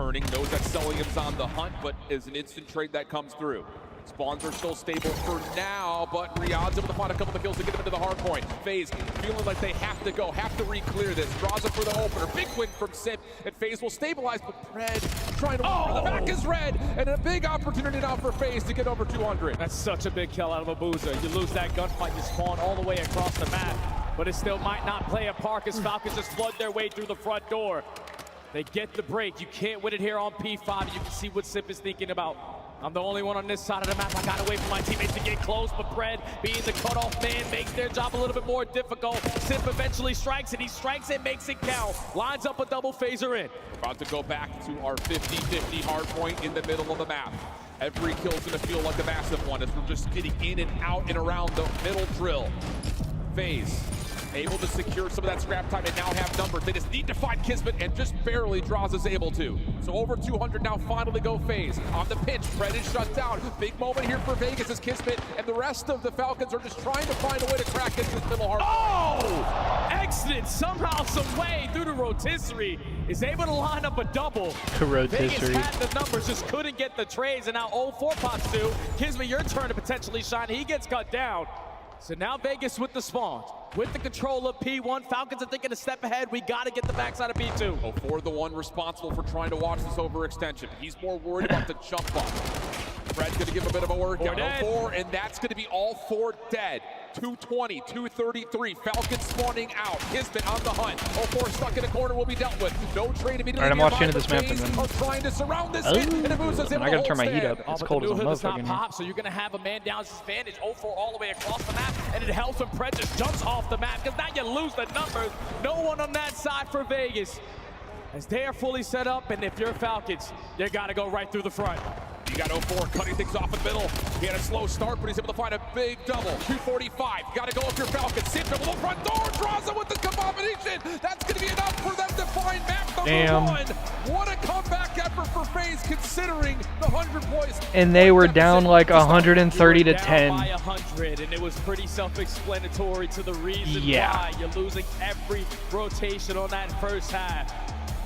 returning, knows that Sullivan's on the hunt, but is an instant trade that comes through. Spawns are still stable for now, but Riyadh's able to find a couple of kills to get him into the hard point. FaZe feeling like they have to go, have to re-clear this. Draws up for the opener. Big win from Simp, and FaZe will stabilize, but Pred trying to win. The back is red, and a big opportunity now for FaZe to get over 200. That's such a big kill out of Abuza. You lose that gunfight, you spawn all the way across the map, but it still might not play a part as Falcons just flood their way through the front door. They get the break. You can't win it here on P5. You can see what Simp is thinking about. I'm the only one on this side of the map. I gotta wait for my teammates to get close, but Pred, being the cutoff man, makes their job a little bit more difficult. Simp eventually strikes, and he strikes and makes it count. Lines up a double phaser in. About to go back to our 50-50 hard point in the middle of the map. Every kill's gonna feel like a massive one as we're just getting in and out and around the middle drill. FaZe able to secure some of that scrap time and now have numbers. They just need to find Kismet, and just barely Draws is able to. So over 200 now, finally go FaZe. On the pinch, Pred is shut down. Big moment here for Vegas as Kismet and the rest of the Falcons are just trying to find a way to crack into this middle hard. Oh! Excellent, somehow, some way through the rotisserie. Is able to line up a double. Vegas had the numbers, just couldn't get the trades, and now 0-4 pots two. Kismet, your turn to potentially shine. He gets cut down. So now Vegas with the spawn, with the control of P1. Falcons are thinking a step ahead. We got to get the backside of P2. 0-4, the one responsible for trying to watch this overextension. He's more worried about the jump up. Fred's going to give a bit of a workout. 0-4, and that's going to be all four dead. 220, 233. Falcons spawning out. Kismet on the hunt. 0-4 stuck in a corner, will be dealt with. No trade immediately. All right, I'm watching into this map. And then... trying to surround this hit, and Abuza's able I to gotta turn my heat stand. up. It's cold as a motherfucker. Pop, so you're going to have a man down disadvantage. 0-4 all the way across the map, and it helps when Pred just jumps off the map, because now you lose the numbers. No one on that side for Vegas, as they are fully set up, and if you're Falcons, you got to go right through the front. You got 0-4 cutting things off in the middle. He had a slow start, but he's able to find a big double. 245. You got to go if you're Falcons. Simp double the front door. Draws him with the combination. That's going to be enough for them to find map number one. What a comeback effort for FaZe, considering the 100 points. And they were down like 130 to 10. By 100, and it was pretty self-explanatory to the reason why you're losing every rotation on that first half.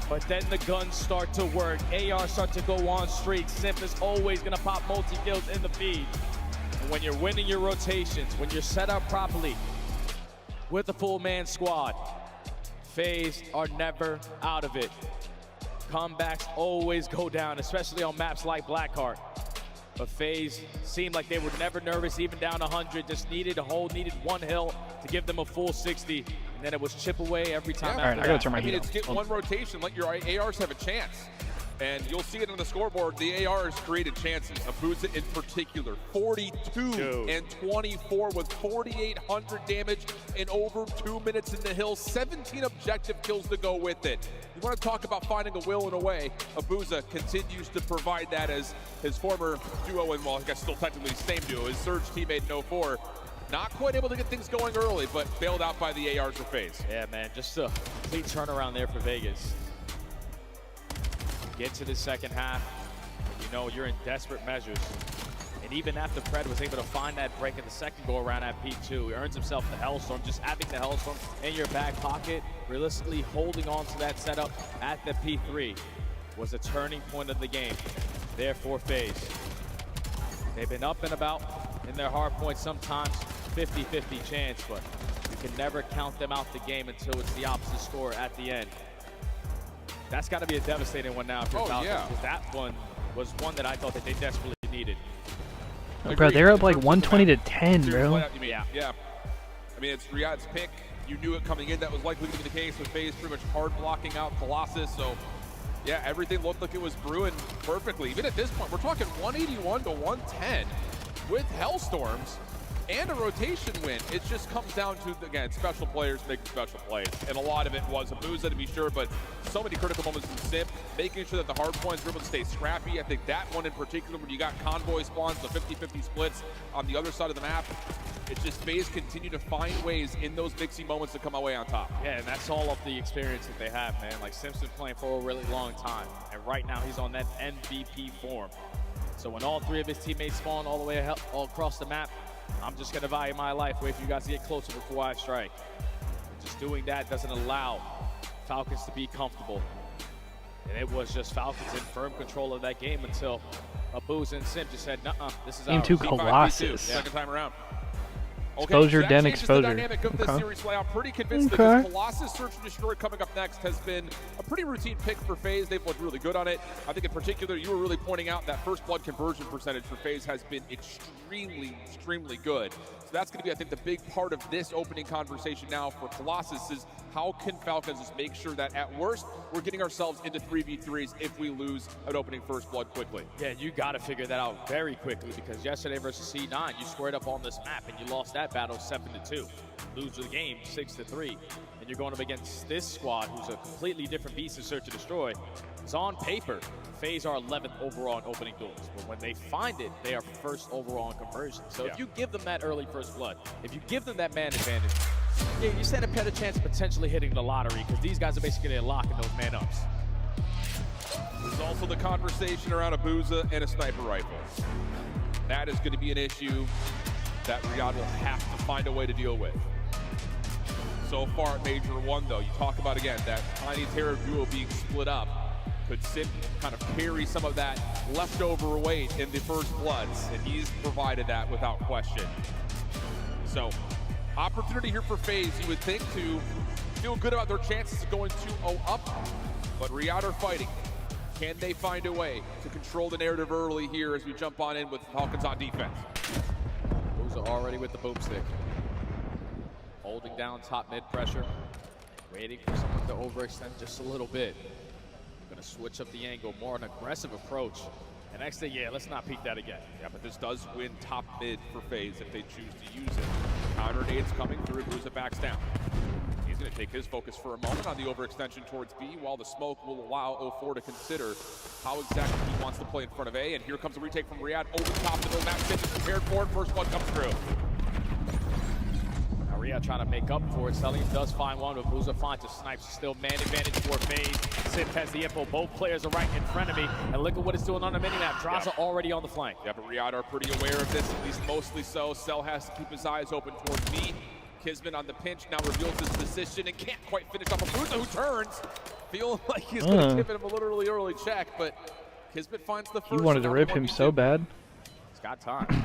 But then the guns start to work. AR start to go on streaks. Simp is always going to pop multi-kills in the feed. And when you're winning your rotations, when you're set up properly with a full man squad, FaZe are never out of it. Comebacks always go down, especially on maps like Blackheart. But FaZe seemed like they were never nervous, even down 100. Just needed a hold, needed one hill to give them a full 60. And then it was chip away every time. All right, I gotta turn my heat it's get one rotation, let your ARs have a chance. And you'll see it on the scoreboard, the ARs created chances. Abuza in particular, 42 and 24 with 4,800 damage in over 2 minutes in the hill. 17 objective kills to go with it. You want to talk about finding a will and a way. Abuza continues to provide that as his former duo, and well, I guess still technically the same duo, his Surge teammate in 04. Not quite able to get things going early, but bailed out by the ARs for FaZe. Yeah, man, just a complete turnaround there for Vegas. Get to the second half, and you know you're in desperate measures. And even after Pred was able to find that break in the second go around at P2, he earns himself the Hellstorm. Just having the Hellstorm in your back pocket, realistically holding on to that setup at the P3 was a turning point of the game. Therefore, FaZe. They've been up and about in their hard points, sometimes 50-50 chance, but you can never count them out the game until it's the opposite score at the end. That's got to be a devastating one now for Falcons, because that one was one that I thought that they desperately needed. Oh, bro, they're up like 120 to 10, bro. Yeah. I mean, it's Riyadh's pick. You knew it coming in. That was likely to be the case with FaZe pretty much hard blocking out Colossus. So, yeah, everything looked like it was brewing perfectly. Even at this point, we're talking 181 to 110 with Hellstorms and a rotation win. It just comes down to, again, special players making special plays. And a lot of it was Abuza, to be sure, but so many critical moments from Simp, making sure that the hard points were able to stay scrappy. I think that one in particular, when you got convoy spawns, the 50-50 splits on the other side of the map, it's just FaZe continue to find ways in those mixy moments to come away on top. Yeah, and that's all of the experience that they have, man. Like, Simpson playing for a really long time, and right now he's on that MVP form. So when all three of his teammates spawn all the way all across the map, I'm just gonna value my life, wait for you guys to get closer before I strike. Just doing that doesn't allow Falcons to be comfortable. And it was just Falcons in firm control of that game until Abuza and Sim just said, "Nuh-uh, this is Game ours." 2 C5, Colossus. second time around. Exposure, so that den changes exposure. The dynamic of this Okay. series layout. Pretty convinced that Okay. this Colossus Search and Destroy coming up next has been a pretty routine pick for FaZe. They've looked really good on it. I think in particular, you were really pointing out that first blood conversion percentage for FaZe has been extremely good. So that's going to be, I think, the big part of this opening conversation now for Colossus is how can Falcons just make sure that at worst, we're getting ourselves into 3v3s if we lose an opening first blood quickly. Yeah, you got to figure that out very quickly because yesterday versus C9, you squared up on this map and you lost that battle 7-2. Lose the game 6-3. And you're going up against this squad who's a completely different beast in Search and Destroy. It's on paper, FaZe are 11th overall in opening duels. But when they find it, they are first overall in conversion. So if you give them that early first blood, if you give them that man advantage, yeah, you stand a better chance of potentially hitting the lottery because these guys are basically going to lock in those man-ups. There's also the conversation around a Abuza and a sniper rifle. That is going to be an issue that Riyadh will have to find a way to deal with. So far at Major 1, though, you talk about, again, that Tiny Terror duo being split up. Could Sim kind of carry some of that leftover weight in the first bloods, and he's provided that without question. So, opportunity here for FaZe, you would think, to feel good about their chances of going 2-0 up, but Riyadh are fighting. Can they find a way to control the narrative early here as we jump on in with Falcons on defense? Those are already with the boomstick. Holding down top mid pressure. Waiting for someone to overextend just a little bit. Gonna switch up the angle, more an aggressive approach. And next thing, yeah, let's not peek that again. Yeah, but this does win top mid for FaZe if they choose to use it. Counter nades coming through, Bruza backs down. He's going to take his focus for a moment on the overextension towards B, while the smoke will allow 04 to consider how exactly he wants to play in front of A. And here comes a retake from Riyadh over the top of the middle. Matt Sim is prepared for it. First one comes through. Now Riyadh trying to make up for it. Salim does find one, but Bruza finds a snipe. Still man advantage for FaZe. Sim has the info. Both players are right in front of me. And look at what it's doing on the minimap. Draza already on the flank. Yeah, but Riyadh are pretty aware of this, at least mostly so. Cell has to keep his eyes open towards B. Kismet on the pinch now reveals his position and can't quite finish off a Bruza who turns. Feeling like he's going to give him a literally early check, but Kismet finds the first. He wanted to rip him so bad. He's got time.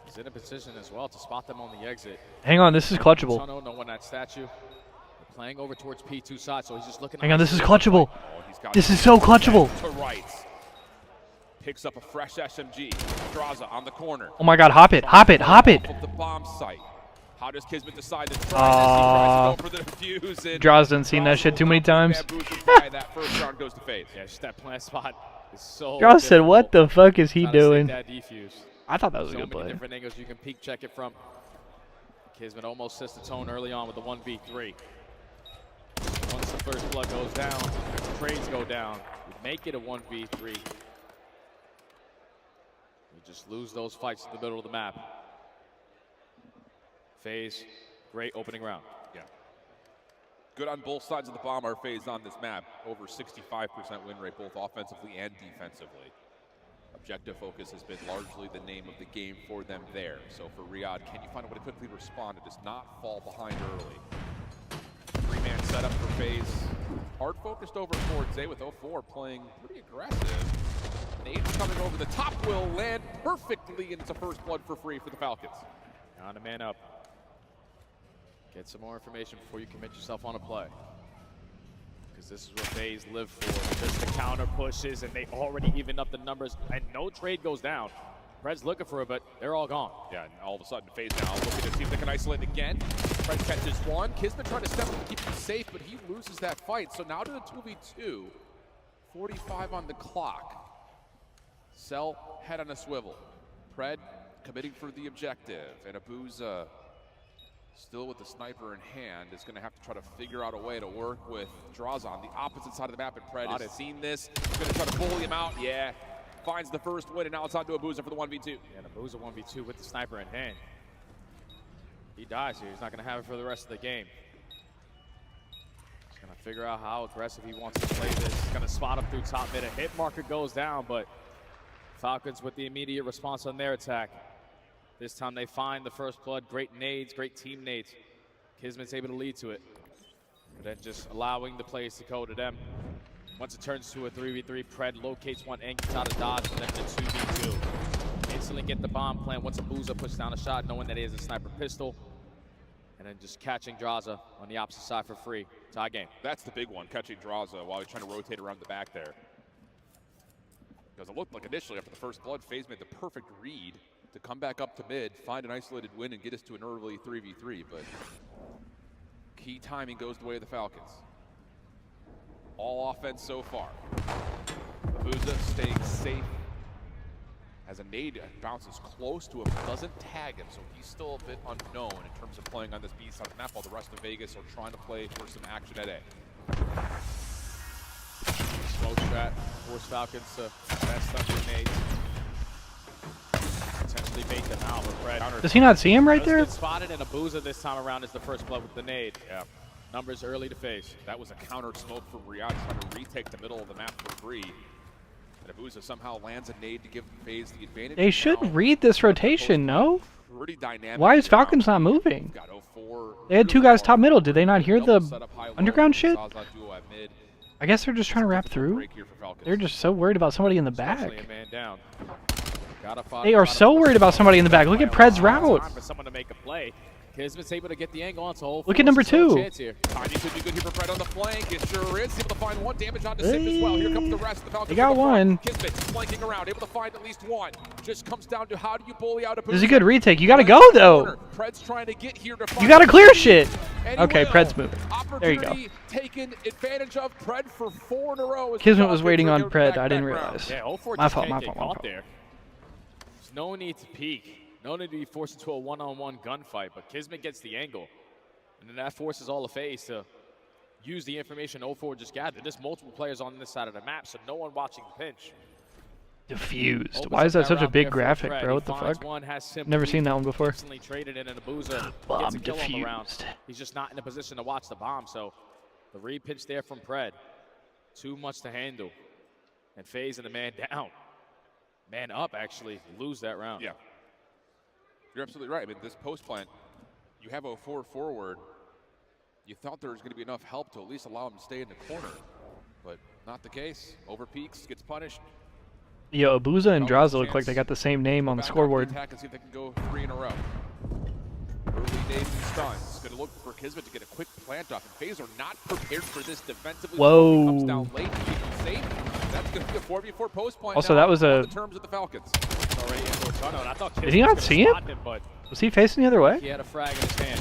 He's in a position as well to spot them on the exit. Hang on, this is clutchable. No one that statue. They're playing over towards P2 side, so he's just looking. Hang on, this is clutchable. Oh, This is so clutchable. To right. Picks up a fresh SMG. Draza on the corner. Oh my god, hop it, hop it, hop it. Off of the bomb site. How does Kismet decide to try this? He tries to go for the defuse. And Draws done seen that shit too many times. That first round goes to FaZe. Yeah, just that plant spot is so. Draws said, "What the fuck is he Trying to save doing?" that defuse. I thought that was a So good many play. different angles you can peek check it from. Kismet almost sets the tone early on with the 1v3. Once the first blood goes down, trades go down. We make it a 1v3. We just lose those fights in the middle of the map. FaZe, great opening round. Yeah. Good on both sides of the bomb are FaZe on this map. Over 65% win rate, both offensively and defensively. Objective focus has been largely the name of the game for them there. So for Riyadh, can you find a way to quickly respond and just not fall behind early? Three-man setup for FaZe. Hard focused over towards A with 04 playing pretty aggressive. Nades coming over the top will land perfectly, and it's a first blood for free for the Falcons. On a man up. Get some more information before you commit yourself on a play. Because this is what FaZe live for. Just the counter pushes, and they already even up the numbers, and no trade goes down. Pred's looking for it, but they're all gone. Yeah, and all of a sudden FaZe now looking to see if they can isolate again. Pred catches one. Kismet trying to step up and keep him safe, but he loses that fight. So now to the 2v2. 45 on the clock. Cell head on a swivel. Pred committing for the objective, and Abuza still with the sniper in hand is going to have to try to figure out a way to work with Draza on the opposite side of the map, and Pred has seen this. He's going to try to bully him out. Yeah, finds the first win, and now it's on to Abuza for the 1v2. And Abuza 1v2 with the sniper in hand. He dies here. He's not going to have it for the rest of the game. He's going to figure out how aggressive he wants to play this. He's going to spot him through top mid. A hit marker goes down, but Falcons with the immediate response on their attack. This time they find the first blood. Great nades, great team nades. Kismet's able to lead to it. But then just allowing the plays to go to them. Once it turns to a 3v3, Pred locates one and gets out of dodge, and then the 2v2. Instantly get the bomb plant once Abuza puts down a shot, knowing that he has a sniper pistol. And then just catching Draza on the opposite side for free. Tie game. That's the big one, catching Draza while he's trying to rotate around the back there. Because it looked like initially after the first blood, FaZe made the perfect read to come back up to mid, find an isolated win, and get us to an early 3v3. But key timing goes the way of the Falcons. All offense so far. Abuza staying safe as a nade bounces close to him, doesn't tag him, so he's still a bit unknown in terms of playing on this B side of the map, while the rest of Vegas are trying to play for some action at A. Smoke strat, force Falcons to best under nades. Potentially bait them out, but Pred. Does he not see him right there? Get spotted, and Abuza this time around is the first blood with the nade. Yeah. Numbers early to FaZe. That was a counter smoke from Riyadh trying to retake the middle of the map for free. And Abuza somehow lands a nade to give FaZe the advantage. They should read this rotation, no? Pretty dynamic. Why is Falcons not moving? Got 04. They had two guys top middle. Did they not hear the underground shit? I guess they're just trying to wrap through. They're just so worried about somebody in the back. They are so worried about somebody in the back. Look at Pred's route. For someone to make a play. Kismet's able to get the angle on, so look at number 2. Tiny could be good here for Pred on the flank. It sure is. Able to find one. Damage onto Simp as well. Here comes the rest of the Falcons. They got one. Kismet flanking around, able to find at least one. Just comes down to how do you bully out a This is a good retake. You gotta go though. Pred's trying to get here to you gotta clear shit. Okay, Pred's moving. There you go. Taken advantage of. Pred for 4 in a row. Kismet was waiting on Pred. I didn't realize. Yeah, my fault. There's no need to peek. No need to be forced into a one-on-one gunfight, but Kismet gets the angle. And then that forces all of FaZe to use the information 04 just gathered. There's multiple players on this side of the map, so no one watching the pinch. Diffused. Why is that such a big graphic, bro? What the fuck? Never seen that one before. Traded in, and Abuza bomb gets a kill diffused. on the round. He's just not in a position to watch the bomb, so the re-pinch there from Pred. Too much to handle. And FaZe and the man down. Man up, actually, lose that round. Yeah. You're absolutely right. I mean, this post plant, you have 04 forward. You thought there was going to be enough help to at least allow him to stay in the corner, but not the case. Over peaks, gets punished. Yo, Abuza and Draza look like they got the same name on the scoreboard. Attack and see if they can go 3 in a row. Early days and stuns. Going to look for Kismet to get a quick plant off. And FaZe are not prepared for this defensively. Whoa. Comes down late to keep him safe. That's going to be a 4v4 post plant. Also, that was the terms of the Falcons. Did he not see him? Was he facing the other way? He had a frag in his hand.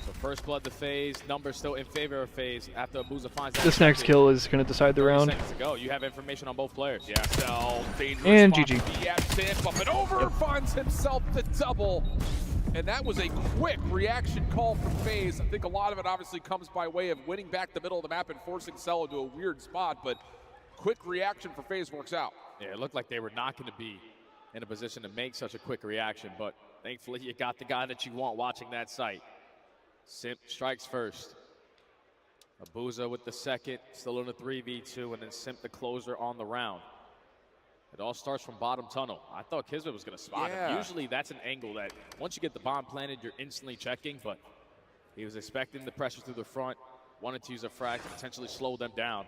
So first blood to FaZe. Numbers still in favor of FaZe after Abuza finds that. This next kill is going to decide the round. To go. You have information on both players. Yeah, so dangerous. And GG. Samp up and over, finds himself the double. And that was a quick reaction call from FaZe. I think a lot of it obviously comes by way of winning back the middle of the map and forcing Cell into a weird spot, but quick reaction for FaZe works out. Yeah, it looked like they were not going to be in a position to make such a quick reaction, but thankfully you got the guy that you want watching that site. Simp strikes first. Abuza with the second, still in a 3v2, and then Simp the closer on the round. It all starts from bottom tunnel. I thought Kismet was going to spot him. Usually that's an angle that once you get the bomb planted, you're instantly checking, but he was expecting the pressure through the front, wanted to use a frag to potentially slow them down.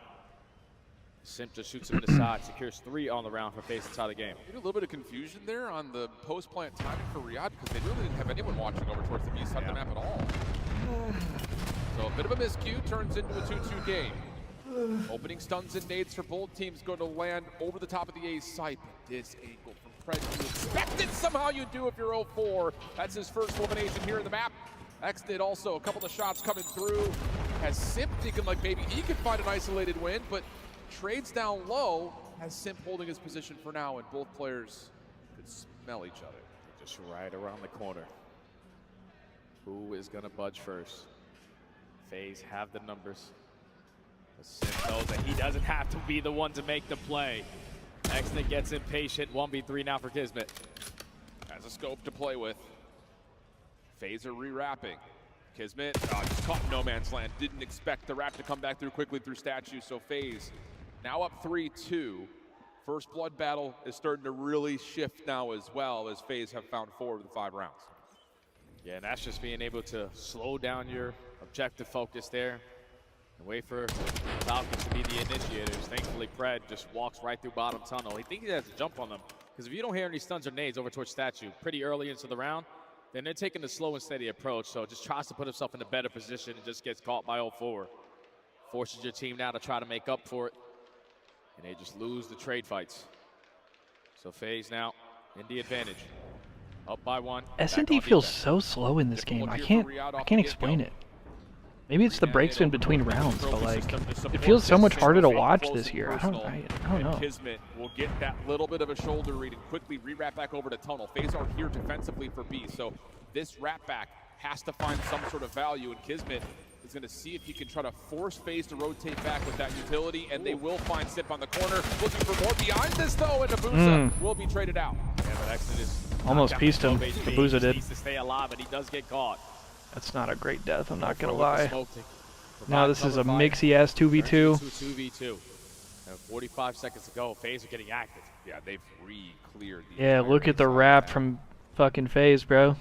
Simp just shoots him in the side, secures 3 on the round for FaZe to tie the game. A little bit of confusion there on the post-plant timing for Riyadh because they really didn't have anyone watching over towards the east side of the map at all. So a bit of a miscue turns into a 2-2 game. Opening stuns and nades for both teams going to land over the top of the A site. But this angle from Pred, you expect it somehow you do if you're 04. That's his first elimination here in the map. X did also a couple of shots coming through. Has Simp thinking like maybe he could find an isolated win, but trades down low, has Simp holding his position for now, and both players could smell each other. Just right around the corner. Who is going to budge first? FaZe have the numbers. But Simp knows that he doesn't have to be the one to make the play. Exnit gets impatient. 1v3 now for Kismet. Has a scope to play with. FaZe are re-wrapping. Kismet just caught no man's land. Didn't expect the wrap to come back through quickly through statue, so FaZe now up 3-2. First blood battle is starting to really shift now as well as FaZe have found 4 of the 5 rounds. Yeah, and that's just being able to slow down your objective focus there. Wait for Falcons to be the initiators. Thankfully, Pred just walks right through bottom tunnel. He thinks he has to jump on them. Because if you don't hear any stuns or nades over towards Statue pretty early into the round, then they're taking a slow and steady approach. So just tries to put himself in a better position and just gets caught by 0-4. Forces your team now to try to make up for it. And they just lose the trade fights. So FaZe now in the advantage. Up by 1. S&D feels so slow in this game. I can't explain it. Maybe it's the breaks in between rounds, but like, it feels so much harder to watch this year. I don't know. Kismet will get that little bit of a shoulder read and quickly re-wrap back over to tunnel. FaZe are here defensively for B, so this wrap back has to find some sort of value, and Kismet is going to see if he can try to force FaZe to rotate back with that utility, and they will find Sip on the corner. Looking for more behind this, though, and Abusa will be traded out. Yeah, but Exodus almost pieced him. Abusa did. Needs to stay alive, but he does get caught. That's not a great death, I'm not going to lie. Now this is a mixy-ass 2v2. 2v2. 45 seconds to go. FaZe are getting active. Yeah, they've re-cleared. Yeah, look at the wrap from fucking FaZe, bro.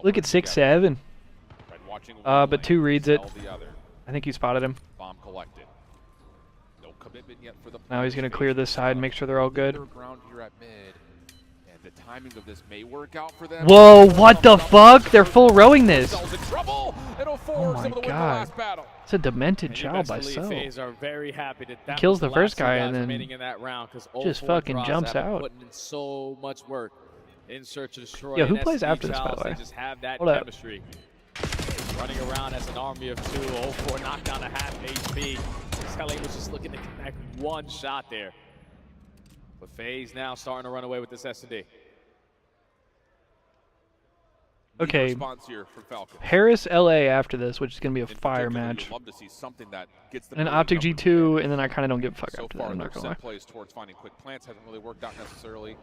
Look at 6-7. But 2 reads it. I think he spotted him. Bomb collected. No commitment yet for the now he's going to clear this side and make sure they're all good. The timing of this may work out for them. Whoa, what the fuck? They're full rowing this. Oh my god. It's a demented child by Cell. He kills the first guy and then just fucking jumps out. Putting in so much work in search of destroy. Yeah, who plays after this, by the way? Just have that Hold chemistry. Running around as an army of 2, 0-4 knockdown to half HP. Skelly was just looking to connect one shot there. But FaZe now starting to run away with this S&D. Okay, Paris, LA after this, which is going to be a fire match. And then Optic G2, and then I kind of don't give a fuck after that, I'm not going to lie. Plays towards finding quick plants hasn't really worked out necessarily.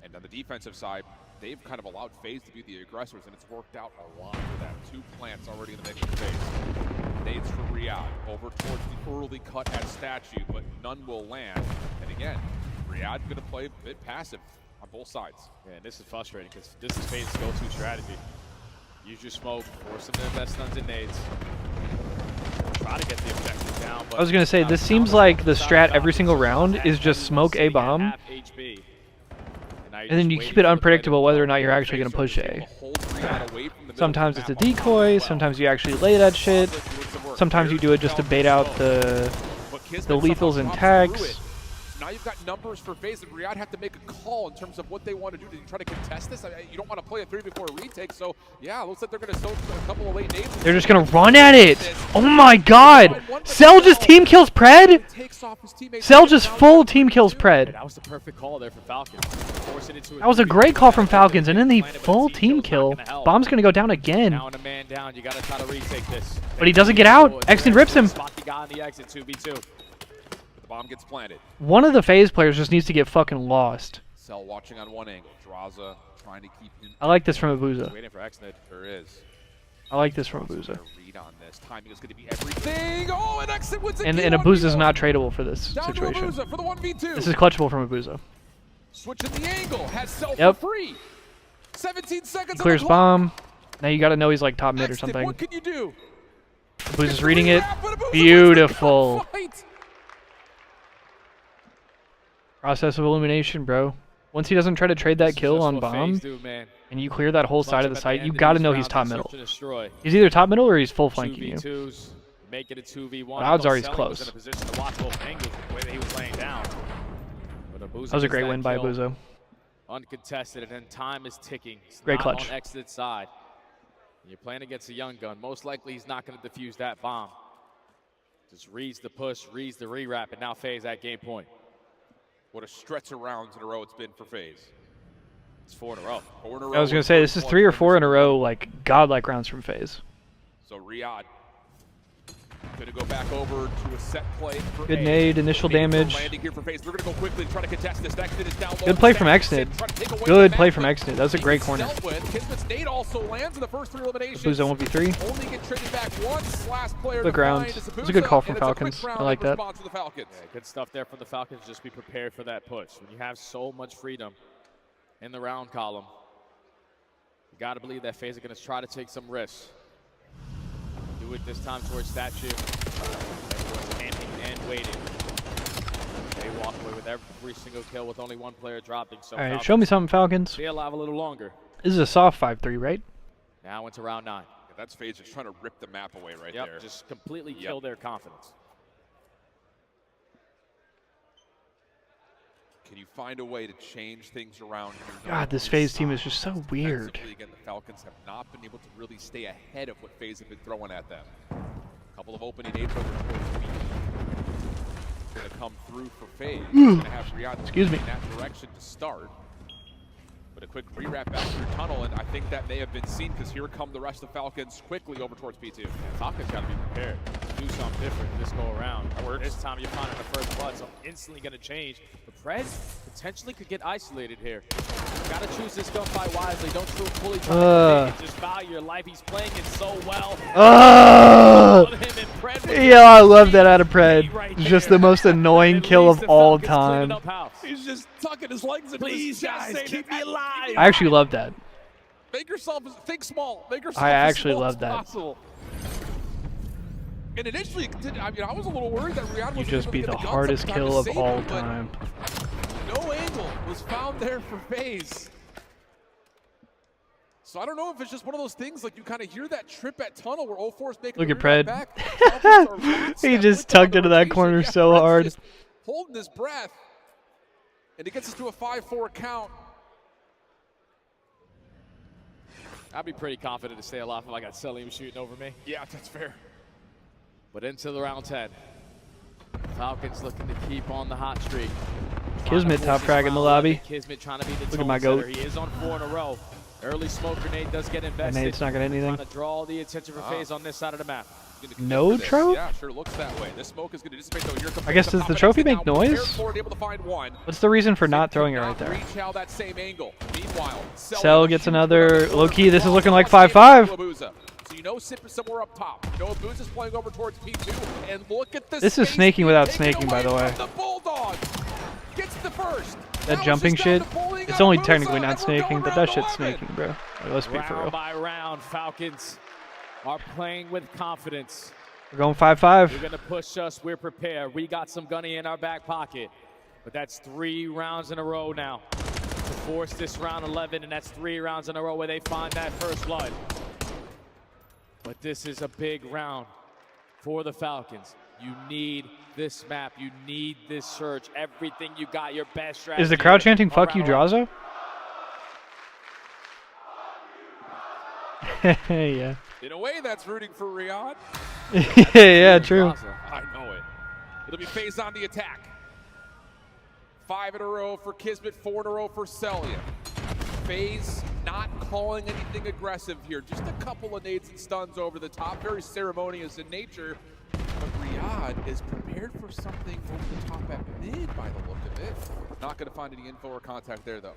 And on the defensive side, they've kind of allowed FaZe to be the aggressors, and it's worked out a lot for them. 2 plants already in the mix for FaZe. Nades for Riyadh over towards the early cut at Statue, but none will land. And again, Riyadh's going to play a bit passive on both sides. Yeah, and this is frustrating because this is FaZe's go-to strategy. Use your smoke, force them to invest stuns and nades. Try to get the objective down. But I was going to say, this seems like the strat every single round is just smoke A bomb. And then you keep it unpredictable whether or not you're actually going to push A. Sometimes it's a decoy, sometimes you actually lay that shit, sometimes you do it just to bait out the lethals and tags. Now you've got numbers for FaZe, and Riyadh have to make a call in terms of what they want to do. Do you try to contest this? You don't want to play a 3 before a retake, so yeah, looks like they're going to soak a couple of late nades. They're just going to run at it! Oh my god! Cell just team kills Pred? Cell just full team kills Pred. That was the perfect call there for Falcons. That was a great call from Falcons, and then the full team kill. Bomb's going to go down again. Now on a man down, you got to try to retake this. But he doesn't get out. Exton rips him. Bomb gets planted. One of the FaZe players just needs to get fucking lost. Cell watching on one angle. Draza trying to keep him. I like this from Abusa. Waiting for Xned. There is. I like this from Abusa. Read on this. Timing is going to be everything. Oh, and Xned wins and Abusa is not tradable for this situation. For the 1v2. This is clutchable from Abusa. Switching the angle. Has Cell for free. 17 seconds. He clears bomb. Now you got to know he's like top mid or something. What can you do? Abusa's reading it. Beautiful. Process of elimination, bro. Once he doesn't try to trade that kill on bomb, and you clear that whole side of the site, you gotta know he's top middle. He's either top middle or he's full flanking you. Make it a 2v1. But odds are he's close. That was a great win by Abusa. Uncontested, and then time is ticking. Great clutch. On exit side. You're playing against a young gun. Most likely he's not going to defuse that bomb. Just reads the push, reads the re-wrap, and now FaZe at game point. What a stretch of rounds in a row it's been for FaZe. It's 4 in a row. 4 in a row. I was going to say, this is 3 or 4 in a row, like, godlike rounds from FaZe. So Riyadh going to go back over to a set play for good nade, initial damage. Landing here for FaZe. They're going to go quickly and try to contest this. Exit is down low. Good play from Xned. Good play from Xned. That was a great corner. Kismet's nade also lands in the first 3 eliminations. Abusa 1v3. Only get traded back once. Last player the ground. It was a good call from Falcons. I like that. Yeah, good stuff there from the Falcons. Just be prepared for that push. When you have so much freedom in the round column, you got to believe that FaZe are going to try to take some risks. Do it this time towards Statue. Everyone's camping and waiting. They walk away with every single kill with only one player dropping. So All right, show me something, Falcons. Stay alive a little longer. This is a soft 5-3, right? Now into round 9. Yeah, that's FaZe just trying to rip the map away right Yep, there. just completely kill their confidence. Can you find a way to change things around? God, this FaZe team is just so weird. Again, the Falcons have not been able to really stay ahead of what FaZe have been throwing at them. A couple of opening nades over towards B. Going to come through for FaZe. Going to have Riyadh Excuse me. in that direction to start. But a quick re-wrap back through tunnel, and I think that may have been seen because here come the rest of Falcons quickly over towards P2. Falcons got to be prepared to do something different this go around. This time you're finding the first blood, so instantly going to change. But Fred potentially could get isolated here. Got to choose this gunfight wisely. Don't fully try to just value your life. He's playing it so well. Yeah, I love that out of Pred. Right, just the most annoying kill of all time. He's just tucking his legs into his chest. Guys, keep me alive. I actually love that. Make yourself, think small. Make yourself I actually as small love as that. Possible. And initially, I was a little worried that Riyadh was You just beat the hardest kill of all time. No angle was found there for FaZe. So I don't know if it's just one of those things, like you kind of hear that trip at tunnel where 04's making Look the at back. Pred. He just tugged into that corner so hard. Holding his breath. And it gets us to a 5-4 count. I'd be pretty confident to stay alive if I got Selim shooting over me. Yeah, that's fair. But into the round 10. Falcons looking to keep on the hot streak. Kismet top frag in the lobby. Kismet trying to be the Look at my goat. He is on 4 in a row. Early smoke grenade does get invested. Nade's not gonna hit anything. Trying to draw the attention for FaZe on this side of the map. No trophy? Yeah, sure looks that way. This smoke is going to dissipate though. Here comes I guess does the trophy make noise? Able to find one. What's the reason for not throwing it right there? Reach out that same angle. Meanwhile, Cell gets another low key. This is looking like 5-5. So you know Sip is somewhere up top. Noah Booz is playing over towards P2, and look at this. This is snaking without snaking, by the way. The Bulldog gets the first. That jumping shit, it's only technically not snaking, but that shit's snaking, bro. Like, let's be for real. Round by round, Falcons are playing with confidence. We're going 5-5. You're going to push us. We're prepared. We got some gunny in our back pocket. But that's 3 rounds in a row now to force this round 11, and that's 3 rounds in a row where they find that first blood. But this is a big round for the Falcons. You need this map. You need this search. Everything you got, your best strategy. Is the crowd chanting "Fuck you, Draza"? Yeah. In a way, that's rooting for Riyadh. Yeah, true. I know it. It'll be FaZe on the attack. 5 in a row for Kismet, 4 in a row for Celia. FaZe not calling anything aggressive here. Just a couple of nades and stuns over the top. Very ceremonious in nature. But Riyadh is prepared for something over the top at mid by the look of it. Not going to find any info or contact there, though.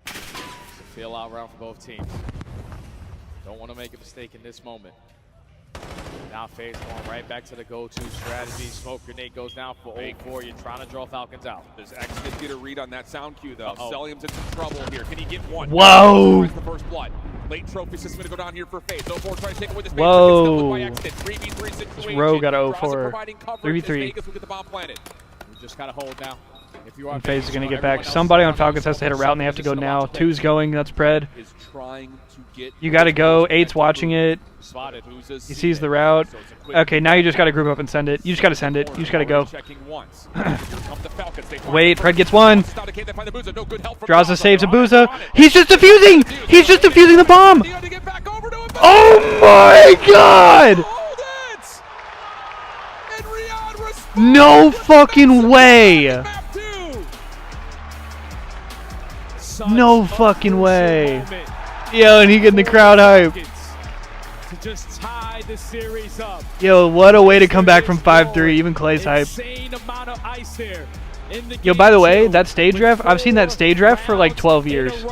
It's a feel-out round for both teams. Don't want to make a mistake in this moment. Now FaZe going right back to the go-to strategy. Smoke grenade goes down for 0-4. You're trying to draw Falcons out. Does Exodus get a read on that sound cue, though? Selim's in some trouble here. Can he get one? Whoa! The first blood. Late trophy system going to go down here for FaZe. 0-4 trying to take away this. Whoa! This row got a 0-4. 3v3. Vegas will get the bomb planted. You just got to hold now. If you are And FaZe is going to get back. Somebody on Falcons has to hit a route, and they have to go now. 2's going. That's Pred. You got to go. 8's watching it. He sees the route. Okay, now you just got to group up and send it. You just got to send it. You just got to go. Wait, Pred gets one. Draza saves Abuza. He's just defusing! He's just defusing the bomb! Oh my god! No fucking way! No fucking way. Yo, and he getting the crowd hype. To just tie the series up. Yo, what a way to come back from 5-3. Even Clay's hype. Yo, by the way, that stage ref, I've seen that stage ref for like 12 years.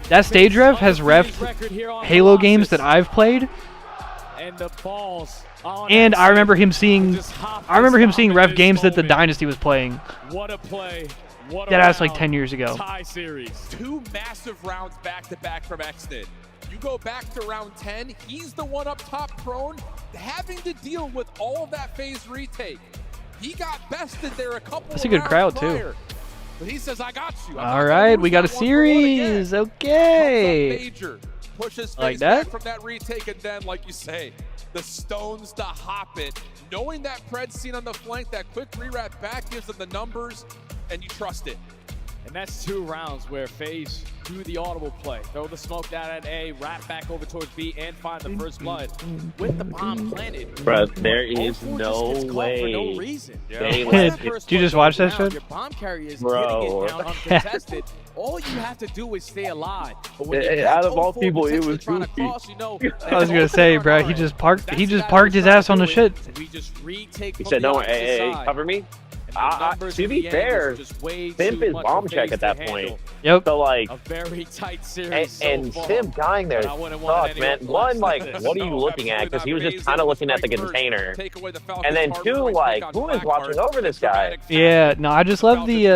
That stage ref has refed Halo games that I've played. And I remember him seeing ref games that the Dynasty was playing. What a play. That was like 10 years ago. Tie series. 2 massive rounds back-to-back from Exton. You go back to round 10, he's the one up top prone, having to deal with all of that phase retake. He got bested there a couple That's a good crowd, prior, too. But he says, I got you. All right, we got a series. Okay. Major, pushes Like face that? back from that retake, and then, like you say, the stones to hop it. Knowing that Pred's seen on the flank, that quick re-wrap back gives them the numbers, and you trust it. And that's 2 rounds where FaZe do the audible play. Throw the smoke down at A, wrap back over towards B, and find the first blood with the bomb planted. Bro, there is no way. For no reason. They Did you just watch that shit? Your bomb carrier is Bro. getting it down uncontested. All you have to do is stay alive. But when you Out of all 04 people, it was trying to goofy. cross, you know, I was gonna say, bro, he just parked his ass on the shit. We just retake He from said, the "No, opposite hey, side. cover me." And the numbers To in be the end fair, was just way Simp too is much bomb for check FaZe at that to point. handle. Yep. So like, A very tight series and so far. Simp dying there But I wouldn't want sucks, anyone man. to One, lose. like, what are you looking at? Because he was just kind of looking at the container. And then 2, like, who is watching over this guy? Yeah, no, I just love the,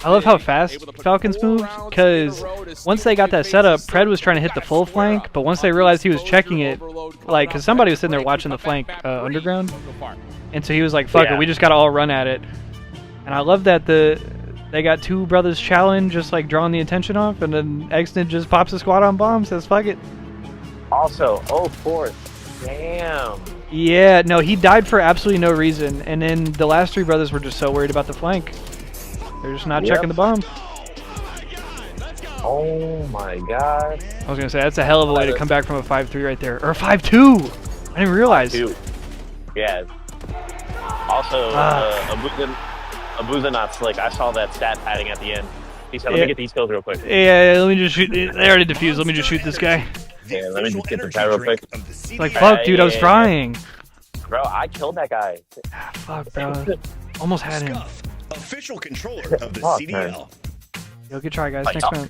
I love how fast Falcons move, because once they got that setup, Pred was trying to hit the full flank, but once they realized he was checking it, like, because somebody was sitting there watching the flank underground, and so he was like, fuck it, we just gotta all run at it. And I love that they got 2 brothers challenge, just like drawing the attention off, and then Exton just pops a squad on bomb, says fuck it. Also, 04. Damn. Yeah, no, he died for absolutely no reason, and then the last 3 brothers were just so worried about the flank. They're just not checking the bomb. Oh my god. I was gonna say, that's a hell of a way to come back from a 5-3 right there. Or a 5-2! I didn't realize. 2. Yeah. Also, Abuza not slick. I saw that stat padding at the end. He said, let me get these kills real quick. Yeah, let me just shoot. They already defused. Let me just shoot this guy. Yeah, let me just get this guy real quick. Like, fuck, dude, I was frying. Bro, I killed that guy. Fuck, bro. Almost had him. Official controller of the Fuck, CDL. Yo, good try, guys. Like, Next round.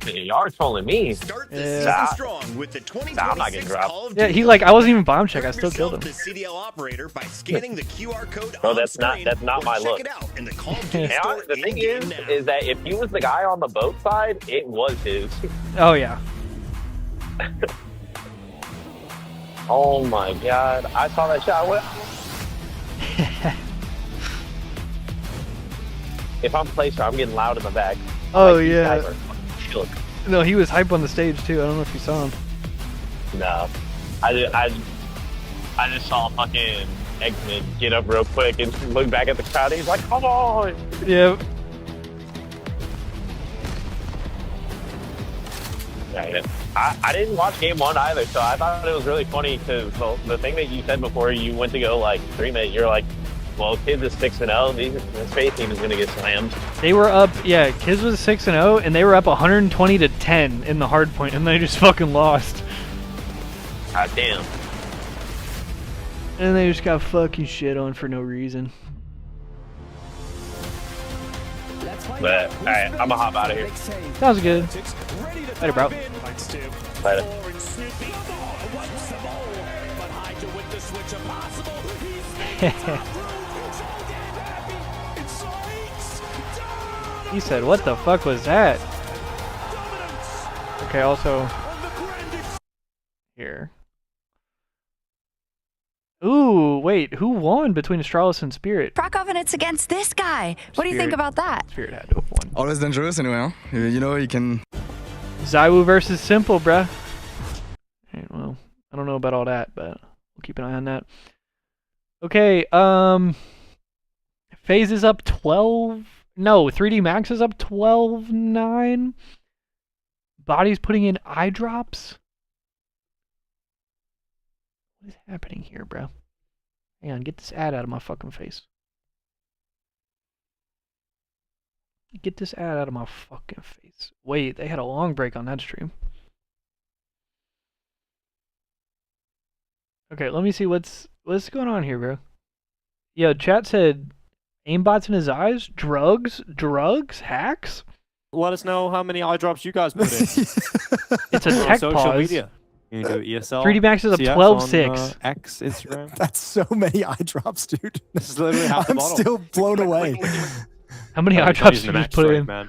Y'all are trolling me. Start the Yeah. season strong with the Nah, I'm not 2026 getting dropped. Call of Yeah, Duty. he like, I wasn't even bomb check. I still killed him. The CDL operator by scanning the QR code Bro, on that's not screen, my or check look. it out in the Call of Duty And store the thing in-game now. is that if he was the guy on the boat side, it was his. Oh, yeah. Oh my god. I saw that shot. If I'm placer, I'm getting loud in the back. Oh, Like, these yeah. guys are fucking shook. No, he was hype on the stage, too. I don't know if you saw him. No. I just saw fucking X-Men get up real quick and look back at the crowd. He's like, come on. Yeah. I didn't watch game 1 either, so I thought it was really funny because the thing that you said before you went to go like stream it, you're like, well, Kids is 6-0. This FaZe team is gonna get slammed. They were up, yeah, Kids was 6-0, and they were up 120-10 in the hard point, and they just fucking lost. God damn. And they just got fucking shit on for no reason. But alright, I'm gonna hop out of here. Sounds good. Later, bro. Later. He said, what the fuck was that? Okay, also... Here. Ooh, wait, who won between Astralis and Spirit? Krakow, and it's against this guy. What do you think Spirit. about that? Spirit had to have won. Always dangerous anyway, huh? You know, you can... Zywoo versus Simple, bruh. Alright, well, I don't know about all that, but we'll keep an eye on that. Okay, FaZe is up 12... No, 3D Max is up 12-9. Body's putting in eye drops. What is happening here, bro? Hang on, get this ad out of my fucking face. Get this ad out of my fucking face. Wait, they had a long break on that stream. Okay, let me see what's going on here, bro. Yo, chat said aimbots in his eyes, drugs, hacks. Let us know how many eye drops you guys put in. It's a on tech social pause. media. You can do ESL. 3D Max is up CS 12-6. on, X, Instagram. That's so many eye drops, dude. This is literally half the I'm bottle. still blown away. How many eye drops did you just put in? Man.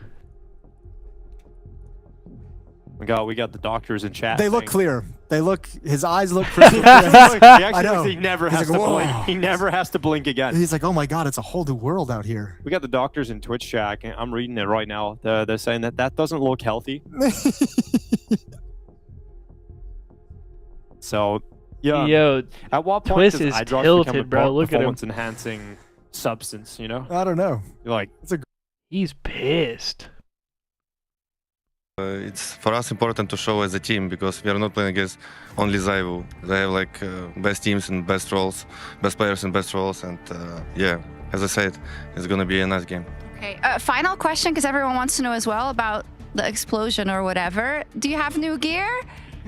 We got the doctors in chat. They look saying- clear. They look. His eyes look crystal he clear. actually know. looks, he never He's has like, to "Whoa." blink. He never has to blink again. He's like, oh my god, it's a whole new world out here. We got the doctors in Twitch chat. And I'm reading it right now. They're saying that doesn't look healthy. So, yeah. Yo, At what point Twist does is eye drops tilted, become a bro. Look at him. performance-enhancing substance? You know, I don't know. you're like, he's pissed. It's for us important to show as a team because we are not playing against only Zaivu. They have like best teams and best roles, best players and best roles, and yeah, as I said, it's gonna be a nice game. Okay. Final question, because everyone wants to know as well about the explosion or whatever. Do you have new gear?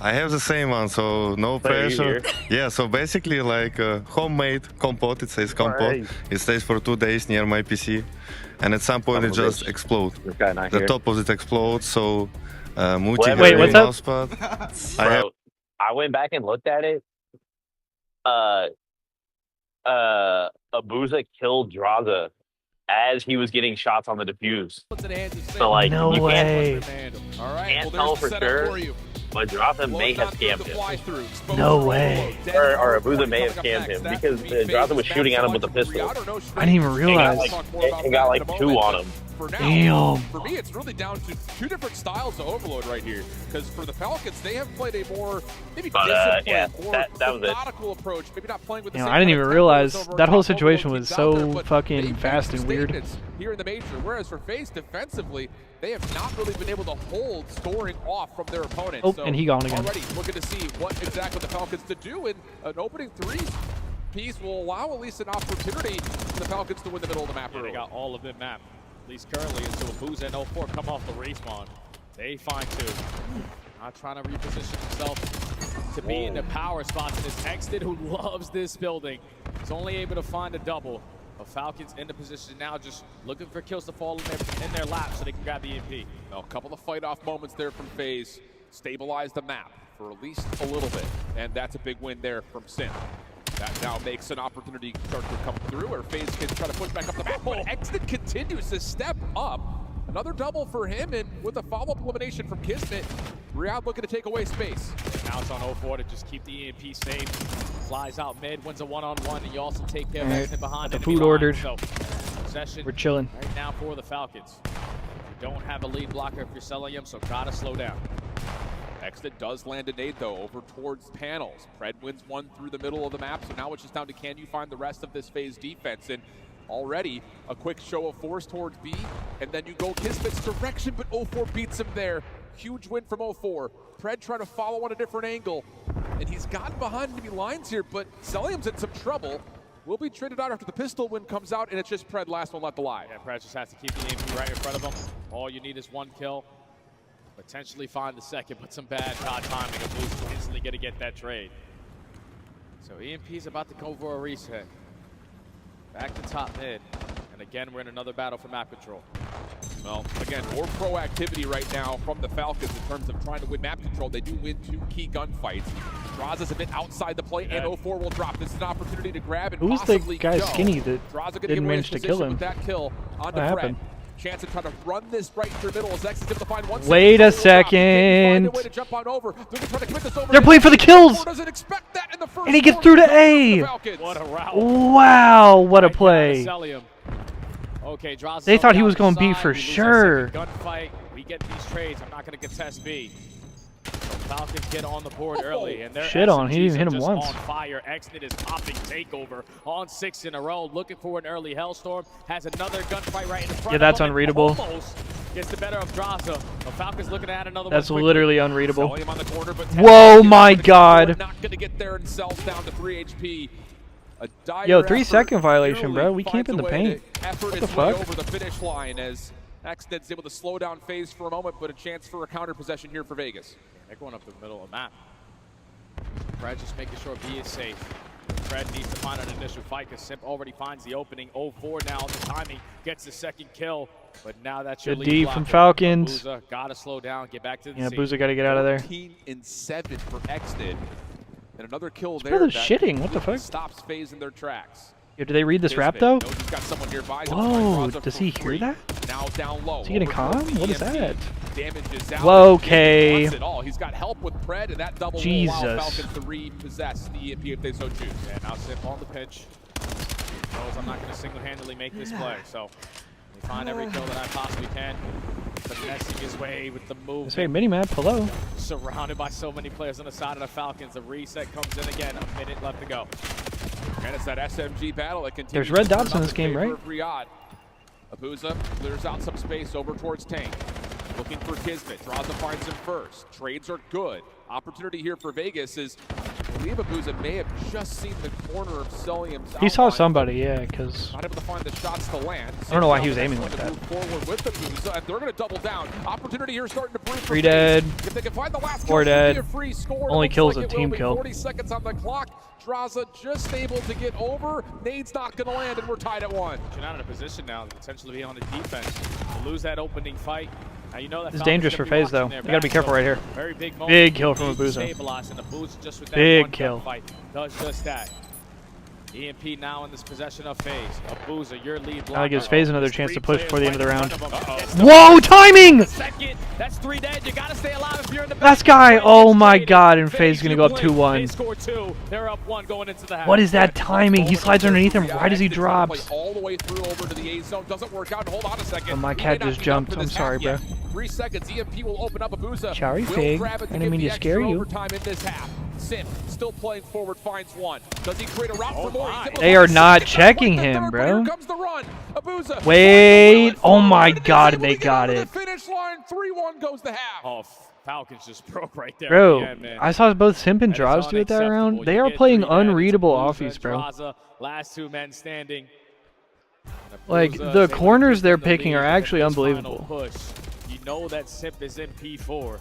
I have the same one, so no pressure. Yeah, so basically like homemade compote. It says compote. Alright. It stays for 2 days near my PC, and at some point it just explodes. This guy not The here. top of it explodes. So Muti Wait, has a what's mouse pad. I have Bro, I went back and looked at it. Abuza killed Draza as he was getting shots on the defuse. So like, No you way. All right, Can't well, tell there's for the setup sure. for you. but Draza may have Came scammed him. No way. Or Abuza may have scammed him because Draza was shooting at him with a pistol. I didn't even realize. He got like 2 on him. For now, Damn. for me, it's really down to 2 different styles of overload right here. Because for the Falcons, they have played a more maybe disciplined, yeah, more that was it. methodical approach. Maybe not playing with the You know, same I didn't kind of even realize tempos over that whole top situation overload was teams out so there, but fucking they've fast made and weird. statements here in the major. Whereas for FaZe defensively, they have not really been able to hold scoring off from their opponents. Oh, So and he gone again. already looking to see what exactly the Falcons to do, and an opening 3 piece will allow at least an opportunity for the Falcons to win the middle of the map. Yeah, they got all of it mapped, at least currently, until Abuza and 04 come off the respawn. They find 2. Not trying to reposition himself to be in the power spots. And it's Exton who loves this building. He's only able to find a double. But Falcons in the position now, just looking for kills to fall in their lap so they can grab the EMP. Well, a couple of fight-off moments there from FaZe. Stabilize the map for at least a little bit. And that's a big win there from Sim. That now makes an opportunity to start to come through, or FaZe can try to push back up the map. But Exton continues to step up. Another double for him, and with a follow-up elimination from Kismet, Riyadh looking to take away space. Now it's on 04 to just keep the EMP safe. Flies out mid, wins a one-on-one, and you also take care of Exton behind The him. food ordered. So, possession We're chilling. right now for the Falcons. You don't have a lead blocker if you're selling him, so gotta slow down. Exton does land a nade, though, over towards panels. Pred wins 1 through the middle of the map, so now it's just down to can you find the rest of this FaZe defense. And already a quick show of force towards B, and then you go Kismet's direction, but 04 beats him there. Huge win from 04. Pred trying to follow on a different angle, and he's gotten behind enemy lines here, but Celium's in some trouble. Will be traded out after the pistol win comes out, and it's just Pred last one left alive. Yeah, Pred just has to keep the EMP right in front of him. All you need is 1 kill. Potentially find the second, but some bad shot timing. Abuza is instantly going to get that trade. So EMP's about to go for a reset. Back to top mid. And again, we're in another battle for map control. Well, again, more proactivity right now from the Falcons in terms of trying to win map control. They do win 2 key gunfights. Draza's a bit outside the play, and 04 will drop. This is an opportunity to grab and Who's the possibly guy go. skinny that Draza gonna didn't give away manage his to kill position him? with that kill onto What Pred. happened? Chance to try to run this right through middle as X is able to find 1 Wait a second. Can he find a way second. to jump on over? They're gonna try to commit this over. They're playing for the kills! Doesn't expect that in the first And he gets quarter. through to A! What a route. Wow, what a Right down to play. Celium. Okay, Draza They thought he down was the going B side. for We lose that sure. second gunfight. We get these trades. I'm not going to contest B. So Falcons get on the board early, and their Shit on, he SMGs didn't hit are him just once. on fire. Exnit is popping takeover on 6 in a row, looking for an early Hellstorm. Has another gunfight right in front Yeah, of that's him, and unreadable. almost gets the better of Draza. The Falcons looking to add another That's one quickly. literally unreadable. Celium on the corner, but Whoa, my Tactics God. not gonna get there and sells down to 3 HP. A dire Yo, effort 3-second violation, nearly bro. We finds camping a the way paint. to effort What its the way fuck? over the finish line as Exted's able to slow down FaZe for a moment, but a chance for a counter possession here for Vegas. They're going up the middle of the map. Fred just making sure B is safe. Fred needs to find an initial fight because Simp already finds the opening. 04 now, the timing gets the second kill. But now that's your Good lead D blocker. from Falcons. Abuza gotta slow down, get back to the Yeah, scene. Boozer got to get out of there. 14-7 for Exted. And another kill there brother's that shitting, what the fuck? stops FaZe in their tracks. Yeah, do they read this rap, Kismet though? knows he's got someone nearby. Whoa, Draza does for he free. hear that? Now down low. Is he getting Over calm? towards What is EMP. that? Damage is out. Whoa, Kismet okay. wants it all. He's got help with Pred, and that double will allow Jesus. Falcons to repossess the EMP if they so choose. Yeah, now Sip on the pitch. Knows I'm not going to single-handedly make this play, so we find every kill that I possibly can. Finessing his way with the move. This very mini-map, hello. Surrounded by so many players on the side of the Falcons. The reset comes in again. A minute left to go. And it's that SMG battle that continues. There's red to dots turn in up this game, favor right? of Riyadh. Abuza clears out some space over towards Tank. Looking for Kismet. Draza finds him first. Trades are good. Opportunity here for Vegas is, I believe Abuza may have just seen the corner of Celium's He saw outline. somebody, yeah, because Not able to find the shots to land. I don't know why he was aiming like that. Move forward with Abuza, and they're going to double down. Opportunity here starting to brew for 3 Vegas. dead. If they can find the last 4 kill, should be dead. a free score. Only Looks kills like a it will team be. kill. 40 seconds on the clock. Draza just able to get over. Nade's not going to land, and we're tied at 1. You're not in a position now to potentially be on the defense. To lose that opening fight. Now you know that this is Falcons dangerous gonna for be FaZe, though. watching You their gotta be back, careful so right here. Very big moment. Big kill from Need to Abuza. stabilize, and Abuza just with that Big one kill. gunfight does just that. EMP now in this possession of FaZe. Abuza, your lead blocker. Now gives FaZe another There's chance 3 to push before the end of the players round. right in front of him. Whoa, timing! Second, that's 3 dead. You gotta stay alive if you're in the back. Last guy, Fred oh gets my traded. god, and FaZe is gonna go up you blink. 2-1. They score 2. They're up 1 going into the half. What is that timing? He slides underneath him. Why does he drop? Play all the way through over to the A zone. Doesn't work out. Hold on a second. Oh, my He cat may not just be jumped. done for I'm this sorry, half bro. yet. 3 seconds. EMP will open up. Abuza Sorry, will Fig. grab it to I didn't give mean the to scare extra you. overtime in this half. Sim still playing forward, finds one. Does he create a route for more? He's able to They find are a not second. checking Went the him, third, but bro. Here comes the run. Abuza. Wait. Oh my and is god, able and they to get got over it. the finish line. 3-1 goes the half. Oh, Falcons just broke right there. Bro, at the end, man. I saw both Simp and That is Draws do it that unacceptable. round. They You are get playing 3 men, it's unreadable Abuza offies, and bro. Draza, last 2 men standing. And Like, Abuza the is able to corners keep they're the picking lead are with actually this final unbelievable. Push. You know that Simp is in P4.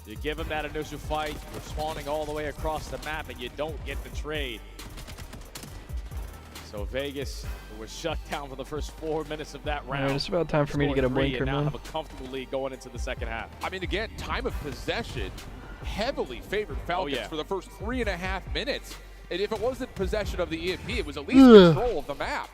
You give him that initial fight, you're spawning all the way across the map, and you don't get the trade. So Vegas was shut down for the first 4 minutes of that round. Alright, it's about time for me to get a Scored 3 blinker, and now man. have a comfortable lead going into the second half. I mean, again, time of possession heavily favored Falcons yeah. for the first 3.5 minutes. And if it wasn't possession of the EMP, it was at least control of the map.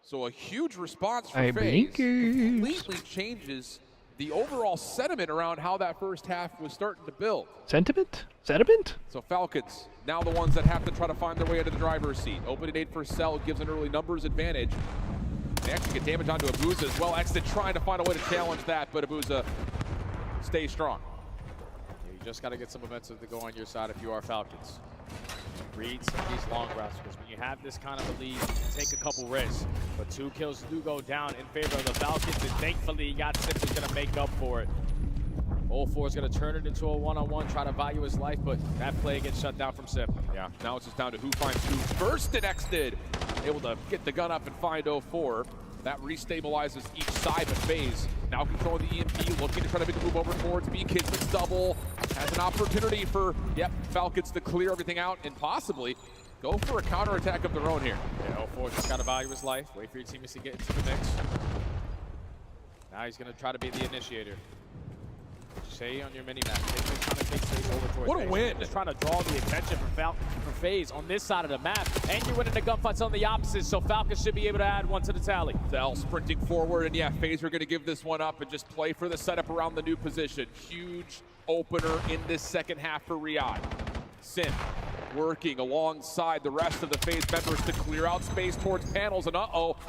So a huge response for Alright, FaZe blinkers. completely changes the overall sentiment around how that first half was starting to build. Sentiment? Sediment? So Falcons, now the ones that have to try to find their way into the driver's seat. Opening 8 for Cell gives an early numbers advantage. They actually get damage onto Abuza as well. Exit trying to find a way to challenge that, but Abuza stays strong. You just got to get some momentum to go on your side if you are Falcons. Read some of these long routes, because when you have this kind of a lead, you can take a couple risks. But 2 kills do go down in favor of the Falcons, and thankfully you got Sip who's going to make up for it. 0-4 is going to turn it into a one-on-one, try to value his life, but that play gets shut down from Sip. Yeah, now it's just down to who finds who first, and X did. Able to get the gun up and find 0-4. That restabilizes each side of FaZe. Now controlling the EMP, looking to try to make a move over towards B. Kismet's double. Has an opportunity for, Falcons to clear everything out and possibly go for a counterattack of their own here. Yeah, 0-4 just got to value his life. Wait for your teammates to get into the mix. Now he's going to try to be the initiator. Stay on your mini-map. Trying to take things over towards What a FaZe. win. Just trying to draw the attention for FaZe on this side of the map. And you're winning the gunfights on the opposite, so Falcons should be able to add 1 to the tally. Cell sprinting forward, and FaZe are going to give this one up and just play for the setup around the new position. Huge opener in this second half for Riyadh. Sim working alongside the rest of the FaZe members to clear out space towards panels, and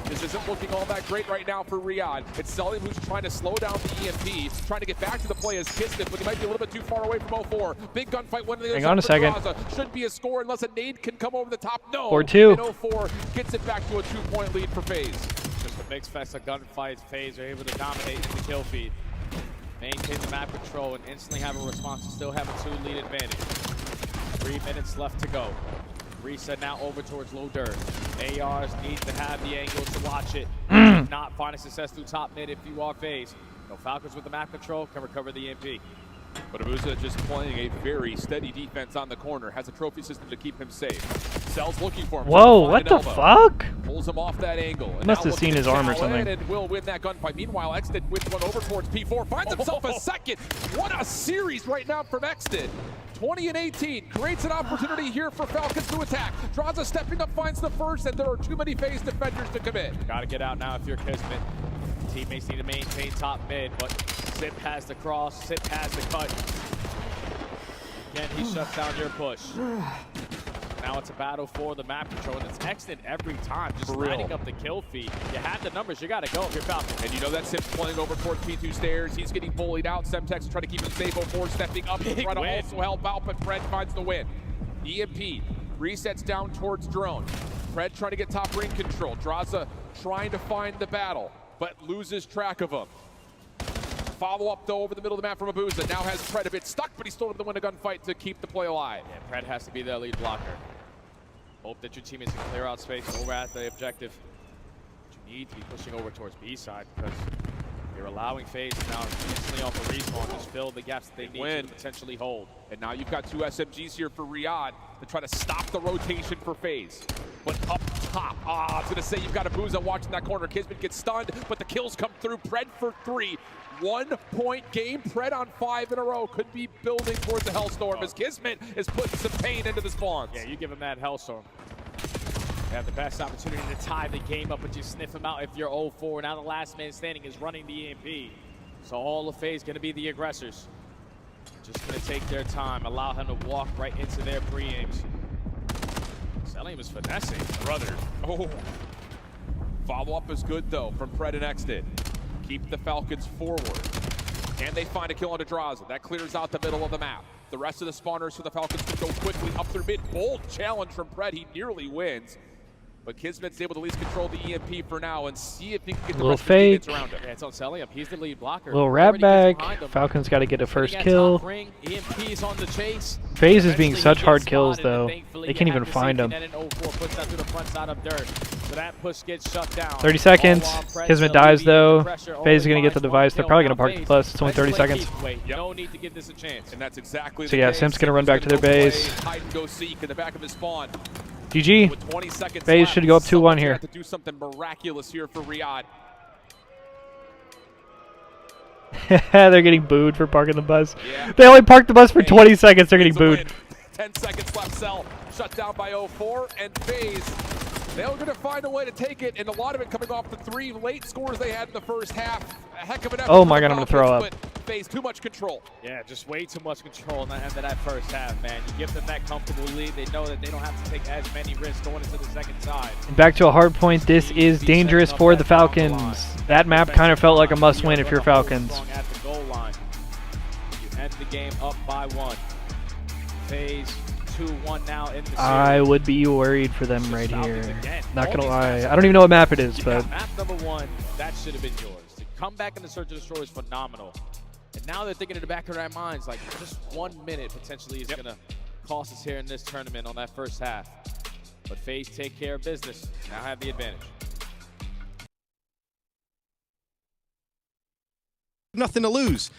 this isn't looking all that great right now for Riyadh. It's Celium who's trying to slow down the EMP, trying to get back to the play as Kismet, but he might be a little bit too far away from 0-4. Big gunfight winning the Hang on a second. Should be a score unless a nade can come over the top. No. 4-2. And 0-4 gets it back to a 2-point lead for FaZe. Just a mixed fest of gunfights. FaZe are able to dominate in the kill feed. Maintain the map control and instantly have a response to still have a 2-lead advantage. 3 minutes left to go. Reset now over towards low dirt. ARs need to have the angle to watch it. Not finding success through top mid if you are FaZe. No, Falcons with the map control can recover the EMP. But Abuza just playing a very steady defense on the corner. Has a trophy system to keep him safe. Cell's looking for him. Whoa, what the fuck? Pulls him off that angle. And Must now have seen looking his to arm or chow in something. and will win that gunfight. Meanwhile, Exted wins one over towards P4. Finds himself a second. What a series right now from Exted. 20 and 18 creates an opportunity here for Falcons to attack. Draza stepping up, finds the first, and there are too many phase defenders to commit. Got to get out now if you're Kismet. Teammates need to maintain top mid, but Sip has the cross, Sip has the cut. Again, he shuts down your push. Now it's a battle for the map control, and it's excellent every time, just lighting up the kill feed. You have the numbers, you got to go if you're Falcon. And you know that Sip's playing over towards P2 stairs. He's getting bullied out. Semtex trying to keep him safe. 04 stepping up to try to also help out, but Fred finds the win. EMP resets down towards drone. Fred trying to get top ring control. Draza trying to find the battle, but loses track of him. Follow up though over the middle of the map from Abuza. Now has Pred a bit stuck, but he's still able to win a gunfight to keep the play alive. Yeah, Pred has to be the lead blocker. Hope that your teammates can clear out space over at the objective. But you need to be pushing over towards B side because you're allowing FaZe now instantly off a respawn just fill the gaps that they need to potentially hold. And now you've got 2 SMGs here for Riyadh to try to stop the rotation for FaZe. But up top, I was gonna say you've got Abuza watching that corner. Kismet gets stunned, but the kills come through. Pred for 3. 1 point game. Pred on 5 in a row. Could be building towards the Hellstorm as Kismet is putting some pain into the spawns. Yeah, you give him that Hellstorm. You have the best opportunity to tie the game up, but you sniff him out if you're 0-4. Now the last man standing is running the EMP. So all of FaZe going to be the aggressors. Just going to take their time, allow him to walk right into their pre-aims. Selling is finessing, brother. Oh. Follow-up is good, though, from Pred and Exted. Keep the Falcons forward. Can they find a kill onto Draza? That clears out the middle of the map. The rest of the spawners for the Falcons can go quickly up through mid. Bold challenge from Pred. He nearly wins. But Kismet's able to at least control the EMP for now and see if he can get the rest of the teammates around him. Yeah, it's on Sellium. He's the lead blocker. Little wrap back. Falcons got to get a first kill. EMP's on the chase. FaZe is being such hard kills, though. They can't even find them. 30 seconds. Kismet dies, though. FaZe is going to get the device. They're probably going to park the plus. It's only 30 seconds. No need to give this a chance. And that's exactly so yeah, Simp's going to run back to their base. Hide and go seek in the back of his spawn. GG. With 20 seconds FaZe should go up 2-1 here. To do something miraculous here for Riyadh. They're getting booed for parking the bus. Yeah. They only parked the bus for 20 seconds. They're getting booed. 10 seconds left. Cell shut down by 04 and FaZe. They're going to find a way to take it, and a lot of it coming off the 3 late scores they had in the first half. A heck of an effort. Oh my god, I'm going to throw up. FaZe too much control. Yeah, just way too much control in the end of that first half, man. You give them that comfortable lead. They know that they don't have to take as many risks going into the second side. And back to a hard point. This is dangerous for the Falcons. That map kind of felt like a must-win if you're Falcons. At the goal line. You end the game up by 1. FaZe 2-1 now in the series. I would be worried for them right here. Not gonna lie. I don't even know what map it is, but map number 1, that should have been yours. To come back in the Search and Destroy is phenomenal. And now they're thinking in the back of their minds, like, just 1 minute potentially is gonna cost us here in this tournament on that first half. But FaZe take care of business. Now have the advantage. Nothing to lose.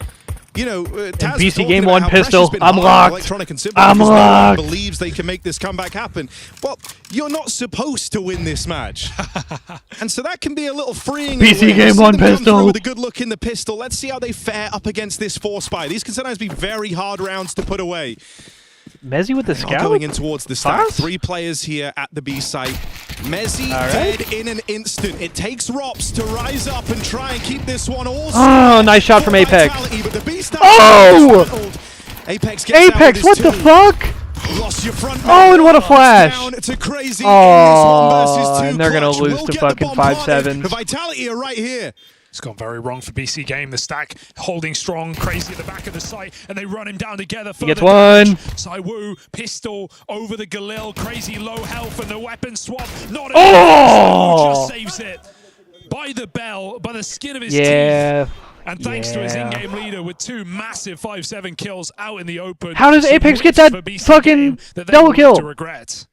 You know, BC game 1 pistol. I'm locked. I'm locked. Believes they can make this comeback happen. Well, you're not supposed to win this match, and so that can be a little freeing. BC game 1 pistol with a good look in the pistol. Let's see how they fare up against this 4-spy. These can sometimes be very hard rounds to put away. Mezzy with the scout? Going in towards the stack. 3 players here at the B site. Mezzy dead in an instant. It takes Rops to rise up and try and keep this one also. Oh, nice shot from Apex. But the B oh! Apex gets Apex, what the fuck? Lost your front oh, and what a flash. To crazy oh, and they're going to lose to fucking 5-7. The Vitality are right here. It's gone very wrong for BC Game. The stack holding strong, crazy at the back of the site, and they run him down together. He gets one. Saiwu, pistol over the Galil, crazy low health, and the weapon swap. Not oh! Just saves it by the bell, by the skin of his teeth. And thanks to his in-game leader with 2 massive 5-7 kills out in the open. How does Apex get that fucking double kill? To regret.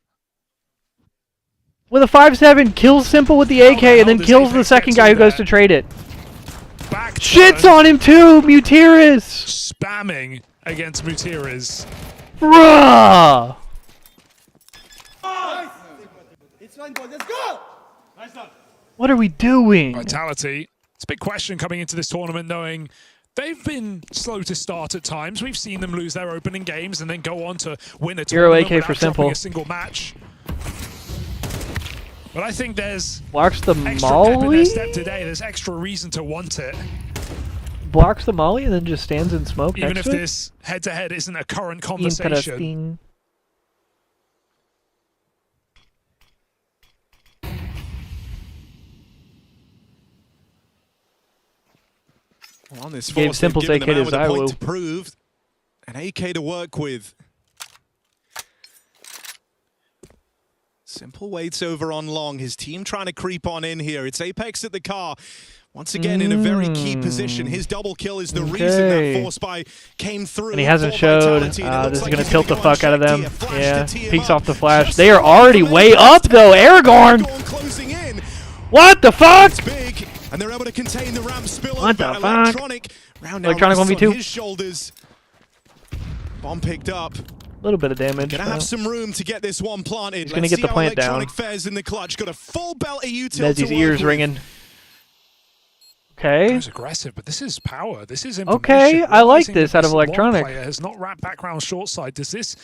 With a 5-7, kills Simple with the AK, and then kills the second guy who goes to trade it. Shits on him too, Mutiris! Spamming against Mutiris. Bruh! It's fine, boys. Let's go! Nice one. What are we doing? Vitality. It's a big question coming into this tournament, knowing they've been slow to start at times. We've seen them lose their opening games and then go on to win a Hero tournament AK without for dropping Simple. a single match. But I think there's Blocks the extra pep in their molly. step today. There's extra reason to want it. Blocks the molly and then just stands in smoke Even next if to it. this head-to-head isn't a current conversation. Interesting. Well, on this Gave force, they've Simple's given AK the man to with a point Zywoo. to prove. An AK to work with. Simple waits over on long. His team trying to creep on in here. It's Apex at the car. Once again, in a very key position. His double kill is the reason that force buy came through. And he hasn't for showed. Vitality, and it This looks is like going to he's tilt the go fuck out of them. unchecked here. Flash Yeah, to tee him peeks up. off the flash. Just They are off already the way left. up, though. Aragorn! Aragorn closing in. What the fuck? It's big, and they're able to contain the ramp spillover. What the fuck? Electronic round now Electronic rests 1v2. on his shoulders. Bomb picked up. A little bit of damage. Gonna have some room to get this one planted. He's gonna Let's get see the how plant down. Electronic fares in the clutch. Got a full belt of util Nezzy's to ears work ringing. Okay. It's aggressive, but this is power. This is Okay, information. I like Realizing this that out of long Electronic. player has not wrapped background short side. Does this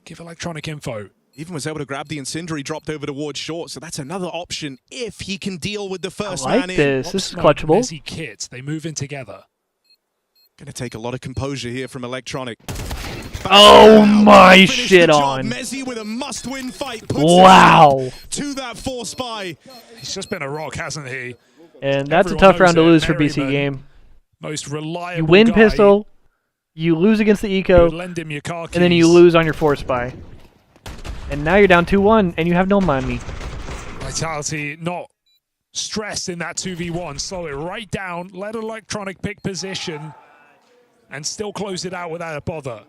give Electronic info? Even was able to grab the incendiary, dropped over towards short, so that's another option if he can deal with the first I like man in. this. This is Smoke, clutchable. Messy kit. They move in together. Gonna take a lot of composure here from Electronic. Oh my Finish the shit job. on. Messi with a must-win fight. Puts Wow. it to that force by. He's just been a rock, hasn't he? And that's a Everyone tough knows round to it. lose for BC Merriman, game. Most reliable You win guy. pistol, you lose against the You eco, would lend him your car and then you keys. lose on your force buy. And now you're down 2-1, and you have no money. Vitality not stressed in that 2v1. Slow it right down. Let Electronic pick position. And still close it out without a bother.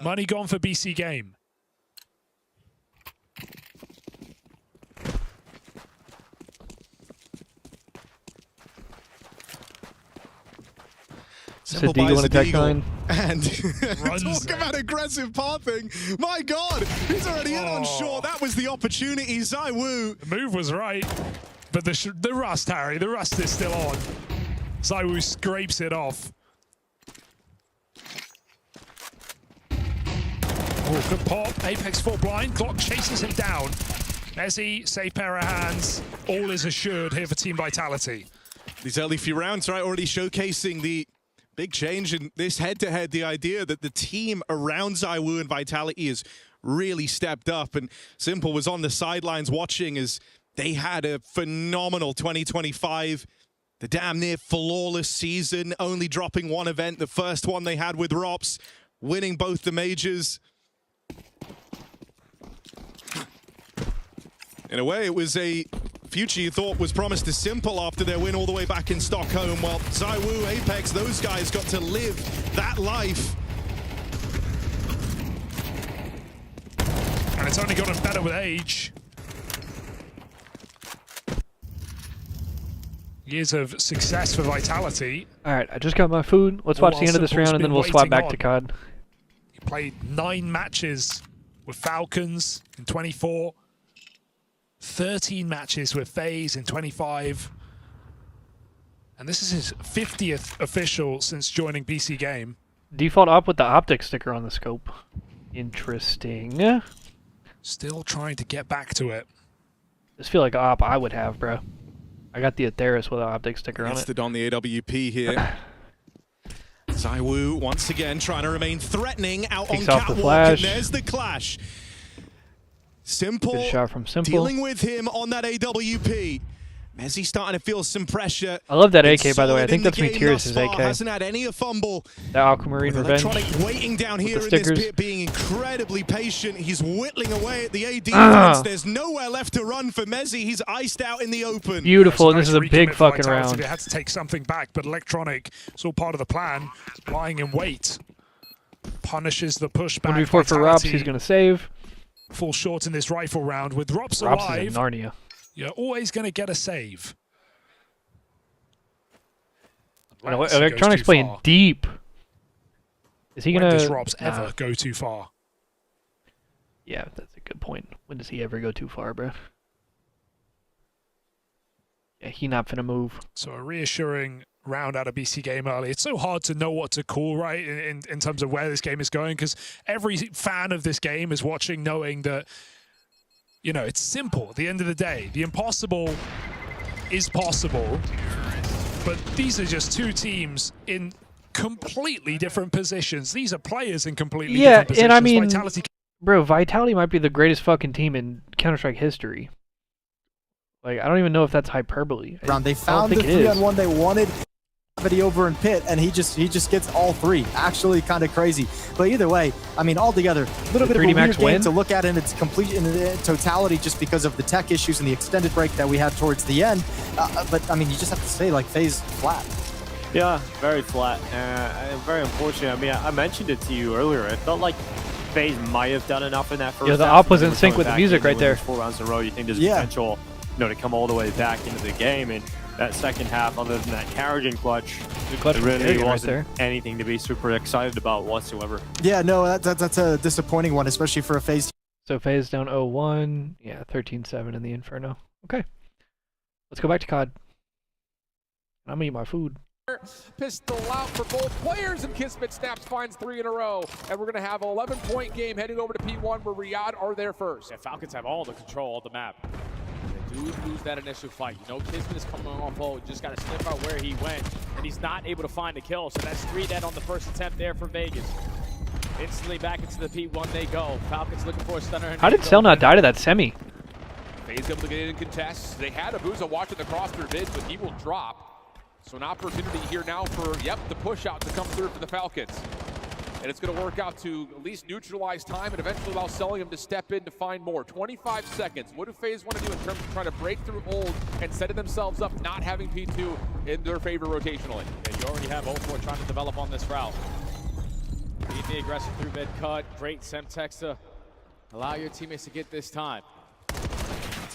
Money gone for BC game. Simple Deagle buys and the attack Deagle. line. And Runs talk it. about aggressive pathing. My God, he's already in on short. That was the opportunity. Zywoo. The move was right. But the rust, Harry, the rust is still on. Zywoo scrapes it off. Oh, good pop. Apex full blind. Clock chases him down. Ezzy, safe pair of hands. All is assured here for Team Vitality. These early few rounds, right, already showcasing the big change in this head-to-head, the idea that the team around Zywoo and Vitality has really stepped up. And Simple was on the sidelines watching as they had a phenomenal 2025. The damn near flawless season, only dropping one event, the first one they had with Rops, winning both the majors. In a way, it was a future you thought was promised to Simple after their win all the way back in Stockholm. Well, Zywoo, Apex, those guys got to live that life. And it's only gotten better with age. Years of success for Vitality. All right, I just got my food. Let's watch the end of this round, and then we'll swap back to COD. He played 9 matches with Falcons in 24. 13 matches with FaZe in 25. And this is his 50th official since joining BC Game. Default op with the optic sticker on the scope. Interesting. Still trying to get back to it. This feel like op I would have, bro. I got the Atheris with an optic sticker on it. Listed on the AWP here. Zywoo once again trying to remain threatening out Takes on off the catwalk, flash. and there's the clash. Simple Good shot from Simple. dealing with him on that AWP. Messi starting to feel some pressure. I love that It's AK, by the way. I solid think in the that's game Meteor's thus far, AK. Hasn't had any a fumble. That Aquamarine Revenge. Electronic waiting down with here the in this stickers. pit, being incredibly patient. He's whittling away at the AD defense. There's nowhere left to run for Messi. He's iced out in the open. Beautiful, and Nice this is a big recommit for fucking Vitality. round. They had to take something back, but Electronic, it's all part of the plan. Lying in wait. Punishes the pushback. 1v4 for Rops, Vitality he's going to save. Fall short in this rifle round. With Rops Rops alive, is in Narnia. you're always going to get a save. And Unless he goes Electronic's too playing far. deep. Is he When going to... does Rops ever go too far? Yeah, that's a good point. When does he ever go too far, bro? Yeah, he not finna move. So a reassuring round out of BC game early. It's so hard to know what to call, right, in terms of where this game is going, because every fan of this game is watching knowing that, you know, it's simple at the end of the day. The impossible is possible, but these are just two teams in completely different positions. These are players in completely different positions. And I mean, Vitality, bro, Vitality might be the greatest fucking team in Counter-Strike history. Like, I don't even know if that's hyperbole. They found the 3-on-1 they wanted. Gravity over in pit, and he just gets all three. Actually, kind of crazy. But either way, I mean, altogether, a little bit of a weird game to look at in its complete in totality, just because of the tech issues and the extended break that we had towards the end. But I mean, you just have to say, like, FaZe flat. Yeah, very flat. Very unfortunate. I mean, I mentioned it to you earlier. It felt like FaZe might have done enough in that first half. Yeah, the op was in sync with the music right there. 4 rounds in a row, you think there's potential, you know, to come all the way back into the game, and that second half, other than that Carrigan clutch, it really wasn't anything to be super excited about whatsoever. Yeah, no, that's a disappointing one, especially for a FaZe. So FaZe down 0-1. Yeah, 13-7 in the Inferno. Okay. Let's go back to COD. I'm gonna eat my food. Pistol out for both players, and Kismet snaps finds 3 in a row. And we're going to have an 11-point game heading over to P1, where Riyadh are there first. Yeah, Falcons have all the control of the map. They do lose that initial fight. You know, Kismet is coming off hold. Just got to sniff out where he went, and he's not able to find a kill. So that's 3 dead on the first attempt there for Vegas. Instantly back into the P1 they go. Falcons looking for a stunner. How did Cell not die to that semi? FaZe able to get in and contest. They had Abuza watching the cross through mid, but he will drop. So an opportunity here now for, the push out to come through for the Falcons. And it's going to work out to at least neutralize time and eventually allow Cellium to step in to find more. 25 seconds. What do FaZe want to do in terms of trying to break through old and setting themselves up, not having P2 in their favor rotationally? Yeah, you already have 0-4 trying to develop on this route. Beat the aggressive through mid cut. Great Semtex to allow your teammates to get this time.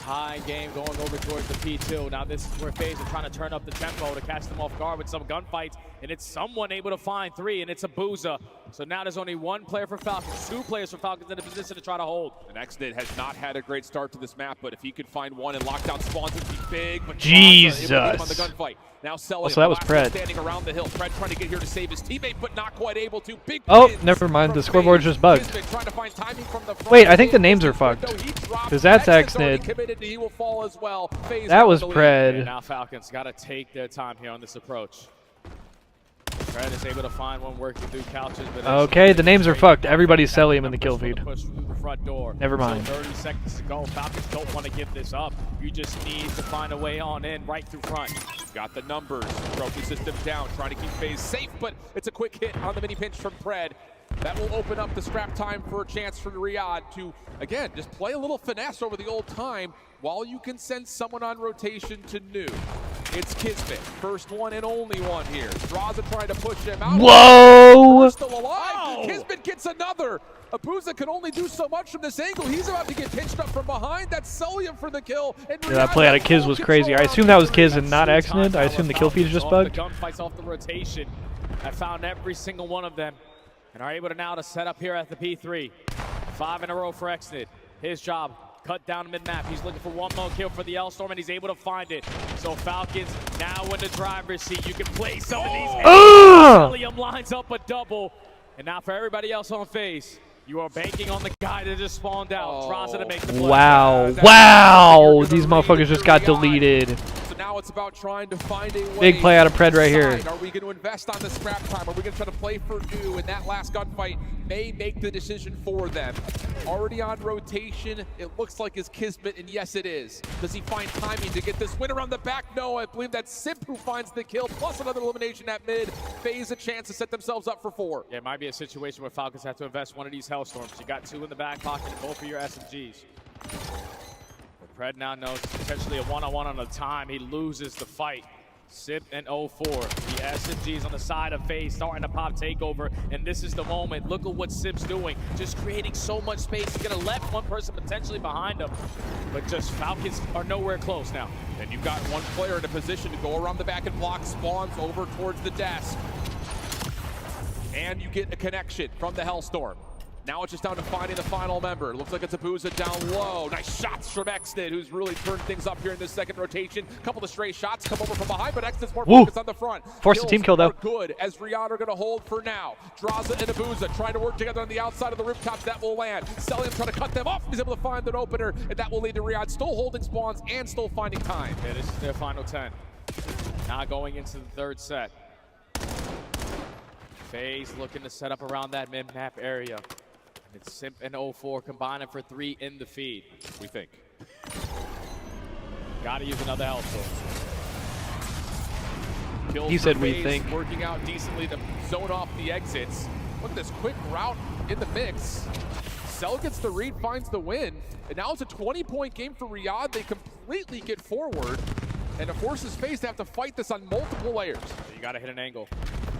High game going over towards the P2. Now this is where FaZe are trying to turn up the tempo to catch them off guard with some gunfights, and it's someone able to find 3, and it's Abuza. So now there's only 1 player for Falcons, 2 players for Falcons in a position to try to hold. And XNID has not had a great start to this map, but if he could find one and lockdown spawns, it'd be big. But Jesus. on the gunfight. Now Cellium, so that was Pred. Standing around the hill. Pred trying to get here to save his teammate, but not quite able to. Big never mind. The scoreboard's just bugged. Trying to find timing from the front. Wait, I think the names are fucked. Because that's XNID. He will fall as well. That was Pred. And now Falcons got to take their time here on this approach. Pred is able to find one working through couches. But okay, the names are fucked. Everybody's Cellium in the kill feed. Push through the front door. Never mind. So 30 seconds to go. Falcons don't want to give this up. You just need to find a way on in right through front. Got the numbers. Trophy system down. Trying to keep FaZe safe, but it's a quick hit on the mini pinch from Pred. That will open up the scrap time for a chance for Riyadh to, again, just play a little finesse over the old time while you can send someone on rotation to new. It's Kismet, first one and only one here. Draza trying to push him out. Whoa! Still alive. Oh. Kismet gets another. Abuza can only do so much from this angle. He's about to get pinched up from behind. That's Cellium for the kill. And yeah, that play out of Kiz was crazy. I assume that was Kiz and not XNID. I assume the kill feed is just bugged. The gunfights off the rotation. I found every single one of them and are able to now to set up here at the P3. 5 in a row for XNID. His job, cut down mid-map. He's looking for one more kill for the L-Storm, and he's able to find it. So Falcons now in the driver's seat. You can play some of these. Cellium lines up a double. And now for everybody else on FaZe, you are banking on the guy that just spawned out. Draza to make the play. Wow. Wow. These motherfuckers just got deleted. Now it's about trying to find a way. Big play out of Pred right here. Are we going to invest on the scrap time? Are we going to try to play for new? And that last gunfight may make the decision for them. Already on rotation, it looks like it's Kismet, and yes, it is. Does he find timing to get this win around the back? No, I believe that's Simp who finds the kill, plus another elimination at mid. FaZe a chance to set themselves up for 4. Yeah, it might be a situation where Falcons have to invest one of these Hellstorms. You got 2 in the back pocket and both of your SMGs. Pred now knows potentially a one-on-one on the time. He loses the fight. Sip and 0-4. The SMGs on the side of FaZe starting to pop takeover, and this is the moment. Look at what Sip's doing. Just creating so much space. He's going to left one person potentially behind him, but just Falcons are nowhere close now. And you've got one player in a position to go around the back and block, spawns over towards the desk. And you get a connection from the Hellstorm. Now it's just down to finding the final member. Looks like it's Abuza down low. Nice shots from Exton, who's really turned things up here in this second rotation. A couple of stray shots come over from behind, but Exton's more focused on the front. Force the team kill, though. Good, as Riyadh are going to hold for now. Draza and Abuza trying to work together on the outside of the rooftops. That will land. Celium trying to cut them off. He's able to find an opener, and that will lead to Riyadh still holding spawns and still finding time. Yeah, this is their final 10. Now going into the third set. FaZe looking to set up around that mid-map area. It's Simp and 04 combining for 3 in the feed, we think. Gotta use another health source. He said we think. Working out decently to zone off the exits. Look at this quick route in the mix. Cell gets the read, finds the win. And now it's a 20-point game for Riyadh. They completely get forward. And it forces FaZe to have to fight this on multiple layers. You gotta hit an angle.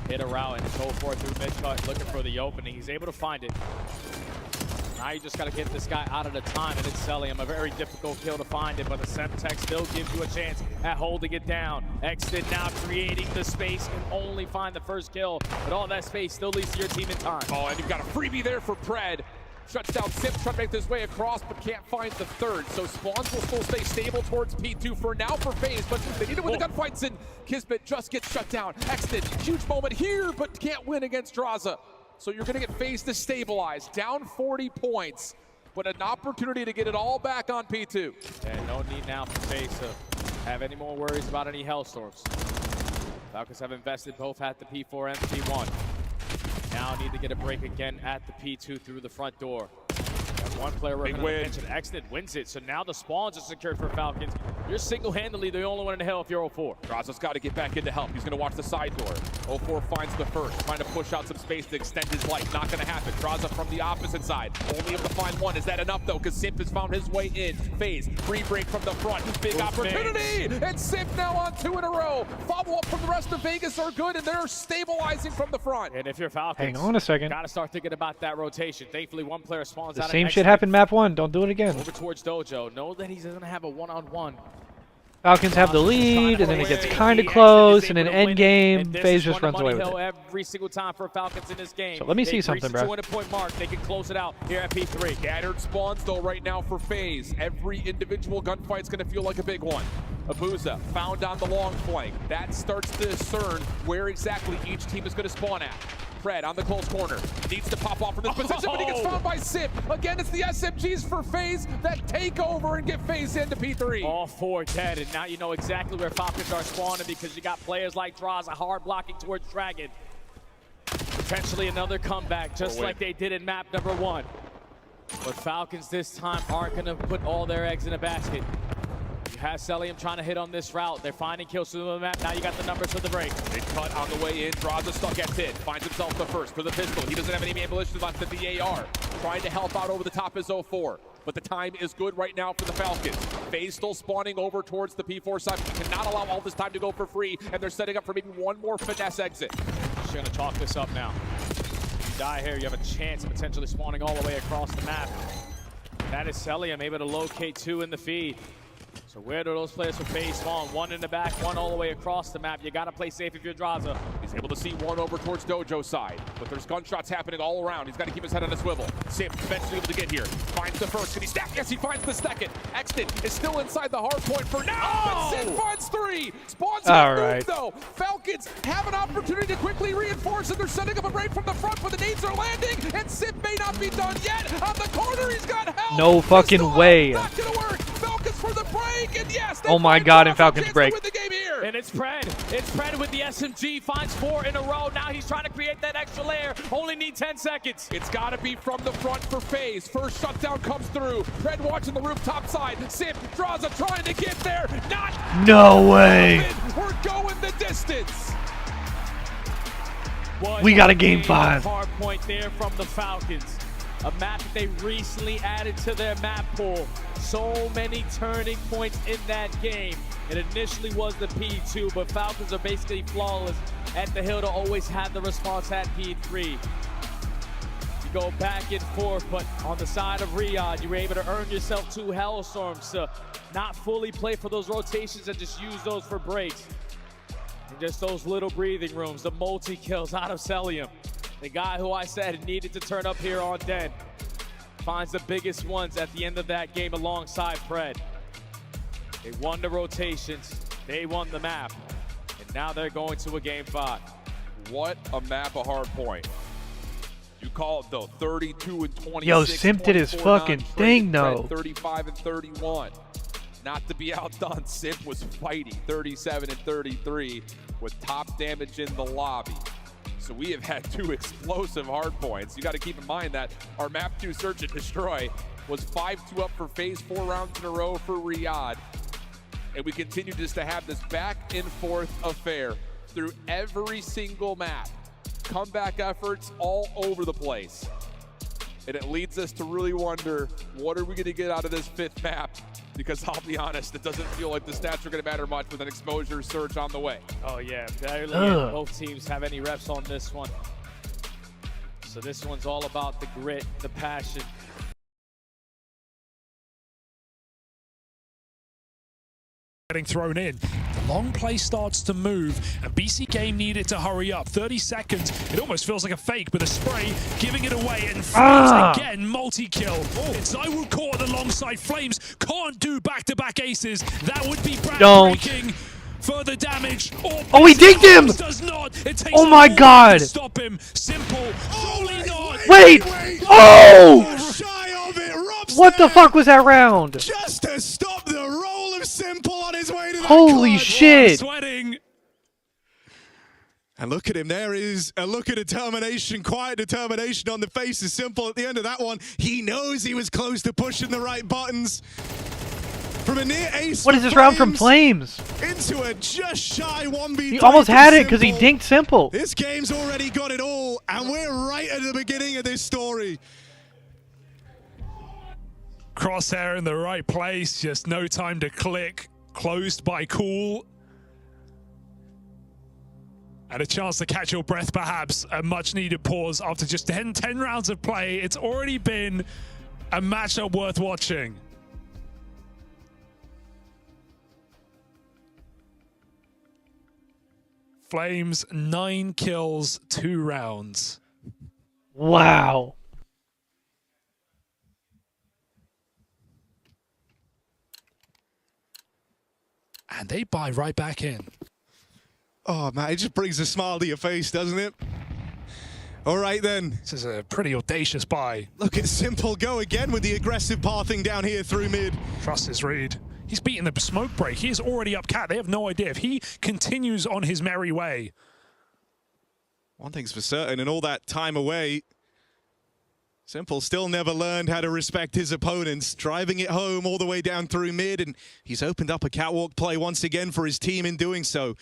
Hit a route and go for it through mid-cut, looking for the opening. He's able to find it. Now you just got to get this guy out of the time, and it's Celium. A very difficult kill to find it, but the Semtex still gives you a chance at holding it down. Exton now creating the space, can only find the first kill, but all that space still leads to your team in time. Oh, and you've got a freebie there for Pred. Shuts down Simp, trying to make his way across, but can't find the third. So spawns will still stay stable towards P2 for now for FaZe, but they need to win the gunfights, and Kismet just gets shut down. Exton, huge moment here, but can't win against Draza. So you're going to get FaZe to stabilize, down 40 points, but an opportunity to get it all back on P2. And no need now for FaZe to have any more worries about any Hellstorms. Falcons have invested both at the P4 and the P1. Now need to get a break again at the P2 through the front door. One player working on the bench, and Exton wins it. So now the spawns are secured for Falcons. You're single-handedly the only one in the hell if you're 04. Draza's got to get back in to help. He's going to watch the side door. 04 finds the first, trying to push out some space to extend his life. Not going to happen. Draza from the opposite side. Only able to find one. Is that enough, though? Because Simp has found his way in. FaZe, free break from the front. Big opportunity! And Simp now on 2 in a row. Follow-up from the rest of Vegas are good, and they're stabilizing from the front. And if you're Falcons, hang on a second. Got to start thinking about that rotation. Thankfully, one player spawns out. The same shit happened map 1. Don't do it again. Over towards Dojo. Know that he's going to have a one-on-one. Falcons have the lead, and then it gets kind of close, and in end game, FaZe just runs away with it. Every single time for Falcons in this game. So let me see something, bro. 200-point mark. They can close it out here at P3. Scattered spawns, though, right now for FaZe. Every individual gunfight's going to feel like a big one. Abuza found on the long flank. That starts to discern where exactly each team is going to spawn at. Pred on the close corner. Needs to pop off from this position, but he gets found by Simp. Again, it's the SMGs for FaZe that take over and get FaZe into P3. All 4 dead, and now you know exactly where Falcons are spawning because you got players like Draza hard blocking towards Dragon. Potentially another comeback, just like they did in map number 1. But Falcons this time aren't going to put all their eggs in a basket. You have Celium trying to hit on this route. They're finding kills through the map. Now you got the numbers for the break. Big cut on the way in. Draza stuck gets in. Finds himself the first for the pistol. He doesn't have any ammunition left in the AR. Trying to help out over the top is 04. But the time is good right now for the Falcons. FaZe still spawning over towards the P4 side. We cannot allow all this time to go for free, and they're setting up for maybe one more finesse exit. Just going to chalk this up now. If you die here, you have a chance of potentially spawning all the way across the map. That is Celium able to locate 2 in the feed. So where do those players for FaZe spawn? 1 in the back, 1 all the way across the map. You got to play safe if you're Draza. He's able to see 1 over towards Dojo side, but there's gunshots happening all around. He's got to keep his head on a swivel. Simp eventually able to get here. Finds the first. Can he stack? Yes, he finds the second. Exton is still inside the hard point for now, but Simp finds 3. Spawns moved, though. Falcons have an opportunity to quickly reinforce, and they're setting up a break from the front, but the nades are landing, and Simp may not be done yet. On the corner, he's got help. No fucking way. Not gonna work. Falcons for the break, and yes, oh my god, and Falcons break. And it's Pred. It's Pred with the SMG. Finds 4 in a row. Now he's trying to create that extra layer. Only need 10 seconds. It's got to be from the front for FaZe. First shutdown comes through. Pred watching the rooftop side. Simp, Draza trying to get there. No way. We're going the distance. We got a game 5. Hard point there from the Falcons. A map that they recently added to their map pool. So many turning points in that game. It initially was the P2, but Falcons are basically flawless at the hill to always have the response at P3. You go back and forth, but on the side of Riyadh, you were able to earn yourself 2 Hellstorms to not fully play for those rotations and just use those for breaks. And just those little breathing rooms, the multi-kills out of Celium. The guy who I said needed to turn up here on Den finds the biggest ones at the end of that game alongside Fred. They won the rotations, they won the map, and now they're going to a game 5. What a map of hard point. You call it though, 32 and 26. Yo, Simp did his fucking thing though. 35 and 31. Not to be outdone, Simp was fighting 37 and 33 with top damage in the lobby. So we have had 2 explosive hard points. You got to keep in mind that our map 2 search and destroy was 5-2 up for phase 4 rounds in a row for Riyadh. And we continue just to have this back and forth affair through every single map. Comeback efforts all over the place. And it leads us to really wonder, what are we going to get out of this 5th map? Because I'll be honest, it doesn't feel like the stats are going to matter much with an exposure surge on the way. Oh yeah, barely both teams have any reps on this one. So this one's all about the grit, the passion. Getting thrown in. The long play starts to move, and BC Game needed to hurry up. 30 seconds. It almost feels like a fake, but a spray giving it away, and Flames again multi-kill. It's Iwu caught alongside Flames. Can't do back-to-back aces. That would be breathtaking. Further damage. Oh, he dinked him! Does not. It takes oh my god! to stop him. Simple. Surely not. Wait! Oh! Shy of it. Rob's What the there. fuck was that round? Just to stop the roll of Simple on his way to the Holy shit! Sweating. And look at him, there is a look of determination, quiet determination on the face of Simple at the end of that one. He knows he was close to pushing the right buttons. From a near ace. What is this round from Flames? Into a just shy 1v3. He almost had it because he dinked Simple. This game's already got it all, and we're right at the beginning of this story. Crosshair in the right place, just no time to click. Closed by Cool. And a chance to catch your breath, perhaps. A much-needed pause after just 10 rounds of play. It's already been a matchup worth watching. Flames, 9 kills, 2 rounds. Wow. And they buy right back in. Oh, man, it just brings a smile to your face, doesn't it? All right, then. This is a pretty audacious buy. Look at Simple go again with the aggressive pathing down here through mid. Trust his read. He's beaten the smoke break. He is already up cat. They have no idea. If he continues on his merry way. One thing's for certain, in all that time away, Simple still never learned how to respect his opponents, driving it home all the way down through mid, and he's opened up a catwalk play once again for his team in doing so.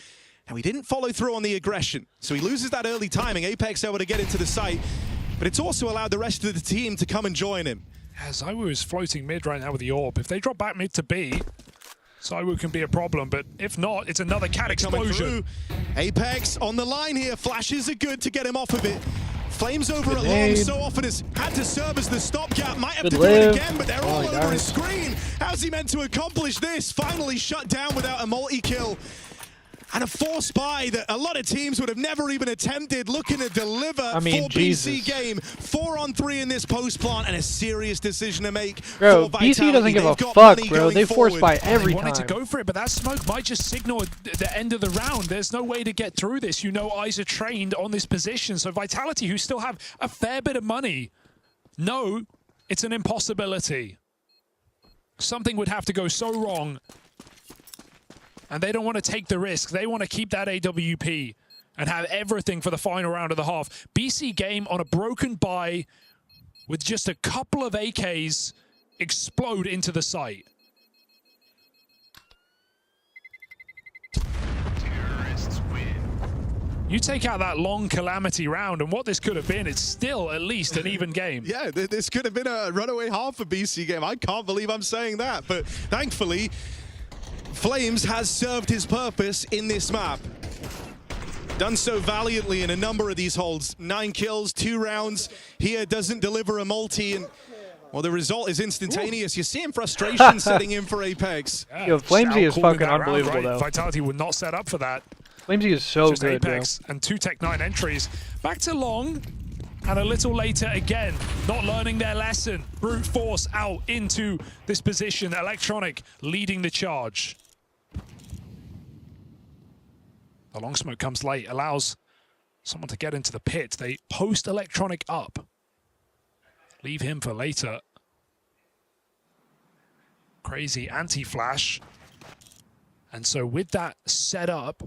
Now, he didn't follow through on the aggression, so he loses that early timing. Apex able to get into the site, but it's also allowed the rest of the team to come and join him. As Iwu is floating mid right now with the orb. If they drop back mid to B, Iwu can be a problem, but if not, it's another cat explosion. Apex on the line here. Flashes are good to get him off of it. Flames over at long so often has had to serve as the stopgap. Might have to do it again, but they're all over his screen. How's he meant to accomplish this? Finally shut down without a multi-kill. And a forced buy that a lot of teams would have never even attempted, looking to deliver for BC Game. 4-on-3 in this post plant, and a serious decision to make. Bro, BC doesn't give a fuck, bro. They force buy every time. They wanted to go for it, but that smoke might just signal the end of the round. There's no way to get through this. You know eyes are trained on this position. So Vitality, who still have a fair bit of money, no, it's an impossibility. Something would have to go so wrong. And they don't want to take the risk. They want to keep that AWP and have everything for the final round of the half. BC Game on a broken buy with just a couple of AKs explode into the site. Terrorists win. You take out that long Calamity round, and what this could have been, it's still at least an even game. Yeah, this could have been a runaway half for BC Game. I can't believe I'm saying that, but thankfully, Flames has served his purpose in this map. Done so valiantly in a number of these holds. 9 kills, 2 rounds. Here doesn't deliver a multi, and well, the result is instantaneous. You're seeing frustration setting in for Apex. Yeah, yo, Flamesy is fucking unbelievable, round, right? though. Vitality would not set up for that. Flamesy is so just good, Apex and 2 Tech 9 entries. Back to long. And a little later again, not learning their lesson. Brute force out into this position. Electronic leading the charge. The long smoke comes late, allows someone to get into the pit. They post Electronic up. Leave him for later. Crazy anti-flash. And so with that set up,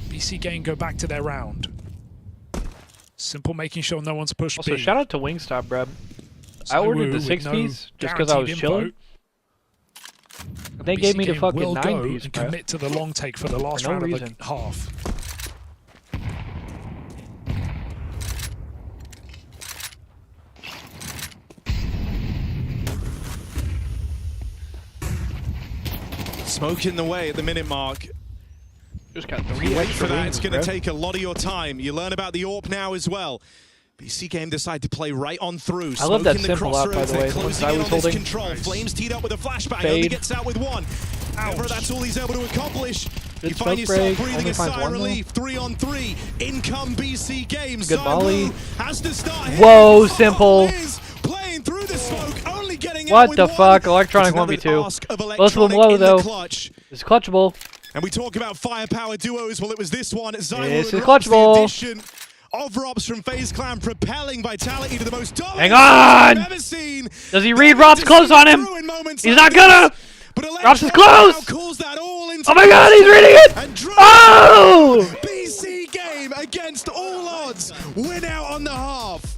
BC Game go back to their round. Simple making sure no one's pushed Also, B. shout out to Wingstop, bro. I ordered the 6-piece just because I was chilling. They gave me the fucking 9-piece, and commit to the long take for the last round of the half. Smoke in the way at the minute mark. Just got You wait for that, it's going to take a lot of your time. You learn about the AWP now as well. BC Game decide to play right on through. I love that Smoke in the simple out, by the way. closing I in was on this holding. control. Nice. Flames teed up with a flashbang. Fade. Only gets out with one. However, that's all he's able to accomplish. Good You find smoke yourself break. breathing Only a finds sigh of one, though. relief. 3-on-3. In come BC Game. Good volley. Has to start Whoa, simple. playing through the smoke, only getting out What with the one. fuck? Electronic It's another 1v2. ask of Both of them Electronic low, in the though. clutch. It's clutchable. And we talk about firepower duos. Well, it was this one. This Zywo is and Robs, the clutchable. addition of Robs from FaZe Clan, propelling Vitality to the most dominant Hang on! I've ever seen. Does he read Rob's close on him? He's not gonna! Rob's is close! Oh my god, he's reading it! Oh! BC Game against all odds. Win out on the half.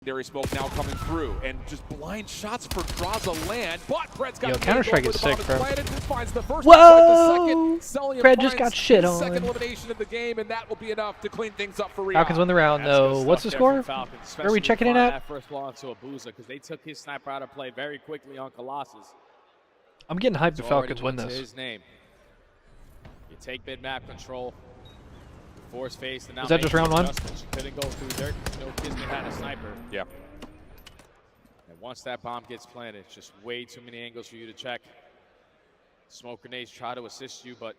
Secondary smoke now coming through, and just blind shots for Draza land, but Fred's got Counter-Strike is sick, bro. Finds the first Whoa! second. Fred just got shit on. Second elimination of the game, and that will be enough to clean things up for Riyadh. Falcons win the round, though. What's the score? Where are we checking in at? That first ball into Abuza because they took his sniper out of play very quickly on Colossus. I'm getting hyped if It's Falcons already win to this. his name. You take mid-map control. Force face. And now Is that just round one? You couldn't go through dirt. No Kismet had a sniper. Yeah. And once that bomb gets planted, it's just way too many angles for you to check. Smoke grenades try to assist you, but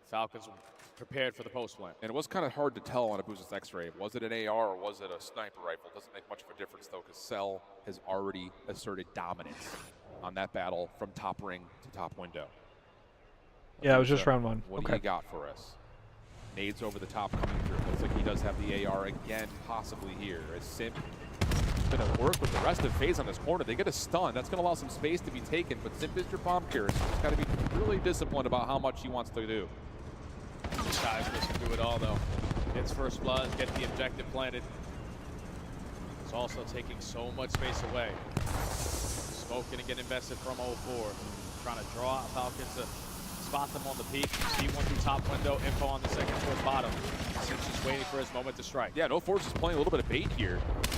Falcons were prepared for the post plant. And it was kind of hard to tell on Abuza's X-ray. Was it an AR or was it a sniper rifle? Doesn't make much of a difference though, because Cell has already asserted dominance on that battle from top ring to top window. Yeah, it was just round one. What do Okay. you got for us? Nades over the top coming through. Looks like he does have the AR again, possibly here. As Simp is going to work with the rest of FaZe on this corner. They get a stun. That's going to allow some space to be taken, but Simp is your bomb carrier, so he's got to be really disciplined about how much he wants to do. This guy's just do it all though. Gets first blood, get the objective planted. It's also taking so much space away. Smoke gonna get invested from 04. Trying to draw out Falcons to spot them on the peak. See one through top window, info on the second towards bottom. Sim's just waiting for his moment to strike. Yeah, No Force is playing a little bit of bait here.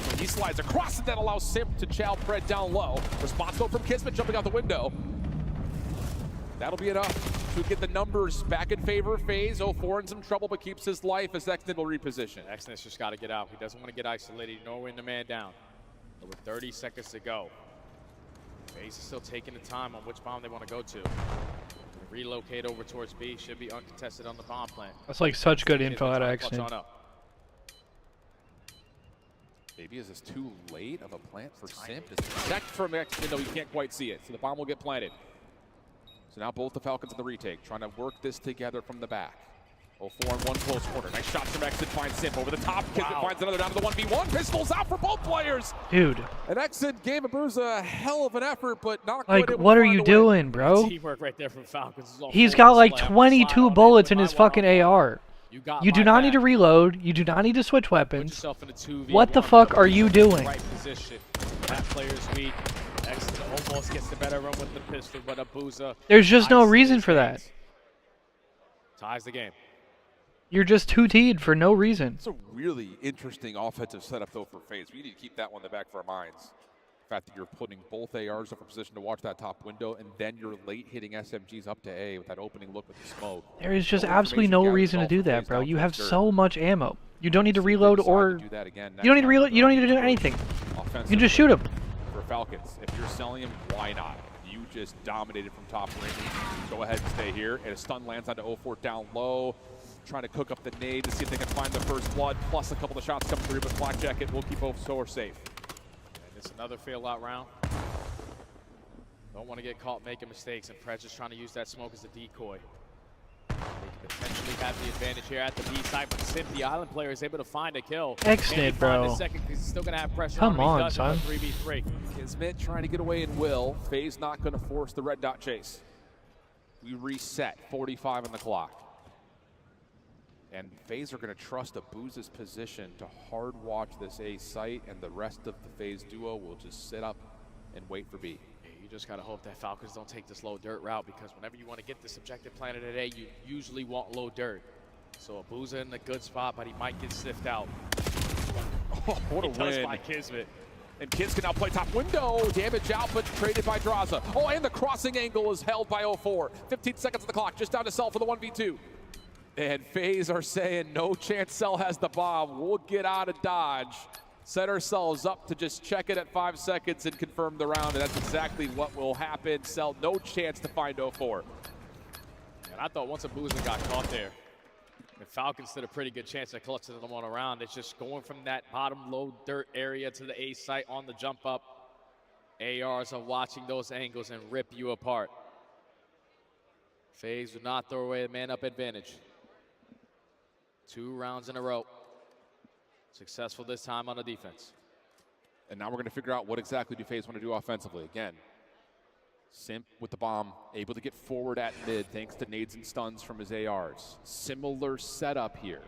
When he slides across it, that allows Simp to chow Fred down low. Response though from Kismet jumping out the window. That'll be enough to get the numbers back in favor of FaZe. 04 in some trouble, but keeps his life as Exton will reposition. Exton's just got to get out. He doesn't want to get isolated, nor win the man down. But with 30 seconds to go, FaZe is still taking the time on which bomb they want to go to. Relocate over towards B, should be uncontested on the bomb plant. That's like such good info out of Exton. Maybe is this too late of a plant for Simp? Checked from Exton, though he can't quite see it, so the bomb will get planted. So now both the Falcons in the retake, trying to work this together from the back. 04 in one close corner. Nice shot from Exton, finds Simp over the top. Kismet finds another down to the 1v1. Pistols out for both players. Dude. And Exton gave Abuza a hell of an effort, but not Like, quite able what to are find you a way. doing, bro? Teamwork right there from Falcons. He's got like 22 bullets in his fucking AR. You do not need to reload. You do not need to switch weapons. What the fuck are you doing? Right position. That player's weak. Exton almost gets the better run with the pistol, but Abuza. There's just no reason for that. Ties the game. You're just 2T'd for no reason. It's a really interesting offensive setup, though, for FaZe. We need to keep that one in the back of our minds. The fact that you're putting both ARs up for position to watch that top window, and then you're late hitting SMGs up to A with that opening look with the smoke. There is just absolutely no reason to do that, bro. You have so much ammo. You don't need to reload or you don't need to reload. You don't need to do anything. You can just shoot him. For Falcons, if you're selling him, why not? You just dominated from top range. Go ahead and stay here. And a stun lands onto 04 down low. Trying to cook up the nade to see if they can find the first blood. Plus a couple of shots come through, but Black Jacket will keep 04 safe. It's another fail-out round. Don't want to get caught making mistakes, and Prez is trying to use that smoke as a decoy. They can potentially have the advantage here at the B side, but Sim, the island player, is able to find a kill. X-Nid, bro. He's still going to have pressure Come on him. on, son. 3v3. Kismet trying to get away in will. FaZe not going to force the red dot chase. We reset, 45 on the clock. And FaZe are going to trust Abuza's position to hard watch this A site, and the rest of the FaZe duo will just sit up and wait for B. Yeah, you just got to hope that Falcons don't take this low dirt route, because whenever you want to get this objective planted at A, you usually want low dirt. So Abuza in a good spot, but he might get sniffed out. Oh, what a win by Kismet. And Kids can now play top window. Damage out, but traded by Draza. Oh, and the crossing angle is held by 04. 15 seconds on the clock, just down to Cell for the 1v2. And FaZe are saying, no chance Cell has the bomb. We'll get out of Dodge. Set ourselves up to just check it at 5 seconds and confirm the round, and that's exactly what will happen. Cell, no chance to find 04. And I thought once Abuza got caught there, the Falcons stood a pretty good chance of clutching them on around. It's just going from that bottom low dirt area to the A site on the jump up. ARs are watching those angles and rip you apart. FaZe do not throw away the man-up advantage. 2 rounds in a row. Successful this time on the defense. And now we're going to figure out what exactly do FaZe want to do offensively. Again, Simp with the bomb, able to get forward at mid thanks to nades and stuns from his ARs. Similar setup here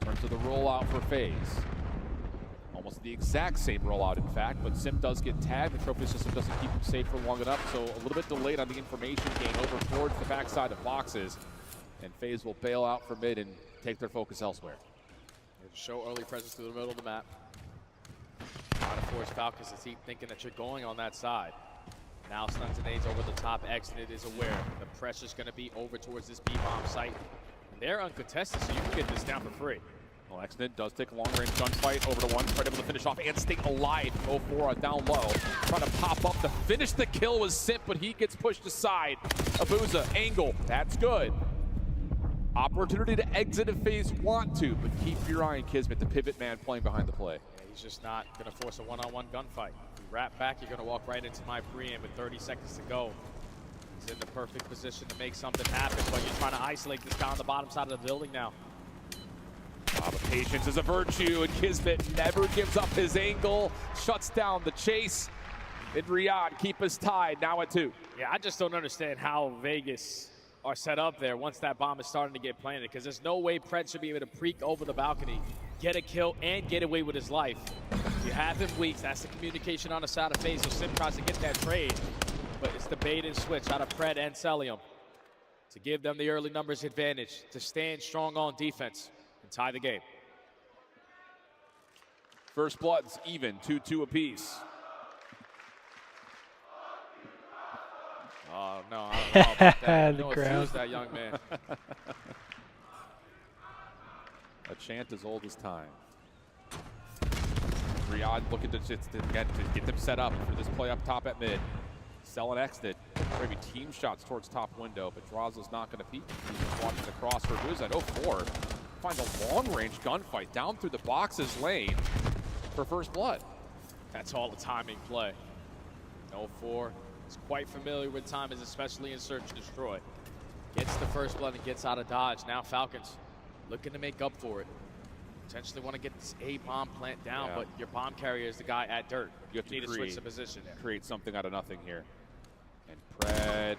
in terms of the rollout for FaZe. Almost the exact same rollout, in fact, but Simp does get tagged. The trophy system doesn't keep him safe for long enough, so a little bit delayed on the information gain over towards the backside of boxes. And FaZe will bail out for mid and take their focus elsewhere. Show early presence through the middle of the map. Try to force Falcons to keep thinking that you're going on that side. Now stuns and nades over the top. X-Nid is aware. The pressure's going to be over towards this B-bomb site. And they're uncontested, so you can get this down for free. Well, X-Nid does take a long-range gunfight over to one, try to able to finish off and stay alive. 04 down low, trying to pop up to finish the kill with Simp, but he gets pushed aside. Abuza, angle, that's good. Opportunity to exit if FaZe want to, but keep your eye on Kismet, the pivot man playing behind the play. Yeah, he's just not going to force a one-on-one gunfight. If you wrap back, you're going to walk right into my pre-aim with 30 seconds to go. He's in the perfect position to make something happen, but you're trying to isolate this guy on the bottom side of the building now. But patience is a virtue, and Kismet never gives up his angle, shuts down the chase. In Riyadh, keep us tied, now at 2. Yeah, I just don't understand how Vegas are set up there once that bomb is starting to get planted, because there's no way Pred should be able to preak over the balcony, get a kill, and get away with his life. You have him weak. That's the communication on the side of FaZe, so Sim tries to get that trade, but it's the bait and switch out of Pred and Celium to give them the early numbers advantage, to stand strong on defense and tie the game. First blood's even, 2-2 apiece. Oh, no, I don't know about that. The no crowd. that young man. A chant as old as time. Riyadh looking to get them set up for this play up top at mid. Selling X-Nid. Maybe team shots towards top window, but Draza's not going to peek. He's watching the cross for Booz at 04. Finds a long-range gunfight down through the boxes lane for first blood. That's all the timing play. 04 is quite familiar with timings, especially in Search and Destroy. Gets the first blood and gets out of dodge. Now Falcons looking to make up for it. Potentially want to get this A bomb plant down, but your bomb carrier is the guy at dirt. You have to need to switch the position. Create something out of nothing here. And Pred,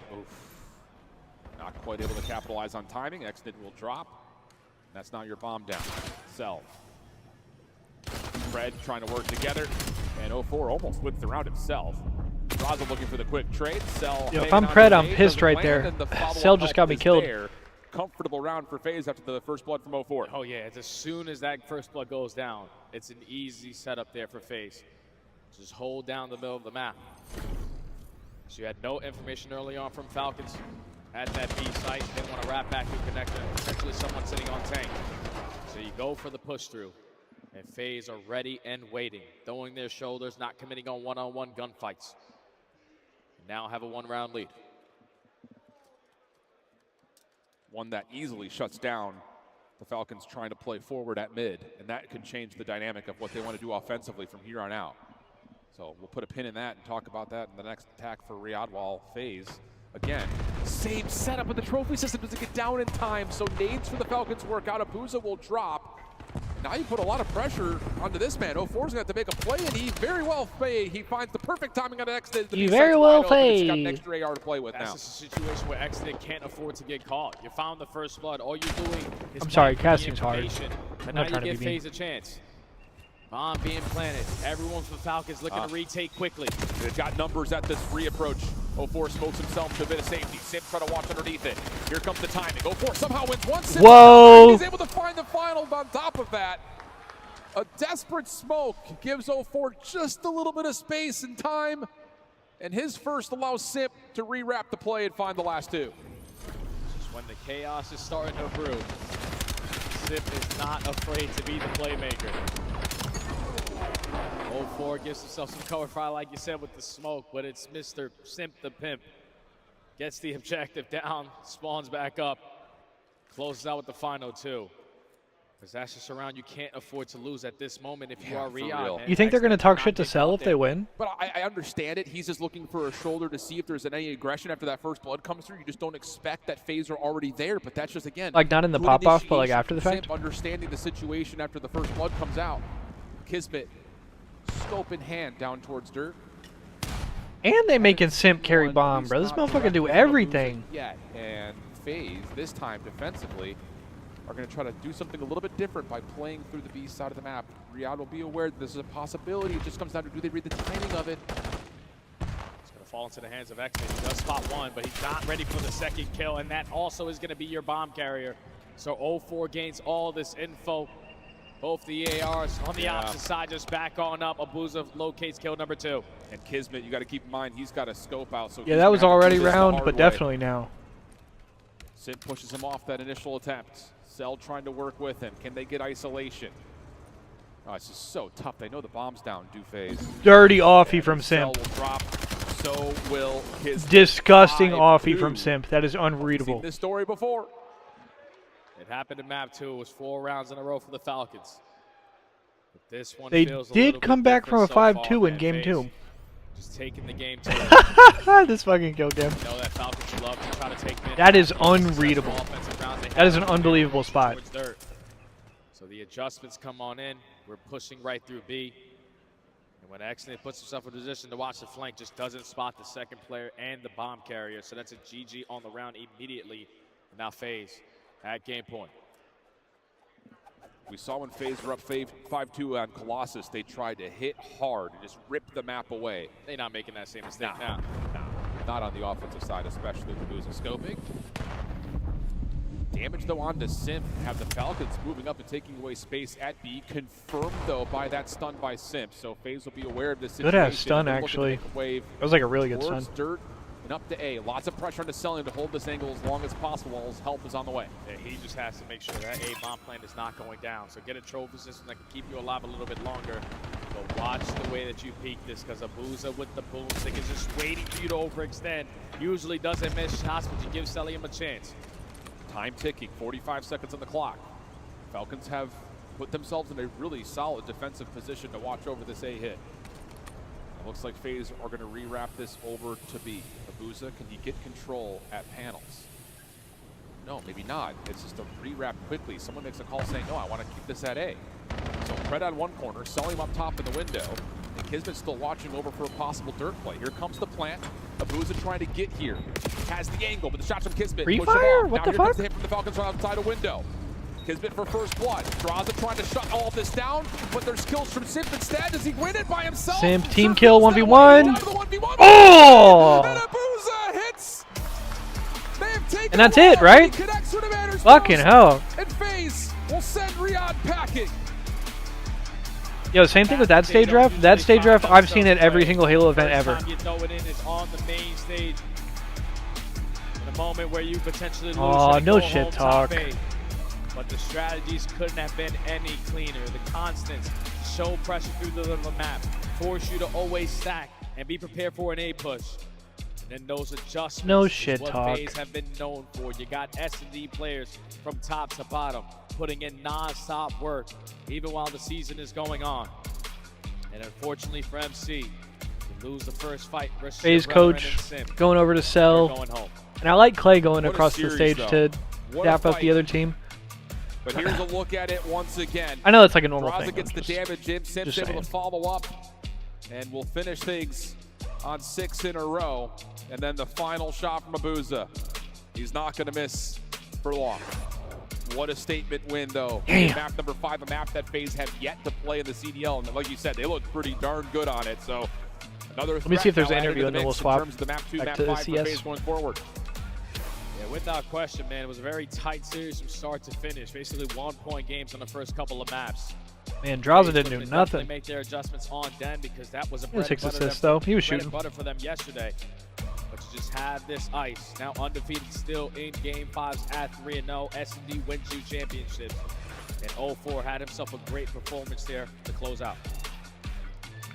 not quite able to capitalize on timing. X-Nid will drop. That's not your bomb down. Cell. Pred trying to work together, and 04 almost wins the round himself. Draza looking for the quick trade. Cell. Yo, if I'm Pred, I'm pissed right there. Cell just got me killed. Comfortable round for FaZe after the first blood from 04. Oh yeah, as soon as that first blood goes down, it's an easy setup there for FaZe. Just hold down the middle of the map. So you had no information early on from Falcons at that B site. They want to wrap back to connector. Potentially someone sitting on tank. So you go for the push through. And FaZe are ready and waiting. Throwing their shoulders, not committing on one-on-one gunfights. Now have a 1-round lead. One that easily shuts down the Falcons trying to play forward at mid. And that can change the dynamic of what they want to do offensively from here on out. So we'll put a pin in that and talk about that in the next attack for Riyadh, while FaZe, again, same setup, but the trophy system doesn't get down in time, so nades for the Falcons work out. Abuza will drop. Now you put a lot of pressure onto this man. 04's going to have to make a play, and he very well fade. He finds the perfect timing on the Extid. He very well fade. He's got an extra AR to play with now. That's a situation where Extid can't afford to get caught. You found the first blood. All you're doing is I'm sorry, casting's hard. And now you give FaZe a chance. Bomb being planted. Everyone from Falcons looking to retake quickly. They've got numbers at this free approach. 04 smokes himself to a bit of safety. Simp trying to watch underneath it. Here comes the timing. 04 somehow wins one. Simp. Whoa! He's able to find the final on top of that. A desperate smoke gives 04 just a little bit of space and time. And his first allows Simp to re-wrap the play and find the last two. Just when the chaos is starting to brew, Simp is not afraid to be the playmaker. 04 gives himself some cover fire, like you said, with the smoke, but it's Mr. Simp the Pimp. Gets the objective down, spawns back up, closes out with the final two. Because that's just around, you can't afford to lose at this moment if you are Riyadh. You think they're going to talk shit to Cell if they win? But I understand it. He's just looking for a shoulder to see if there's any aggression after that first blood comes through. You just don't expect that FaZe are already there, but that's just, again, like not in the pop-off, but like after the fact? Simp understanding the situation after the first blood comes out. Kismet, scope in hand down towards dirt. And they making Simp carry bomb, bro. This motherfucker do everything. Yeah, and FaZe, this time defensively, are going to try to do something a little bit different by playing through the B side of the map. Riyadh will be aware that this is a possibility. It just comes down to, do they read the timing of it? It's going to fall into the hands of X. He does spot one, but he's not ready for the second kill, and that also is going to be your bomb carrier. So 04 gains all this info. Both the ARs on the opposite side just back on up. Abuza locates kill number 2. And Kismet, you got to keep in mind, he's got a scope out. So yeah, that was already round, but definitely now. Simp pushes him off that initial attempt. Cell trying to work with him. Can they get isolation? Oh, it's just so tough. They know the bomb's down, do FaZe. Dirty offie from Cell Simp. will drop. So will his disgusting offie from Simp. That is unreadable. I've seen this story before. It happened in map 2. It was 4 rounds in a row for the Falcons. But this one they feels did come back from a 5-2 in game 2. Just taking the game to this fucking kill game. Know that Falcons love to try to take that is unreadable. That is an unbelievable spot. So the adjustments come on in. We're pushing right through B. And when Extid puts himself in position to watch the flank, just doesn't spot the second player and the bomb carrier. So that's a GG on the round immediately. And now FaZe at game point. We saw when FaZe were up 5-2 on Colossus, they tried to hit hard and just rip the map away. They're not making that same mistake now. No, not on the offensive side, especially with Abuza scoping. Damage, though, onto Simp. Have the Falcons moving up and taking away space at B. Confirmed, though, by that stun by Simp. So FaZe will be aware of this situation. Good ass stun, actually. It was like a really good stun. Dirt and up to A. Lots of pressure on the Selling to hold this angle as long as possible while his help is on the way. Yeah, he just has to make sure that A bomb plan is not going down. So get a trophy system that can keep you alive a little bit longer. But watch the way that you peek this, because Abuza with the boomstick is just waiting for you to overextend. Usually doesn't miss shots, but you give Celium a chance. Time ticking, 45 seconds on the clock. Falcons have put themselves in a really solid defensive position to watch over this A hit. It looks like FaZe are going to rewrap this over to B. Abuza, can he get control at panels? No, maybe not. It's just a rewrap quickly. Someone makes a call saying, no, I want to keep this at A. So Pred on one corner, selling him up top in the window. And Kismet's still watching over for a possible dirt play. Here comes the plant. Abuza trying to get here. Has the angle, but the shots from Kismet. Free fire? What the fuck? Comes the hit from the Falcons from outside a window. Kismet for first blood. Draza trying to shut all of this down, but there's kills from Simp instead. Does he win it by himself? Simp team kill 1v1. Oh! And Abuza hits. They have taken and that's it, right? Fucking hell. And FaZe will send Riyadh packing. Yo, same thing with that stage ref. That stage ref, I've seen it every single Halo event ever. You throw it in is on the main stage. In a moment where you potentially lose. Oh, no shit talk. But the strategies couldn't have been any cleaner. The constants show pressure through the map, force you to always stack and be prepared for an A push. And then those adjustments, no shit what talk. FaZe have been known for. You got S&D players from top to bottom putting in non-stop work, even while the season is going on. And unfortunately for MC, you lose the first fight versus FaZe coach going over to Cell. Going home. And I like Clay going across series, the stage though. to dap up the other team. But here's a look at it once again. I know it's like a normal Raza thing. gets the damage in. Sim's able to follow up. And we'll finish things on 6 in a row. And then the final shot from Abuza. He's not going to miss for long. What a statement win, though. Map number 5, a map that FaZe have yet to play in the CDL. And like you said, they look pretty darn good on it. So another Let me see if there's an interview and then we'll swap in terms of the map 2, back map to the 5 for CS. FaZe going forward. Yeah, without question, man. It was a very tight series from start to finish. Basically 1-point games on the first couple of maps. Man, Draza didn't do nothing. Make their adjustments on Den because that was a He was 6 assists though. He was shooting. Butter for them yesterday. But you just have this ice. Now undefeated still in Game 5s at 3-0. S&D wins you championships. And 0-4 had himself a great performance there to close out.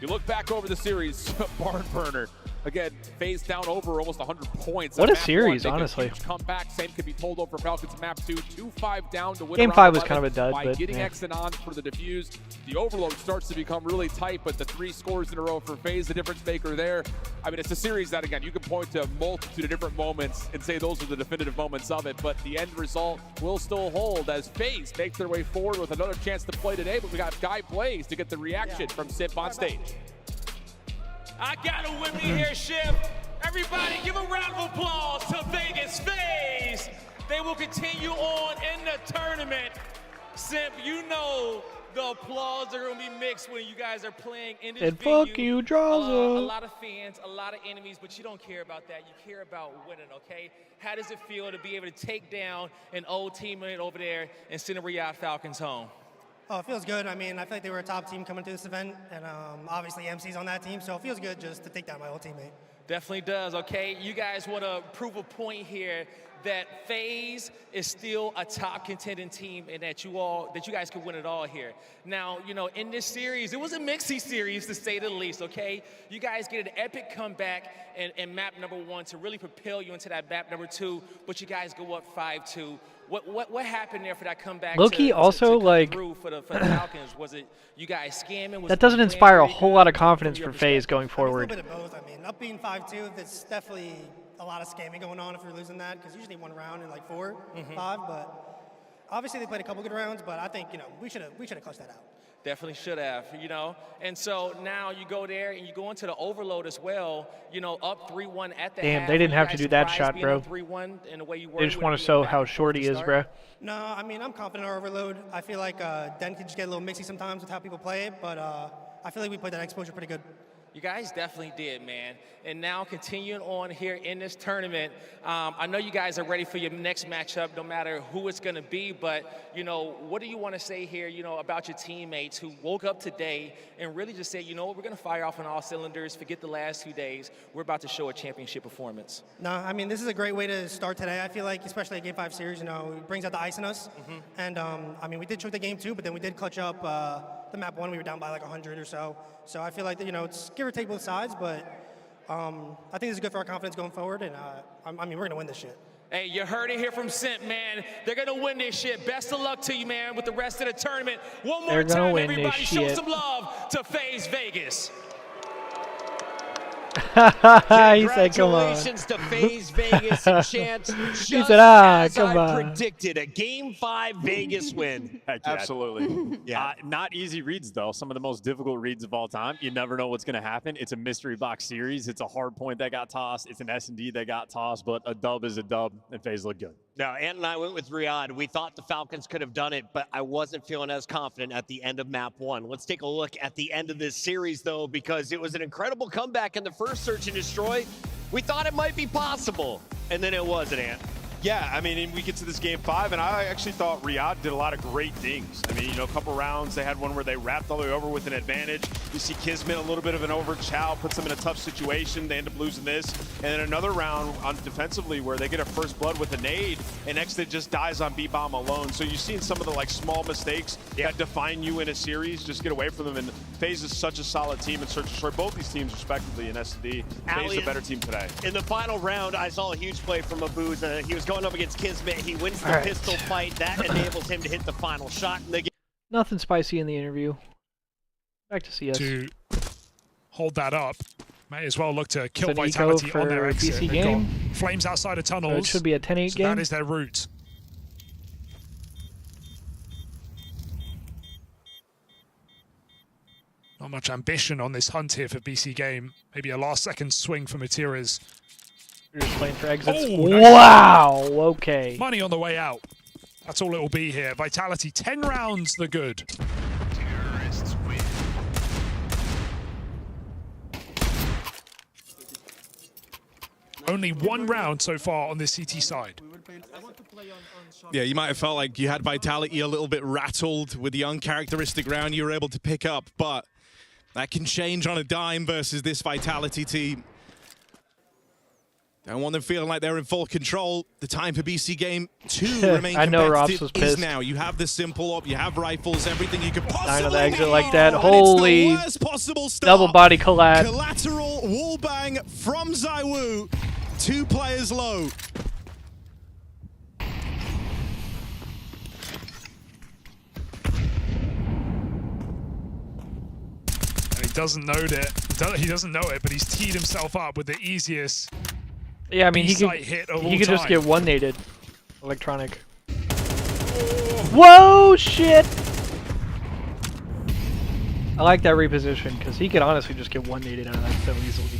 You look back over the series, barn burner. Again, FaZe down over almost 100 points. What a series, honestly. Comeback, same could be told over Falcons in map 2. 2-5 down to win. Game 5 was kind of a dud, by but getting yeah. X and on for the defuse. The overload starts to become really tight, but the 3 scores in a row for FaZe, the difference maker there. I mean, it's a series that, again, you can point to a multitude of different moments and say those are the definitive moments of it, but the end result will still hold as FaZe make their way forward with another chance to play today, but we got Guy Plays to get the reaction from Simp on stage. I got it with me here, Ship. Everybody give a round of applause to Vegas FaZe. They will continue on in the tournament. Simp, you know the applause are going to be mixed when you guys are playing in this and venue. fuck you, Draza. A lot of fans, a lot of enemies, but you don't care about that. You care about winning, okay? How does it feel to be able to take down an old teammate over there and send the Riyadh Falcons home? Oh, it feels good. I mean, I feel like they were a top team coming to this event, and obviously MC's on that team, so it feels good just to take down my old teammate. Definitely does, okay? You guys want to prove a point here that FaZe is still a top contending team and that you guys can win it all here. Now, you know, in this series, it was a mixy series to say the least, okay? You guys get an epic comeback in map number 1 to really propel you into that map number 2, but you guys go up 5-2. What happened there for that comeback? Loki also like for the Falcons? Was it you guys scamming? That doesn't inspire a whole lot of confidence for FaZe going forward. A little bit of both. I mean, up being 5-2, that's definitely a lot of scamming going on if you're losing that, because usually 1 round in like 4, 5. But obviously they played a couple good rounds. But I think we should have clutched that out. Definitely should have, And so now you go there and you go into the overload as well, up 3-1 at the Damn, half. they didn't have to do that shot, bro. 3-1 in the way you were. They just want to show how short he is, bro. No, I mean, I'm confident in our overload. I feel like Den can just get a little mixy sometimes with how people play it, but I feel like we played that exposure pretty good. You guys definitely did, man. And now continuing on here in this tournament, I know you guys are ready for your next matchup, no matter who it's going to be. But, what do you want to say here, about your teammates who woke up today and really just said, we're going to fire off on all cylinders, forget the last 2 days. We're about to show a championship performance. No, I mean, this is a great way to start today. I feel like, especially a Game 5 series, it brings out the ice in us. And, I mean, we did choke the game 2, but then we did clutch up the map 1. We were down by like 100 or so. So I feel like, it's give or take both sides, but I think this is good for our confidence going forward, and I mean, we're going to win this shit. Hey, you heard it here from Simp, man. They're going to win this shit. Best of luck to you, man, with the rest of the tournament. One more time, everybody, show some love to FaZe Vegas. He said, come on. Congratulations to FaZe Vegas and Chance. He said, as come on. Predicted, a Game 5 Vegas win. Absolutely. Yeah. Not easy reads, though. Some of the most difficult reads of all time. You never know what's going to happen. It's a mystery box series. It's a hard point that got tossed. It's an S&D that got tossed, but a dub is a dub, and FaZe looked good. Now, Ant and I went with Riyadh. We thought the Falcons could have done it, but I wasn't feeling as confident at the end of map 1. Let's take a look at the end of this series, though, because it was an incredible comeback in the first search and destroy. We thought it might be possible, and then it wasn't, Ant. Yeah, I mean, and we get to this game 5, and I actually thought Riyadh did a lot of great things. I mean, you know, a couple rounds, they had one where they wrapped all the way over with an advantage. You see Kismet a little bit of an over. Chow puts them in a tough situation. They end up losing this. And then another round on defensively where they get a first blood with a nade, and next it just dies on B-bomb alone. So you've seen some of the like small mistakes that define you in a series. Just get away from them. And FaZe is such a solid team and Search and Destroy. Both these teams, respectively, in S&D. FaZe is a better team today. In the final round, I saw a huge play from Abuz. He was going up against Kismet. He wins the pistol fight. That enables him to hit the final shot in the game. Nothing spicy in the interview. Back to CS. To hold that up, may as well look to kill It's an Vitality eco on their for exit. PC They've game. got flames outside of tunnels. So it should be a 10-8 game. That is their route. Not much ambition on this hunt here for BC Game. Maybe a last-second swing for Materas. We're just playing for exits. Oh, nice. Wow, okay. Money on the way out. That's all it will be here. Vitality, 10 rounds, the good. Only 1 round so far on this CT side. Yeah, you might have felt like you had Vitality a little bit rattled with the uncharacteristic round you were able to pick up, but that can change on a dime versus this Vitality team. Don't want them feeling like they're in full control. The time for BC Game 2 remain I know Robs competitive was is pissed. now. You have the simple op, you have rifles, everything you could possibly Nine on the exit need. like that. And Holy it's the worst possible start. double body collab. Collateral wall bang from ZywOo. 2 players low. And he doesn't know it. He doesn't know it, but he's teed himself up with the easiest Yeah, I mean, he B-site hit of all could just time. get one-nated. Electronic. Whoa, shit! I like that reposition, because he could honestly just get one-nated out of that so easily.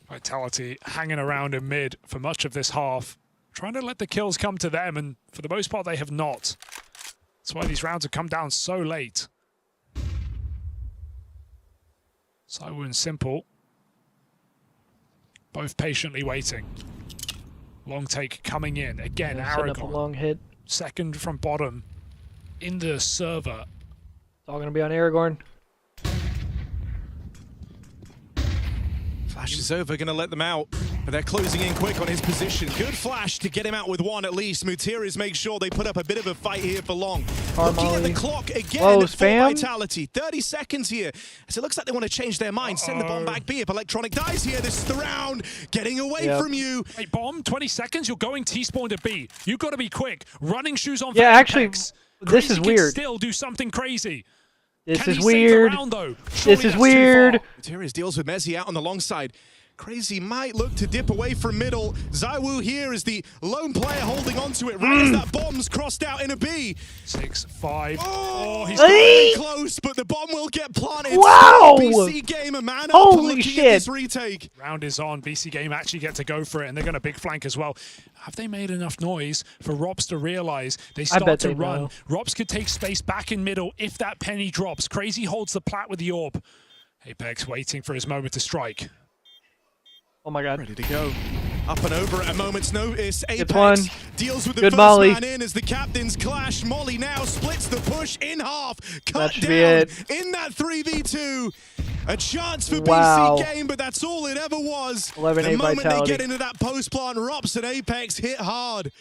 Vitality hanging around in mid for much of this half, trying to let the kills come to them, and for the most part they have not. That's why these rounds have come down so late. ZywOo and Simple, both patiently waiting. Long take coming in. Again, Yeah, setting up a Aragon. long hit. Second from bottom in the server. It's all going to be on Aragorn. Flash is over, going to let them out. But they're closing in quick on his position. Good flash to get him out with 1 at least. Mutiris makes sure they put up a bit of a fight here for long. Looking at the clock again for Vitality. 30 seconds here. As it looks like they want to change their mind. Send the bomb back B. If Electronic dies here, this is the round. Getting away from you. Hey, bomb, 20 seconds, you're going T-spawn to B. You've got to be quick. Running shoes on Yeah, for actually, Apex. this is Crazy can weird. still do something crazy. This Can is he save the weird. round, though? This Surely is that's too weird. Mutiris deals with Mezzi out on the long side. Crazy might look to dip away from middle. ZywOo here is the lone player holding onto it. Right as that bomb's crossed out in a B. 6-5. Oh, he's very close, but the bomb will get planted. Wow! BC Game a man up Holy looking shit. at this retake. Round is on. BC Game actually get to go for it, and they're going to big flank as well. Have they made enough noise for Robs to realize they I bet start to they run? know. Robs could take space back in middle if that penny drops. Crazy holds the plat with the orb. Apex waiting for his moment to strike. Oh my god. Ready to go. Up and over at a moment's notice. Gets Apex one. deals with the Good first Molly. man in as the captains clash. Molly now splits the push in half. That Cut should be down it. in that 3v2. A chance for Wow. BC Game, but that's all it ever was. 11-8 the moment Vitality. they get into that post plant, Rops and Apex hit hard.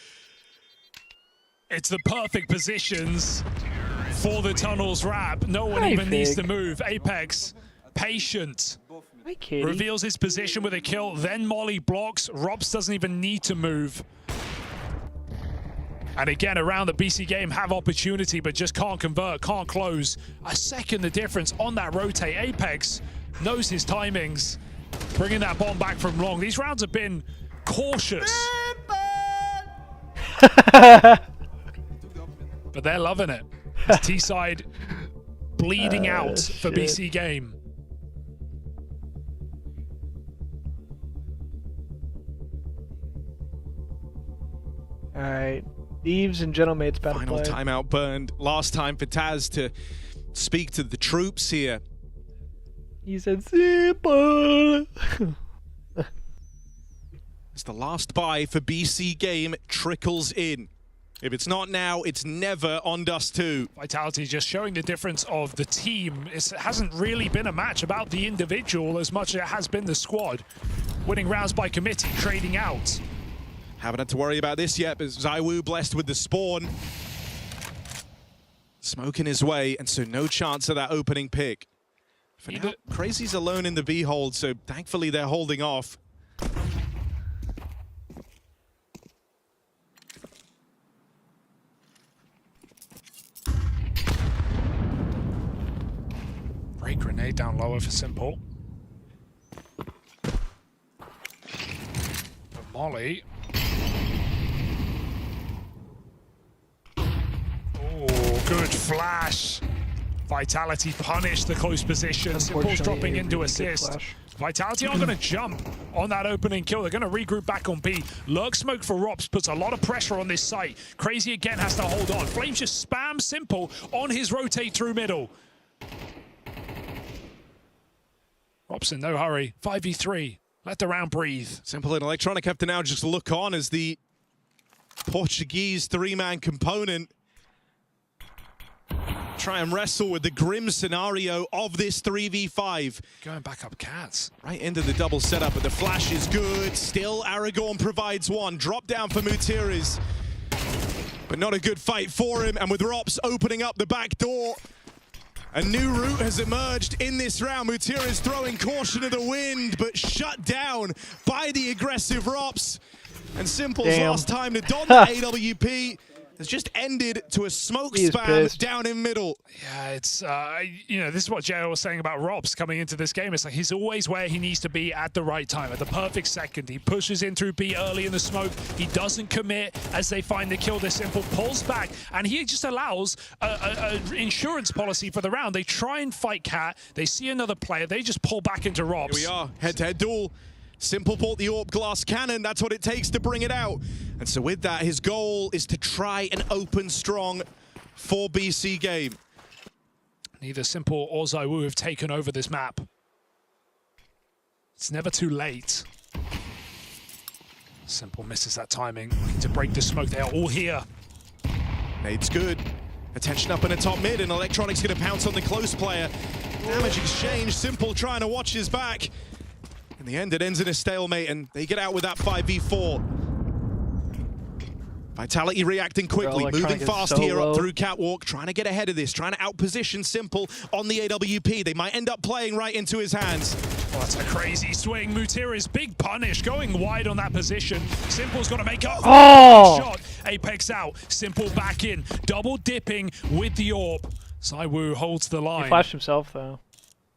It's the perfect positions for the tunnels wrap. No one Hey, even needs Fig. to move. Apex, patient. Hi, Katie. Reveals his position with a kill, then Molly blocks. Robs doesn't even need to move. And again, around the BC Game have opportunity, but just can't convert, can't close. A second the difference on that rotate. Apex knows his timings. Bringing that bomb back from long. These rounds have been cautious. But they're loving it. It's T-side bleeding out for shit. BC Game. All right. Thieves and Gentlemates battle Final play. timeout burned. Last time for Taz to speak to the troops here. He said simple. as the last buy for BC Game trickles in. If it's not now, it's never on Dust 2. Vitality just showing the difference of the team. It hasn't really been a match about the individual as much as it has been the squad. Winning rounds by committee, trading out. Haven't had to worry about this yet, but ZywOo blessed with the spawn. Smoke in his way, and so no chance of that opening pick. For now, Crazy's alone in the B hold, so thankfully they're holding off. Great grenade down lower for Simple. But Molly. Oh, good flash. Vitality punished the close position. Simple's dropping into assist. Vitality aren't going to jump on that opening kill. They're going to regroup back on B. Lurk smoke for Rops puts a lot of pressure on this site. Crazy again has to hold on. Flames just spam Simple on his rotate through middle. Rops in no hurry. 5v3. Let the round breathe. Simple and Electronic have to now just look on as the Portuguese three-man component try and wrestle with the grim scenario of this 3v5. Going back up Cats. Right into the double setup, but the flash is good. Still, Aragorn provides one. Drop down for Mutiris. But not a good fight for him, and with Rops opening up the back door, a new route has emerged in this round. Mutiris throwing caution to the wind, but shut down by the aggressive Rops. And Simple's last time to don the AWP has just ended to a smoke spam down in middle. Yeah, it's, you know, this is what JL was saying about Rops coming into this game. It's like he's always where he needs to be at the right time, at the perfect second. He pushes in through B early in the smoke. He doesn't commit as they find the kill. This Simple pulls back, and he just allows an insurance policy for the round. They try and fight Cat. They see another player. They just pull back into Rops. Here we are, head-to-head duel. Simple bought the AWP glass cannon. That's what it takes to bring it out. And so with that, his goal is to try and open strong for BC Game. Neither Simple or ZywOo have taken over this map. It's never too late. Simple misses that timing. Looking to break the smoke. They are all here. Nade's good. Attention up in the top mid, and Electronic's going to pounce on the close player. Damage exchange. Simple trying to watch his back. In the end, it ends in a stalemate, and they get out with that 5v4. Vitality reacting quickly, moving fast here up through Catwalk, trying to get ahead of this, trying to outposition Simple on the AWP. They might end up playing right into his hands. Oh, that's a crazy swing. Mutiris, big punish, going wide on that position. Simple's got to make up for the shot. Apex out, Simple back in, double dipping with the AWP. ZywOo holds the line. He flashed himself, though.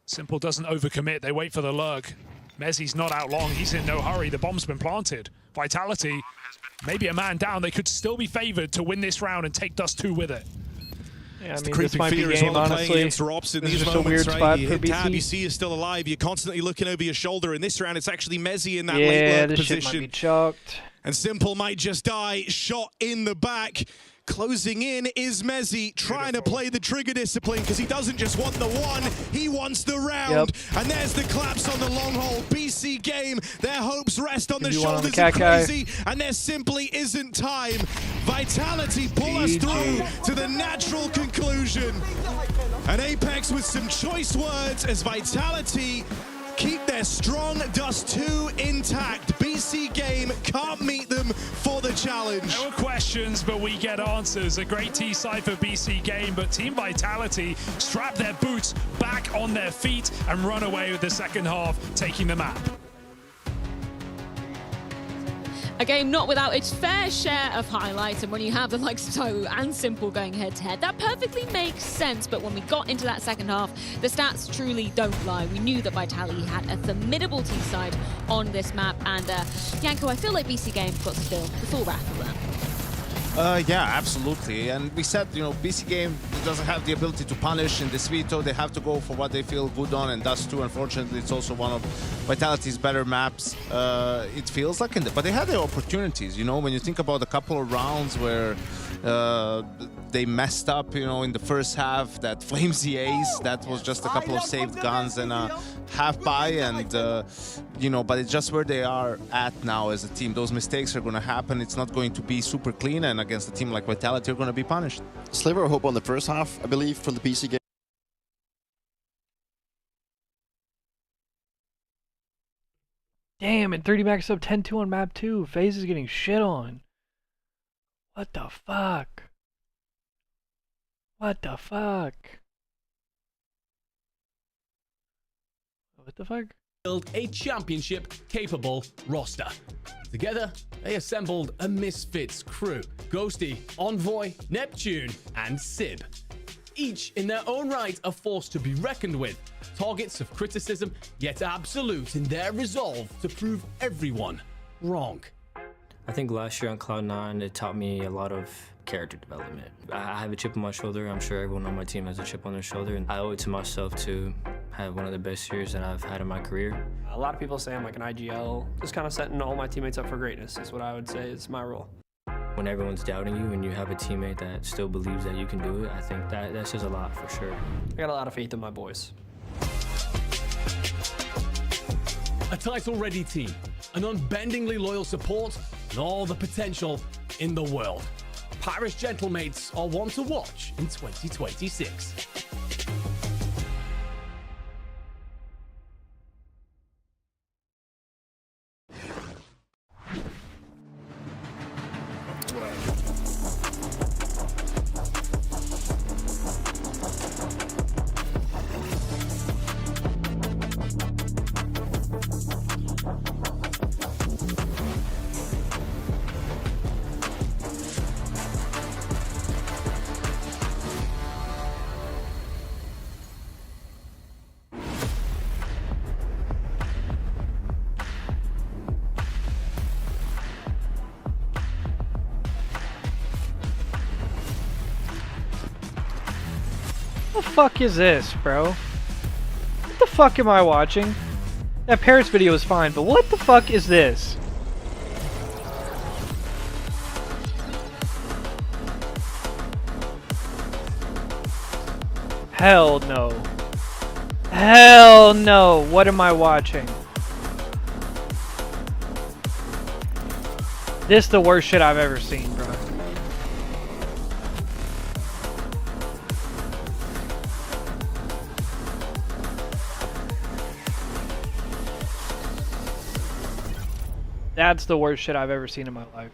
Simple doesn't overcommit. They wait for the lurk. Mezzi's not out long. He's in no hurry. The bomb's been planted. Vitality, maybe a man down. They could still be favored to win this round and take Dust 2 with it. Yeah, I mean, this might be game, honestly. This is just a weird spot for BC. You see is still alive. You're constantly looking over your shoulder. In this round, it's actually Mezzi in that late lurk position. Shit might be chucked. And Simple might just die. Shot in the back. Closing in is Mezzi, trying to play the trigger discipline because he doesn't just want the one, he wants the round. And there's the claps on the long hole. BC Game, their hopes rest on the shoulders of Crazy, and there simply isn't time. Vitality pull us through to the natural conclusion. And Apex with some choice words as Vitality keep their strong Dust 2 intact. BC Game can't meet them for the challenge. No questions, but we get answers. A great T-side for BC Game, but Team Vitality strap their boots back on their feet and run away with the second half, taking the map. A game not without its fair share of highlights, and when you have the likes of ZywOo and Simple going head-to-head, that perfectly makes sense. But when we got into that second half, the stats truly don't lie. We knew that Vitality had a formidable T-side on this map, and Yanko, I feel like BC Game got the full wrath of that. Yeah, absolutely. And we said, you know, BC Game doesn't have the ability to punish in this veto. They have to go for what they feel good on, and Dust 2, unfortunately, it's also one of Vitality's better maps. It feels like, but they had their opportunities, you know, when you think about a couple of rounds where They messed up, you know, in the first half. That flamesy ace, that was just a couple of saved guns and a half buy, and you know, but it's just where they are at now as a team. Those mistakes are going to happen. It's not going to be super clean, and against a team like Vitality, you're going to be punished. Sliver of hope on the first half, I believe, from the PC game. Damn, and 30 max up 10-2 on map 2. FaZe is getting shit on. What the fuck? What the fuck? What the fuck? Build a championship-capable roster. Together, they assembled a Misfits crew. Ghosty, Envoy, Neptune, and Sib. Each in their own right a force to be reckoned with. Targets of criticism, yet absolute in their resolve to prove everyone wrong. I think last year on Cloud9, it taught me a lot of character development. I have a chip on my shoulder. I'm sure everyone on my team has a chip on their shoulder, and I owe it to myself to have one of the best years that I've had in my career. A lot of people say I'm like an IGL, just kind of setting all my teammates up for greatness is what I would say is my role. When everyone's doubting you and you have a teammate that still believes that you can do it, I think that says a lot for sure. I got a lot of faith in my boys. A title-ready team, an unbendingly loyal support, and all the potential in the world. Paris Gentlemates are one to watch in 2026. What the fuck is this, bro? What the fuck am I watching? That Paris video is fine, but what the fuck is this? Hell no. Hell no. What am I watching? This is the worst shit I've ever seen, bro. That's the worst shit I've ever seen in my life.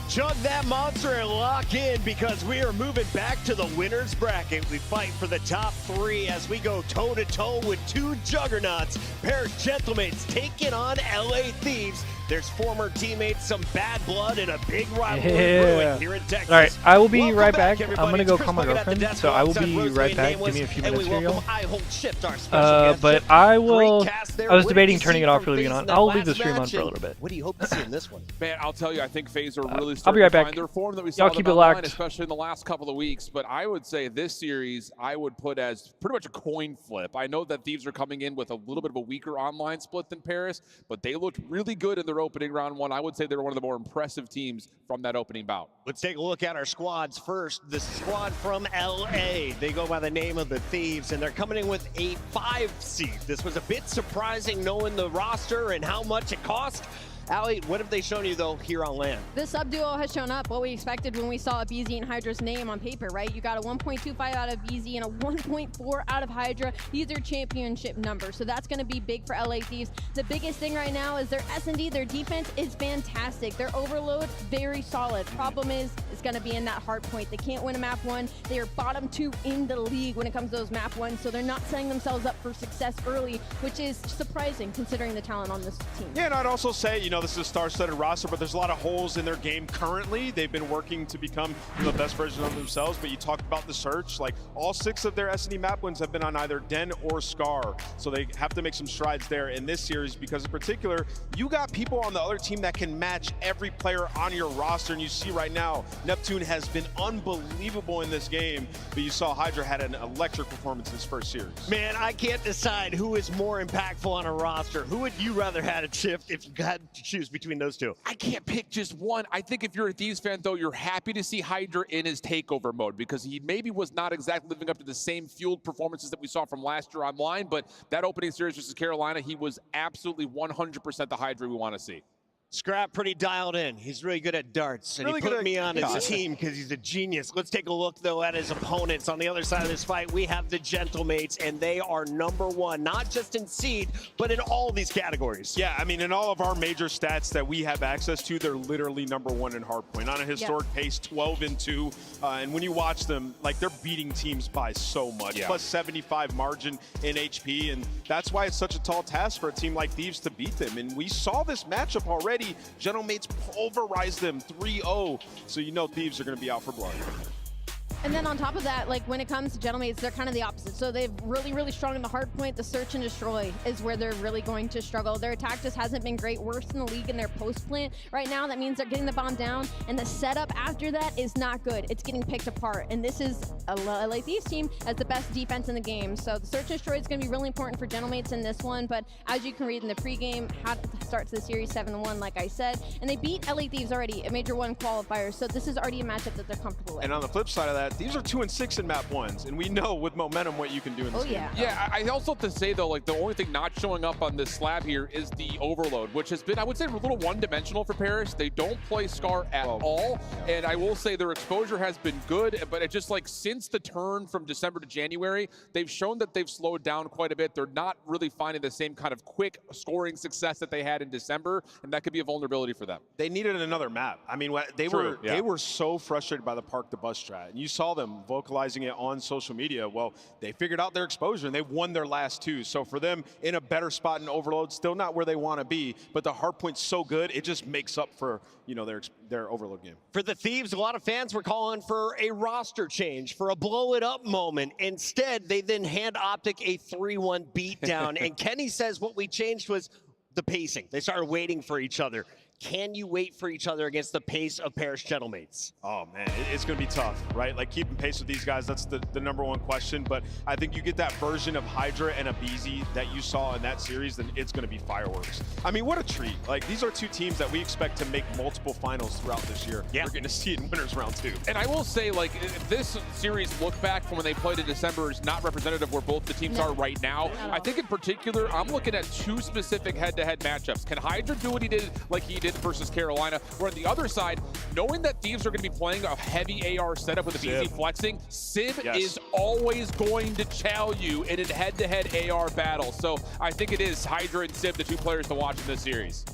Chug that monster and lock in because we are moving back to the winner's bracket. We fight for the top 3 as we go toe-to-toe with 2 juggernauts. Paris Gentlemates taking on LA Thieves. There's former teammates, some bad blood, and a big rivalry brewing here in Texas. All right, I will be right back. everybody. I'm gonna go It's call my Chris girlfriend, Bucket at the so I will desk be alongside right back. Rosemary Give me a few and we minutes here, welcome y'all. I Hold Shift, our special guest. But Shift. I will. Great cast there. I was What debating did you turning see it off from or leaving FaZe it on. in that I'll leave the last stream on match, for a and little bit. What do you hope to see in this one? Man, I'll tell you, I think FaZe are really I'll be starting right to back. find their form that we saw Y'all them keep it online, locked. especially in the last couple of weeks. But I would say this series, I would put as pretty much a coin flip. I know that Thieves are coming in with a little bit of a weaker online split than Paris, but they looked really good in their opening round 1. I would say they were one of the more impressive teams from that opening bout. Let's take a look at our squads first. The squad from LA. They go by the name of the Thieves, and they're coming in with a 5 seed. This was a bit surprising knowing the roster and how much it cost. Allie, what have they shown you, though, here on LAN? This sub-duo has shown up what we expected when we saw BZ and Hydra's name on paper, right? You got a 1.25 out of BZ and a 1.4 out of Hydra. These are championship numbers, so that's going to be big for LA Thieves. The biggest thing right now is their S&D, their defense is fantastic. Their overload, very solid. Problem is, it's going to be in that hard point. They can't win a map 1. They are bottom 2 in the league when it comes to those map 1s, so they're not setting themselves up for success early, which is surprising considering the talent on this team. Yeah, and I'd also say, you know, this is a star-studded roster, but there's a lot of holes in their game currently. They've been working to become the best version of themselves, but you talk about the search, like all 6 of their S&D map wins have been on either Den or Scar, so they have to make some strides there in this series because in particular, you got people on the other team that can match every player on your roster, and you see right now, Neptune has been unbelievable in this game, but you saw Hydra had an electric performance in his first series. Man, I can't decide who is more impactful on a roster. Who would you rather had at Shift if you had to choose between those two? I can't pick just one. I think if you're a Thieves fan, though, you're happy to see Hydra in his takeover mode because he maybe was not exactly living up to the same fueled performances that we saw from last year online, but that opening series versus Carolina, he was absolutely 100% the Hydra we want to see. Scrap pretty dialed in. He's really good at darts, and he put me on his team because he's a genius. Let's take a look, though, at his opponents. On the other side of this fight, we have the Gentlemates, and they are #1, not just in seed, but in all these categories. Yeah, I mean, in all of our major stats that we have access to, they're literally #1 in hardpoint. On a historic pace, 12-2. And when you watch them, like, they're beating teams by so much. Plus 75 margin in HP, and that's why it's such a tall task for a team like Thieves to beat them. And we saw this matchup already. Gentlemates pulverized them 3-0, so you know Thieves are going to be out for blood. And then on top of that, like when it comes to Gentlemates, they're kind of the opposite. So they're really, really strong in the hard point. The search and destroy is where they're really going to struggle. Their attack just hasn't been great. Worst in the league in their post plant right now. That means they're getting the bomb down, and the setup after that is not good. It's getting picked apart. And this is a LA Thieves team as the best defense in the game. So the search and destroy is going to be really important for Gentlemates in this one. But as you can read in the pregame, how starts the series 7-1, like I said, and they beat LA Thieves already, a Major 1 qualifier. So this is already a matchup that they're comfortable with. And on the flip side of that, Thieves are 2-6 in map 1s, and we know with momentum what you can do in this game. Yeah, I also have to say, though, like the only thing not showing up on this slab here is the overload, which has been, I would say, a little one-dimensional for Paris. They don't play Scar at all, and I will say their exposure has been good, but it just like since the turn from December to January, they've shown that they've slowed down quite a bit. They're not really finding the same kind of quick scoring success that they had in December, and that could be a vulnerability for them. They needed another map. I mean, they were so frustrated by the park the bus strat, and you saw them vocalizing it on social media. Well, they figured out their exposure and they won their last 2. So for them, in a better spot in overload, still not where they want to be, but the hard point's so good, it just makes up for, you know, their overload game. For the Thieves, a lot of fans were calling for a roster change, for a blow it up moment. Instead, they then hand Optic a 3-1 beatdown. And Kenny says what we changed was the pacing. They started waiting for each other. Can you wait for each other against the pace of Paris Gentlemates? Oh, man, it's going to be tough, right? Like, keeping pace with these guys, that's the #1 question. But I think you get that version of Hydra and Abizi that you saw in that series, then it's going to be fireworks. I mean, what a treat. Like, these are 2 teams that we expect to make multiple finals throughout this year. Yeah. We're going to see it in winners round 2. And I will say, like, this series look back from when they played in December is not representative where both the teams are right now. I think in particular, I'm looking at 2 specific head-to-head matchups. Can Hydra do what he did like he did versus Carolina? Where on the other side, knowing that Thieves are going to be playing a heavy AR setup with a BZ flexing, Sib is always going to chow you in a head-to-head AR battle. So I think it is Hydra and Sib, the 2 players to watch in this series.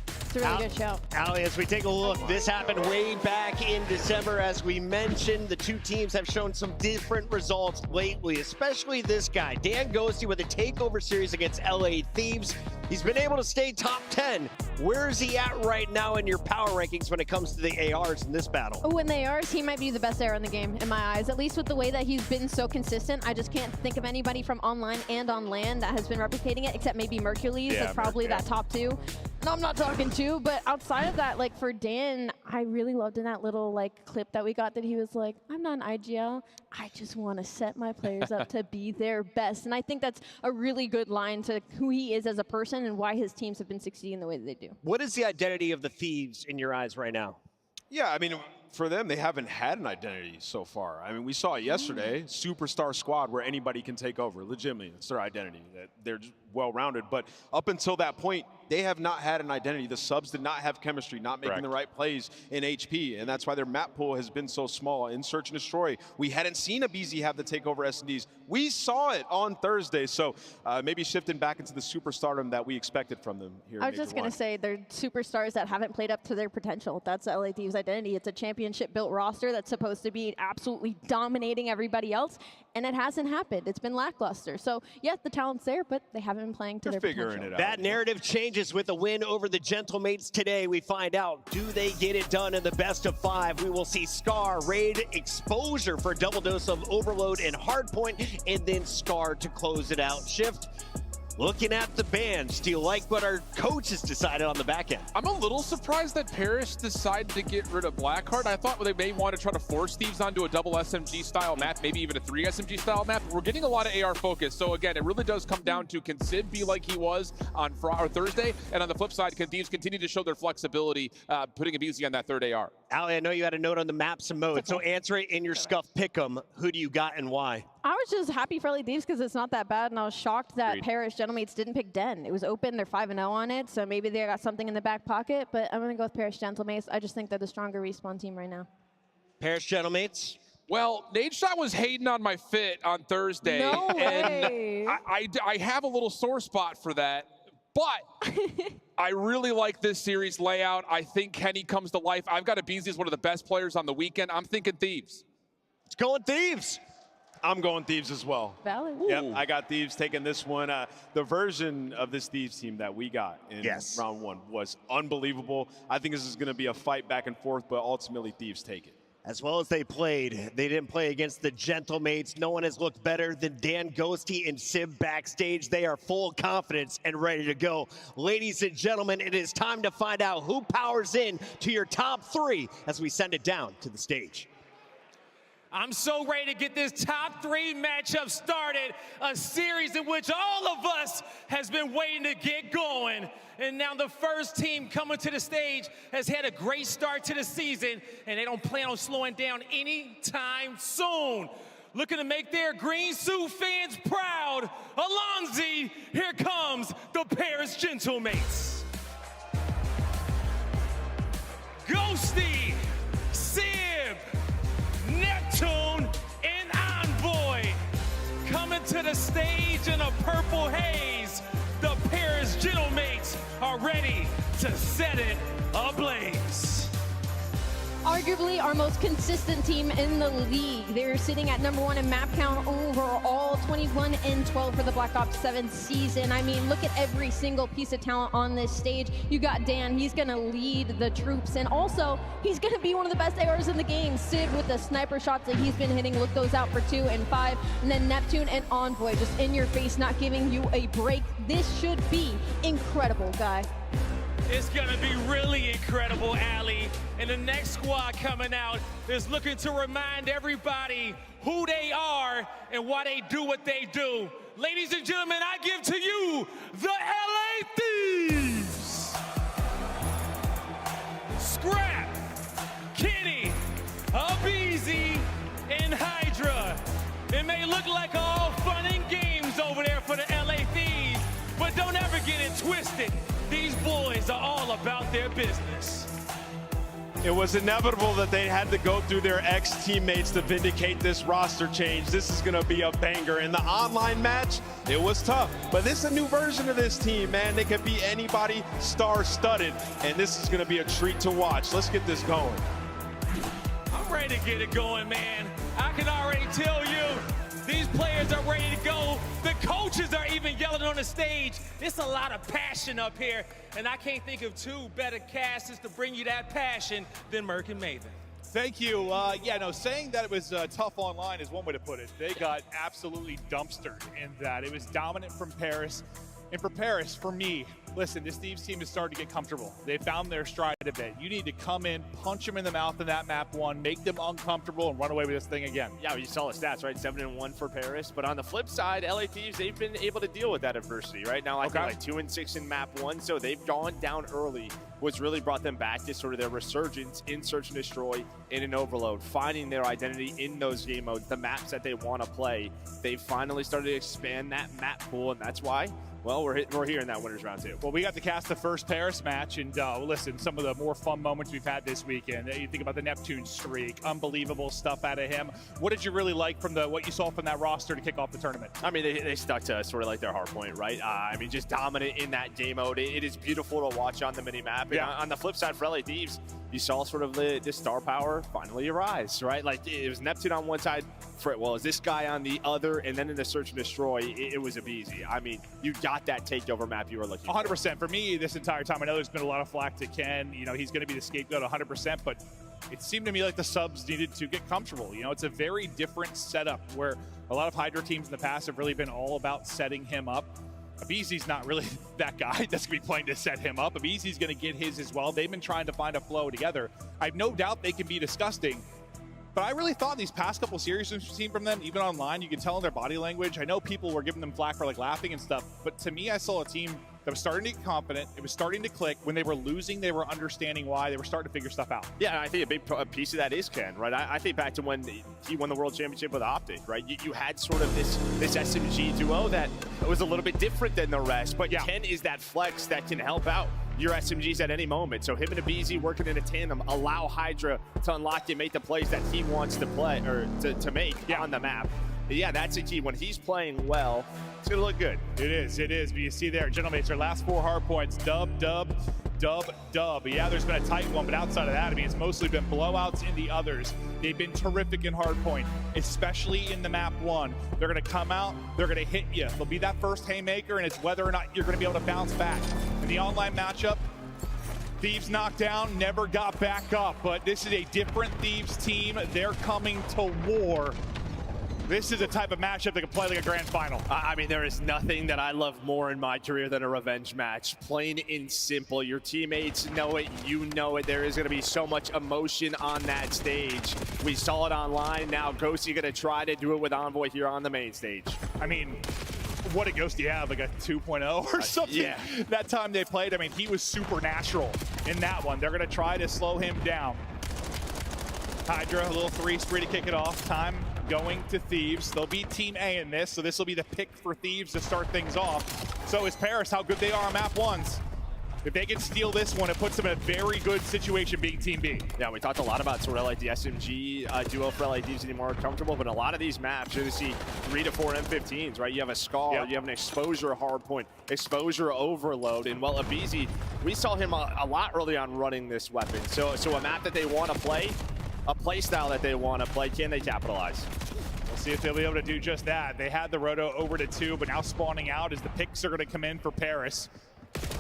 It's a really good show. Ali, as we take a look, this happened way back in December. As we mentioned, the 2 teams have shown some different results lately, especially this guy, Dan Ghosty, with a takeover series against LA Thieves. He's been able to stay top 10. Where is he at right now in your power rankings when it comes to the ARs in this battle? Oh, in the ARs, he might be the best AR in the game, in my eyes. At least with the way that he's been so consistent. I just can't think of anybody from online and on land that has been replicating it, except maybe Mercules, like probably that top 2. No, I'm not talking 2, but outside of that, like for Dan, I really loved in that little like clip that we got that he was like, I'm not an IGL. I just want to set my players up to be their best. And I think that's a really good line to who he is as a person and why his teams have been succeeding the way that they do. What is the identity of the Thieves in your eyes right now? Yeah, I mean, for them, they haven't had an identity so far. I mean, we saw it yesterday, superstar squad where anybody can take over. Legitimately, it's their identity. That they're just well-rounded. But up until that point, they have not had an identity. The subs did not have chemistry, not making the right plays in HP, and that's why their map pool has been so small. In Search and Destroy, we hadn't seen Abizi have the takeover S&Ds. We saw it on Thursday, so maybe shifting back into the superstardom that we expected from them here. I was just going to say, they're superstars that haven't played up to their potential. That's LA Thieves' identity. It's a championship-built roster that's supposed to be absolutely dominating everybody else, and it hasn't happened. It's been lackluster. So, yes, the talent's there, but they haven't been playing to their potential. That narrative changes with a win over the Gentlemates today. We find out, do they get it done in the best of 5? We will see Scar raid exposure for a double dose of overload and hardpoint, and then Scar to close it out. Shift, Looking at the bans, do you like what our coaches decided on the back end? I'm a little surprised that Parrish decided to get rid of Blackheart. I thought they may want to try to force Thieves onto a double SMG style map, maybe even a 3 SMG style map. We're getting a lot of AR focus. So again, it really does come down to, can Sib be like he was on Thursday? And on the flip side, can Thieves continue to show their flexibility, putting a BZ on that third AR? Ali, I know you had a note on the maps and modes, so answer it in your Scuff Pick'em. Who do you got and why? I was just happy for LA Thieves because it's not that bad, and I was shocked that Parrish Gentlemates didn't pick Den. It was open, they're 5-0 on it, so maybe they got something in the back pocket, but I'm going to go with Parrish Gentlemates. I just think they're the stronger respawn team right now. Parrish Gentlemates? Well, Nadeshot was hating on my fit on Thursday. No way. And I have a little sore spot for that, but I really like this series layout. I think Kenny comes to life. I've got a BZ as one of the best players on the weekend. I'm thinking Thieves. It's going Thieves. I'm going Thieves as well. Valid. Yep, I got Thieves taking this one. The version of this Thieves team that we got in round 1 was unbelievable. I think this is going to be a fight back and forth, but ultimately Thieves take it. As well as they played, they didn't play against the Gentlemates. No one has looked better than Dan Ghosty and Sib backstage. They are full of confidence and ready to go. Ladies and gentlemen, it is time to find out who powers in to your top 3 as we send it down to the stage. I'm so ready to get this top 3 matchup started, a series in which all of us has been waiting to get going. And now the first team coming to the stage has had a great start to the season, and they don't plan on slowing down anytime soon. Looking to make their green suit fans proud, Alonzi, here comes the Paris Gentlemates. Ghosty, Sib, Neptune, and Envoy coming to the stage in a purple haze. The Paris Gentlemates are ready to set it ablaze. Arguably our most consistent team in the league. They're sitting at #1 in map count overall, 21-12 for the Black Ops 7 season. I mean, look at every single piece of talent on this stage. You got Dan, he's gonna lead the troops, and also he's gonna be one of the best ARs in the game. Sid with the sniper shots that he's been hitting, look those out for 2 and 5, and then Neptune and Envoy just in your face, not giving you a break. This should be incredible, guy. It's gonna be really incredible, Ali. And the next squad coming out is looking to remind everybody who they are and why they do what they do. Ladies and gentlemen, I give to you the LA Thieves. Scrap, Kenny, Abizi, and Hydra. It may look like all fun and games over there for the LA Thieves, but don't ever get it twisted. These boys are all about their business. It was inevitable that they had to go through their ex-teammates to vindicate this roster change. This is gonna be a banger. In the online match, it was tough. But this is a new version of this team, man. They could be anybody, star-studded. And this is gonna be a treat to watch. Let's get this going. I'm ready to get it going, man. I can already tell you, these players are ready to go. The coaches are even yelling on the stage. There's a lot of passion up here, and I can't think of 2 better casters to bring you that passion than Merc and Maven. Thank you. Saying that it was tough online is one way to put it. They got absolutely dumpstered in that. It was dominant from Paris. And for Paris, for me, listen, this Thieves team is starting to get comfortable. They found their stride a bit. You need to come in, punch them in the mouth in that map 1, make them uncomfortable, and run away with this thing again. Yeah, you saw the stats, right? 7-1 for Paris. But on the flip side, LA Thieves, they've been able to deal with that adversity, right? Now, I think like 2-6 in map 1, so they've gone down early, what's really brought them back to sort of their resurgence in Search and Destroy, in an Overload, finding their identity in those game modes, the maps that they want to play. They've finally started to expand that map pool, and that's why, well, we're here in that winners round 2. Well, we got to cast the first Paris match, and listen, some of the more fun moments we've had this weekend. You think about the Neptune streak, unbelievable stuff out of him. What did you really like from what you saw from that roster to kick off the tournament? I mean, they stuck to sort of like their hard point, right? I mean, just dominant in that game mode. It is beautiful to watch on the mini map. Yeah. And on the flip side for LA Thieves, you saw sort of the star power finally arise, right? Like it was Neptune on one side, is this guy on the other, and then in the Search and Destroy, it was a BZ. I mean, you got that takeover map you were looking 100%. For me, this entire time, I know there's been a lot of flack to Ken. He's going to be the scapegoat 100%, but it seemed to me like the subs needed to get comfortable. It's a very different setup where a lot of Hydra teams in the past have really been all about setting him up. Abizi's not really that guy that's going to be playing to set him up. Abizi's going to get his as well. They've been trying to find a flow together. I have no doubt they can be disgusting. But I really thought these past couple series we've seen from them, even online, you can tell in their body language. I know people were giving them flack for like laughing and stuff, but to me, I saw a team that was starting to get confident. It was starting to click. When they were losing, they were understanding why. They were starting to figure stuff out. Yeah, I think a big piece of that is Ken, right? I think back to when he won the World Championship with Optic, right? You had sort of this SMG duo that was a little bit different than the rest, but Ken is that flex that can help out your SMGs at any moment. So him and Abizi working in a tandem allow Hydra to unlock and make the plays that he wants to play or to make on the map. But yeah, that's a key. When he's playing well, it's gonna look good. It is. But you see there, gentlemen, it's their last 4 hard points. Dub. Yeah, there's been a tight one, but outside of that, I mean, it's mostly been blowouts in the others. They've been terrific in hard point, especially in the map 1. They're gonna come out, they're gonna hit you. They'll be that first haymaker, and it's whether or not you're gonna be able to bounce back. In the online matchup, Thieves knocked down, never got back up, but this is a different Thieves team. They're coming to war. This is a type of matchup that can play like a grand final. I mean, there is nothing that I love more in my career than a revenge match. Plain and simple. Your teammates know it, you know it. There is gonna be so much emotion on that stage. We saw it online. Now Ghosty gonna try to do it with Envoy here on the main stage. I mean, what did Ghosty have, like a 2.0 or something? Yeah. That time they played, I mean, he was supernatural in that one. They're gonna try to slow him down. Hydra, a little 3-spree to kick it off. Time going to Thieves. They'll beat Team A in this, so this will be the pick for Thieves to start things off. So is Paris, how good they are on map 1s. If they can steal this one, it puts them in a very good situation being Team B. Yeah, we talked a lot about sort of like the SMG duo for LA Thieves getting more comfortable, but a lot of these maps, you're going to see 3 to 4 M15s, right? You have a Scar, you have an Exposure hardpoint, Exposure Overload, and well, Abizi, we saw him a lot early on running this weapon. So a map that they want to play, a play style that they want to play, can they capitalize? We'll see if they'll be able to do just that. They had the Roto over to 2, but now spawning out as the picks are going to come in for Paris.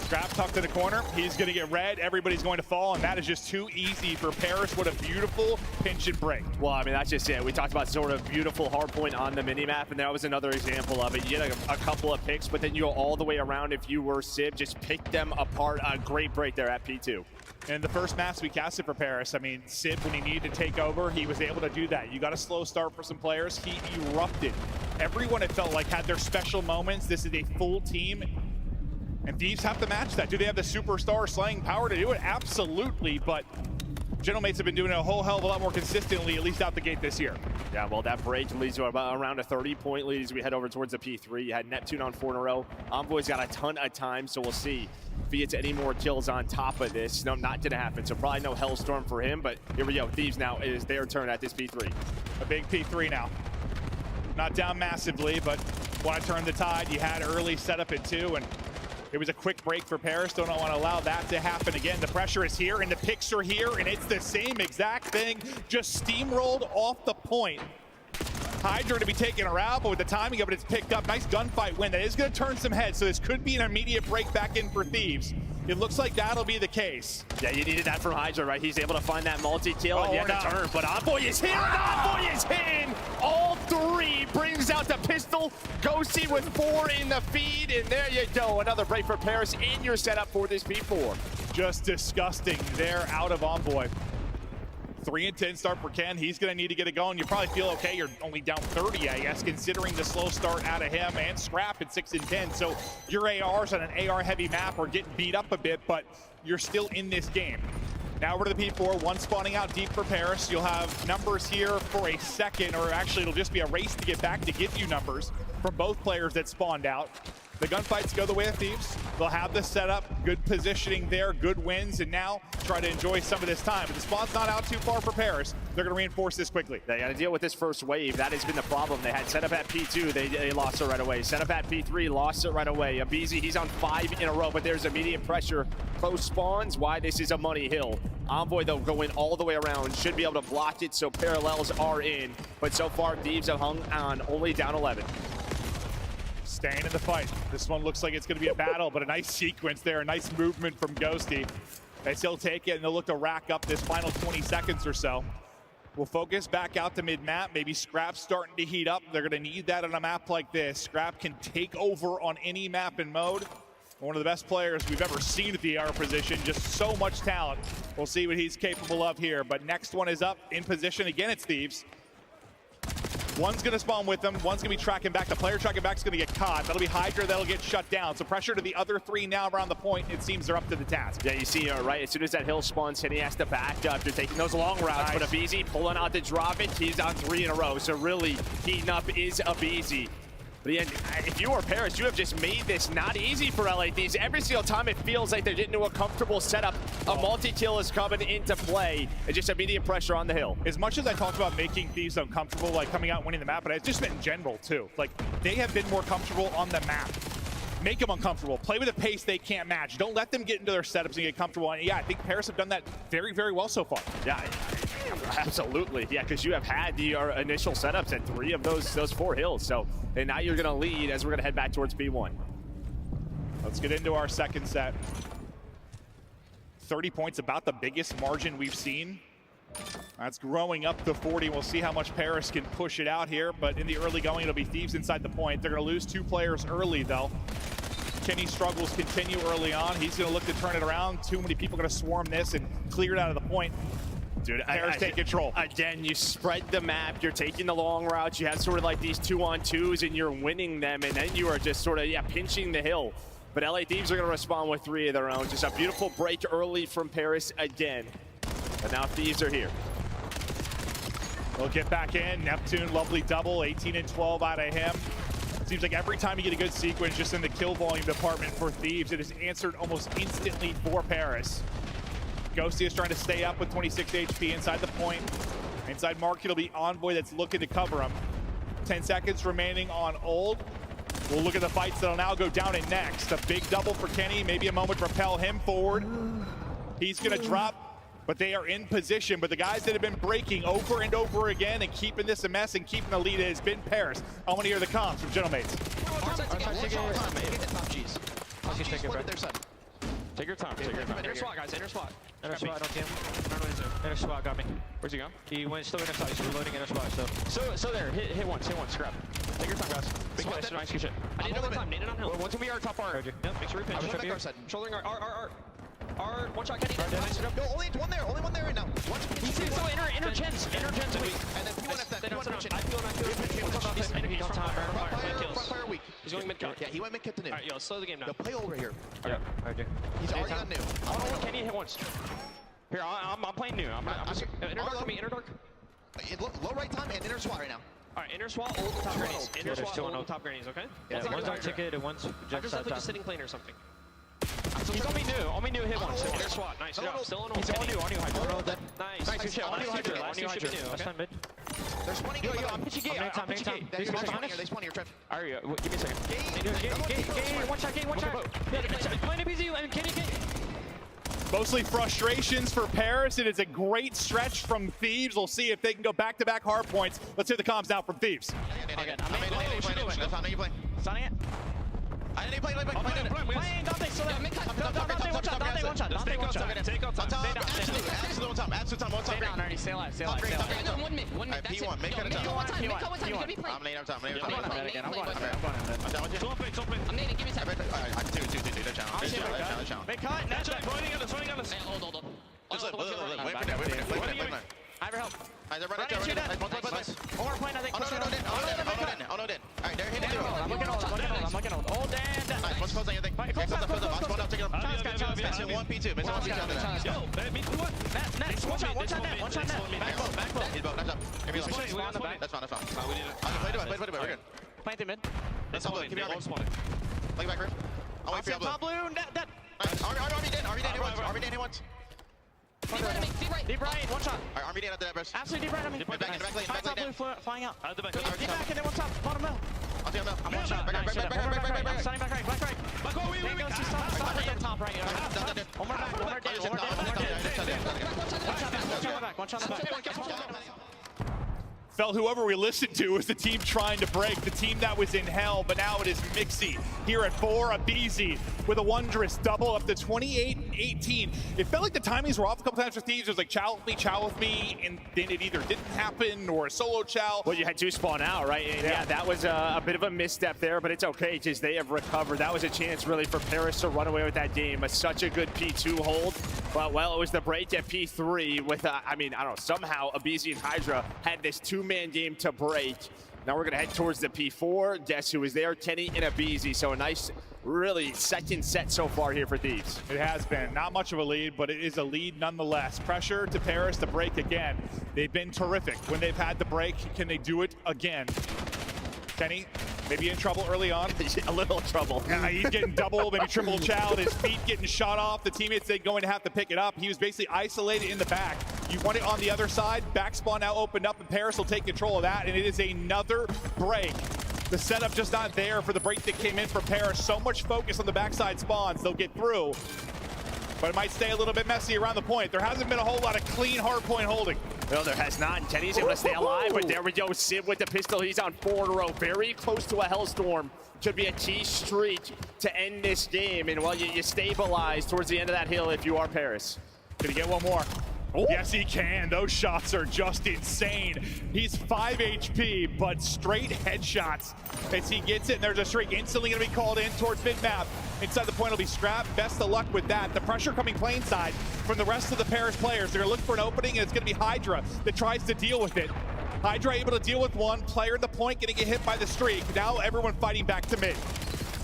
Scrap tucked to the corner. He's going to get red. Everybody's going to fall, and that is just too easy for Paris. What a beautiful pinch and break. Well, I mean, that's just it. We talked about sort of beautiful hardpoint on the minimap, and that was another example of it. You get a couple of picks, but then you go all the way around. If you were Sib, just pick them apart. A great break there at P2. And the first match we casted for Paris, I mean, Sib, when he needed to take over, he was able to do that. You got a slow start for some players. He erupted. Everyone, it felt like, had their special moments. This is a full team. And Thieves have to match that. Do they have the superstar slaying power to do it? Absolutely, but Gentlemates have been doing it a whole hell of a lot more consistently, at least out the gate this year. Yeah, well, that break leads to about around a 30-point lead as we head over towards the P3. You had Neptune on 4 in a row. Envoy's got a ton of time, so we'll see if he gets any more kills on top of this. No, not gonna happen, so probably no Hellstorm for him, but here we go. Thieves now, it is their turn at this P3. A big P3 now. Not down massively, but want to turn the tide. You had early setup at 2, and it was a quick break for Paris. Don't want to allow that to happen again. The pressure is here, and the picks are here, and it's the same exact thing, just steamrolled off the point. Hydra to be taken around, but with the timing of it, it's picked up. Nice gunfight win. That is going to turn some heads, so this could be an immediate break back in for Thieves. It looks like that'll be the case. Yeah, you needed that from Hydra, right? He's able to find that multi-kill at the end of the turn, but Envoy is hit! Envoy is hit! All 3 brings out the pistol. Ghosty with 4 in the feed, and there you go. Another break for Paris, and you're set up for this P4. Just disgusting there out of Envoy. 3 and 10 start for Ken. He's going to need to get it going. You probably feel okay. You're only down 30, I guess, considering the slow start out of him and Scrap at 6 and 10. So your ARs on an AR-heavy map are getting beat up a bit, but you're still in this game. Now over to the P4, 1 spawning out deep for Paris. You'll have numbers here for a second, or actually it'll just be a race to get back to give you numbers from both players that spawned out. The gunfights go the way of Thieves. They'll have this setup, good positioning there, good wins, and now try to enjoy some of this time. But the spawn's not out too far for Paris. They're going to reinforce this quickly. They got to deal with this first wave. That has been the problem. They had set up at P2. They lost it right away. Set up at P3, lost it right away. Abizi, he's on 5 in a row, but there's immediate pressure. Close spawns, why this is a money hill. Envoy, though, going all the way around, should be able to block it, so parallels are in. But so far, Thieves have hung on, only down 11. Staying in the fight. This one looks like it's going to be a battle, but a nice sequence there, a nice movement from Ghosty. They still take it, and they'll look to rack up this final 20 seconds or so. We'll focus back out to mid-map. Maybe Scrap's starting to heat up. They're going to need that on a map like this. Scrap can take over on any map and mode. One of the best players we've ever seen at the AR position. Just so much talent. We'll see what he's capable of here. But next one is up in position. Again, it's Thieves. One's going to spawn with them. One's going to be tracking back. The player tracking back is going to get caught. That'll be Hydra. That'll get shut down. So pressure to the other three now around the point. It seems they're up to the task. Yeah, you see, right, as soon as that hill spawns, he has to back up. They're taking those long routes, but Abizi pulling out to drop it. He's on 3 in a row. So really, heating up is Abizi. But again, if you are Paris, you have just made this not easy for LA Thieves. Every single time it feels like they're getting to a comfortable setup, a multi-kill is coming into play. It's just immediate pressure on the hill. As much as I talked about making Thieves uncomfortable, like coming out and winning the map, but it's just been in general too. Like, they have been more comfortable on the map. Make them uncomfortable. Play with a pace they can't match. Don't let them get into their setups and get comfortable. And yeah, I think Paris have done that very, very well so far. Yeah, absolutely. Yeah, because you have had your initial setups at 3 of those 4 hills. So, and now you're going to lead as we're going to head back towards B1. Let's get into our second set. 30 points, about the biggest margin we've seen. That's growing up to 40. We'll see how much Paris can push it out here, but in the early going, it'll be Thieves inside the point. They're going to lose 2 players early, though. Kenny's struggles continue early on. He's going to look to turn it around. Too many people are going to swarm this and clear it out of the point. Dude, Paris take control. Again, you spread the map. You're taking the long routes. You have sort of like these 2-on-2s, and you're winning them, and then you are just sort of, pinching the hill. But LA Thieves are going to respond with 3 of their own. Just a beautiful break early from Paris again. But now Thieves are here. They'll get back in. Neptune, lovely double, 18 and 12 out of him. Seems like every time you get a good sequence just in the kill volume department for Thieves, it is answered almost instantly for Paris. Ghosty is trying to stay up with 26 HP inside the point. Inside Mark, it'll be Envoy that's looking to cover him. 10 seconds remaining on Old. We'll look at the fights that'll now go down in next. A big double for Kenny, maybe a moment to propel him forward. He's gonna drop, but they are in position. But the guys that have been breaking over and over again and keeping this a mess and keeping the lead has been Paris. I want to hear the comms from Gentlemates. Take your time, take your time. Inner SWAT, guys, inner SWAT. Inner SWAT, don't team. Inner SWAT got me. Where's he going? He went still inner SWAT, he's reloading inner SWAT, so there, hit once, scrap. Take your time, guys. Big finish, nice, good shit. I need it on time, need it on hill. Once we are top R. Yep, make sure we pinch. I'm back our side. Shouldering R. One shot, Kenny. No, only one there right now. He's so inner gens. And then P1F that, P1 chin. I feel not good. He's on top, Front fire weak. He's going mid-cut. Yeah, he went mid-cut to new. Alright, yo, slow the game down. Yo, play over here. Yeah, alright, He's already on new. Kenny hit once. Here, I'm playing new. I'm just inner dark for me, inner dark. Low right time and inner SWAT right now. Alright, inner SWAT, old top grenades. Inner SWAT, old top grenades, okay? Yeah, one's on ticket and one's just sitting plane or something. He's on me new hit once. Inner SWAT, nice job. Still on new Hydra. Nice, good shit. On new Hydra, last two should be new, okay? Mid. They're spawning. Yo, I'm pitching gate. I'm pitching gate. They spawn here, Trev. Alright, give me a second. Gate. One shot. Plan busy and Kenny. Mostly frustrations for Paris, and it's a great stretch from Thieves. We'll see if they can go back-to-back hard points. Let's hear the comms now from Thieves. Stunning it. I didn't play. Playing Dante, so Dante, one shot. Take out time. Absolute time. Stay down, Ernie. Stay alive. One mid. P1, make it a time. I'm laying up top. I'm down with you. I'm nading, give me time. Two. Make cut. That's it. Floating on us. Hold. Wait for that. I have your help. They're running. Or plane, I think. Oh, no, then. Alright, they're hitting you. I'm looking old. Old and nice. One's closing, I think. Close up. I'll spawn up, take it up. Missing 1 P2. One shot net. Back low. He's both. Nice job. That's fine. Play to it. We're good. Plant him in. That's all. Keep it on. Play back first. I'll wait for you. Top blue. Net. Army Dan hit once. Deep right, one shot. Alright, Army Dan after that, bros. Absolutely deep right on me. Back lane. Flying out. Deep back and then one top. Bottom middle. I'll take him out. I'm one shot. Nice. I'm standing back right. Black right. Stop right. Top right. One more back. One shot back. Felt whoever we listened to was the team trying to break, the team that was in hell, but now it is Mixie here at 4. Abizi with a wondrous double up to 28 18. It felt like the timings were off a couple times for Thieves. It was like chow with me, and then it either didn't happen or a solo chow. Well, you had two spawn out, right? And yeah, that was a bit of a misstep there, but it's okay because they have recovered. That was a chance really for Paris to run away with that game. Such a good P2 hold. But, well, it was the break at P3 with, I don't know, somehow aBeZy and Hydra had this two-man game to break. Now we're going to head towards the P4. Guess who is there? Tenny and aBeZy. So a nice, really second set so far here for Thieves. It has been. Not much of a lead, but it is a lead nonetheless. Pressure to Paris to break again. They've been terrific when they've had the break. Can they do it again? Tenny, maybe in trouble early on. A little trouble. Yeah, he's getting double, maybe triple chowed. His feet getting shot off. The teammates, they're going to have to pick it up. He was basically isolated in the back. You want it on the other side. Back spawn now opened up, and Paris will take control of that, and it is another break. The setup just not there for the break that came in from Paris. So much focus on the backside spawns. They'll get through, but it might stay a little bit messy around the point. There hasn't been a whole lot of clean hard point holding. No, there has not. And Tenny's able to stay alive, but there we go. Sib with the pistol. He's on 4 in a row. Very close to a Hellstorm. Could be a key streak to end this game. And, well, you stabilize towards the end of that hill if you are Paris. Gonna get one more. Oh. Yes, he can. Those shots are just insane. He's 5 HP, but straight headshots as he gets it. And there's a streak instantly going to be called in towards mid-map. Inside the point will be scrapped. Best of luck with that. The pressure coming plane side from the rest of the Paris players. They're looking for an opening, and it's going to be Hydra that tries to deal with it. Hydra able to deal with one. Player at the point going to get hit by the streak. Now everyone fighting back to mid.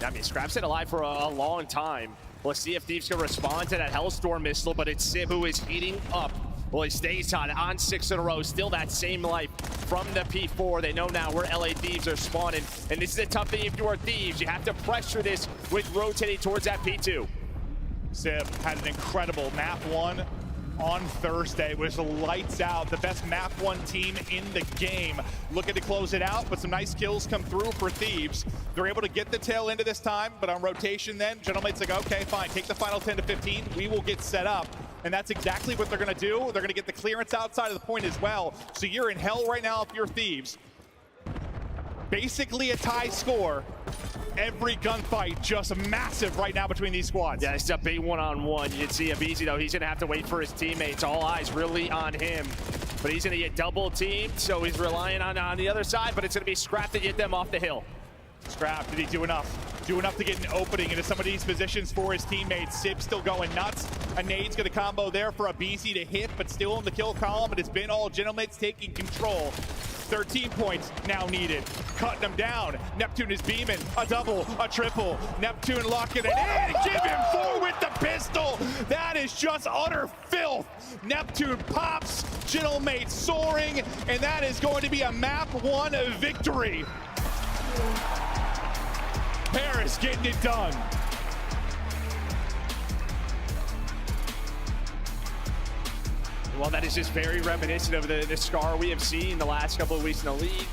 I mean, Scrap's been alive for a long time. Let's see if Thieves can respond to that Hellstorm missile, but it's Sib who is heating up. Well, he stays on 6 in a row. Still that same life from the P4. They know now where LA Thieves are spawning. And this is a tough thing if you are Thieves. You have to pressure this with rotating towards that P2. Sib had an incredible map 1 on Thursday. It was lights out. The best map 1 team in the game. Looking to close it out, but some nice kills come through for Thieves. They're able to get the tail into this time, but on rotation then, Gentleman's like, okay, fine, take the final 10 to 15. We will get set up. And that's exactly what they're going to do. They're going to get the clearance outside of the point as well. So you're in hell right now if you're Thieves. Basically a tie score. Every gunfight just massive right now between these squads. Yeah, it's a big one-on-one. You can see aBeZy, though, he's going to have to wait for his teammates. All eyes really on him. But he's going to get double teamed, so he's relying on the other side, but it's going to be Scrap to get them off the hill. Scrap, did he do enough? Do enough to get an opening into some of these positions for his teammates. Sib still going nuts. A nade's gonna combo there for aBeZy to hit, but still in the kill column. It has been all Gentlemates taking control. 13 points now needed. Cutting them down. Neptune is beaming. A double, a triple. Neptune locking it in. Give him 4 with the pistol. That is just utter filth. Neptune pops. Gentlemates soaring. And that is going to be a map 1 victory. Paris getting it done. Well, that is just very reminiscent of the scar we have seen the last couple of weeks in the league.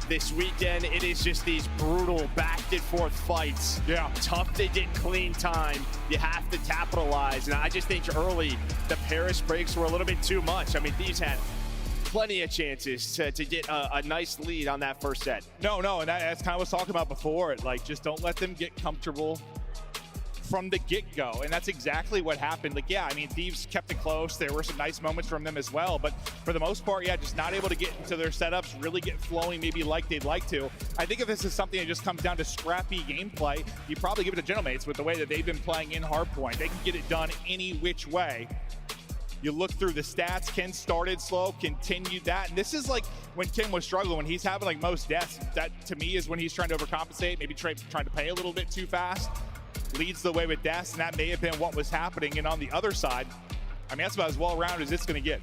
This weekend, it is just these brutal back and forth fights. Yeah. Tough to get clean time. You have to capitalize. And I just think early, the Paris breaks were a little bit too much. I mean, Thieves had plenty of chances to get a nice lead on that first set. No, and that's kind of what I was talking about before. Like, just don't let them get comfortable from the get-go, and that's exactly what happened. Like, yeah, I mean, Thieves kept it close. There were some nice moments from them as well, but for the most part, yeah, just not able to get into their setups, really get flowing maybe like they'd like to. I think if this is something that just comes down to scrappy gameplay, you probably give it to Gentlemates with the way that they've been playing in hardpoint. They can get it done any which way. You look through the stats, Ken started slow, continued that. And this is like when Ken was struggling, when he's having like most deaths, that to me is when he's trying to overcompensate, maybe trying to pay a little bit too fast. Leads the way with deaths, and that may have been what was happening. And on the other side, I mean, that's about as well-rounded as it's going to get.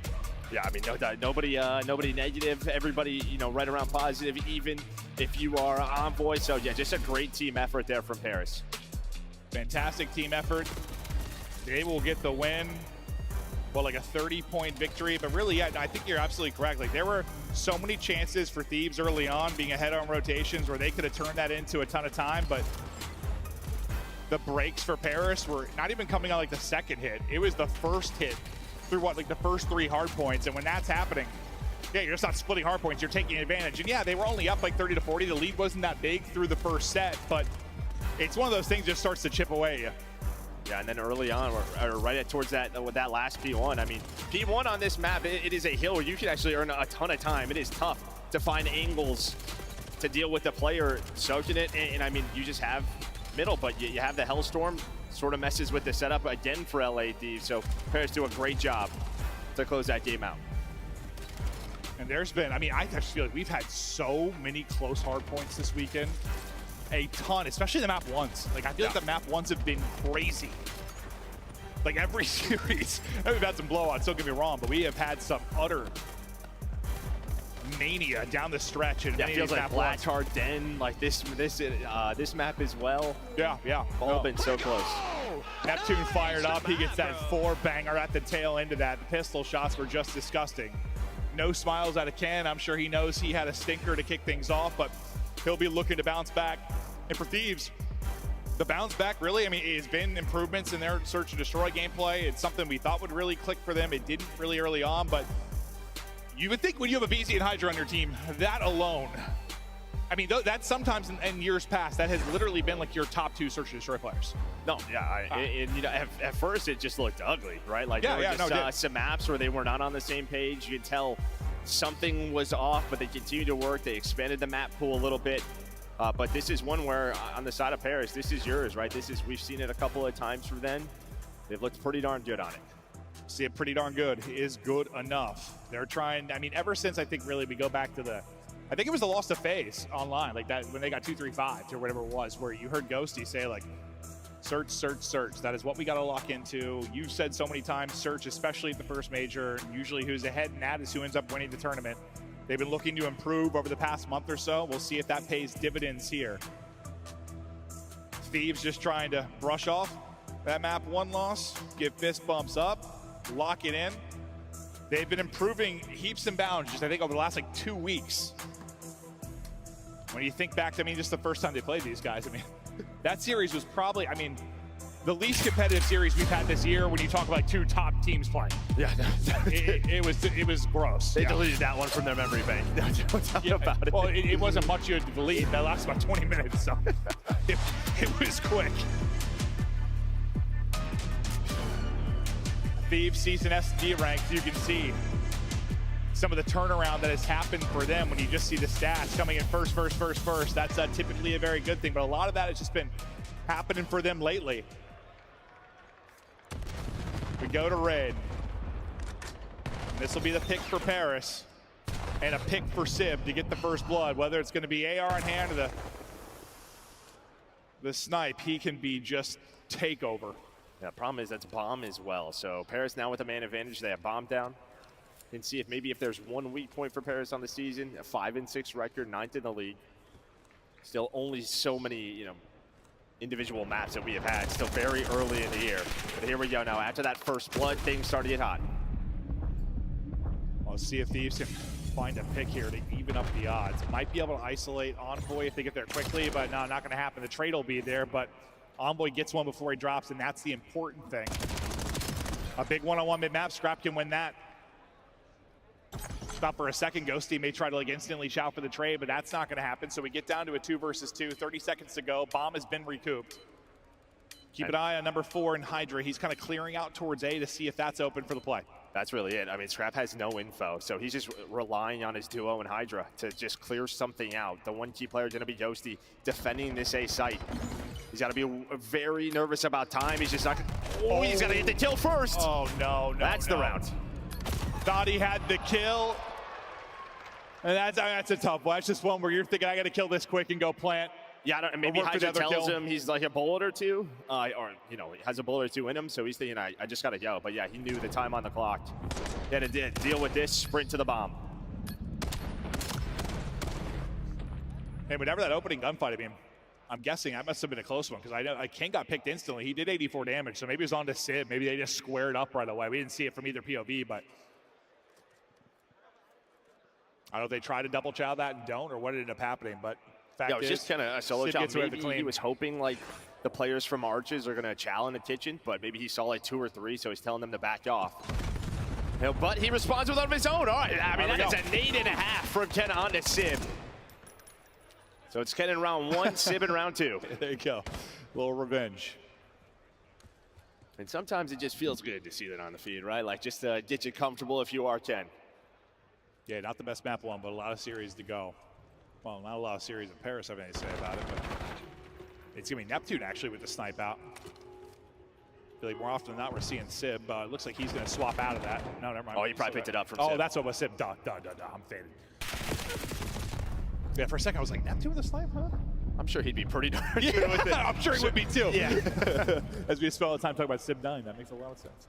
Yeah, I mean, nobody negative. Everybody, right around positive, even if you are Envoy. So, yeah, just a great team effort there from Paris. Fantastic team effort. They will get the win. Well, like a 30-point victory. But really, yeah, I think you're absolutely correct. Like, there were so many chances for Thieves early on, being ahead on rotations, where they could have turned that into a ton of time. But the breaks for Paris were not even coming on like the second hit. It was the first hit through like the first 3 hard points. And when that's happening, yeah, you're just not splitting hard points, you're taking advantage. And yeah, they were only up like 30 to 40. The lead wasn't that big through the first set, but it's one of those things that just starts to chip away at you. Yeah, and then early on, or right towards that with that last P1. I mean, P1 on this map, it is a hill where you can actually earn a ton of time. It is tough to find angles to deal with the player soaking it, and I mean, you just have middle, but you have the Hellstorm, sort of messes with the setup again for LA Thieves. So Paris do a great job to close that game out. And there's been, I mean, I just feel like we've had so many close hard points this weekend. A ton, especially the map ones. Like, I feel like the map ones have been crazy. Like, every series. We've had some blowouts, don't get me wrong, but we have had some utter mania down the stretch. And yeah, it feels like Black Hard Den, like this map as well. Yeah. All been so close. Neptune fired up. He gets that 4-banger at the tail end of that. The pistol shots were just disgusting. No smiles out of Ken. I'm sure he knows he had a stinker to kick things off, but he'll be looking to bounce back. And for Thieves, the bounce back really, I mean, it has been improvements in their search and destroy gameplay. It's something we thought would really click for them. It didn't really early on, but you would think when you have a BZ and Hydra on your team, that alone, I mean, that's sometimes in years past, that has literally been like your top 2 search and destroy players. No, yeah, and you know, at first it just looked ugly, right? Like there were just some maps where they were not on the same page. You could tell something was off, but they continued to work. They expanded the map pool a little bit. But this is one where, on the side of Paris, this is yours, right? We've seen it a couple of times from them. They've looked pretty darn good on it. See it pretty darn good is good enough. They're trying, I mean, ever since I think really we go back to I think it was the loss to FaZe online, like that when they got 2-3-5 or whatever it was, where you heard Ghosty say like, search, search, search. That is what we got to lock into. You've said so many times, search, especially at the first major. Usually who's ahead in that is who ends up winning the tournament. They've been looking to improve over the past month or so. We'll see if that pays dividends here. Thieves just trying to brush off that map 1 loss, give fist bumps up, lock it in. They've been improving heaps and bounds just I think over the last like 2 weeks. When you think back to, I mean, just the first time they played these guys, I mean, that series was probably, I mean, the least competitive series we've had this year when you talk about like 2 top teams playing. Yeah, it was gross. They deleted that one from their memory bank. No doubt about it. Well, it wasn't much you had to delete. That lasted about 20 minutes, so it was quick. Thieves season S&D ranks, you can see some of the turnaround that has happened for them when you just see the stats coming in first. That's typically a very good thing, but a lot of that has just been happening for them lately. We go to red. This will be the pick for Paris and a pick for Sib to get the first blood, whether it's going to be AR in hand or the snipe. He can be just takeover. Yeah, problem is that's bomb as well. So Paris now with a man advantage. They have bomb down. And see if there's one weak point for Paris on the season. A 5-6 record, 9th in the league. Still only so many, individual maps that we have had. Still very early in the year. But here we go now. After that first blood, things start to get hot. We'll see if Thieves can find a pick here to even up the odds. Might be able to isolate Envoy if they get there quickly, but no, not going to happen. The trade will be there, but Envoy gets one before he drops, and that's the important thing. A big one-on-one mid-map. Scrap can win that. Stop for a second. Ghosty may try to instantly chow for the trade, but that's not going to happen. So we get down to a 2 versus 2. 30 seconds to go. Bomb has been recouped. Keep an eye on number 4 in Hydra. He's kind of clearing out towards A to see if that's open for the play. That's really it. I mean, Scrap has no info, so he's just relying on his duo and Hydra to just clear something out. The one key player is going to be Ghosty defending this A site. He's got to be very nervous about time. He's just not. Oh, he's got to get the kill first. Oh, no. That's the round. Thought he had the kill. And that's a tough one. That's just one where you're thinking, I got to kill this quick and go plant. Yeah, maybe Hydra tells him he's like a bullet or two, or he has a bullet or two in him, so he's thinking, I just got to go. But yeah, he knew the time on the clock. He had to deal with this, sprint to the bomb. Hey, whatever that opening gunfight, I mean, I'm guessing that must have been a close one, because I know King got picked instantly. He did 84 damage, so maybe it was on to Sib. Maybe they just squared up right away. We didn't see it from either POV, but I don't know if they try to double chow that and don't, or what ended up happening, but fact it was just kind of a solo chow. Maybe he was hoping like the players from Arches are going to chow in the kitchen, but maybe he saw like 2 or 3, so he's telling them to back off. But he responds with one of his own. All right, I mean, that's a nade and a half from Ken on to Sib. So it's Ken in round 1, Sib in round 2. There you go. A little revenge. And sometimes it just feels good to see that on the feed, right? Like just to get you comfortable if you are Ken. Yeah, not the best map one, but a lot of series to go. Well, not a lot of series in Paris, I have anything to say about it, but it's going to be Neptune actually with the snipe out. I feel like more often than not we're seeing Sib. It looks like he's going to swap out of that. No, never mind. Oh, he probably picked it up from Sib. Sib. Oh, that's what was Sib. Duh. I'm faded. Yeah, for a second I was like, Neptune with the snipe, huh? I'm sure he'd be pretty darn good Yeah, with it. I'm sure he would be too. Yeah. As we spend all the time talking about Sib 9, that makes a lot of sense.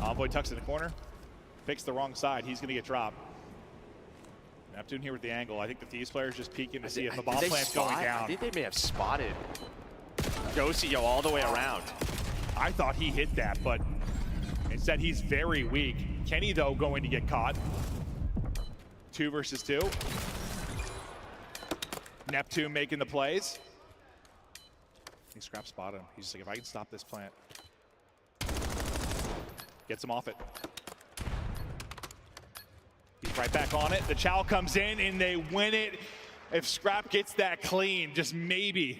Envoy tucks in the corner. Picks the wrong side. He's going to get dropped. Neptune here with the angle. I think the Thieves player is just peeking to see if the bomb plant's going down. I think they may have spotted Ghosty go all the way around. I thought he hit that, but instead he's very weak. Kenny, though, going to get caught. 2 versus 2. Neptune making the plays. I think Scrap spotted him. He's just like, if I can stop this plant. Gets him off it. He's right back on it. The Chow comes in and they win it. If Scrap gets that clean, just maybe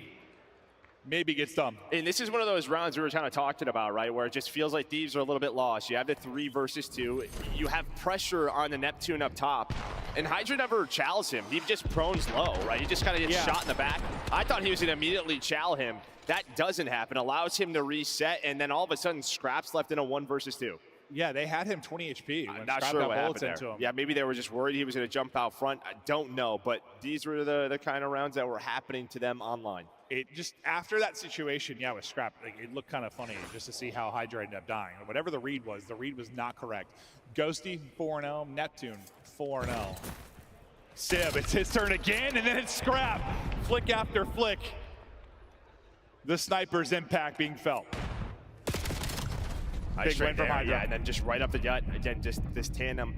gets done. And this is one of those rounds we were kind of talking about, right? Where it just feels like Thieves are a little bit lost. You have the 3 versus 2. You have pressure on the Neptune up top. And Hydra never chows him. He just prones low, right? He just kind of gets shot in the back. I thought he was going to immediately chow him. That doesn't happen. Allows him to reset, and then all of a sudden Scrap's left in a 1 versus 2. Yeah, they had him 20 HP. I'm not sure what happened there. Yeah, maybe they were just worried he was going to jump out front. I don't know, but these were the kind of rounds that were happening to them online. It just, after that situation, yeah, with Scrap, like, it looked kind of funny just to see how Hydra ended up dying. Whatever the read was not correct. Ghosty, 4-0. Neptune, 4-0. Sib, it's his turn again, and then it's Scrap. Flick after flick. The sniper's impact being felt. Big win from Hydra. Yeah, and then just right up the gut. Again, just this tandem.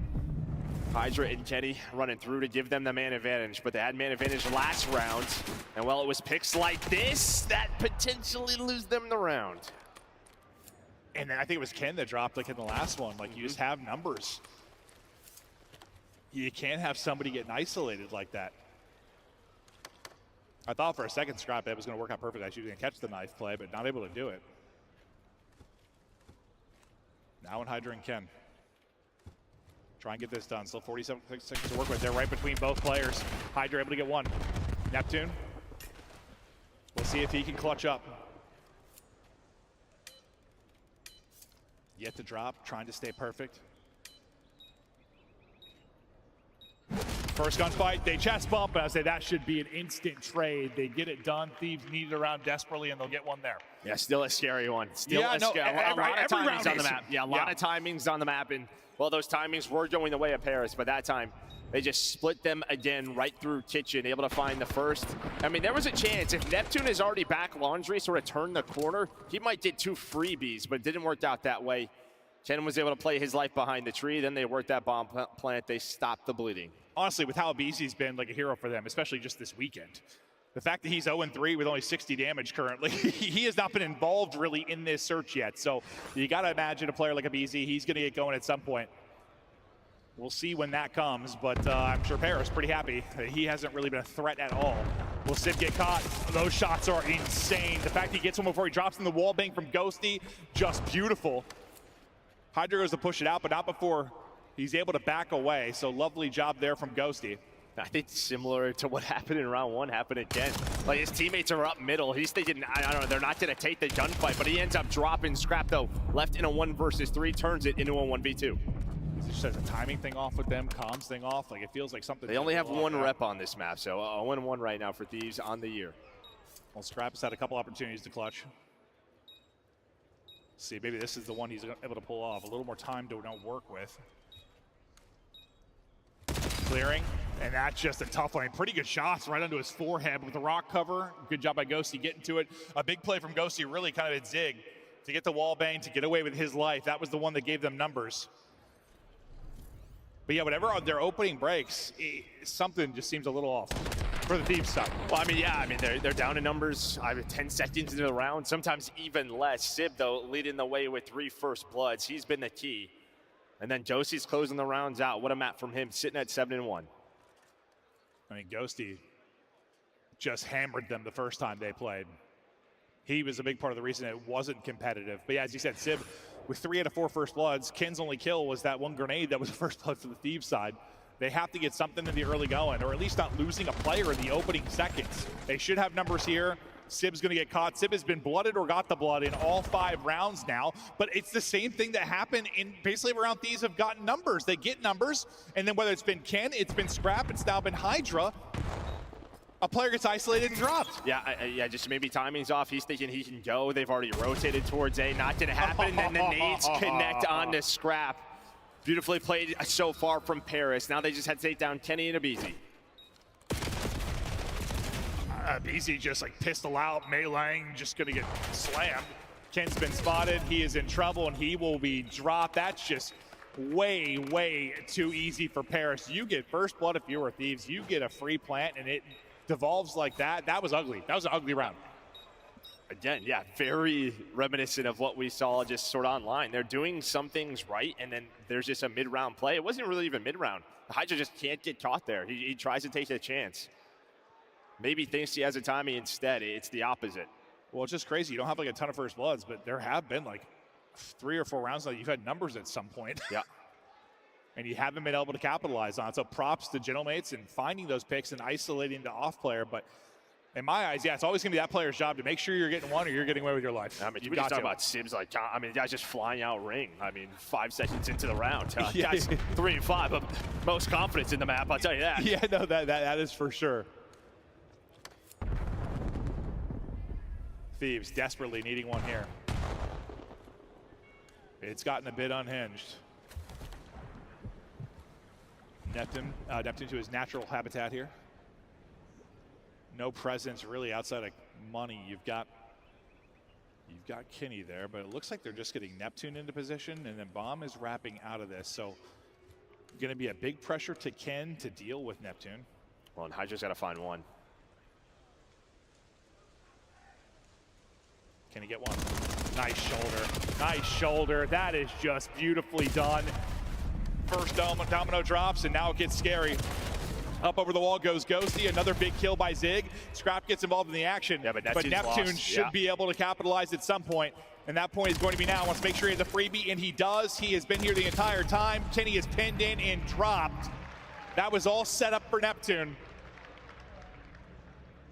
Hydra and Kenny running through to give them the man advantage, but they had man advantage last round. And well, it was picks like this that potentially lose them the round. And then I think it was Ken that dropped like in the last one. Like, you just have numbers. You can't have somebody getting isolated like that. I thought for a second Scrap that was going to work out perfectly. She was going to catch the knife play, but not able to do it. Now in Hydra and Ken. Try and get this done. Still 47 seconds to work with. They're right between both players. Hydra able to get one. Neptune. We'll see if he can clutch up. Yet to drop. Trying to stay perfect. First gunfight, they chest bump, and I say that should be an instant trade. They get it done. Thieves need it around desperately, and they'll get one there. Yeah, still a scary one. Still yeah, a lot of timings on the map. Yeah, a lot of timings on the map, and well, those timings were going the way of Paris, but that time they just split them again right through Kitchen, able to find the first. I mean, there was a chance if Neptune is already back laundry, sort of turned the corner, he might get 2 freebies, but it didn't work out that way. Ken was able to play his life behind the tree. Then they worked that bomb plant. They stopped the bleeding. Honestly, with how BZ's been like a hero for them, especially just this weekend, the fact that he's 0-3 with only 60 damage currently, he has not been involved really in this search yet. So you got to imagine a player like a BZ, he's going to get going at some point. We'll see when that comes, but I'm sure Paris pretty happy. He hasn't really been a threat at all. Will Sid get caught? Those shots are insane. The fact he gets one before he drops in the wall bang from Ghosty, just beautiful. Hydra goes to push it out, but not before he's able to back away. So lovely job there from Ghosty. I think similar to what happened in round 1 happened again. Like, his teammates are up middle. He's thinking, I don't know, they're not going to take the gunfight, but he ends up dropping Scrap, though. Left in a 1 versus 3, turns it into a 1v2. It just has a timing thing off with them, comms thing off. Like, it feels like something. They only have 1 rep on this map, so 0-1 right now for Thieves on the year. Well, Scrap has had a couple opportunities to clutch. See, maybe this is the one he's able to pull off. A little more time to not work with. Clearing, and that's just a tough one. Pretty good shots right onto his forehead with the rock cover. Good job by Ghosty getting to it. A big play from Ghosty, really kind of a zig to get the wall bang, to get away with his life. That was the one that gave them numbers. But yeah, whenever their opening breaks, something just seems a little off for the Thieves side. Well, I mean, yeah, I mean, they're down in numbers. 10 seconds into the round, sometimes even less. Sib, though, leading the way with 3 first bloods. He's been the key. And then Josie's closing the rounds out. What a map from him, sitting at 7-1. I mean, Ghosty just hammered them the first time they played. he was a big part of the reason it wasn't competitive. But yeah, as you said, Sib, with 3 out of 4 first bloods, Ken's only kill was that one grenade that was a first blood for the Thieves side. They have to get something in the early going, or at least not losing a player in the opening seconds. They should have numbers here. Sib's going to get caught. Sib has been blooded or got the blood in all 5 rounds now, but it's the same thing that happened in basically around Thieves have gotten numbers. They get numbers, and then whether it's been Ken, it's been Scrap, it's now been Hydra, a player gets isolated and dropped. Yeah, just maybe timing's off. He's thinking he can go. They've already rotated towards A. Not going to happen, and the nades connect on to Scrap. Beautifully played so far from Paris. Now they just had to take down Kenny and Abizi. Abizi just like pistol out, meleeing, just gonna get slammed. Ken's been spotted, he is in trouble, and he will be dropped. That's just way, way too easy for Paris. You get first blood if you were Thieves, you get a free plant, and it devolves like that. That was ugly. That was an ugly round. Again, yeah, very reminiscent of what we saw just sort of online. They're doing some things right, and then there's just a mid-round play. It wasn't really even mid-round. Hydra just can't get caught there. He tries to take a chance. Maybe thinks he has a timing instead. It's the opposite. Well, it's just crazy. You don't have like a ton of first bloods, but there have been like 3 or 4 rounds now you've had numbers at some point. Yeah. And you haven't been able to capitalize on it. So props to Gentlemates and finding those picks and isolating the off player. But in my eyes, yeah, it's always going to be that player's job to make sure you're getting one or you're getting away with your life. I mean, we just talk about Sibs like, I mean, guys just flying out ring. I mean, 5 seconds into the round. Guys 3 and 5, but most confidence in the map, I'll tell you that. Yeah, no, that is for sure. Thieves desperately needing one here. It's gotten a bit unhinged. Neptune to his natural habitat here. No presence really outside of money. You've got Kenny there, but it looks like they're just getting Neptune into position, and then Bomb is wrapping out of this. So going to be a big pressure to Ken to deal with Neptune. Well, and Hydra's got to find one. Can he get one? Nice shoulder. Nice shoulder. That is just beautifully done. First domino drops, and now it gets scary. Up over the wall goes Ghosty. Another big kill by Zig. Scrap gets involved in the action. Yeah, but Neptune should be able to capitalize at some point. And that point is going to be now. Wants to make sure he has a freebie, and he does. He has been here the entire time. Kenny is pinned in and dropped. That was all set up for Neptune.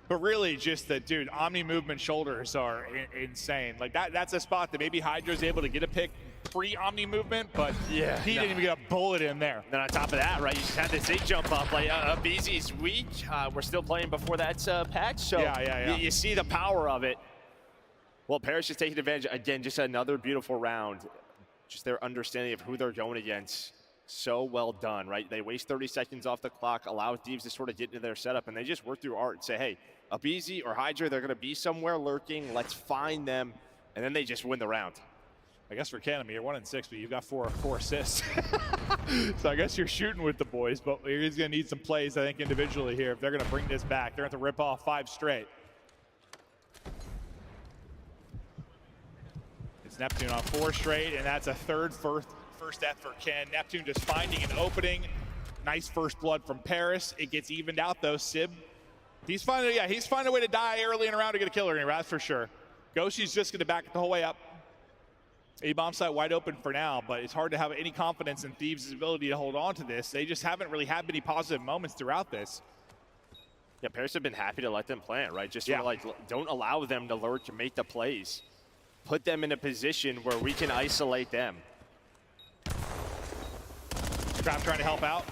But really, just that, dude, Omni movement shoulders are insane. Like, that's a spot that maybe Hydra's able to get a pick pre-Omni movement, but yeah, he didn't even get a bullet in there. Then on top of that, right, you just had the Zig jump up. Like, Abizi's weak. We're still playing before that's patch, so you see the power of it. Well, Paris just taking advantage. Again, just another beautiful round. Just their understanding of who they're going against. So well done, right? They waste 30 seconds off the clock, allow Thieves to sort of get into their setup, and they just work through art and say, hey, Abizi or Hydra, they're going to be somewhere lurking. Let's find them, and then they just win the round. I guess for Ken, I mean, you're 1 and 6, but you've got four assists. So I guess you're shooting with the boys, but he's going to need some plays, I think, individually here if they're going to bring this back. They're going to have to rip off 5 straight. It's Neptune on 4 straight, and that's a first death for Ken. Neptune just finding an opening. Nice first blood from Paris. It gets evened out, though. Sib, he's finding a way to die early in a round to get a killer in, that's for sure. Goshi's just going to back it the whole way up. A-bomb site wide open for now, but it's hard to have any confidence in Thieves' ability to hold on to this. They just haven't really had many positive moments throughout this. Yeah, Paris have been happy to let them plant, right? Just sort of like, don't allow them to lurk and make the plays. Put them in a position where we can isolate them. Scrap trying to help out.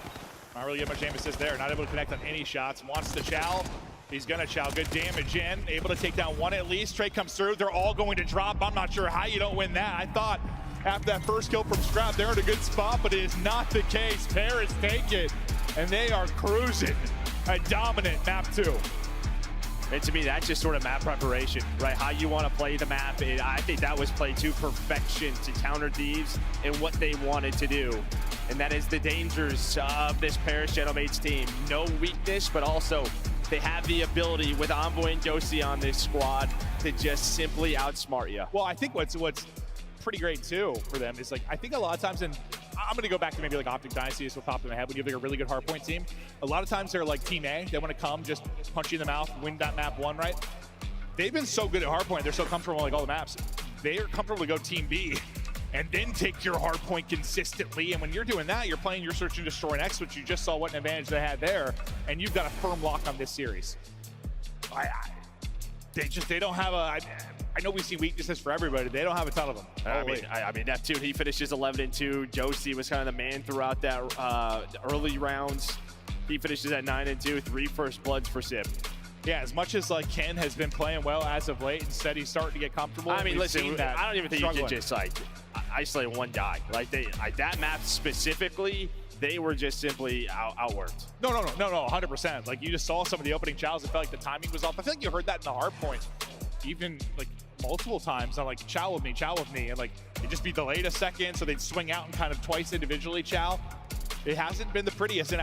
Not really get much aim assist there. Not able to connect on any shots. Wants to chow. He's going to chow. Good damage in. Able to take down one at least. Trade comes through. They're all going to drop. I'm not sure how you don't win that. I thought after that first kill from Scrap, they're in a good spot, but it is not the case. Paris take it, and they are cruising. A dominant map 2. And to me, that's just sort of map preparation, right? How you want to play the map. I think that was played to perfection to counter Thieves and what they wanted to do. And that is the dangers of this Paris Gentlemates team. No weakness, but also they have the ability with Envoy and Ghosty on this squad to just simply outsmart you. Well, I think what's pretty great too for them is, like, I think a lot of times, and I'm going to go back to maybe like Optic Dynasty is what popped in my head when you have like a really good hardpoint team. A lot of times they're like Team A. They want to come, just punch you in the mouth, win that map 1, right? they've been so good at hardpoint. They're so comfortable in like all the maps. They are comfortable to go Team B and then take your hardpoint consistently. And when you're doing that, you're playing your search and destroy next, which you just saw what an advantage they had there. And you've got a firm lock on this series. They don't have a. I know we see weaknesses for everybody. They don't have a ton of them. I mean, Neptune, he finishes 11-2. Josie was kind of the man throughout that early rounds. He finishes at 9-2, 3 first bloods for Sib. Yeah, as much as like Ken has been playing well as of late, instead he's starting to get comfortable. I mean, listen, that I don't even think you can just like isolate one guy. Like that map specifically, they were just simply outworked. No, 100%. Like you just saw some of the opening chows. I felt like the timing was off. I feel like you heard that in the hard point, even like multiple times. I'm like, chow with me, and like it'd just be delayed a second, so they'd swing out and kind of twice individually chow. It hasn't been the prettiest, and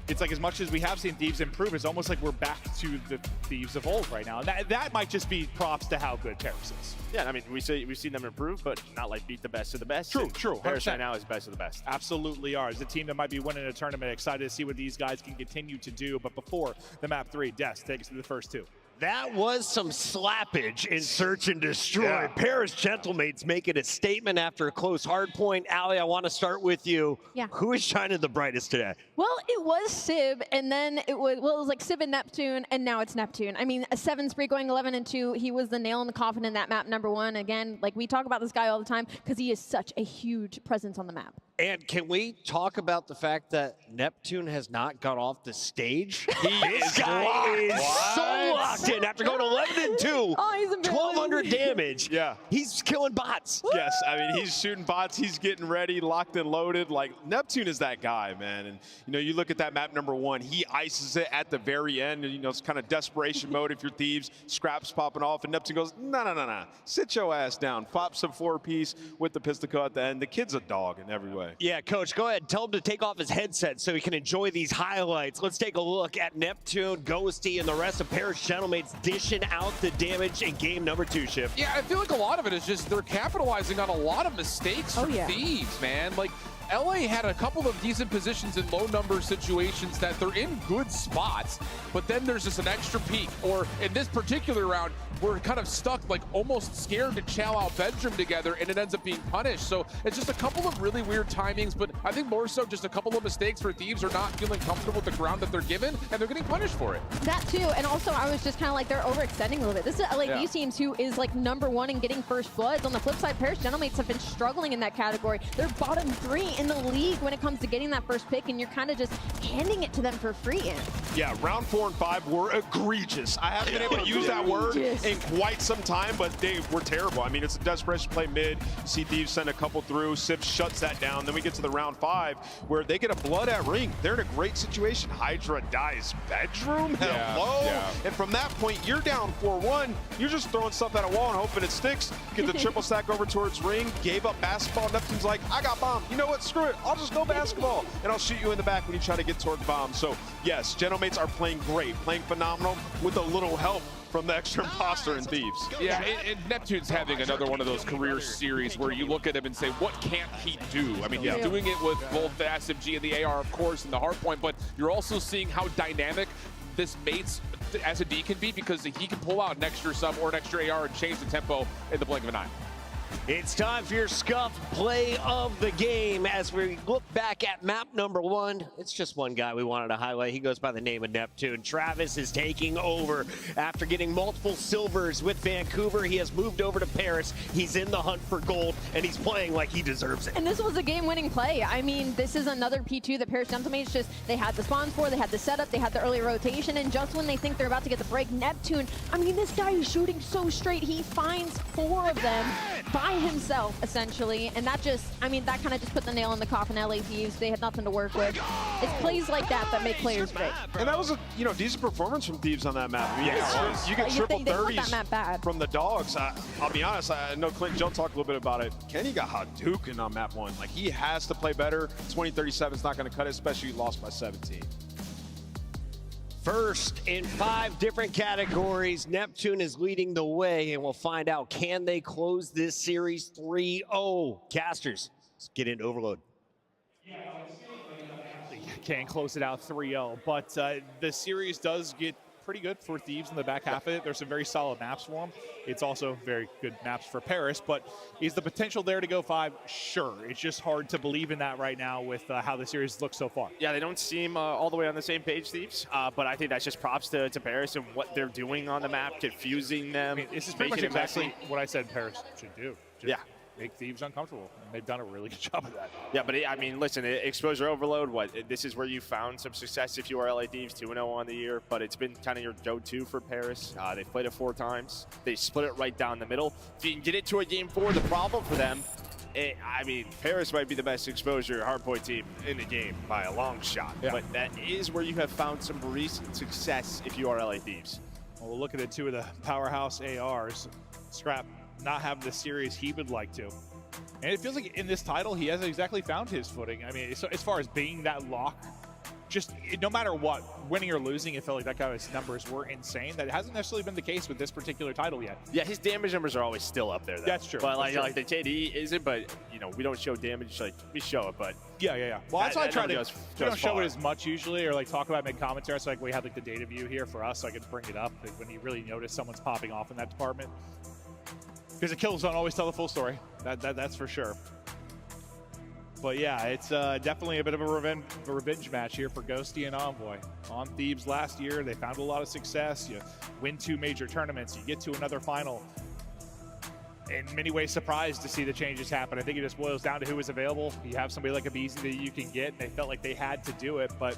it's like as much as we have seen Thieves improve, it's almost like we're back to the Thieves of old right now. And that might just be props to how good Paris is. Yeah, I mean, we've seen them improve, but not like beat the best of the best. True. Paris right now is best of the best. Absolutely are. As a team that might be winning a tournament, excited to see what these guys can continue to do. But before the map 3, Des, take us to the first 2. That was some slappage in Search and Destroy. Yeah. Paris Gentlemates making a statement after a close hard point. Allie, I want to start with you. Yeah. Who is shining the brightest today? Well, it was Sib, and then it was like Sib and Neptune, and now it's Neptune. I mean, a 7 spree going 11-2. He was the nail in the coffin in that map #1. Again, like we talk about this guy all the time because he is such a huge presence on the map. And can we talk about the fact that Neptune has not got off the stage? This guy is so locked in after going 11-2. Oh, he's 1,200 damage. Yeah. He's killing bots. Yes, I mean, he's shooting bots. He's getting ready, locked and loaded. Like, Neptune is that guy, man. And, you know, you look at that map #1, he ices it at the very end. And, you know, it's kind of desperation mode if you're Thieves. Scraps popping off. And Neptune goes, no. Sit your ass down. Pops some 4-piece with the pistol at the end. The kid's a dog in every way. Yeah, Coach, go ahead. Tell him to take off his headset so he can enjoy these highlights. Let's take a look at Neptune, Ghosty, and the rest of Paris Gentlemates dishing out the damage in game #2, Ship. Yeah, I feel like a lot of it is just they're capitalizing on a lot of mistakes from yeah. Thieves, man. Like, LA had a couple of decent positions in low number situations that they're in good spots, but then there's just an extra peak. Or in this particular round, we're kind of stuck, like almost scared to chow out bedroom together, and it ends up being punished. So it's just a couple of really weird timings, but I think more so just a couple of mistakes where Thieves are not feeling comfortable with the ground that they're given, and they're getting punished for it. That too, and also I was just kind of like they're overextending a little bit. This is LA Thieves teams who is like #1 in getting first bloods. On the flip side, Paris Gentlemates have been struggling in that category. They're bottom 3 in the league when it comes to getting that first pick, and you're kind of just handing it to them for free. Yeah, round 4 and 5 were egregious. I haven't been able to use that word in quite some time, but they were terrible. I mean, it's a desperation play mid. You see Thieves send a couple through. Sib shuts that down. Then we get to the round 5 where they get a blood at ring. They're in a great situation. Hydra dies bedroom. Hello. Yeah. And from that point, you're down 4-1. You're just throwing stuff at a wall and hoping it sticks. Get the triple stack over towards ring. Gave up basketball. Neptune's like, I got bombed. You know what? Screw it. I'll just go basketball, and I'll shoot you in the back when you try to get towards bomb. So, yes, Gentlemates are playing great, playing phenomenal with a little help from the extra imposter and Thieves. Yeah, and Neptune's having another one of those career series where you look at him and say, what can't he do? I mean, he's doing it with both the SMG and the AR, of course, and the hardpoint, but you're also seeing how dynamic this mate's S&D can be because he can pull out an extra sub or an extra AR and change the tempo in the blink of an eye. It's time for your Scuff play of the game as we look back at map #1. It's just one guy we wanted to highlight. He goes by the name of Neptune. Travis is taking over after getting multiple silvers with Vancouver. He has moved over to Paris. He's in the hunt for gold, and he's playing like he deserves it. And this was a game-winning play. I mean, this is another P2 that Paris Gentlemates just, they had the spawns for, they had the setup, they had the early rotation, and just when they think they're about to get the break, Neptune, I mean, this guy is shooting so straight. He finds 4 of them by himself, essentially, and that just, I mean, that kind of just put the nail in the coffin. LA Thieves, they had nothing to work with. It's plays like that that make players great. And that was a decent performance from Thieves on that map. I mean, you get triple 30s from the dogs. I'll be honest, I know Clint Joe talked a little bit about it. Kenny got Hadouken on map 1. Like, he has to play better. 20-37 is not going to cut it, especially lost by 17. First in 5 different categories, Neptune is leading the way, and we'll find out, can they close this series 3-0? Casters, let's get into Overload. Can't close it out 3-0, but the series does get pretty good for Thieves in the back half of it. There's some very solid maps for them. It's also very good maps for Paris, but is the potential there to go 5? Sure. It's just hard to believe in that right now with how the series looks so far. Yeah, they don't seem all the way on the same page, Thieves, but I think that's just props to Paris and what they're doing on the map, confusing them. I mean, this is pretty much exactly what I said Paris should do. Yeah. Make Thieves uncomfortable, and they've done a really good job of that. Yeah, but I mean, listen, exposure overload, this is where you found some success if you are LA Thieves, 2-0 on the year, but it's been kind of your go-to for Paris. They've played it 4 times. They split it right down the middle. If you can get it to a game 4, the problem for them, I mean, Paris might be the best exposure hardpoint team in the game by a long shot, but that is where you have found some recent success if you are LA Thieves. Well, we'll look at 2 of the powerhouse ARs. Scrap not have the series he would like to. And it feels like in this title, he hasn't exactly found his footing. I mean, as far as being that lock, just no matter what, winning or losing, it felt like that guy's numbers were insane. That hasn't necessarily been the case with this particular title yet. Yeah, his damage numbers are always still up there, though. That's true. But like the KD isn't, but, you know, we don't show damage, like, we show it, but... Yeah. Well, that's why I try to, we don't show far. it as much usually, or like talk about mid-commentary. So like we had like the data view here for us, so I could bring it up when you really notice someone's popping off in that department. Because the kills don't always tell the full story. That's for sure. But yeah, it's definitely a bit of a revenge match here for Ghosty and Envoy. On Thieves last year, they found a lot of success. You win 2 major tournaments, you get to another final. In many ways, surprised to see the changes happen. I think it just boils down to who was available. You have somebody like a Beezy that you can get, and they felt like they had to do it, but...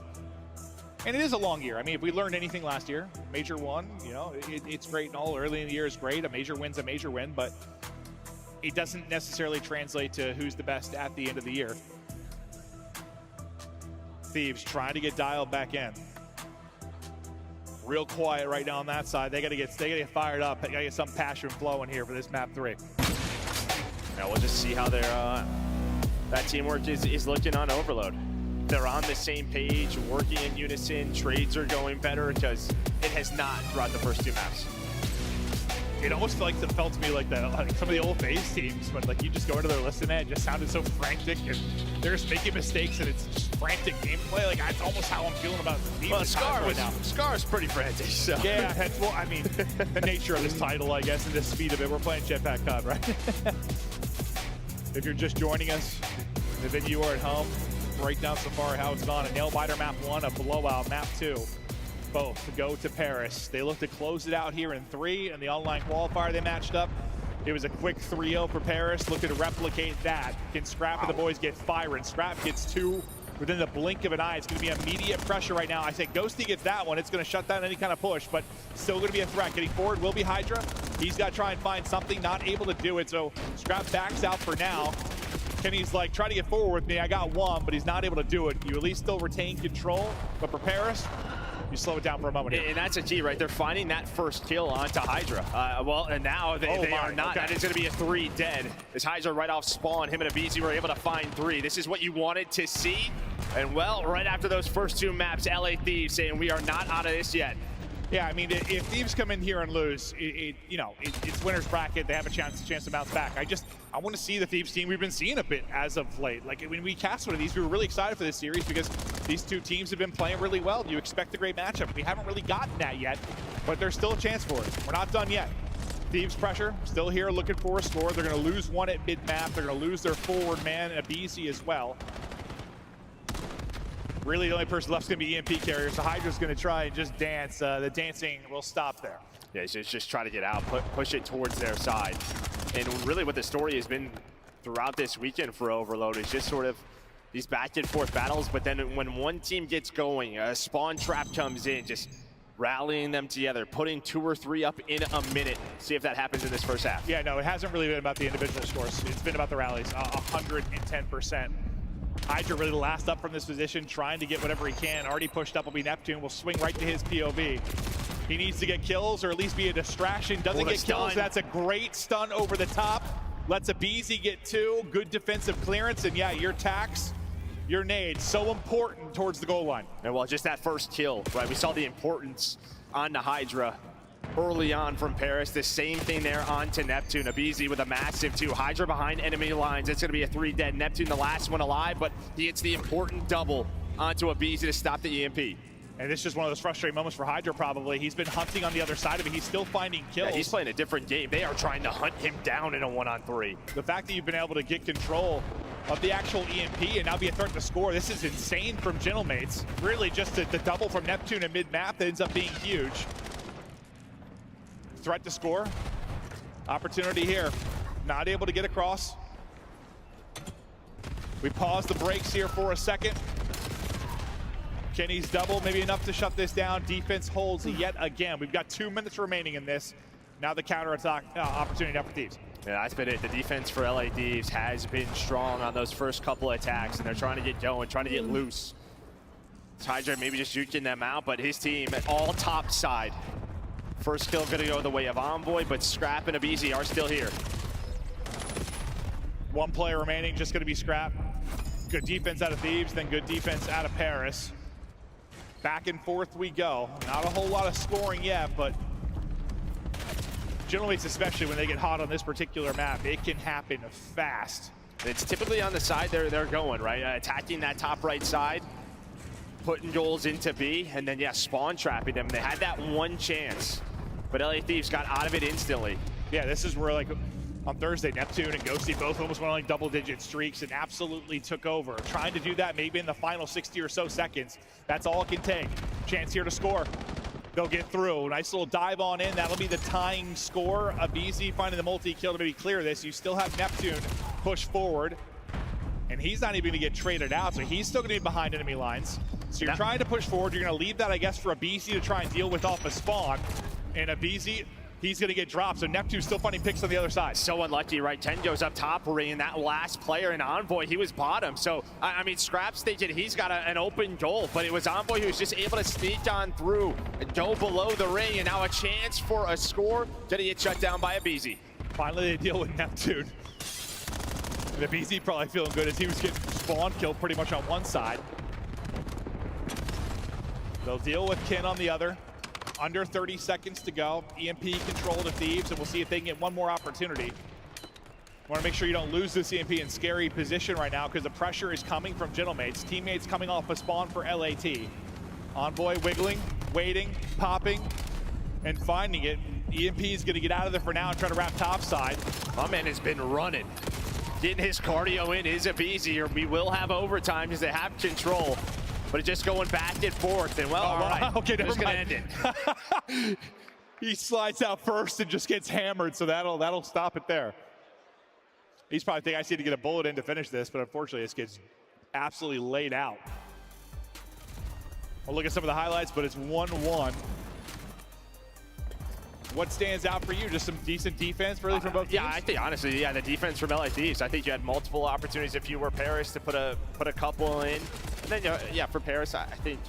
And it is a long year. I mean, if we learned anything last year, Major 1, you know, it's great and all. Early in the year is great. A major win's a major win, but it doesn't necessarily translate to who's the best at the end of the year. Thieves trying to get dialed back in. Real quiet right now on that side. They gotta get fired up. They gotta get some passion flowing here for this map 3. Now we'll just see how their that teamwork is looking on Overload. They're on the same page, working in unison, trades are going better, because it has not throughout the first 2 maps. It almost felt to me like some of the old FaZe teams, when like you just go into their list and it just sounded so frantic, and they're just making mistakes, and it's just frantic gameplay. Like that's almost how I'm feeling about the Well, Scar's pretty frantic. So. Yeah, well, I mean, the nature of this title, I guess, and the speed of it. We're playing Jetpack CUD, right? If you're just joining us, the venue or at home, breakdown so far how it's gone. A nail-biter map 1, a blowout map 2. Both go to Paris. They look to close it out here in 3, and the online qualifier they matched up. It was a quick 3-0 for Paris, looking to replicate that. Can Scrap and the boys get firing? Scrap gets 2 within the blink of an eye. It's going to be immediate pressure right now. I say Ghosty gets that one. It's going to shut down any kind of push, but still going to be a threat. Getting forward will be Hydra. He's got to try and find something, not able to do it, so Scrap backs out for now. Kenny's like, try to get forward with me. I got 1, but he's not able to do it. You at least still retain control, but for Paris, you slow it down for a moment here. And that's a key, right? They're finding that first kill onto Hydra. Well, and now they are not. Okay. That is going to be a 3 dead. As Hydra right off spawn, him and Abizi were able to find 3. This is what you wanted to see. And well, right after those first 2 maps, LA Thieves saying we are not out of this yet. Yeah, I mean, if Thieves come in here and lose, it's winner's bracket. They have a chance to bounce back. I want to see the Thieves team we've been seeing a bit as of late. Like when we cast one of these, we were really excited for this series because these 2 teams have been playing really well. You expect a great matchup. We haven't really gotten that yet, but there's still a chance for it. We're not done yet. Thieves pressure, still here looking for a score. They're going to lose 1 at mid-map. They're going to lose their forward man, Abizi as well. Really, the only person left is going to be EMP carrier, so Hydra's going to try and just dance. The dancing will stop there. Yeah, just try to get out, push it towards their side. And really what the story has been throughout this weekend for Overload is just sort of these back and forth battles, but then when one team gets going, a spawn trap comes in, just rallying them together, putting 2 or 3 up in a minute. See if that happens in this first half. Yeah, no, it hasn't really been about the individual scores. It's been about the rallies, 110%. Hydra really the last up from this position, trying to get whatever he can. Already pushed up will be Neptune, will swing right to his POV. He needs to get kills or at least be a distraction. Doesn't get kills, that's a great stun over the top. Lets Abizi get 2, good defensive clearance, and yeah, your tax, your nade, so important towards the goal line. And well, just that first kill, right? We saw the importance on the Hydra early on from Paris. The same thing there on to Neptune. Abizi with a massive 2. Hydra behind enemy lines. It's going to be a 3 dead. Neptune the last one alive, but he gets the important double onto Abizi to stop the EMP. And this is just one of those frustrating moments for Hydra probably. He's been hunting on the other side of it. He's still finding kills. Yeah, he's playing a different game. They are trying to hunt him down in a 1-on-3. The fact that you've been able to get control of the actual EMP and now be a threat to score, this is insane from Gentlemates. Really just the double from Neptune in mid-map that ends up being huge. Threat to score. Opportunity here. Not able to get across. We pause the brakes here for a second. Kenny's double, maybe enough to shut this down. Defense holds yet again. We've got 2 minutes remaining in this. Now the counter-attack opportunity now for Thieves. Yeah, that's been it. The defense for LA Thieves has been strong on those first couple of attacks, and they're trying to get going, trying to get loose. Hydra maybe just juking them out, but his team all top side. First kill gonna go the way of Envoy, but Scrap and Abizi are still here. 1 player remaining, just gonna be Scrap. Good defense out of Thieves, then good defense out of Paris. Back and forth we go. Not a whole lot of scoring yet, but Gentlemates, especially when they get hot on this particular map, it can happen fast. It's typically on the side they're going, right? Attacking that top right side, putting goals into B, and then, yeah, spawn trapping them. They had that one chance, but LA Thieves got out of it instantly. Yeah, this is where, like, on Thursday, Neptune and Ghosty both almost went on like double-digit streaks and absolutely took over. Trying to do that maybe in the final 60 or so seconds. That's all it can take. Chance here to score. They'll get through. Nice little dive on in. That'll be the tying score. Abizi finding the multi-kill to maybe clear this. You still have Neptune push forward. And he's not even going to get traded out, so he's still going to be behind enemy lines. So you're trying to push forward. You're going to leave that, I guess, for Abizi to try and deal with off a spawn. And Abizi, he's going to get dropped, so Neptune's still finding picks on the other side. So unlucky, right? 10 goes up top, and that last player in Envoy, he was bottom. So, I mean, Scrap's thinking he's got an open goal, but it was Envoy who was just able to sneak on through and go below the ring, and now a chance for a score. Gonna get shut down by Abizi. Finally, they deal with Neptune. And Abizi probably feeling good as he was getting spawn killed pretty much on one side. They'll deal with Kin on the other. Under 30 seconds to go. EMP control to Thieves, and we'll see if they can get one more opportunity. Want to make sure you don't lose this EMP in scary position right now because the pressure is coming from Gentlemates. Teammates coming off a spawn for LAT. Envoy wiggling, waiting, popping, and finding it. EMP is going to get out of there for now and try to wrap topside. My man has been running. Getting his cardio in is Abizi, or we will have overtime because they have control. But it's just going back and forth, and well, all right, okay, never never mind. Gonna end it. He slides out first and just gets hammered, so that'll stop it there. He's probably thinking I just need to get a bullet in to finish this, but unfortunately this gets absolutely laid out. We'll look at some of the highlights, but it's 1-1. What stands out for you? Just some decent defense, really, from both teams? Yeah, I think honestly, yeah, the defense from LA Thieves. I think you had multiple opportunities if you were Paris to put a couple in. And then, yeah, for Paris, I think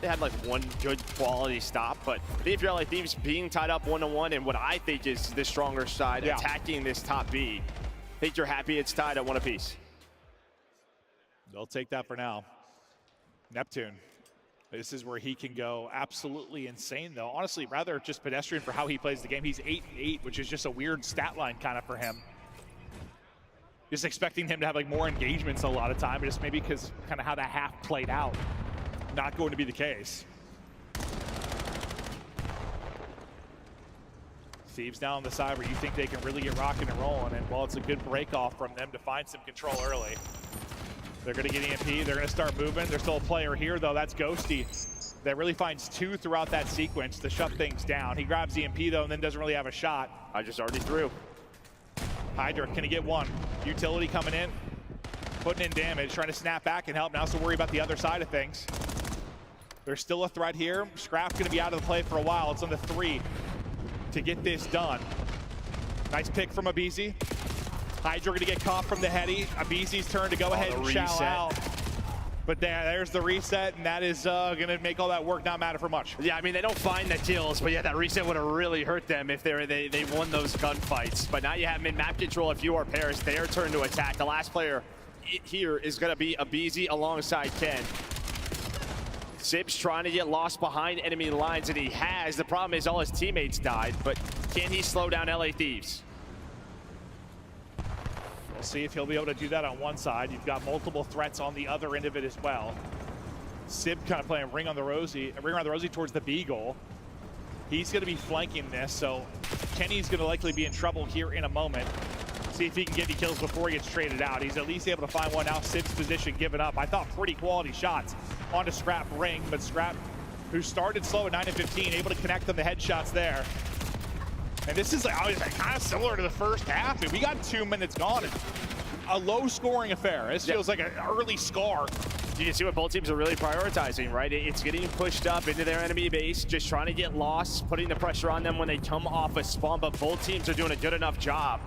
they had like one good quality stop. But I think if you're LA Thieves being tied up 1-1, and what I think is the stronger side attacking this top B, I think you're happy it's tied at 1 apiece. They'll take that for now. Neptune. This is where he can go absolutely insane, though. Honestly, rather just pedestrian for how he plays the game. He's 8-8, which is just a weird stat line kind of for him. Just expecting him to have like more engagements a lot of time, just maybe because kind of how that half played out. Not going to be the case. Thieves down on the side where you think they can really get rocking and rolling, and while it's a good break off from them to find some control early. They're going to get EMP. They're going to start moving. There's still a player here, though. That's Ghosty. That really finds 2 throughout that sequence to shut things down. He grabs EMP, though, and then doesn't really have a shot. I just already threw. Hydra, can he get one? Utility coming in, putting in damage, trying to snap back and help. Now, so worry about the other side of things. There's still a threat here. Scrap's going to be out of the play for a while. It's on the 3 to get this done. Nice pick from Abizi. Hydra going to get caught from the heady. Abizi's turn to go ahead and shout out. But there's the reset, and that is going to make all that work not matter for much. Yeah, I mean, they don't find the kills, but yeah, that reset would have really hurt them if they won those gunfights. But now you have mid-map control if you are Paris. Their turn to attack. The last player here is going to be Abizi alongside Ken. Sib's trying to get lost behind enemy lines, and he has. The problem is all his teammates died, but can he slow down LA Thieves? We'll see if he'll be able to do that on one side. You've got multiple threats on the other end of it as well. Sib kind of playing ring around the rosy towards the B goal. He's going to be flanking this, so Kenny's going to likely be in trouble here in a moment. See if he can get any kills before he gets traded out. He's at least able to find one. Now Sib's position given up. I thought pretty quality shots onto Scrap ring, but Scrap, who started slow at 9 and 15, able to connect on the headshots there. And this is like kind of similar to the first half. We got 2 minutes gone. A low-scoring affair. This feels like an early scar. You can see what both teams are really prioritizing, right? It's getting pushed up into their enemy base, just trying to get lost, putting the pressure on them when they come off a spawn, but both teams are doing a good enough job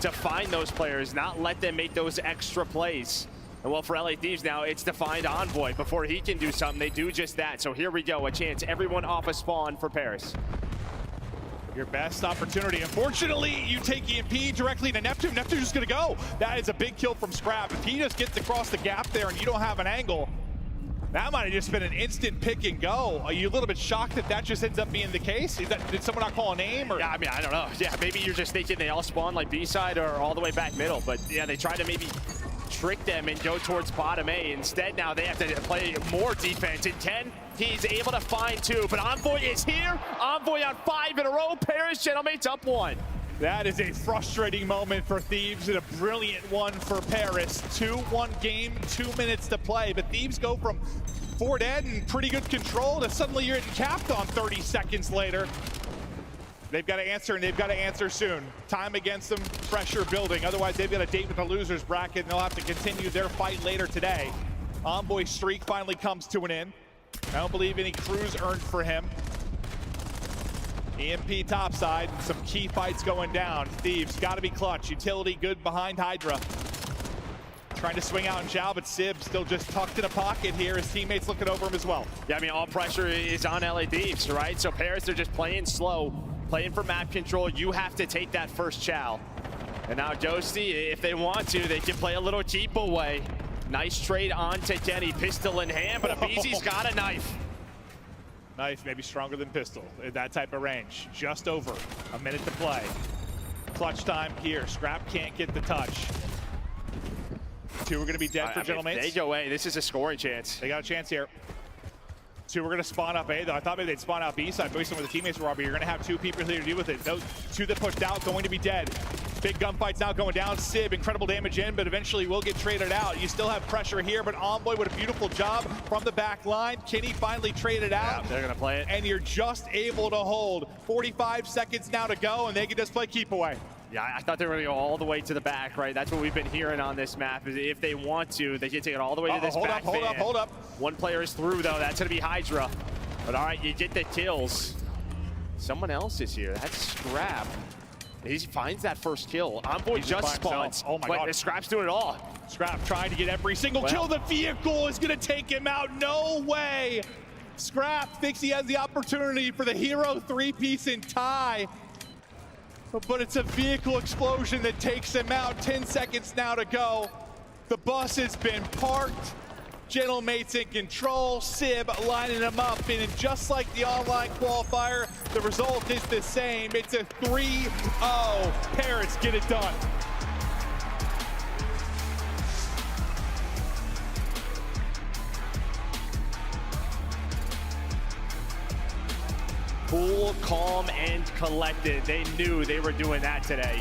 to find those players, not let them make those extra plays. And well, for LA Thieves now, it's to find Envoy. Before he can do something, they do just that. So here we go, a chance. Everyone off a spawn for Paris. Your best opportunity. Unfortunately, you take EMP directly to Neptune. Neptune's just gonna go. That is a big kill from Scrap. If he just gets across the gap there and you don't have an angle, that might have just been an instant pick and go. Are you a little bit shocked that that just ends up being the case? Did someone not call a name? Or? Yeah, I mean, I don't know. Yeah, maybe you're just thinking they all spawn like B-side or all the way back middle. But yeah, they try to maybe trick them and go towards bottom A. Instead, now they have to play more defense. In 10, he's able to find 2, but Envoy is here. Envoy on 5 in a row. Paris Gentlemates up 1. That is a frustrating moment for Thieves and a brilliant one for Paris. 2-1 game, 2 minutes to play, but Thieves go from 4 dead and pretty good control to suddenly you're getting capped on 30 seconds later. They've got to answer, and they've got to answer soon. Time against them, pressure building. Otherwise, they've got a date with the losers bracket, and they'll have to continue their fight later today. Envoy's streak finally comes to an end. I don't believe any crews earned for him. EMP topside, some key fights going down. Thieves got to be clutch. Utility good behind Hydra. Trying to swing out in Zhao, but Sib still just tucked in a pocket here. His teammates looking over him as well. Yeah, I mean, all pressure is on LA Thieves, right? So Paris, they're just playing slow, playing for map control. You have to take that first chow. And now Ghosty, if they want to, they can play a little keep away. Nice trade on to Kenny, pistol in hand, but Abizi's got a knife. Knife maybe stronger than pistol in that type of range. Just over a minute to play. Clutch time here. Scrap can't get the touch. 2 are going to be dead for Gentlemates. They go away. This is a scoring chance. They got a chance here. 2 are going to spawn up A, though. I thought maybe they'd spawn out B side based on where the teammates were, but you're going to have 2 people here to deal with it. Those 2 that pushed out going to be dead. Big gunfights now going down. Sib, incredible damage in, but eventually will get traded out. You still have pressure here, but Envoy with a beautiful job from the back line. Kenny finally traded out. Yeah, they're going to play it. And you're just able to hold. 45 seconds now to go, and they can just play keep away. Yeah, I thought they were going to go all the way to the back, right? That's what we've been hearing on this map. Is if they want to, they can take it all the way to this back van. Hold up. One player is through, though. That's going to be Hydra. But all right, you get the kills. Someone else is here. That's Scrap. He finds that first kill. Envoy just spawns. Oh my God. Scrap's doing it all. Scrap trying to get every single kill. The vehicle is going to take him out. No way. Scrap thinks he has the opportunity for the hero 3-piece and tie. But it's a vehicle explosion that takes him out. 10 seconds now to go. The bus has been parked. Gentlemates in control. Sib lining him up. And just like the online qualifier, the result is the same. It's a 3-0. Paris get it done. Cool, calm, and collected. They knew they were doing that today.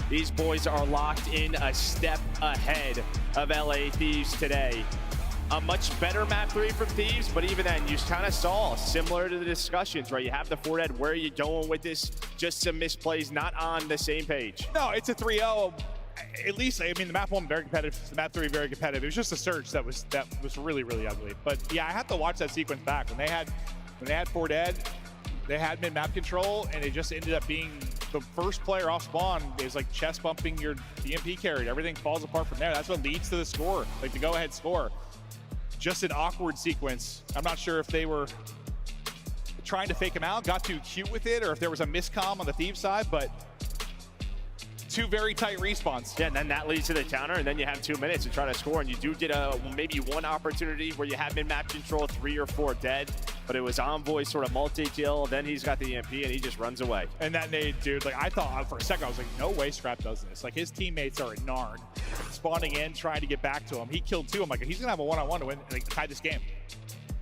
These boys are locked in a step ahead of LA Thieves today. A much better map 3 from Thieves, but even then, you kind of saw, similar to the discussions, right? You have the 4 dead. Where are you going with this? Just some misplays, not on the same page. No, it's a 3-0. At least, I mean, the map 1 very competitive, the map 3 very competitive. It was just a surge that was really, really ugly. But yeah, I have to watch that sequence back. When they had 4 dead, they had mid-map control, and it just ended up being the first player off spawn is like chest bumping your EMP carried. Everything falls apart from there. That's what leads to the score, like the go-ahead score. Just an awkward sequence. I'm not sure if they were trying to fake him out, got too cute with it, or if there was a miscomm on the Thieves side, but 2 very tight respawns. Yeah, and then that leads to the counter, and then you have 2 minutes to try to score, and you do get maybe 1 opportunity where you have mid-map control, 3 or 4 dead, but it was Envoy sort of multi-kill, then he's got the EMP, and he just runs away. And that nade, dude, like I thought for a second, I was like, no way Scrap does this. Like his teammates are at Narn, spawning in, trying to get back to him. He killed 2. I'm like, he's gonna have a one-on-one to win, like tie this game.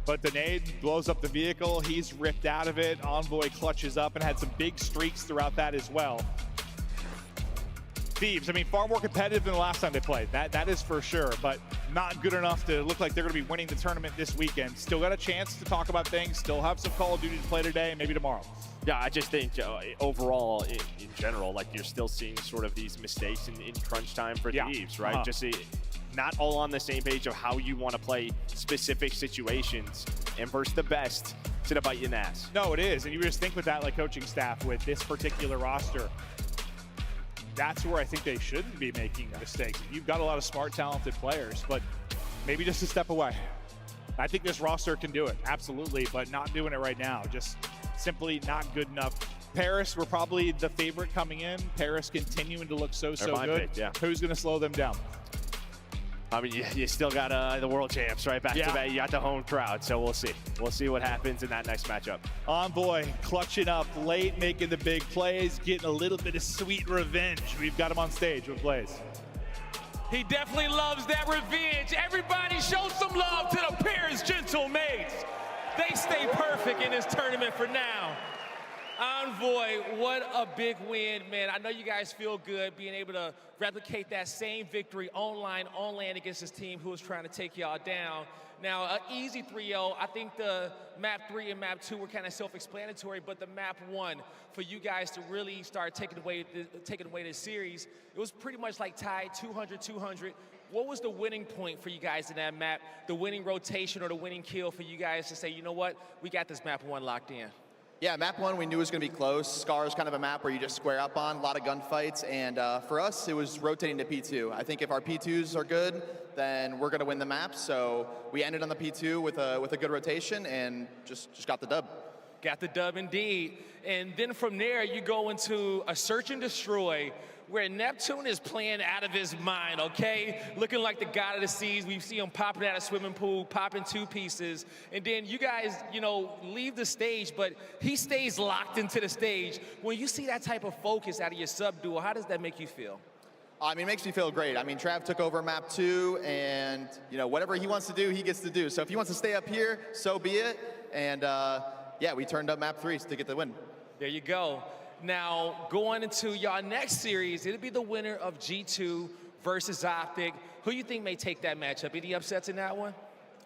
But the nade blows up the vehicle. He's ripped out of it. Envoy clutches up and had some big streaks throughout that as well. Thieves, I mean, far more competitive than the last time they played. That is for sure, but not good enough to look like they're going to be winning the tournament this weekend. Still got a chance to talk about things. Still have some Call of Duty to play today and maybe tomorrow. Yeah, I just think overall, in general, like you're still seeing sort of these mistakes in crunch time for Thieves, right? Just not all on the same page of how you want to play specific situations. And versus the best, it's going to bite you in the ass. No, it is. And you just think with that, like coaching staff, with this particular roster, that's where I think they shouldn't be making mistakes. You've got a lot of smart, talented players, but maybe just a step away. I think this roster can do it, absolutely, but not doing it right now. Just simply not good enough. Paris were probably the favorite coming in. Paris continuing to look so good. Picked, yeah. Who's going to slow them down? I mean, you still got the world champs, right? Back to back. You got the home crowd, so we'll see. We'll see what happens in that next matchup. Envoy clutching up late, making the big plays, getting a little bit of sweet revenge. We've got him on stage with plays. He definitely loves that revenge. Everybody show some love to the Paris Gentlemates. They stay perfect in this tournament for now. Envoy, what a big win, man. I know you guys feel good being able to replicate that same victory online, on land against this team who was trying to take y'all down. Now, an easy 3-0. I think the map 3 and map 2 were kind of self-explanatory, but the map 1, for you guys to really start taking away this series, it was pretty much like tied 200-200. What was the winning point for you guys in that map, the winning rotation or the winning kill for you guys to say, you know what, we got this map 1 locked in? Yeah, map 1 we knew was going to be close. Scar is kind of a map where you just square up on, a lot of gunfights, and for us, it was rotating to P2. I think if our P2s are good, then we're going to win the map, so we ended on the P2 with a good rotation and just got the dub. Got the dub indeed. And then from there, you go into a search and destroy where Neptune is playing out of his mind, okay? Looking like the god of the seas. We see him popping out of swimming pool, popping 2 pieces. And then you guys, leave the stage, but he stays locked into the stage. When you see that type of focus out of your sub-duo, how does that make you feel? I mean, it makes me feel great. I mean, Trav took over map 2, and, whatever he wants to do, he gets to do. So if he wants to stay up here, so be it. And, yeah, we turned up map 3 to get the win. There you go. Now, going into y'all next series, it'll be the winner of G2 versus Optic. Who you think may take that matchup? Any upsets in that one?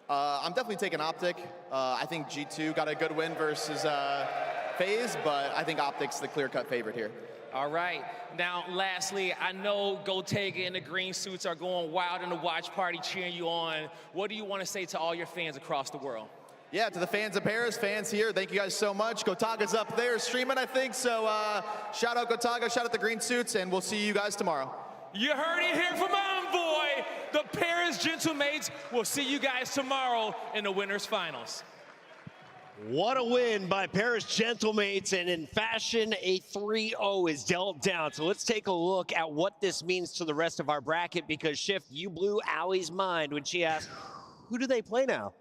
I'm definitely taking Optic. I think G2 got a good win versus FaZe, but I think Optic's the clear-cut favorite here. All right. Now, lastly, I know Gotega and the green suits are going wild in the watch party cheering you on. What do you want to say to all your fans across the world? Yeah, to the fans of Paris, fans here, thank you guys so much. Gotage's up there streaming, I think, so shout out Gotage, shout out the green suits, and we'll see you guys tomorrow. You heard it here from Envoy. The Paris Gentlemates will see you guys tomorrow in the winners finals. What a win by Paris Gentlemates, and in fashion, a 3-0 is dealt down. So let's take a look at what this means to the rest of our bracket, because Shift, you blew Allie's mind when she asked, who do they play now?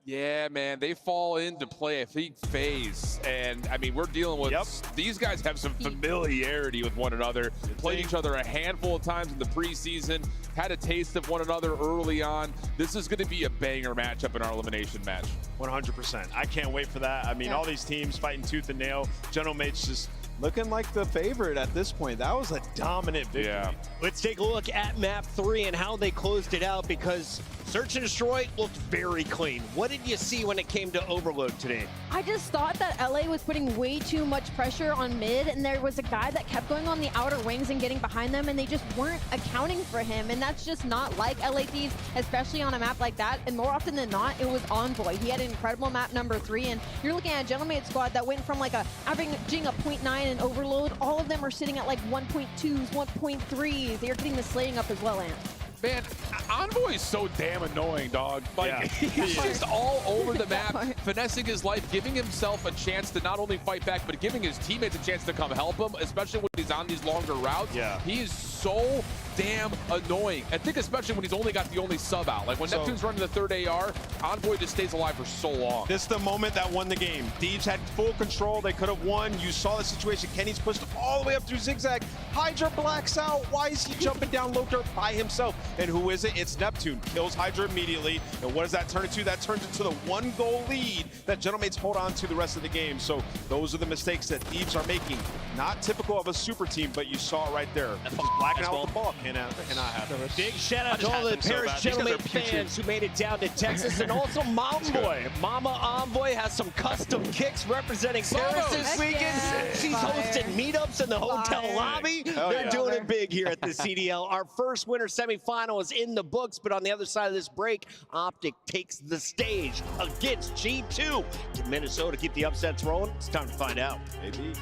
Yeah, man, they fall into play, I think, FaZe. And, I mean, we're dealing with, these guys have some familiarity with one another, played each other a handful of times in the preseason, had a taste of one another early on. This is going to be a banger matchup in our elimination match. 100%. I can't wait for that. I mean, all these teams fighting tooth and nail. Gentlemates just looking like the favorite at this point. That was a dominant victory. Yeah. Let's take a look at map 3 and how they closed it out, because Search and Destroy looked very clean. What did you see when it came to Overload today? I just thought that LA was putting way too much pressure on mid, and there was a guy that kept going on the outer wings and getting behind them, and they just weren't accounting for him. And that's just not like LA Thieves, especially on a map like that. And more often than not, it was Envoy. He had an incredible map number 3, and you're looking at a Gentleman's squad that went from like averaging a 0.9 in Overload. All of them are sitting at like 1.2s, 1.3s. They're getting the slaying up as well, Ant. Man, Envoy is so damn annoying, dog. Like, he's just all over the map, finessing his life, giving himself a chance to not only fight back, but giving his teammates a chance to come help him, especially when he's on these longer routes. Yeah. He is so damn annoying. I think especially when he's only got the only sub out. Like when Neptune's running the third AR, Envoy just stays alive for so long. This is the moment that won the game. Thieves had full control. They could have won. You saw the situation. Kenny's pushed all the way up through Zigzag. Hydra blacks out. Why is he jumping down low dirt by himself? And who is it? It's Neptune. Kills Hydra immediately. And what does that turn into? That turns into the 1-goal lead that Gentlemates hold on to the rest of the game. So those are the mistakes that Thieves are making. Not typical of a super team, but you saw it right there. Just blacking out the ball. Cannot happen. Big shout out to all the Paris Gentleman fans who made it down to Texas, and also Momboy. Mama Envoy has some custom kicks representing Paris this weekend. She's hosting meetups in the hotel lobby. They're doing it big here at the CDL. Our first winter semifinal is in the books, but on the other side of this break, Optic takes the stage against G2. Can Minnesota keep the upsets rolling? It's time to find out. Maybe.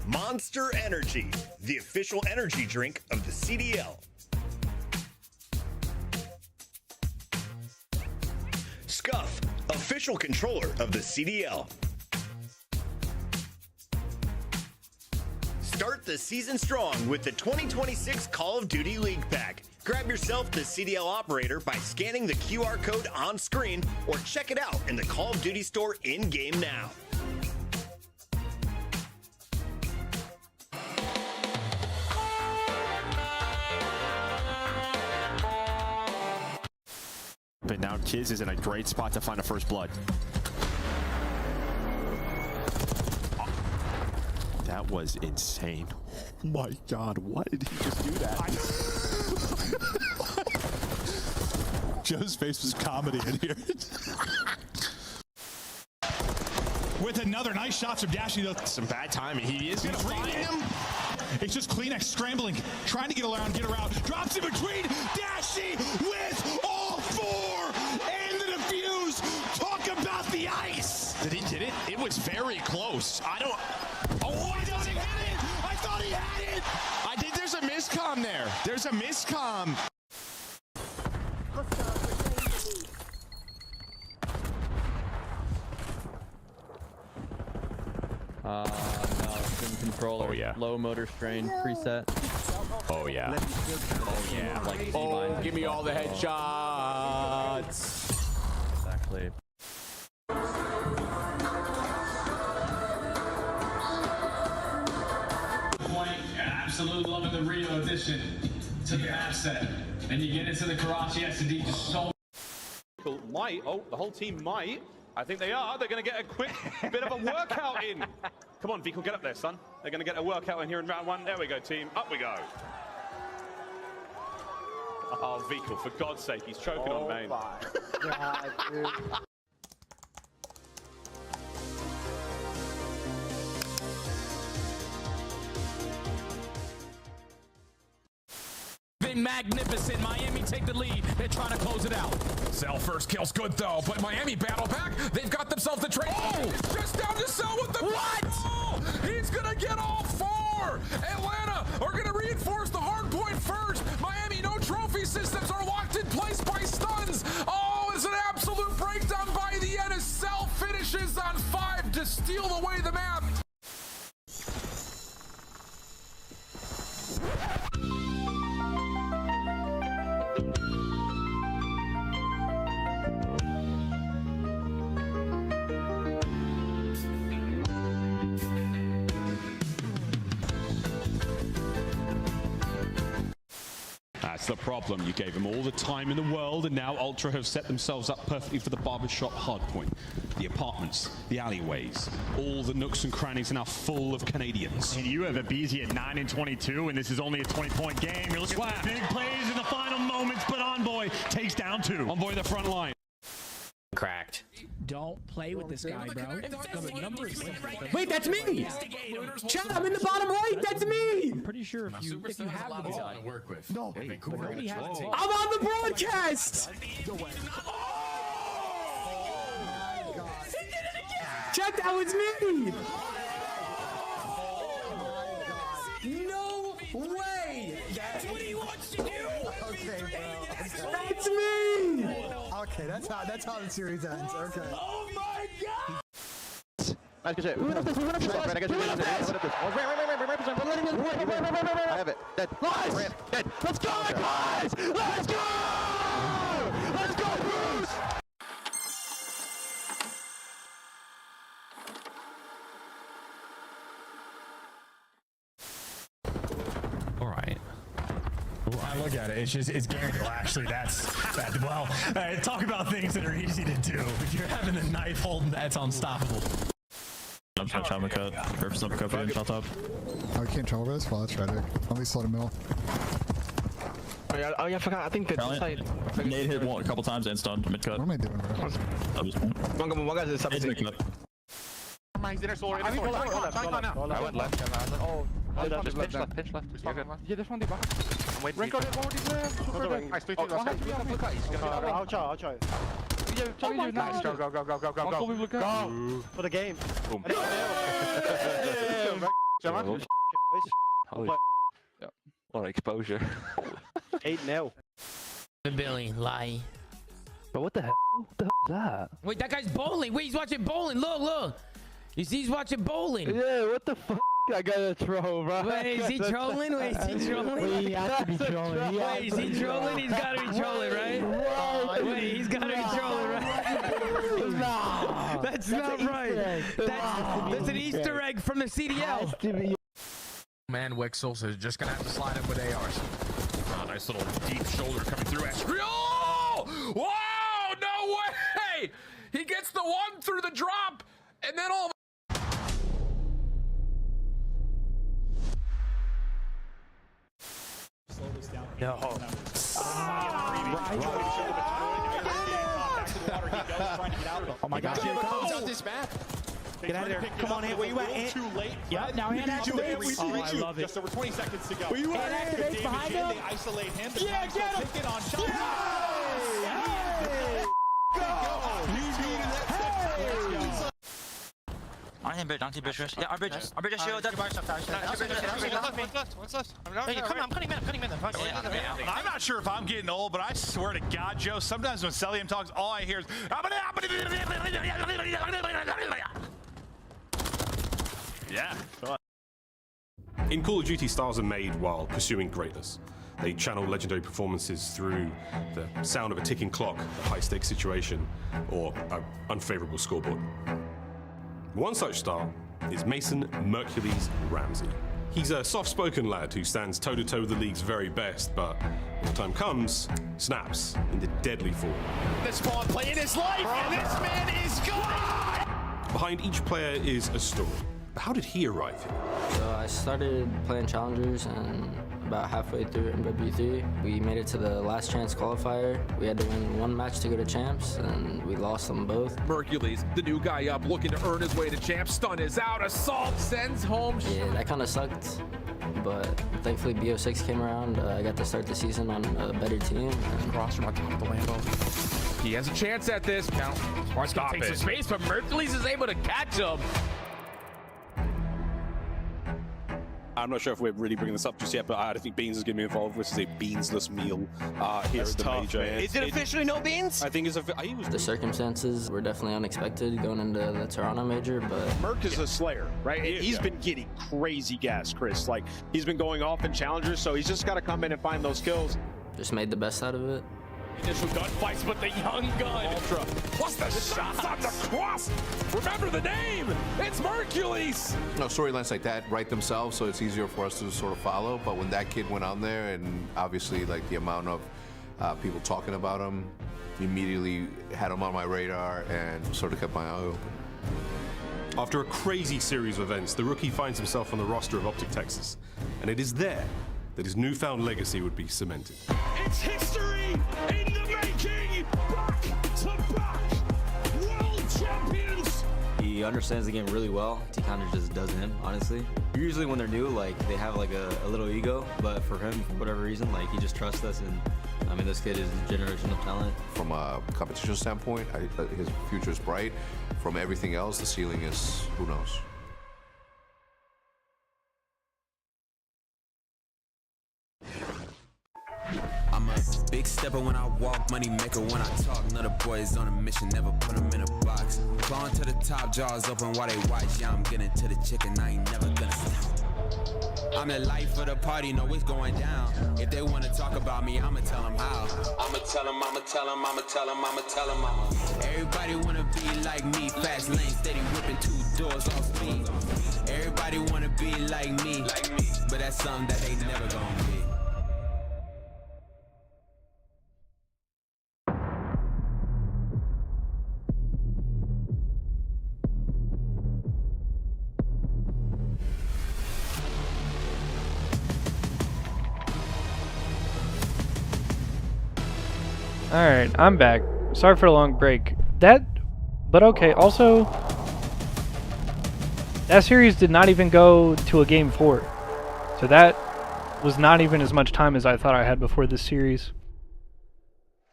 Monster Energy, the official energy drink of the CDL. Scuff, official controller of the CDL. Start the season strong with the 2026 Call of Duty League Pack. Grab yourself the CDL operator by scanning the QR code on screen or check it out in the Call of Duty store in-game now. But now Kiz is in a great spot to find a first blood. That was insane. Oh my God, why did he just do that? Joe's face was comedy in here. With another nice shot from Dashy, though. Some bad timing. He is going to find him. It's just Kleenex scrambling, trying to get around, get around. Drops in between. Dashy with all four and the defuse. Talk about the ice. Did he get it? It was very close. I don't. Oh, he doesn't hit it. I thought he had it. I think there's a miscomm there. There's a miscomm. No, sim controller. Oh, yeah. Low motor strain preset. Oh, yeah. Oh, yeah. Like, oh, give me all the headshots. It's actually. Absolute love of the Rio addition to the asset. And you get into the Karachi S&D just so. Might. Oh, the whole team might. I think they are. They're going to get a quick bit of a workout in. Come on, Vico, get up there, son. They're going to get a workout in here in round one. There we go, team. Up we go. Oh, Vico, for God's sake, he's choking on main. God, dude. Magnificent. Miami take the lead. They're trying to close it out. Cell first kill's good though, but Miami battle back. They've got themselves the trade. Oh, just down to Cell with the what? Oh, he's gonna get all four. Atlanta are gonna reinforce the hard point first. Miami, no trophy systems are locked in place by stuns. Oh, it's an absolute breakdown by the end as Cell finishes on 5 to steal away the map. That's the problem. You gave them all the time in the world, and now Ultra have set themselves up perfectly for the barbershop hardpoint. The apartments, the alleyways, all the nooks and crannies are now full of Canadians. And you have a BZ at 9 and 22, and this is only a 20-point game. You're looking at big plays in the final moments, but Envoy takes down 2. Envoy the front line. Cracked. Don't play with this guy, bro. Wait, that's me! Chat, I'm in the bottom right! That's me! I'm pretty sure if you have the ball, to work with. no, I'm I'm on the broadcast! Chat, that was me! No way! That's what he wants to do! Okay, bro. That's me! Okay, that's how the series ends. Okay. Oh my god! Nice, good shit. We went up this. I have it. Dead. Nice! Dead. Let's go, guys! Let's go! Let's go, Bruce! All right. Well, I look at it, it's guaranteed. Well, actually, that's well, talk about things that are easy to do. If you're having a knife holding, that's unstoppable. I'm trying to cut. Purpose up, cut, shot top. Oh, we can't trouble this? Well, that's tragic. At least let him mill. Oh yeah, I forgot. I think that side. Nade hit one a couple times and stunned mid cut. What am I doing, bro? One guy's in sub. Mid cut. I went left. Oh, pinch left. Yeah, this one the back. Wait, Renko did one with I'll try. Nice. Go. For the game. Boom. What exposure. 8-0. Billy, lie. But what the hell? What the hell is that? Wait, that guy's bowling. Wait, he's watching bowling. Look. You see, he's watching bowling. Yeah, what the fuck? I gotta throw, bro. Wait, is he trolling? He has to be trolling. Wait, is he trolling? He's gotta be trolling, right? Wait, he's gotta be trolling, right? Nah. That's not right. That's an Easter egg from the CDL. Man, Wixels is just gonna have to slide up with ARs. Nice little deep shoulder coming through. Oh! Whoa! No way! He gets the one through the drop, and then all. No. Oh my gosh, here it comes. Get out of there. Come on, Ant. Where you at, Ant? Too late. Yep, now Ant activates. Oh, I love it. Just over 20 seconds to go. Where you at, Ant? David Behind Jin, him. they isolate him. Yeah, get him. Take it on shot. On him, bridge, Yeah, our bridge is shield. One's left. Hey, I'm cutting in. I'm not sure if I'm getting old, but I swear to God, Joe, sometimes when Celium talks, all I hear is. Yeah. In Call of Duty, stars are made while pursuing greatness. They channel legendary performances through the sound of a ticking clock, a high-stakes situation, or an unfavorable scoreboard. One such star is Mason Mercules Ramsey. He's a soft-spoken lad who stands toe-to-toe with the league's very best, but when the time comes, snaps into deadly form. This Spawn playing his life, and this man is gone! Behind each player is a story. But how did he arrive here? So I started playing challengers, and about halfway through MW3, we made it to the last chance qualifier. We had to win one match to go to champs, and we lost them both. Mercules, the new guy up, looking to earn his way to champs. Stun is out. Assault sends home. Yeah, that kind of sucked, but thankfully BO6 came around. I got to start the season on a better team. Cross from on top of the Lambo. He has a chance at this. Now, Sparks takes some space, but Mercules is able to catch him. I'm not sure if we're really bringing this up just yet, but I think Beans is going to be involved, which is a beansless meal here at the major. Man. Is it officially no Beans? I think it's The circumstances were definitely unexpected going into the Toronto major, but Merc is a slayer, right? He's been getting crazy gas, Chris. Like, he's been going off in challengers, so he's just got to come in and find those kills. just made the best out of it. Initial gunfights, but the young gun. Ultra. Plus the shots on the cross. Remember the name. It's Mercules. No, storylines like that write themselves, so it's easier for us to sort of follow. But when that kid went on there, and obviously like the amount of people talking about him, immediately had him on my radar and sort of kept my eye open. After a crazy series of events, the rookie finds himself on the roster of Optic Texas, and it is there that his newfound legacy would be cemented. It's history in the making. Back to back world champions. he understands the game really well. He kind of just does him, honestly. Usually when they're new, like, they have like a little ego, but for him, for whatever reason, like, he just trusts us, and I mean, this kid is a generational talent. From a competition standpoint, his future is bright. From everything else, the ceiling is, who knows. I'm a big stepper when I walk, money maker when I talk. Another boys on a mission, never put them in a box. Falling to the top, jaws open while they watch. Yeah, I'm getting to the chicken, I ain't never gonna stop. I'm the life of the party, know it's going down. If they wanna talk about me, I'ma tell them how. I'ma tell them, I'ma tell them, I'ma tell them, I'ma tell them, Everybody wanna be like me, fast lane, steady whipping 2 doors off speed. Everybody wanna be like me, but that's something that they never gonna be. Alright, I'm back. Sorry for a long break. But okay, also, that series did not even go to a game 4. So that was not even as much time as I thought I had before this series.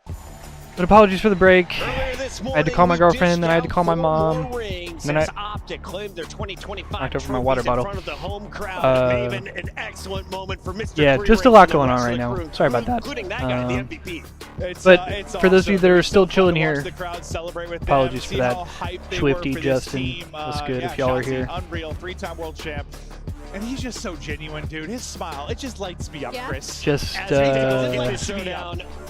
But apologies for the break. I had to call my girlfriend, then I had to call my mom. And then I knocked over my water bottle. Yeah, just a lot going on right now. Sorry about that. But for those of you that are still chilling here, apologies for that. Swifty, Justin, what's good if y'all are here. Unreal, 3-time world champ. And he's just so genuine, dude. His smile, it just lights me up, Chris. Just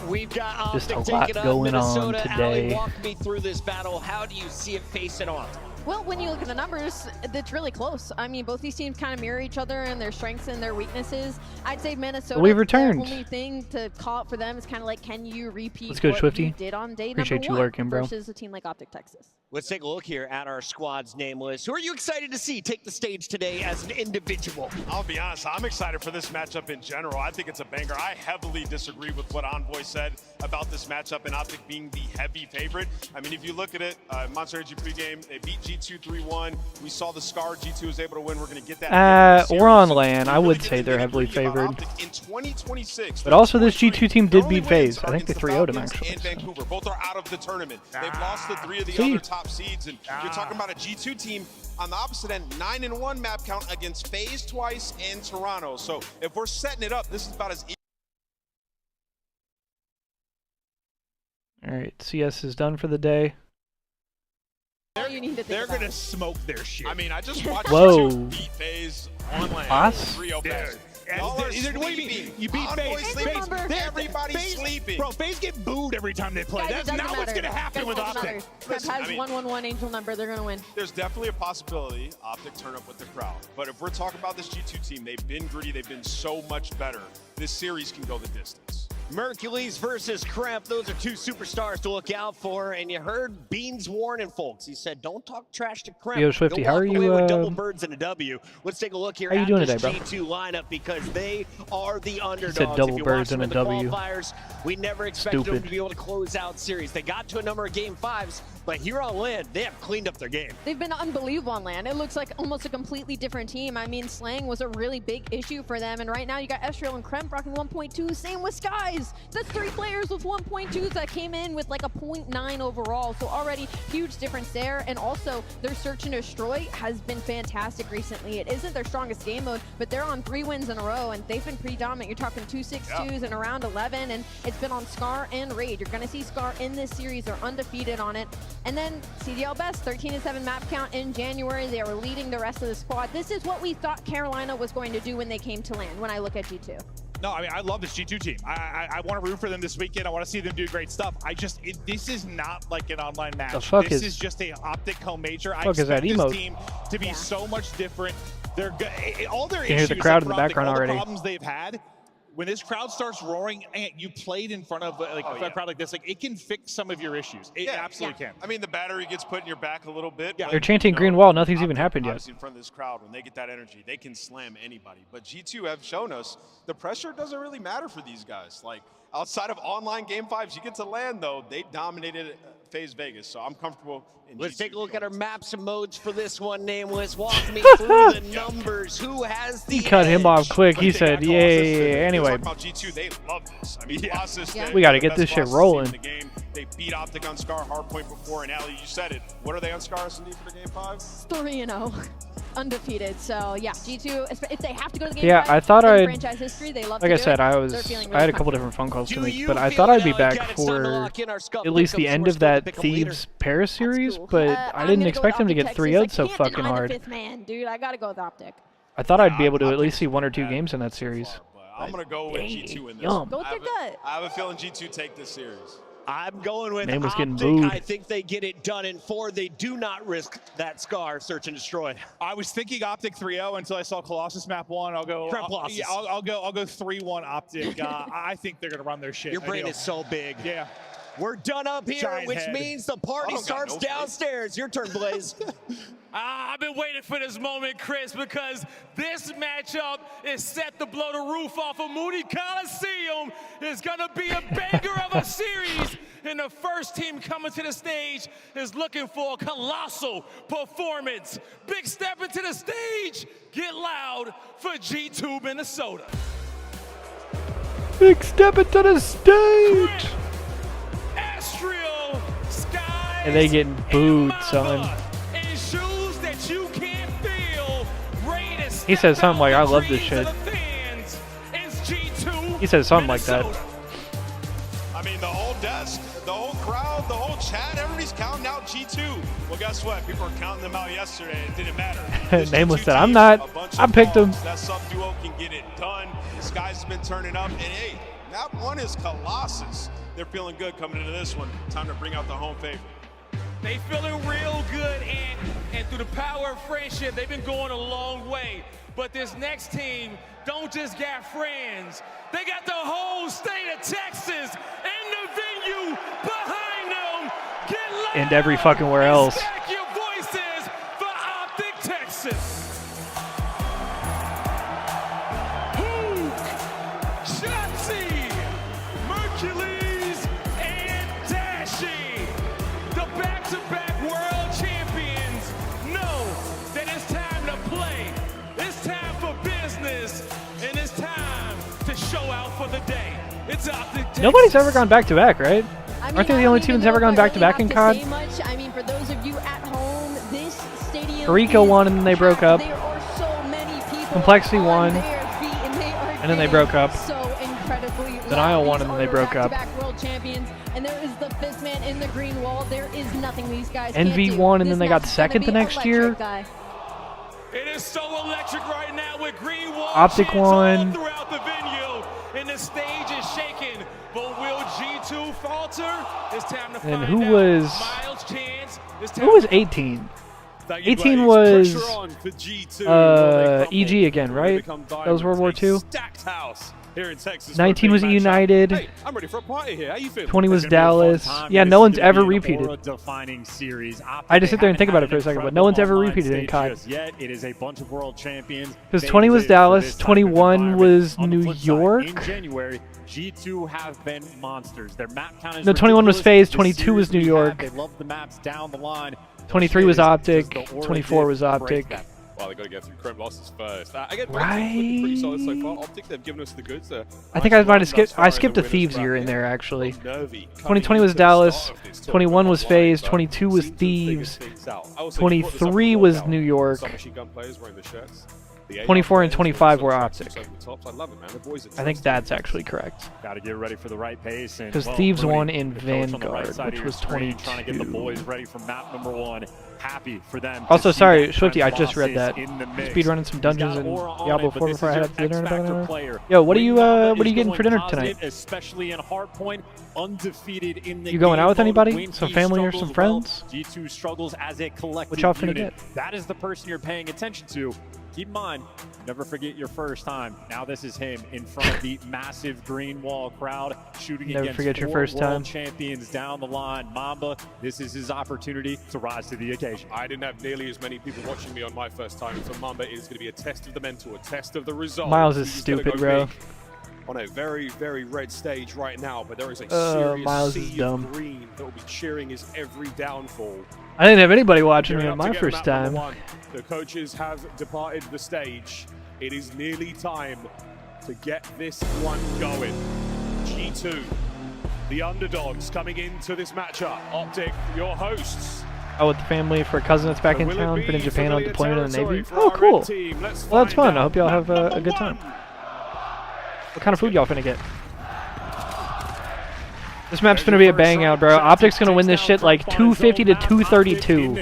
We've got just a lot going on today. Walk me through this battle. How do you see it facing off? Well, when you look at the numbers, it's really close. I mean, both these teams kind of mirror each other and their strengths and their weaknesses. I'd say Minnesota, we returned. The only thing to call out for them is kind of like, can you repeat Let's go, what Swifty. you did on day Appreciate number you lurking, bro. versus a team like Optic Texas? Let's take a look here at our squad's name list. Who are you excited to see take the stage today as an individual? I'll be honest, I'm excited for this matchup in general. I think it's a banger. I heavily disagree with what Envoy said about this matchup and Optic being the heavy favorite. I mean, if you look at it, Monster Energy pregame, they beat G2 3-1. We saw the Scar G2 was able to win. We're going to get that. We're on LAN. I would say they're heavily favored. In 2026, but also this G2 team did beat FaZe. I think they 3-0'd them actually. And Vancouver, both are out of the tournament. They've lost to 3 of the other top seeds, and you're talking about a G2 team on the opposite end, 9-1 map count against FaZe twice and Toronto. So if we're setting it up, this is about as easy. All right, CS is done for the day. They're going to smoke their shit. I mean, I just watched G2 beat FaZe on land. Boss? 3-0 pass. What do you mean? You beat FaZe. Everybody's sleeping. Bro, FaZe get booed every time they play. That's not what's going to happen with Optic. Crep has 1-1-1 angel number. They're going to win. There's definitely a possibility Optic turn up with the crowd. But if we're talking about this G2 team, they've been gritty. They've been so much better. This series can go the distance. Mercules versus Crep. Those are 2 superstars to look out for. And you heard Beans warning folks. He said, don't talk trash to Crep. Yo, Swifty, how are you? With double birds and a W. Let's take a look here at this today, G2 lineup because they are the underdogs. He said double birds and a W. We never expected them to be able to close out series. They got to a number of game 5s, but here on LAN, they have cleaned up their game. They've been unbelievable on LAN. It looks like almost a completely different team. I mean, Slang was a really big issue for them, and right now you got Estriel and Kremp rocking 1.2. Same with Skies. That's 3 players with 1.2s that came in with like a 0.9 overall. So already huge difference there. And also their search and destroy has been fantastic recently. It isn't their strongest game mode, but they're on 3 wins in a row, and they've been pretty dominant. You're talking 2-6-2s and around 11, and it's been on Scar and Raid. You're going to see Scar in this series. They're undefeated on it. And then CDL best, 13-7 map count in January. They are leading the rest of the squad. This is what we thought Carolina was going to do when they came to LAN, when I look at G2. No, I mean, I love this G2 team. I want to root for them this weekend. I want to see them do great stuff. This is not like an online match. This is just a Optic co-major. I expect this team to be so much different. They're all their issues, the crowd in the Optic, background all already. The problems they've had. When this crowd starts roaring, and you played in front of a crowd like this, like it can fix some of your issues. It absolutely can. I mean, the battery gets put in your back a little bit. They're chanting green wall. Nothing's even happened yet. In front of this crowd, when they get that energy, they can slam anybody. But G2 have shown us the pressure doesn't really matter for these guys. Like outside of online game 5s, you get to LAN though, they dominated FaZe Vegas, so I'm comfortable in Let's G2 take a look at going. our maps and modes for this one, Nameless. Walk me through the numbers. Who has the He cut him off quick. He They said, got yeah, Colossus. anyway. Talk about G2, they love this. I mean, Colossus, We got to they're get the this best shit Colossus rolling. team in the game. They beat Optic on Scar Hardpoint before, and Allie, you said it. What are they on Scar S&D for the game 5? 3-0. Undefeated. So yeah, G2, if they have to go to the game Yeah, 5 I thought in I'd, franchise history, they love like to I do said, it. I They're feeling had really a couple confident. different phone calls to make, but I thought I'd be back for at least the end of that Thieves Paris series, but I didn't expect him to get 3-0'd so fucking hard. Fifth man, dude, I gotta go with Optic. I thought I'd be able to at least see 1 or 2 games in that series. I'm going to go with G2 in this. Yum. Go with your gut. I have a feeling G2 take this series. I'm going with Man was getting Optic. booed. I think they get it done in 4. They do not risk that Scar search and destroy. I was thinking Optic 3-0 until I saw Colossus map 1. I'll go. Colossus. I'll go 3-1 Optic. I think they're gonna run their shit. Your brain is so big. Yeah. We're done up here, Giant which head. means the party starts downstairs. Your turn, Blaze. I've been waiting for this moment, Chris, because this matchup is set to blow the roof off of Moody Coliseum. It's going to be a banger of a series, and the first team coming to the stage is looking for a colossal performance. Big step into the stage. Get loud for G2 Minnesota. Big step into the stage. Astral Sky. And they getting booed, son. In shoes that you can't feel. He says something like, I love this shit. He says something like that. I mean, the whole desk, the whole crowd, the whole chat, everybody's counting out G2. Well, guess what? People were counting them out yesterday. It didn't matter. Nameless said, I'm not. I picked him. That sub-duo can get it done. The skies have been turning up. And, hey, map 1 is Colossus. They're feeling good coming into this one. Time to bring out the home favorite. They feeling real good, and through the power of friendship, they've been going a long way. But this next team don't just got friends. They got the whole state of Texas in the venue behind them. Get loud And every fucking where else. stack your voices for Optic Texas. Shotzi, Mercules, and Dashi, the back-to-back world champions, know that it's time to play. It's time for business, and it's time to show out for the day. It's Optic Texas. Nobody's ever gone back-to-back, right? I mean, Aren't they the I only don't team even that's ever know gone if I back-to-back really in have COD? to say much. I mean, for those of you at home, this stadium Rico won and then they broke up. There are so many people Complexity on won. their feet, and they are And then they broke up. so incredibly Denial loud. won These and then they are broke up. back-to-back world champions, and there is the fifth man in the green wall. There is nothing these guys can't NV do. won and This then they got match is second gonna the be next year. electric, guy. It is so electric right now with green wall Optic chants all won. throughout the venue, and the stage is shaking. But will G2 falter? It's time to And find who out. was Miles Chance. It's time who was to 18? Thank you, 18 Blaze. was Pressure on for G2 while they crumble EG again, and right? become That was World diamonds. War A II. Stacked house here in Texas. 19 was United. Hey, I'm ready for a party here. How you feeling? 20 was It's gonna be a fun Dallas. time. Yeah, This no is one's gonna ever be an repeated. aura-defining series. I just sit there and They think about it haven't for a had second, an but no one's ever incredible repeated in online COD. stage just yet. It is a bunch of world champions. Because They 20 was live for Dallas, this type of 21 environment. was On the New flip side, York. in January, G2 have been monsters. Their map count is No, 21 was ridiculous. FaZe, The 22 was series New we York. have, They love the maps down the line. 23 was Does Optic, the aura 24 was break Optic. that? Well, they got to get through Chrome losses first. Again, Right. looking pretty solid so far. Optic, they've given us the goods. I think I might have skipped. I skipped the Thieves year in there actually. Nervy. 2020 was Dallas. 21 was FaZe. 22 was Thieves. 23 was New York. Submachine gun players wearing the shirts. The 24 and AR 25 were players Optic. over the tops. I love it, man. The boys are I think that's actually correct. Got to get ready for the right pace. Because well, Thieves Brody, won in the coach on the right Vanguard, side of which your was screen, Trying to get the 22. boys ready for map number 1. Happy for them. to Also, see sorry, that Swifty, I Trent just read Loss that. is in the mix. Speed running some He's got dungeons in aura on Diablo it, but 4 this before I is head your out to dinner in about an X-Factor hour. player. Yo, what are Green you Mamba what are is you getting for going dinner tonight? positive, especially in Hardpoint, undefeated in the You going game out with mode. anybody? When Some he family or struggles, some friends? Well, G2 struggles as a collective What y'all finna unit. get? That is the person you're paying attention to. Keep in mind, never forget your first time. Now this is him in front of the massive green wall crowd, shooting Never against forget your 4 first world time. champions down the line. Mamba, this is his opportunity to rise to the occasion. I didn't have nearly as many people watching me on my first time, so Mamba is going to be a test of the mental, a test of the resolve. Miles is He's gonna stupid, go bro. big. on a very, very red stage right now, but there is a serious Miles is sea dumb. of green that will be cheering his every downfall. I didn't have anybody watching me Gearing on up to my get first map number time. one. The coaches have departed the stage. It is nearly time to get this one going. G2, the underdogs coming into this matchup. Optic, your hosts. Oh, with the family for a cousin that's back in Will it town, be been in Japan on familiar deployment in the territory Navy. for Oh, our cool. red team? Let's Well, that's find fun. I out. hope y'all have Map a good number time. What kind of food y'all finna get? This map's gonna be a bang out, bro. Optic's gonna win this shit like 250 to 232.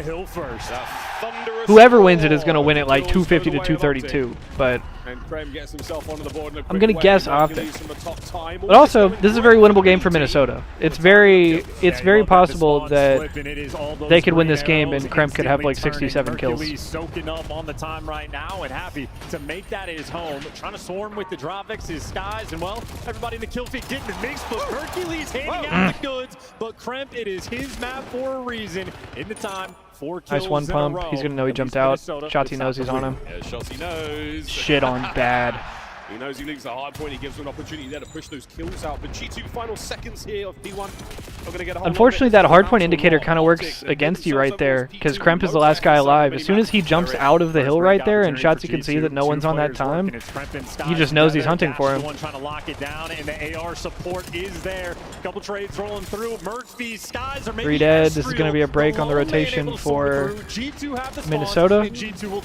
Whoever wins it is gonna win it like 250 to 232. But And Krem gets himself onto the board in a I'm quick gonna way. guess Hercules Optic. from the top time. But also, this is a very winnable game for Minnesota. It's very possible that they could win this game and Krem could have like 67 kills. Hercules soaking up on the time right now and happy to make that his home. Trying to swarm with the Dropvix, his skies, and well, everybody in the kill feed getting the mix, but Hercules handing out the goods. But Kremp, it is his map for a reason. In the time, 4 kills Nice one in a pump. row. He's gonna know he At jumped least out. Minnesota Shotzi with knows he's on him. Yeah, Shotzi knows. Shit on bad. He knows he leaves the hard point. He gives him an opportunity there to push those kills out. But G2 final seconds here of P1. Are gonna get a whole Unfortunately, lot that of hardpoint it. indicator kind of works against you right there, because Kremp is the last guy alive. As soon as he jumps out of the hill right there, and Shotzi can see that no one's on that time, he just knows he's hunting for him. One trying to lock it down, and the AR support is there. Couple trades rolling through. Murphy's skies are maybe 3 dead. This is going to be a break on the rotation for Minnesota.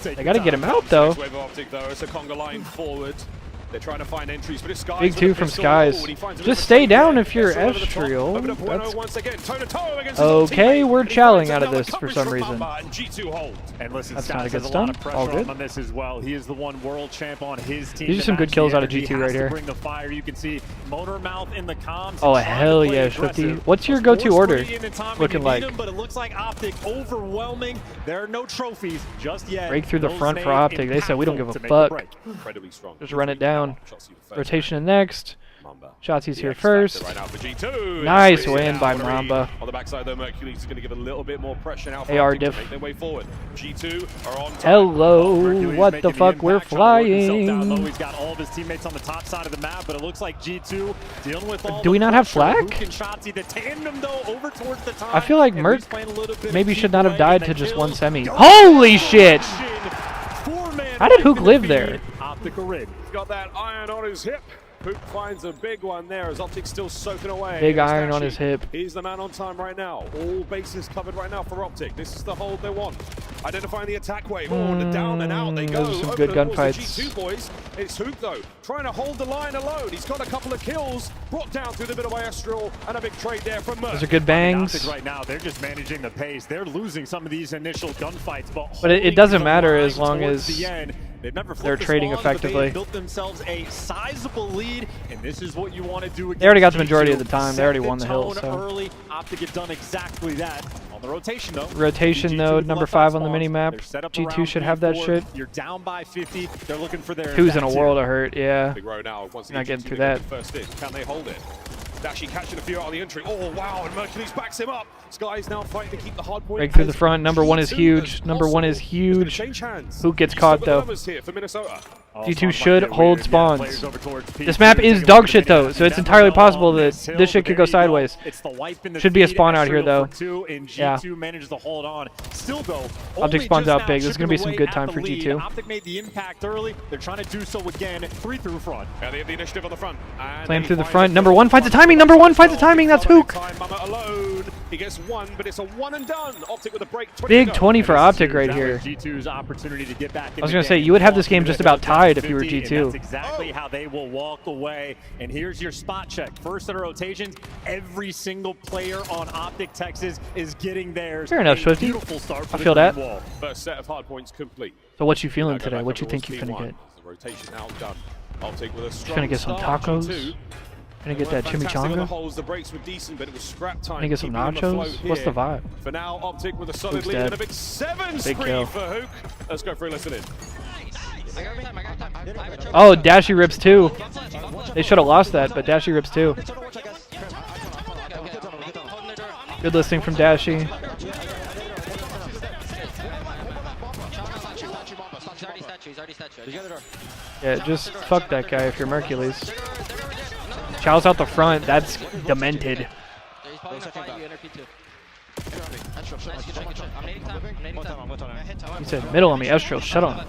They got to get him out though. Wave of Optic though. It's a conga line forward. They're trying to find entries, but it's Skies. Big with two a from pistol. Skies. Oh, and he finds a bit Just of a stay trade down there. if you're Over the top. Estriel. Over to Bueno That's once again. Toe-to-toe against his own okay. teammate. We're And he chowing finds out of another this for coverage some from reason. Mamba, and G2 hold. And listen, That's Skies not a good has a lot stun. of pressure All good. on this as well. He is the one world champ on his team. These are some good match kills the out of energy, G2 has right to here. Bring the fire. You can see Motor Mouth in the comms. Oh, trying to hell play yeah, aggressive. Swifty. What's your Those go-to force order free in the time when looking you like? need them, but it looks like Optic overwhelming. There are no trophies just yet. Break through the Those front for nades Optic. They said we don't give a impactful to make the fuck. break. Incredibly strong. Just run it down. Shotzi the first Rotation in next. Shotzi's here X factor first. right now for G2. Nice Switches win it by out. Mamba. On the backside though, Mercules is going to give a little bit more pressure now for AR Optic to diff. make their way forward. G2 are on time. Hello, Hercules what making the fuck? We're impact, trying to work himself down low. flying. He's got all of his teammates on the top side of the map, but it looks like G2 dealing with all Do we the not have pressure. flak? Huke and Shotzi, the tandem though over towards the top. I feel like And Merc he's playing a little bit maybe of should not have keep died away, to and the just one kills semi. go Holy shit! Four-man How did wipe Hook in the live feed. there? Optic rid. He's got that iron on his hip. Hook finds a big one there as Optic's still soaking away. Big Here's iron on Dashi. his hip. He's the man on time right now. All bases covered right now for Optic. This is the hold they want. Identifying the attack wave. Oh, and down and out they go. Those are some Over good towards the gunfights. G2 boys. It's Hook though, trying to hold the line alone. He's got a couple of kills, brought down through the middle by Estrel, and a big trade there from Merc. Those are good bangs. Optic right now, they're just managing the pace. They're losing some of these initial gunfights, But it holding doesn't the matter line as long towards as the end. They've never they're flipped the trading spawn, but they effectively. have built themselves a sizable lead, and this is what you want to do. They already got the against majority G2. of the time. They Set already the won the hill, tone so. early. Optic have done exactly that. On the rotation though. Rotation G2 node with number left 5 on the spawns. mini map. They're set up G2 around should have that P4. shit. You're down by 50. They're looking for their 2's in a attack world tier. of hurt, yeah. Big row now. Once Not getting G2 through get that. the first in. Can they hold it? Dashi catching a few out of the entry. Oh, wow, and Mercules backs him up. Sky's now fighting to keep the hard point. Break through the as front. Number 1 is G2 huge. as Number 1 is possible. It's gonna huge. change hands. Who gets You caught saw the though? numbers here for Minnesota. G2 should hold spawns. This map is dog shit though, so it's entirely possible that this shit could go sideways. Should be a spawn out here though. Yeah. Managed to hold on. Still though, Optic spawns out big. This is gonna be some good time for G2. Optic made the impact early. They're trying to do so again. 3 through front. Yeah, they have the initiative on the front. Slam through the front. Number 1 finds the timing. Number 1 finds the timing. That's Hook. Mama alone. He gets one, but it's a one and done. Optic with a break. 20 Big to go. 20 for Optic right here. G2's opportunity to get back in I was the gonna say game. you would have this game Walking just into about the tied if you were 50, and G2. That's exactly how they will walk away. And here's your spot check. First set of rotations, every single player on Optic Texas is getting theirs. Fair enough, A Swifty. Beautiful start for I the feel that. green wall. First set of hard points complete. So what you feeling Now go today? back What you up think you're towards gonna P1. get? The rotation now done. Optic with a Just strong gonna get some start. tacos. G2. Gonna get that Fantastic on the chimichanga. holes. The breaks were decent, but it was scrap time. Gonna get some keeping them afloat nachos. What's here. the vibe? For now, Optic with a solid Hook's lead dead. and a big 7 Big spree kill. for Hook. Let's go for a listen in. Oh, Dashi rips 2. They should have lost that, but Dashi rips 2. Good listening from Dashi. Yeah, just fuck that guy if you're Mercules. Chow's out the front. That's demented. He said middle on me. Estro, shut on.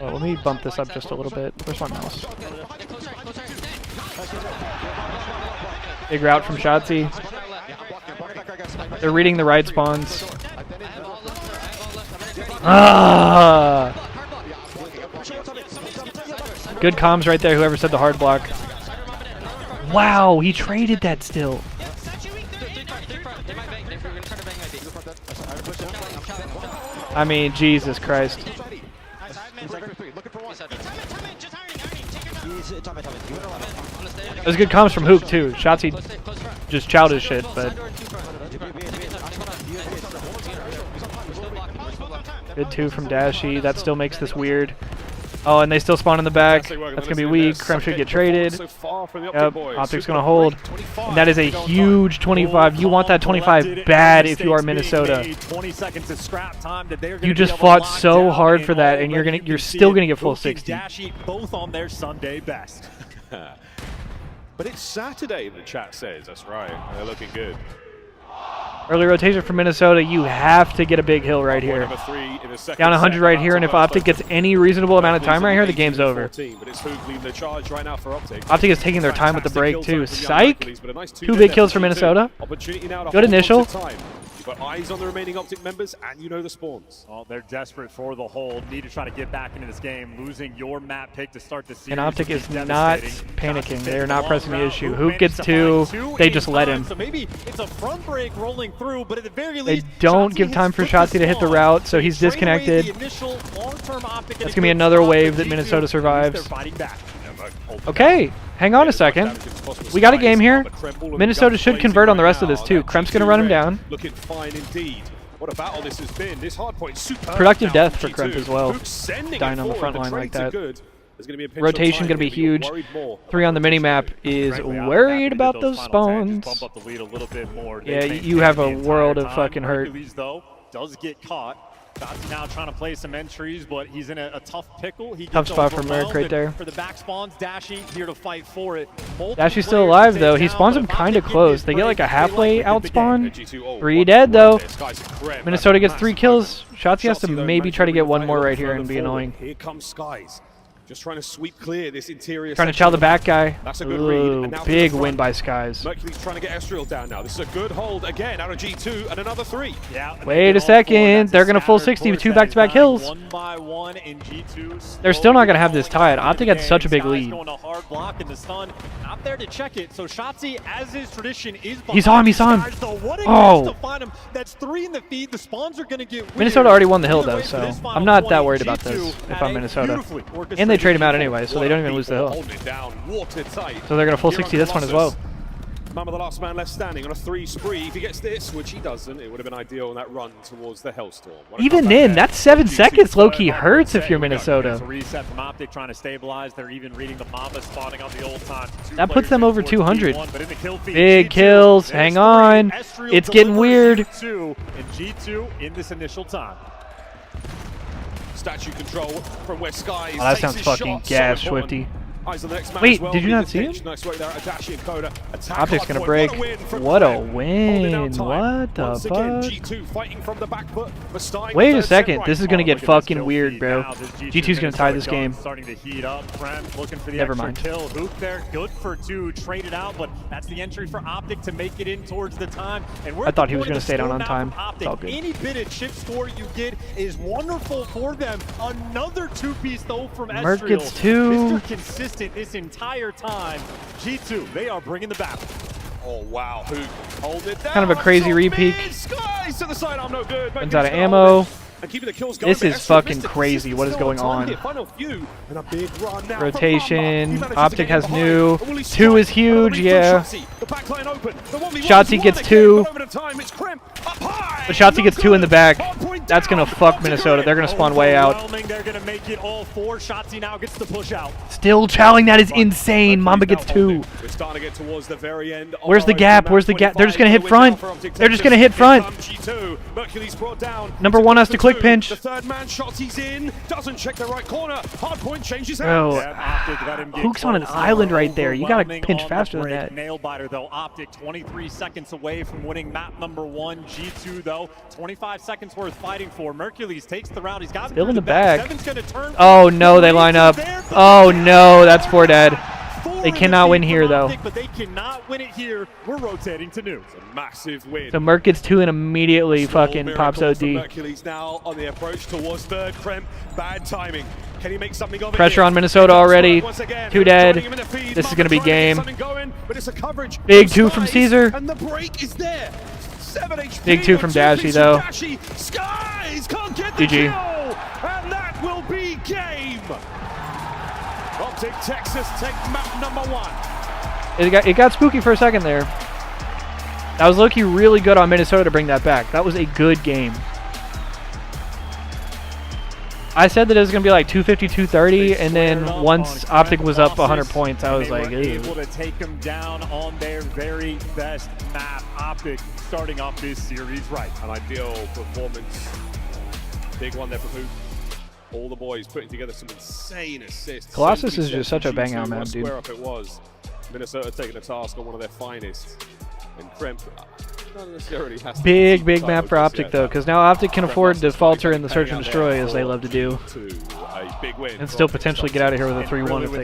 Oh, let me bump this up just a little bit. Where's my mouse? Big route from Shotzi. They're reading the right spawns. Ah! Good comms right there, whoever said the hard block. Wow, he traded that still. I mean, Jesus Christ. It was good comms from Hook too. Shotzi just chowed his shit, but good 2 from Dashy. That still makes this weird. Oh, and they still spawn in the back. That's gonna be weak. Creme should get traded. Yep, Optic's gonna hold. And that is a huge 25. You want that 25 bad if you are Minnesota. You just fought so hard for that, and you're still gonna get full 60. Both on their Sunday best. But it's Saturday, the chat says. That's right. They're looking good. Early rotation for Minnesota, you have to get a big hill right here. Down 100 right here, and if Optic gets any reasonable amount of time right here, the game's over. Optic is taking their time with the break too. Psych! 2 big kills for Minnesota. Good initial. You've got eyes on the remaining Optic members, and you know the spawns. Well, they're desperate for the hold. Need to try to get back into this game. Losing your map pick to start the series. And Optic is not panicking. They're not pressing the issue. Hoop gets 2. They just let him. So maybe it's a front break rolling through, but at the very They least, don't give time for Shotzi to hit the route, so he's disconnected. That's going to be another wave that Minnesota survives. Okay, hang on a second. We got a game here. Minnesota should convert on the rest of this too. Kremp's going to run him down. Looking fine indeed. What a battle this has been. This hard point super Productive death for Kremp as well. Dying on the front line like that. Rotation going to be huge. 3 on the mini-map is worried about those spawns. Yeah, you have a world of fucking hurt. Does get caught. Dot's now trying to play some entries, but he's in a tough pickle. He Tough spot for Merc right there. For the back spawns, Dashy here to fight for it. Dashy's still alive though. He spawns him kind of close. They get like a halfway outspawn. 3 dead though. Minnesota gets 3 kills. Shotzi has to maybe try to get 1 more right here and be annoying. Here comes Skies. Just trying to sweep clear this interior. Trying to chow the back guy. That's a good read. And now big win by Skies. Mercury's trying to get Estriel down now. This is a good hold again out of G2 and another 3. Yeah. Wait a second. They're going to full 60 with 2 back-to-back kills. 1 by 1 in G2. They're still not going to have this tied. Optic had such a big lead. Going to hard block in the stun. Not there to check it. So Shotzi, as his tradition, is he saw him. He saw him. Oh. That's 3 in the feed. The spawns are going to get weird. Minnesota already won the hill though, so I'm not that worried about this if I'm Minnesota. And they trade him out anyway, so they don't even lose the hill. So they're going to full 60 this one as well. Mama, the last man left standing on a 3 spree. If he gets this, which he doesn't, it would have been ideal on that run towards the Hellstorm. Even then, that 7 seconds low-key hurts if you're Minnesota. It's a reset from Optic trying to stabilize. They're even reading the Mamba spawning on the old time. That puts them over 200. Big kills. Hang on. It's getting weird. G2 and G2 in this initial time. Statue control from where Skies. Oh, that sounds fucking gas, Swifty. Wait, did you not see him? Optic's gonna break. What a win! What the fuck? Wait a second, this is gonna get fucking weird, bro. G2's gonna tie this game. Starting to heat up. Looking for the Never extra mind. kill. Hoop there, good for 2. Traded out, but that's the entry for Optic to make it in towards the time. And we're I thought he was gonna stay down on time. It's all good. Any bit of chip score you get is wonderful for them. Another 2-piece though from Estriel. Merc gets 2. Mr. Consistent this entire time. G2, they are bringing the battle. Oh wow, who hold it down? Kind of a crazy repeat. Skies to the side, I'm no good. Runs out of ammo. This is Estriel fucking crazy. What is going on? Rotation. Optic has new. 2 is huge, yeah. Shotzi gets 2. But Shotzi gets 2 in the back. That's going to fuck Minnesota. They're going to spawn way out. They're going to make it all 4. Shotzi now gets the push out. Still chowing. That is insane. Mamba gets 2. We're starting to get towards the very end. Where's the gap? Where's the gap? They're just going to hit front. They're just going to hit front. Number 1 has to click pinch. The third man shot, he's in. Doesn't check the right corner. Hardpoint changes Bro, hands. Hook's on an island right there. You got to pinch faster than that. Nail biter though. Optic 23 seconds away from winning map number 1. G2 though 25 seconds worth fighting for. Mercules takes the round. He's got still in the back. Turn. Oh no, they line up. Oh no, that's 4 dead. They cannot win here though. But they cannot win it here. We're rotating to new. It's a massive win. So Merc gets 2 and immediately fucking pops OD. Mercules now on the approach towards third. Kremp, bad timing. Can he make something of it? Pressure on Minnesota already. 2 dead. This is going to be game. Big 2 from Caesar. And the break is there. 7 HP. Big 2 from Dashy though. Skies can't get the GG. kill. And that will be game. Optic Texas take map number 1. It got spooky for a second there. That was low-key really good on Minnesota to bring that back. That was a good game. I said that it was going to be like 250, 230, and then once Optic was up 100 points, I was like, ew. Able to take them down on their very best map. Optic starting off this series right. An ideal performance. Big one there for Hoop. All the boys putting together some insane assists. Colossus is just such a bang-out map, dude. Square up it was. Minnesota taking the task on one of their finest. And Kremp not necessarily has to big map for Optic though, because now Optic can afford to falter in the search and destroy as they love to do, and still potentially get out of here with a 3-1 if they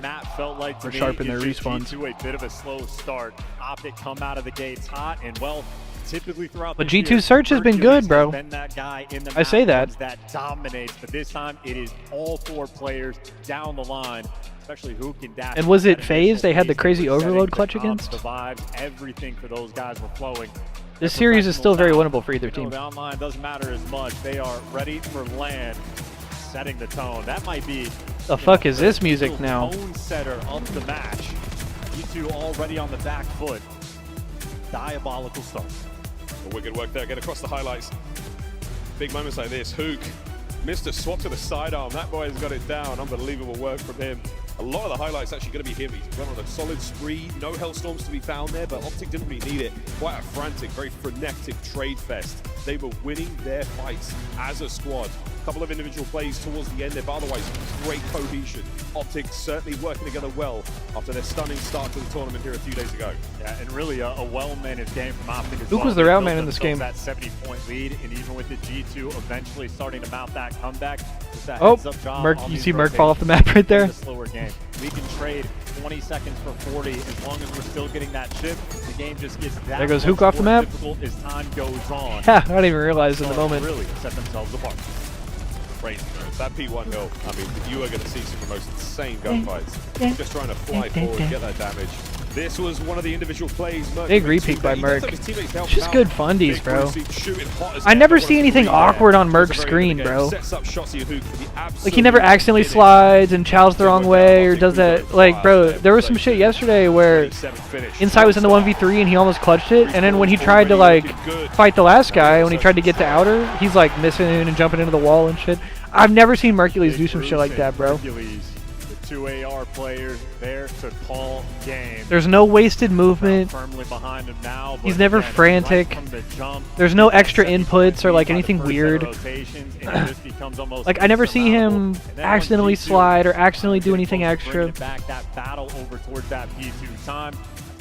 map felt like are sharp in their respawns. To a bit of a slow start. Optic come out of the gates hot, and well, typically throughout. But G2 search has been good, bro. I say that. That dominates, but this time it is all 4 players down the line. Especially who can dash. And was it FaZe they had the crazy overload clutch against? The vibes, everything for those guys were flowing. This series is still very winnable for either team. The online doesn't matter as much. They are ready for land, setting the tone. That might be. The fuck is this music now? Tone setter of the match. You 2 already on the back foot. Diabolical start. Well, wicked work there. Get across the highlights. Big moments like this. Hook missed a swap to the sidearm. That boy has got it down. Unbelievable work from him. A lot of the highlights actually going to be him. He's run on a solid spree. No Hellstorms to be found there, but Optic didn't really need it. Quite a frantic, very frenetic trade fest. They were winning their fights as a squad. A couple of individual plays towards the end there, but otherwise great cohesion. Optic certainly working together well after their stunning start to the tournament here a few days ago. Yeah, and really a well-managed game from Optic as Luke was the route man in this game. That 70-point lead, and even with the G2 eventually starting to mount that comeback. That oh, job Merc, you see Merc fall off the map right there? The slower game. We can trade 20 seconds for 40 as long as we're still getting that chip. The game just gets that. There goes Hook off the map. Difficult as time goes on. Yeah, I don't even realize in the moment. Really set themselves apart. Crazy. That P1 hill, I mean, you are going to see some of the most insane gunfights. Just trying to fly forward, get that damage. This was one of the individual plays. Big repeat by Merc. It's just good fundies, bro. I never see anything awkward on Merc's screen, bro. Like, he never accidentally slides and chows the wrong way or does that. Like, bro, there was some shit yesterday where Inside was in the 1v3 and he almost clutched it. And then when he tried to, like, fight the last guy, when he tried to get to outer, he's, like, missing and jumping into the wall and shit. I've never seen Mercules do some shit like that, bro. 2 AR players there to call game. There's no wasted movement. Firmly behind him now, he's never frantic. Right there's no extra inputs or like anything weird. Like I never see him accidentally slide or accidentally do anything extra. Back that battle over towards that P2 time.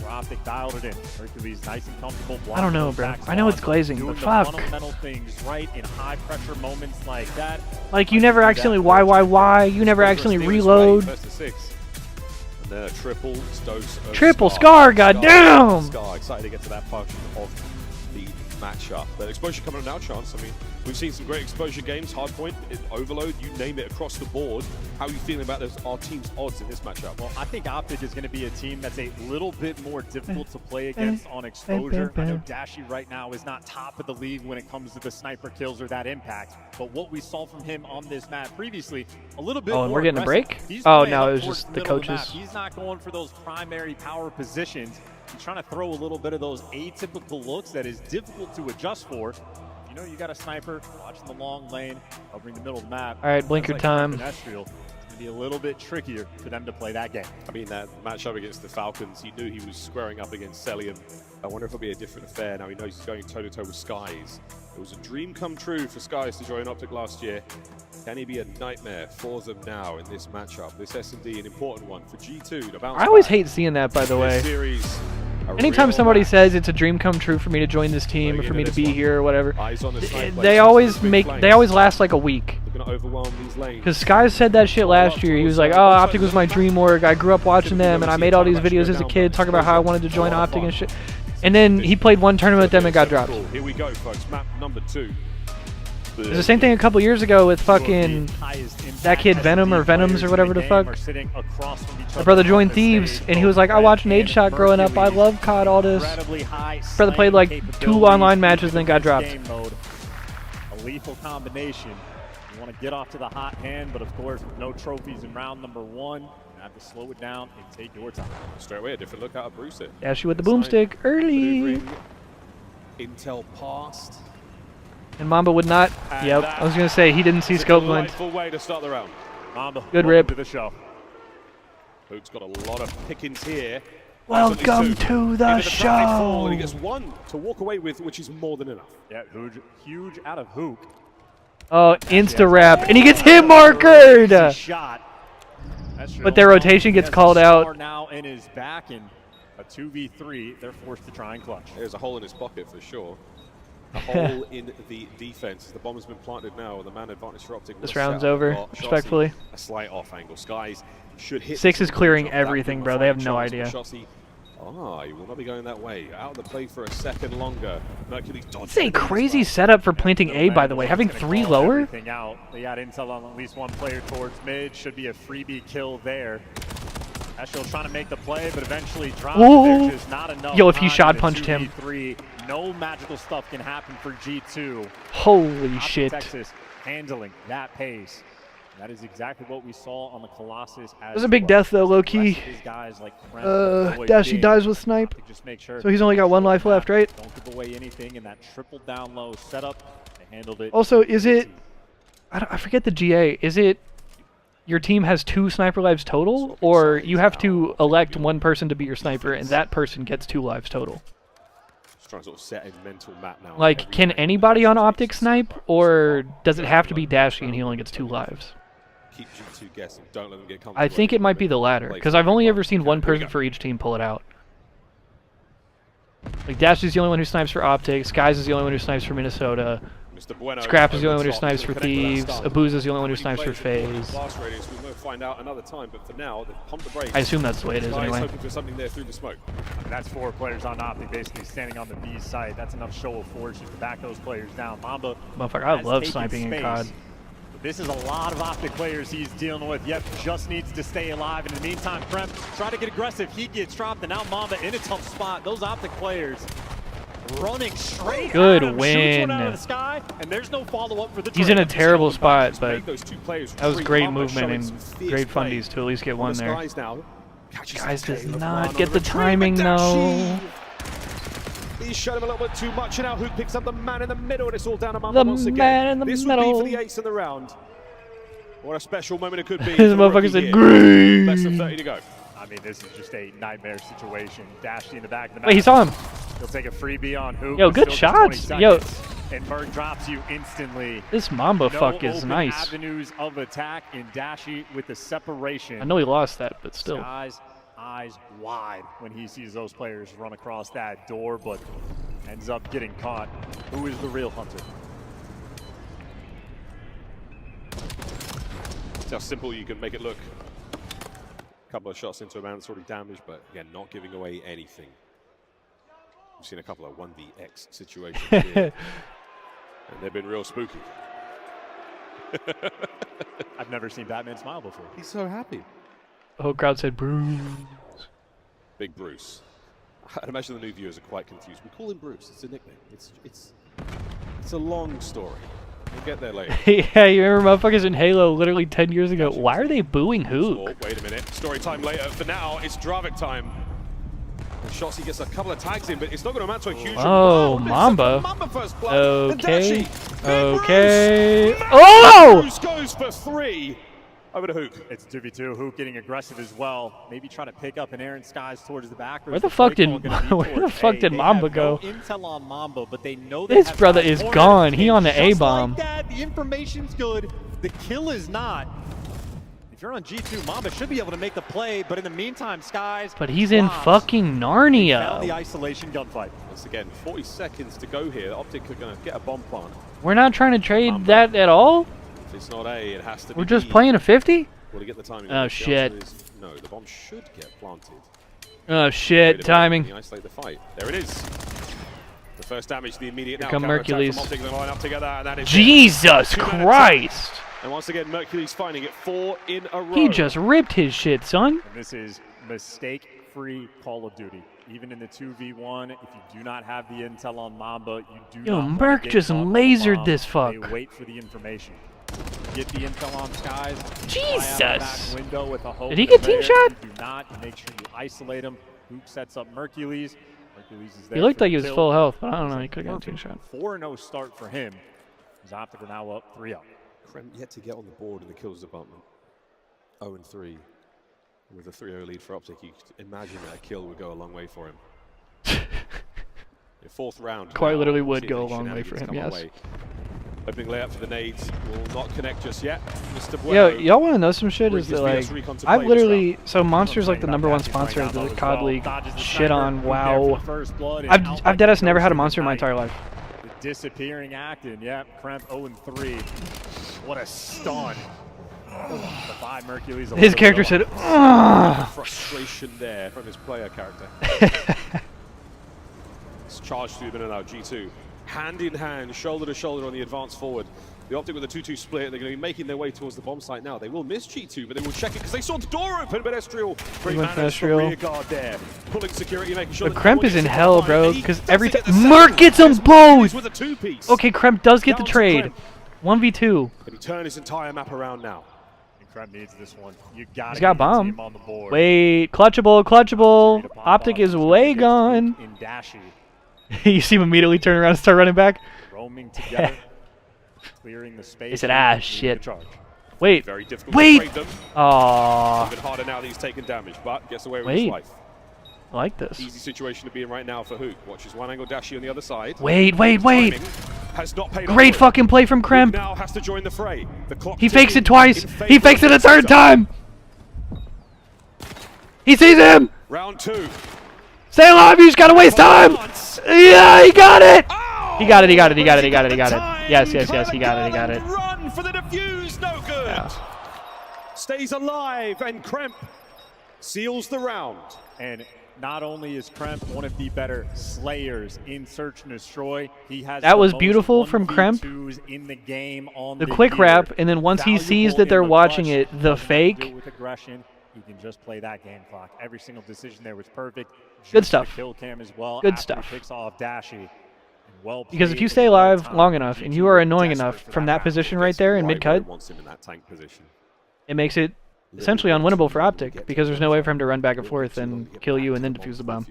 Optic dialed it in. Hercules nice and comfortable. I don't know, bro. I know it's glazing, but fuck. Fundamental things right in high pressure moments like that. Like you never accidentally Y. You never accidentally reload. First to 6. And then a triple dose of triple Scar, goddamn! Scar, excited to get to that function of the matchup. But exposure coming up now, Chance. I mean, we've seen some great exposure games, Hardpoint, Overload, you name it across the board. How are you feeling about our team's odds in this matchup? Well, I think Optic is going to be a team that's a little bit more difficult to play against on exposure. I know Dashy right now is not top of the league when it comes to the sniper kills or that impact. But what we saw from him on this map previously, a little bit more and we're getting aggressive. a break? He's Oh, no, it was just the coaches. He's not going for those primary power positions. He's trying to throw a little bit of those atypical looks that is difficult to adjust for. You know you got a sniper watching the long lane, covering the middle of the map. All right, blinker time. It's going to be a little bit trickier for them to play that game. I mean, that matchup against the Falcons, he knew he was squaring up against Celium. I wonder if it'll be a different affair now he knows he's going toe-to-toe with Skies. It was a dream come true for Skies to join Optic last year. Can he be a nightmare for them now in this matchup? This S&D, an important one for G2 to bounce I always back. hate seeing that, by the way. Series, Anytime somebody says it's a dream come true for me to join this team or for me to be here or whatever, they always last like a week. Because Skies said that shit last year. He was like, "Oh, Optic was my dream org. I grew up watching them, and I made all these videos as a kid talking about how I wanted to join Optic and shit." And then he played one tournament with them and got dropped. Here we go, folks. Map number 2. It was the same thing a couple years ago with fucking that kid Venom or Venoms or whatever the fuck. My brother joined Thieves and he was like, I watched Nade Shot growing up. I love COD, all this. Brother played like 2 online matches and then got dropped. A lethal combination. You want to get off to the hot hand, but of course, with no trophies in round number 1, you have to slow it down and take your time. Straight away, a different look out of Bruce here. Dash you with the boomstick early. Intel passed. And Mamba would not. Yep, I was gonna say he didn't see scope glint. Full way to start the round. Mamba, good rip. To the show. Luke's got a lot of pickings here. Welcome to the show. And he gets 1 to walk away with, which is more than enough. Yeah, huge out of Hook. Oh, insta wrap, and he gets hit markered. Shot. But their rotation gets called out. Now in his back in a 2v3, they're forced to try and clutch. There's a hole in his pocket for sure. A hole in the defense. The bomb has been planted now. The man advantage for Optic. This round's over, respectfully. A slight off angle. Skies should hit. 6 is clearing everything, bro. They have no idea. He will not be going that way. Out of the play for a second longer. Mercury dodged. It's a crazy setup for planting A, by the way. Having 3 lower. Out. They got intel on at least 1 player towards mid. Should be a freebie kill there. Ashiel trying to make the play, but eventually dropped. There's just not enough. Yo, if he shot punched him. No magical stuff can happen for G2. Holy shit. Texas handling that pace. That is exactly what we saw on the Colossus. It was a big death though, low key. Dashy dies with snipe. So he's only got 1 life left, right? Don't give away anything in that triple down low setup. They handled it. Also, is it? I forget the GA. Is it? Your team has 2 sniper lives total, or you have to elect 1 person to be your sniper, and that person gets 2 lives total. Trying to sort of set a mental map now. Like, can anybody on Optic snipe, or does it have to be Dashy and he only gets 2 lives? Keep G2 guessing. Don't let them get comfortable. I think it might be the latter, because I've only ever seen 1 person for each team pull it out. Like, Dashy's the only one who snipes for Optic, Skies is the only one who snipes for Minnesota, Scrap is the only one who snipes for Thieves, Abuza's the only one who snipes for FaZe. Find out another time, but for now, they've pumped the brakes. I assume that's the way it is anyway. Hoping for something there through the smoke. And that's 4 players on Optic basically standing on the B side. That's enough show of force just to back those players down. Mamba, motherfucker, I love sniping in COD. This is a lot of Optic players he's dealing with. Yep, just needs to stay alive. And in the meantime, Kremp try to get aggressive. He gets dropped, and now Mamba in a tough spot. Those Optic players running straight good at him, win. shoots one out of the sky, and there's no follow-up for the He's in a terrible spot, but that was great movement and great fundies to at least get 1 there. Guys does not get the timing though. He showed him a little bit too much, and now Hook picks up the man in the middle, and it's all down to Mamba once again. The man in the this middle. Would be for the ace in the round. What a special moment it could be. This motherfucker said green. Less than 30 to go. I mean, this is just a nightmare situation. Dashy in the back of the map. Wait, he saw him. He'll take a freebie on Hook. Yo, good shots. Yo. And Berg drops you instantly. This Mamba fuck is nice. Avenues of attack in Dashy with the separation. I know he lost that, but still. Skies, eyes wide when he sees those players run across that door, but ends up getting caught. Who is the real hunter? It's how simple you can make it look. A couple of shots into a man that's already damaged, but again, not giving away anything. We've seen a couple of 1vx situations here, and they've been real spooky. I've never seen Batman smile before. He's so happy. The whole crowd said Bruce. Big Bruce. I'd imagine the new viewers are quite confused. We call him Bruce. It's a nickname. It's a long story. We'll get there later. Yeah, you remember motherfuckers in Halo literally 10 years ago. Why are they booing Hook? Wait a minute. Story time later. For now, it's Dravik time. Shots, he gets a couple of tags in, but it's not going to amount to a huge. Oh, Mamba. Mamba first blood. Okay. Okay. Oh! Bruce goes for 3. Over to Hook. It's 2v2. Hook getting aggressive as well. Maybe trying to pick up an Aaron Skies towards the back. Where the fuck did Mamba go? No intel on Mamba, but they know This brother is gone. He on the A bomb. Like that, the information's good. The kill is not. If you're on G2, Mamba should be able to make the play, but in the meantime, Skies. But he's in fucking Narnia. The isolation gunfight. Once again, 40 seconds to go here. Optic are going to get a bomb plant. We're not trying to trade that at all? If it's not A, it has to be. We're just playing a 50? Well, to get the timing. Oh, shit. No, the bomb should get planted. Oh, shit. Timing. Isolate the fight. There it is. The first damage, the immediate Here come Mercules. Jesus Christ! And once again, Mercules finding it 4 in a row. He just ripped his shit, son. And this is mistake-free Call of Duty. Even in the 2v1, if you do not have the intel on Mamba, you do Yo, not Merc get just caught on lasered bomb. this fuck. They wait for the information. Get the intel on Skies. Jesus! Window with a Did he get team shot? You do not. You make sure you isolate him. Hoop sets up Mercules. Mercules is there. He looked for like he the was kill. full health, but I don't know. He could have gotten a team shot. 4-0 start for him. His Optic are now up 3-0. Krem yet to get on the board in the kills department. 0-3. With a 3-0 lead for Optic, you could imagine that a kill would go a long way for him. The 4th round. Quite now, literally would go a long way for him, yes. Opening layup for the nades will not connect just yet. Mr. Yo, Bueno y'all want to know some shit? Is that like, I've literally, so Monster's like the #1 sponsor of the COD League. Shit on WoW. I've deadass never had a Monster in my entire life. The disappearing Acton, yep. Kremp 0-3. What a stun. The 5 Mercules. His character said, "Ugh." Frustration there from his player character. It's charged through the middle now, G2. Hand in hand, shoulder to shoulder on the advance forward. The Optic with a 2-2 split. They're going to be making their way towards the bomb site now. They will miss G2, but they will check it because they saw the door open. But Estriel, great manage from rear guard there. Pulling security, making sure the Kremp is in hell, bro, because every time Merc gets them both! Okay, Kremp does get the trade. 1v2. But he turned his entire map around now. Kremp needs this one. You got He's got bomb. Wait, clutchable, clutchable. Optic is way gone. In Dashy. You see him immediately turn around and start running back. Roaming together, clearing the space. He said, "Ah, shit." Wait, very difficult to trade them. Aww. Even harder now that he's taken damage, but gets away with Wait. his life. I like this. Easy situation to be in right now for Hook. Watches one angle Dashi on the other side. Wait. Has not paid Great off. fucking play from Kremp. Now has to join the fray. The clock He fakes it twice. ticking He fakes it a third time. He sees him. Round 2. Stay alive. You just gotta waste time. Yeah, he got it. He got it. Yes, he got it. Run for the defuse, no good. Yeah. Stays alive, and Kremp seals the round. And not only is Kremp one of the better slayers in Search and Destroy, he has That the was most beautiful from Kremp. 1v2s in the game on The quick year. wrap, and then once he sees that they're watching it, the fake. With aggression, he can just play that game clock. Every single decision there was perfect. Good Just stuff. the kill cam as well. Good after stuff. He picks off Dashy. Well Because if played you at stay the alive time. long enough and you are annoying enough for from that that position right there in mid-cut, Wants him in that tank position. it makes it essentially unwinnable for Optic because there's no way for him to run back and forth and kill you and then defuse the bomb.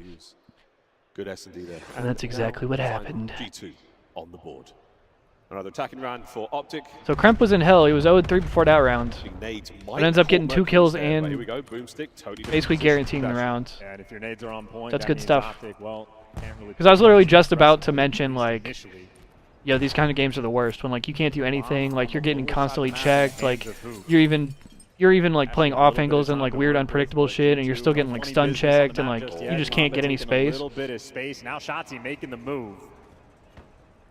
Good S&D there. And that's exactly what happened. G2 on the board. Another attacking round for Optic. So Kremp was in hell. He was 0-3 before that round. But ends up getting 2 kills Here we and go. Boomstick, totally basically guaranteeing the round. And if your nades are on point, That's that good means stuff. Optic, well, can't really Because I was literally just about to mention, like, yo, these kind of games are the worst. When, like, you can't do anything. Like, you're getting constantly checked. Like, you're even like playing off angles and like weird unpredictable shit, and you're still getting like stun checked, and like you just can't get any space. A little bit of space. Now Shotzi making the move.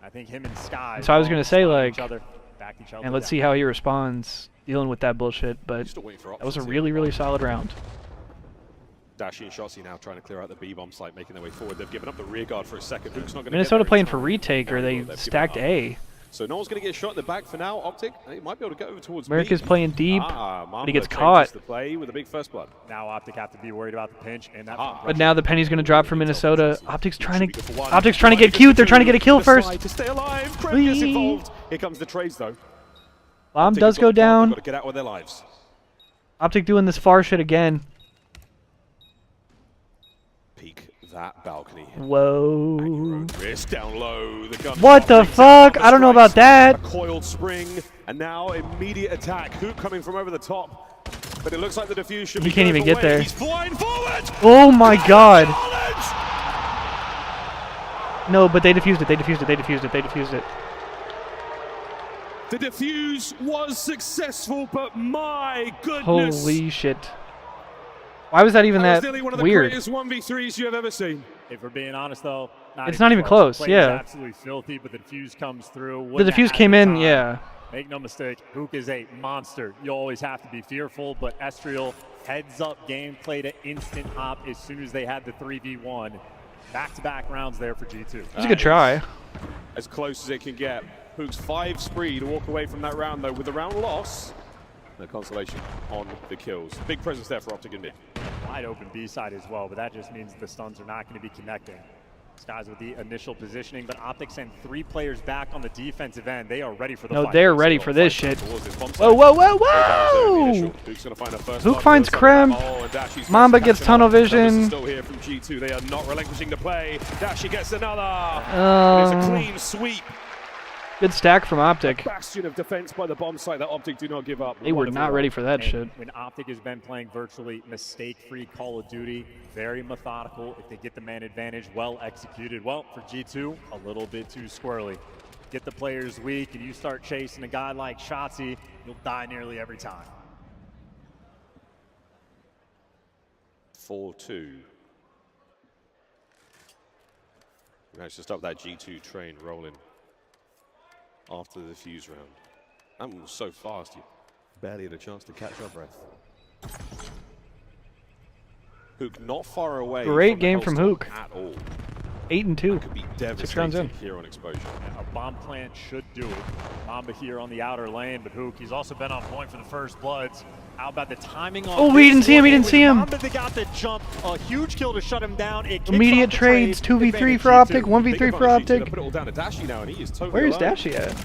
I think him and Sky. So I was gonna say like, back each other and let's down. see how he responds dealing with that bullshit. But that was a really solid round. Dashi and Shotzi now trying to clear out the B-bomb site, making their way forward. They've given up the rear guard for a second. Hook's not going to Minnesota playing for retake, or they stacked A. So no one's going to get shot in the back for now. Optic, he might be able to get over towards America's B. playing deep, but he gets Mamba caught. changes the play with a big first blood. Now Optic have to be worried about the pinch, and that. But now the penny's going to drop for Minnesota. Optic's trying to get cute. They're trying to get a kill first. To stay alive, Kremp gets involved. Here comes the trades though. Bomb Optic does have go got the bomb. down. They've got to get out with their lives. Optic doing this far shit again. Peek that balcony. Whoa. Wrist down low. The gun What the fuck? I don't know about that. A coiled spring, and now immediate attack. Hoop coming from over the top, but it looks like the defuse should be. He can't even get there. He's flying forward. Oh my god. No, but they defused it. They defused it. They defused it. They defused it. The defuse was successful, but my goodness. Holy shit. Why was that even that nearly one of the weird? greatest 1v3s you have ever seen. If we're being honest, though, It's not even close, Play yeah. is absolutely filthy, but the defuse comes through. The defuse came in, yeah. Make no mistake, Hook is a monster. You always have to be fearful, but Estriel heads up game, played an instant hop as soon as they had the 3v1. Back-to-back rounds there for G2. It was a good try. As close as it can get. Hook's 5 spree to walk away from that round, though, with the round loss. No consolation on the kills. Big presence there for Optic and mid. Wide open B side as well, but that just means the stuns are not going to be connecting. Skies with the initial positioning, but Optic sent 3 players back on the defensive end. They are ready for the fight. No, they're ready for this shit. Whoa, whoa, whoa, whoa! Hook finds Krem. Mamba gets tunnel vision. Still here from G2. They are not relinquishing the play. Dashi gets another. It's a clean sweep. Good stack from Optic. Bastion of defense by the bomb site that Optic do not give up. They were not ready for that shit. When Optic has been playing virtually mistake-free Call of Duty, very methodical. If they get the man advantage, well executed. Well, for G2, a little bit too squirrely. Get the players weak, and you start chasing a guy like Shotzi, you'll die nearly every time. 4-2. Managed to stop that G2 train rolling after the defuse round. That one was so fast, you barely had a chance to catch your breath. Hook not far away. Great game from Hook. At all. 8-2. Could be 6 rounds in. Here on exposure. A bomb plant should do it. Mamba here on the outer lane, but Hook, he's also been on point for the first bloods. How about the timing on Oh, we didn't see him. He didn't see him. Mamba, they got the jump. A huge kill to shut him down. It Immediate trades. 2v3 for Optic. 1v3 for Optic. Put it all down to Dashi now, and he is totally Where is alone. Dashi at?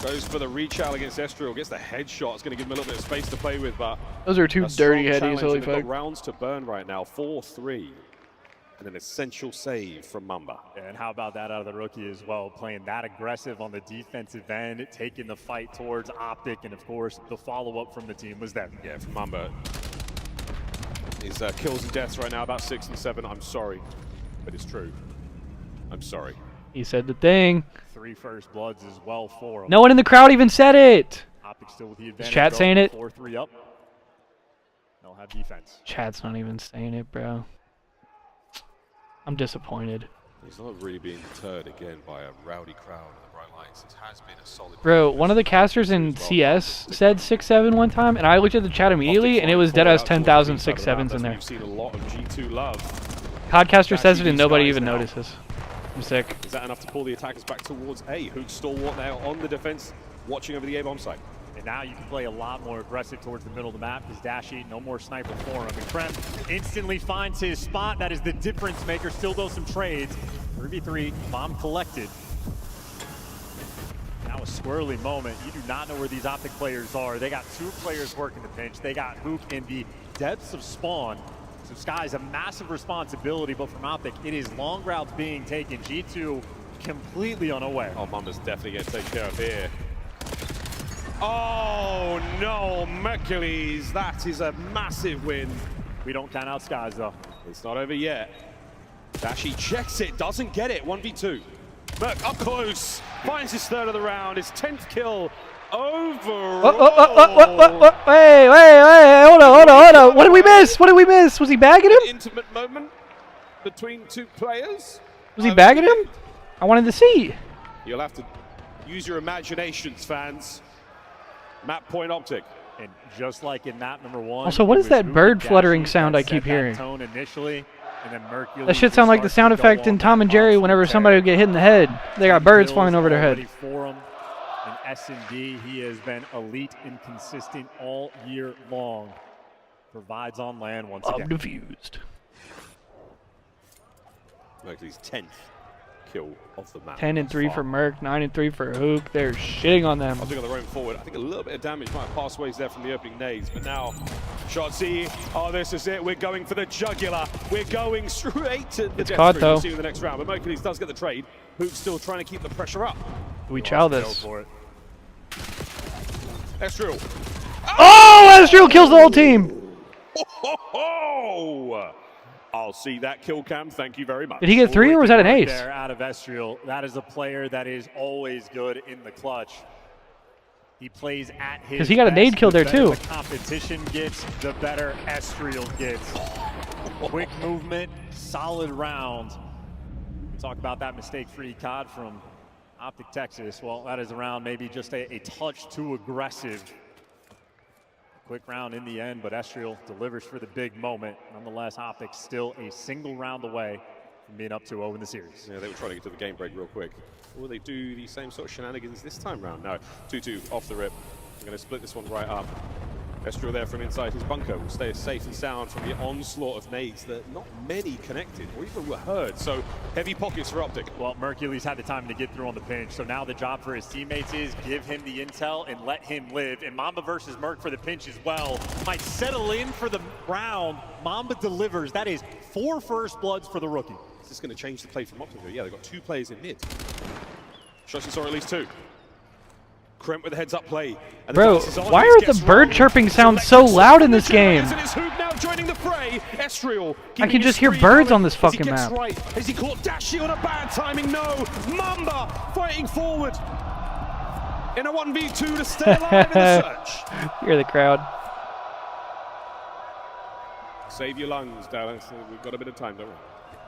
Goes for the reach out against Estriel. Gets the headshot. It's going to give him a little bit of space to play with, but those are 2 dirty headies. Holy fuck. fuck. Rounds to burn right now. 4-3. And an essential save from Mamba. And how about that out of the rookie as well, playing that aggressive on the defensive end, taking the fight towards Optic, and of course, the follow-up from the team was there. Yeah, from Mamba. His kills and deaths right now about 6 and 7. I'm sorry, but it's true. I'm sorry. He said the thing. 3 first bloods as well for him. No one in the crowd even said it. Optic still with the Is advantage. chat saying it? 4-3 up. They'll have defense. Chat's not even saying it, bro. I'm disappointed. He's not really being deterred again by a rowdy crowd in the bright lights. It has been a solid. Bro, one of the casters in CS said 6-7 one time, and I looked at the chat immediately, and it was dead as 10,000 6-7s in there. We've seen a lot of G2 love. Podcaster says it, and nobody even notices. I'm sick. Is that enough to pull the attackers back towards A? Hook stalwart now on the defense, watching over the A-bomb site. And now you can play a lot more aggressive towards the middle of the map because Dashi, no more sniper for him. And Krem instantly finds his spot. That is the difference maker. Still does some trades. 3v3, bomb collected. Now a squirrely moment. You do not know where these Optic players are. They got 2 players working the pinch. They got Hook in the depths of spawn. So Sky's a massive responsibility, but from Optic, it is long routes being taken. G2 completely unaware. Oh, Mamba's definitely going to take care of here. Oh no, Mercules, that is a massive win. We don't count out Skies though. It's not over yet. Dashi checks it, doesn't get it, 1v2. Merc up close, finds his 3rd of the round, his 10th kill overall. Wait, hold on. What did we miss? Was he bagging him? Intimate moment between 2 players. Was he bagging him? I wanted to see. You'll have to use your imaginations, fans. Map point Optic. And just like in map number 1. Also, what is that bird fluttering sound I keep hearing? Tone initially, and then That shit sound like the sound effect in Tom and Jerry whenever somebody would get hit in the head. They got birds flying over their head. For him. In S&D, he has been elite and consistent all year long. Provides on land once again. Diffused. Mercury's 10th kill of the map. 10 and 3 for Merc, 9 and 3 for Hook. They're shitting on them. I think on their own forward, I think a little bit of damage might have passed ways there from the opening nades, but now Shotzi, oh, this is it. We're going for the jugular. We're going straight to the death caught, screen. though. We'll see you in the next round, but Mercules does get the trade. Hook's still trying to keep the pressure up. Do we chow this? Ezreal. Oh, Ezreal kills the whole team. I'll see that kill cam. Thank you very much. Did he get 3 or was that an ace? There out of Ezreal. That is a player that is always good in the clutch. He plays at his Because he got a nade kill there too. The competition gets, the better Ezreal gets. Quick movement, solid round. Talk about that mistake-free COD from Optic Texas. Well, that is a round maybe just a touch too aggressive. Quick round in the end, but Ezreal delivers for the big moment. Nonetheless, Optic still a single round away from being up 2-0 in the series. Yeah, they were trying to get to the game break real quick. Will they do the same sort of shenanigans this time round? No, 2-2 off the rip. I'm going to split this one right up. Ezreal there from inside his bunker will stay safe and sound from the onslaught of nades that not many connected or even were heard. So heavy pockets for Optic. Well, Mercules had the time to get through on the pinch, so now the job for his teammates is give him the intel and let him live. And Mamba versus Merc for the pinch as well. Might settle in for the round. Mamba delivers. That is 4 first bloods for the rookie. Is this going to change the play from Optic? Yeah, they've got 2 players in mid. Shotzi saw at least 2. Kremp with a heads-up play. Bro, why are the bird chirping sounds so loud in this game? I can just hear birds on this fucking map. Is he caught Dashi on a bad timing? No. Mamba fighting forward in a 1v2 to stay alive in the search. Hear the crowd. Save your lungs, Dallas. We've got a bit of time, don't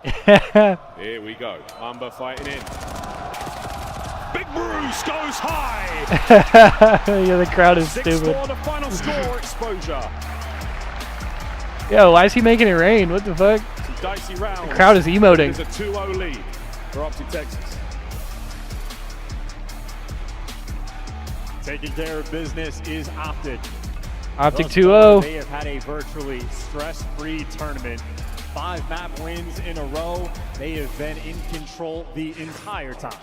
we? Here we go. Mamba fighting in. Big Bruce goes high. Yeah, the crowd is 6 stupid. for the final score exposure. Yo, why is he making it rain? What the fuck? Some dicey rounds. The crowd is emoting. It's a 2-0 lead for Optic Texas. Taking care of business is Optic. Optic Thus 2-0. They have had a virtually stress-free tournament. 5 map wins in a row. They have been in control the entire time.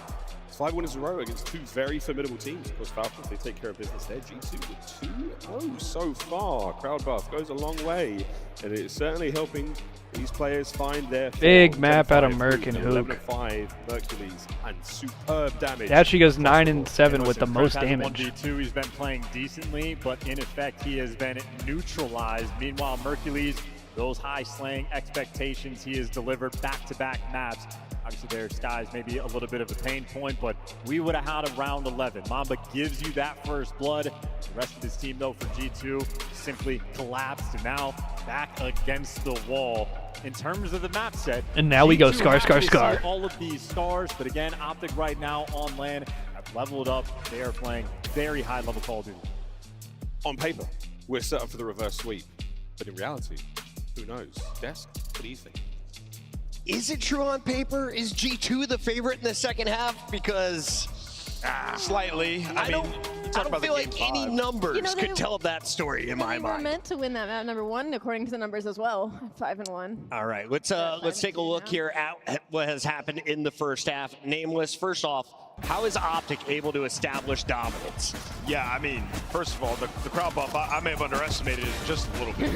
5 wins in a row against 2 very formidable teams. Of course, Falcons, they take care of business there. G2 with 2-0 so far. Crowd buff goes a long way, and it's certainly helping these players find their big map out of Merc and Hook. 11-5 Mercules and superb damage. Actually goes 9 and 7 with the most Chris has damage. 1v2, he's been playing decently, but in effect, he has been neutralized. Meanwhile, Mercules, those high slaying expectations, he has delivered back-to-back maps. Obviously, their Sky's maybe a little bit of a pain point, but we would have had a round 11. Mamba gives you that first blood. The rest of his team, though, for G2 simply collapsed, and now back against the wall. In terms of the map set, and now we go G2 scar, have scar, to scar. see all of these scars, but again, Optic right now on land have leveled up. They are playing very high-level Call of Duty. On paper, we're set up for the reverse sweep, but in reality, who knows? Desk, what do you think? Is it true on paper? Is G2 the favorite in the second half? Because slightly. I don't feel like any numbers could tell that story in my They were mind. meant to win that map number 1, according to the numbers as well. 5-1. All right, let's take a look here at what has happened in the first half. Nameless, first off, how is Optic able to establish dominance? Yeah, I mean, first of all, the crowd buff, I may have underestimated it just a little bit.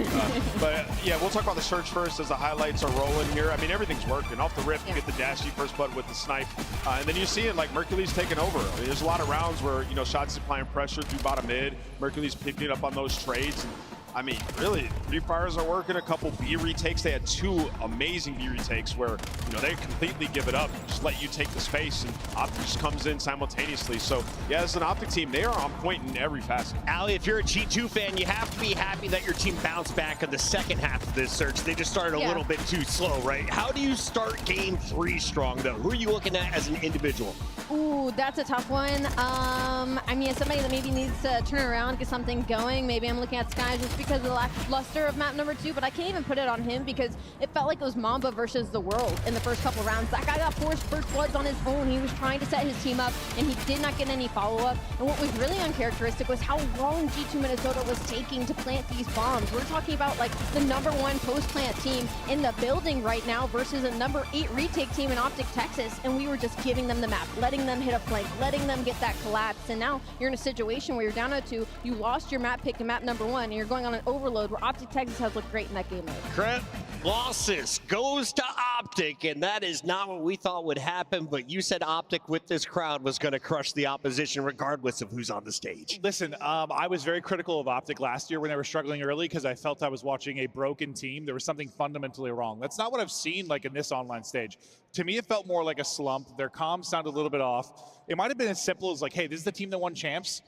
But yeah, we'll talk about the search first as the highlights are rolling here. I mean, everything's working. Off the rip, you get the dashy first blood with the snipe. And then you see it like Mercules taking over. I mean, there's a lot of rounds where, you know, shots applying pressure through bottom mid. Mercules picking up on those trades. And, I mean, really, Free Fires are working. A couple B retakes. They had 2 amazing B retakes where, you know, they completely give it up, just let you take the space, and Optic just comes in simultaneously. So, yeah, as an Optic team, they are on point in every facet. Ali, if you're a G2 fan, you have to be happy that your team bounced back in the second half of this search. They just started a little bit too slow, right? How do you start game 3 strong, though? Who are you looking at as an individual? Ooh, that's a tough one. I mean, as somebody that maybe needs to turn around, get something going, maybe I'm looking at Skies just because of the lackluster of map number 2, but I can't even put it on him because it felt like it was Mamba versus the world in the first couple rounds. That guy got 4 first bloods on his own. He was trying to set his team up, and he did not get any follow-up. And what was really uncharacteristic was how long G2 Minnesota was taking to plant these bombs. We're talking about like the #1 post-plant team in the building right now versus a #8 retake team in Optic Texas, and we were just giving them the map, letting them hit a flank, letting them get that collapse. And now you're in a situation where you're down 0-2, you lost your map pick to map #1, and you're going on an overload where Optic Texas has looked great in that game mode. Crep losses goes to Optic, and that is not what we thought would happen, but you said Optic with this crowd was going to crush the opposition regardless of who's on the stage. Listen, I was very critical of Optic last year when they were struggling early because I felt I was watching a broken team. There was something fundamentally wrong. That's not what I've seen like in this online stage. To me, it felt more like a slump. Their comms sounded a little bit off. It might have been as simple as like, hey, this is the team that won champs.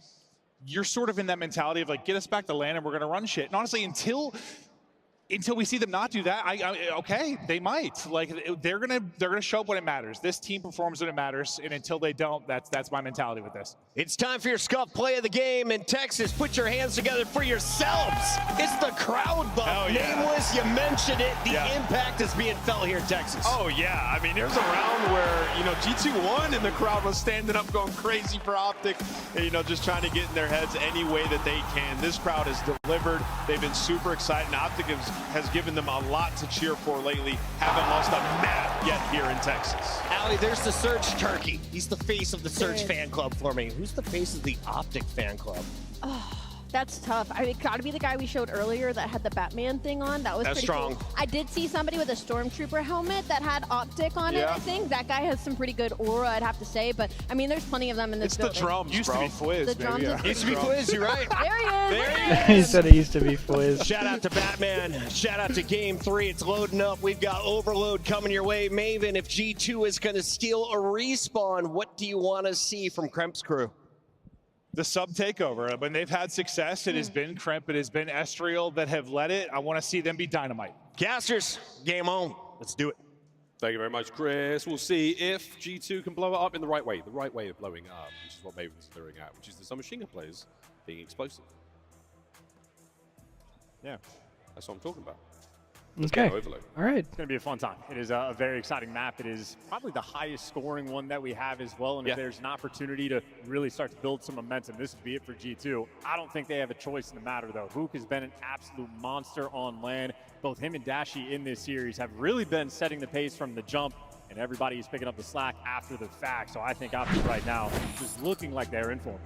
You're sort of in that mentality of like, get us back to land and we're going to run shit. And honestly, until we see them not do that, okay, they might. Like they're gonna show up when it matters. This team performs when it matters, and until they don't, that's my mentality with this. It's time for your scuff play of the game in Texas. Put your hands together for yourselves. It's the crowd buff. Oh, yeah. Nameless, you mentioned it. The impact is being felt here in Texas. Oh yeah, I mean there was a round where G2 won and the crowd was standing up going crazy for Optic, and, just trying to get in their heads any way that they can. This crowd has delivered. They've been super excited, and Optic has given them a lot to cheer for lately. Haven't lost a map yet here in Texas. Allie, there's the Surge Turkey. He's the face of the Surge fan club for me. Who's the face of the Optic fan club? Oh, that's tough. It gotta be the guy we showed earlier that had the Batman thing on. That's pretty strong. Cool. I did see somebody with a Stormtrooper helmet that had Optic on it, I think. That guy has some pretty good aura, I'd have to say. But, I mean, there's plenty of them in this building. It's the drums, Used to be Fwiz, The drums Used to be Fwiz, you're right. There he is. There he He is. said it used to be Fwiz. Shout out to Batman. Shout out to Game 3. It's loading up. We've got Overload coming your way. Maven, if G2 is going to steal a respawn, what do you want to see from Kremp's crew? The sub takeover. When they've had success, it has been Kremp, it has been Estriel that have led it. I want to see them be dynamite. Casters, game on. Let's do it. Thank you very much, Chris. We'll see if G2 can blow it up in the right way of blowing it up, which is what Maven's doing at, which is the submachine gun players being explosive. Yeah, that's what I'm talking about. Okay. All right. It's going to be a fun time. It is a very exciting map. It is probably the highest scoring one that we have as well. And if there's an opportunity to really start to build some momentum, this would be it for G2. I don't think they have a choice in the matter, though. Hook has been an absolute monster on land. Both him and Dashi in this series have really been setting the pace from the jump, and everybody is picking up the slack after the fact. So I think Optic right now is looking like they're in form.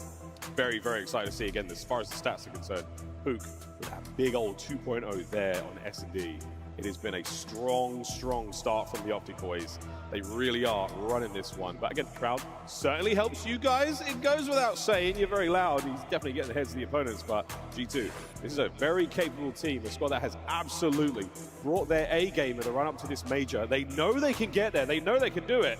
Very, very excited to see, again, as far as the stats are concerned, Hook with that big old 2.0 there on S&D. It has been a strong, strong start from the Optic boys. They really are running this one. But again, the crowd certainly helps you guys. It goes without saying. You're very loud. He's definitely getting the heads of the opponents. But G2, this is a very capable team. A squad that has absolutely brought their A game in the run-up to this major. They know they can get there. They know they can do it.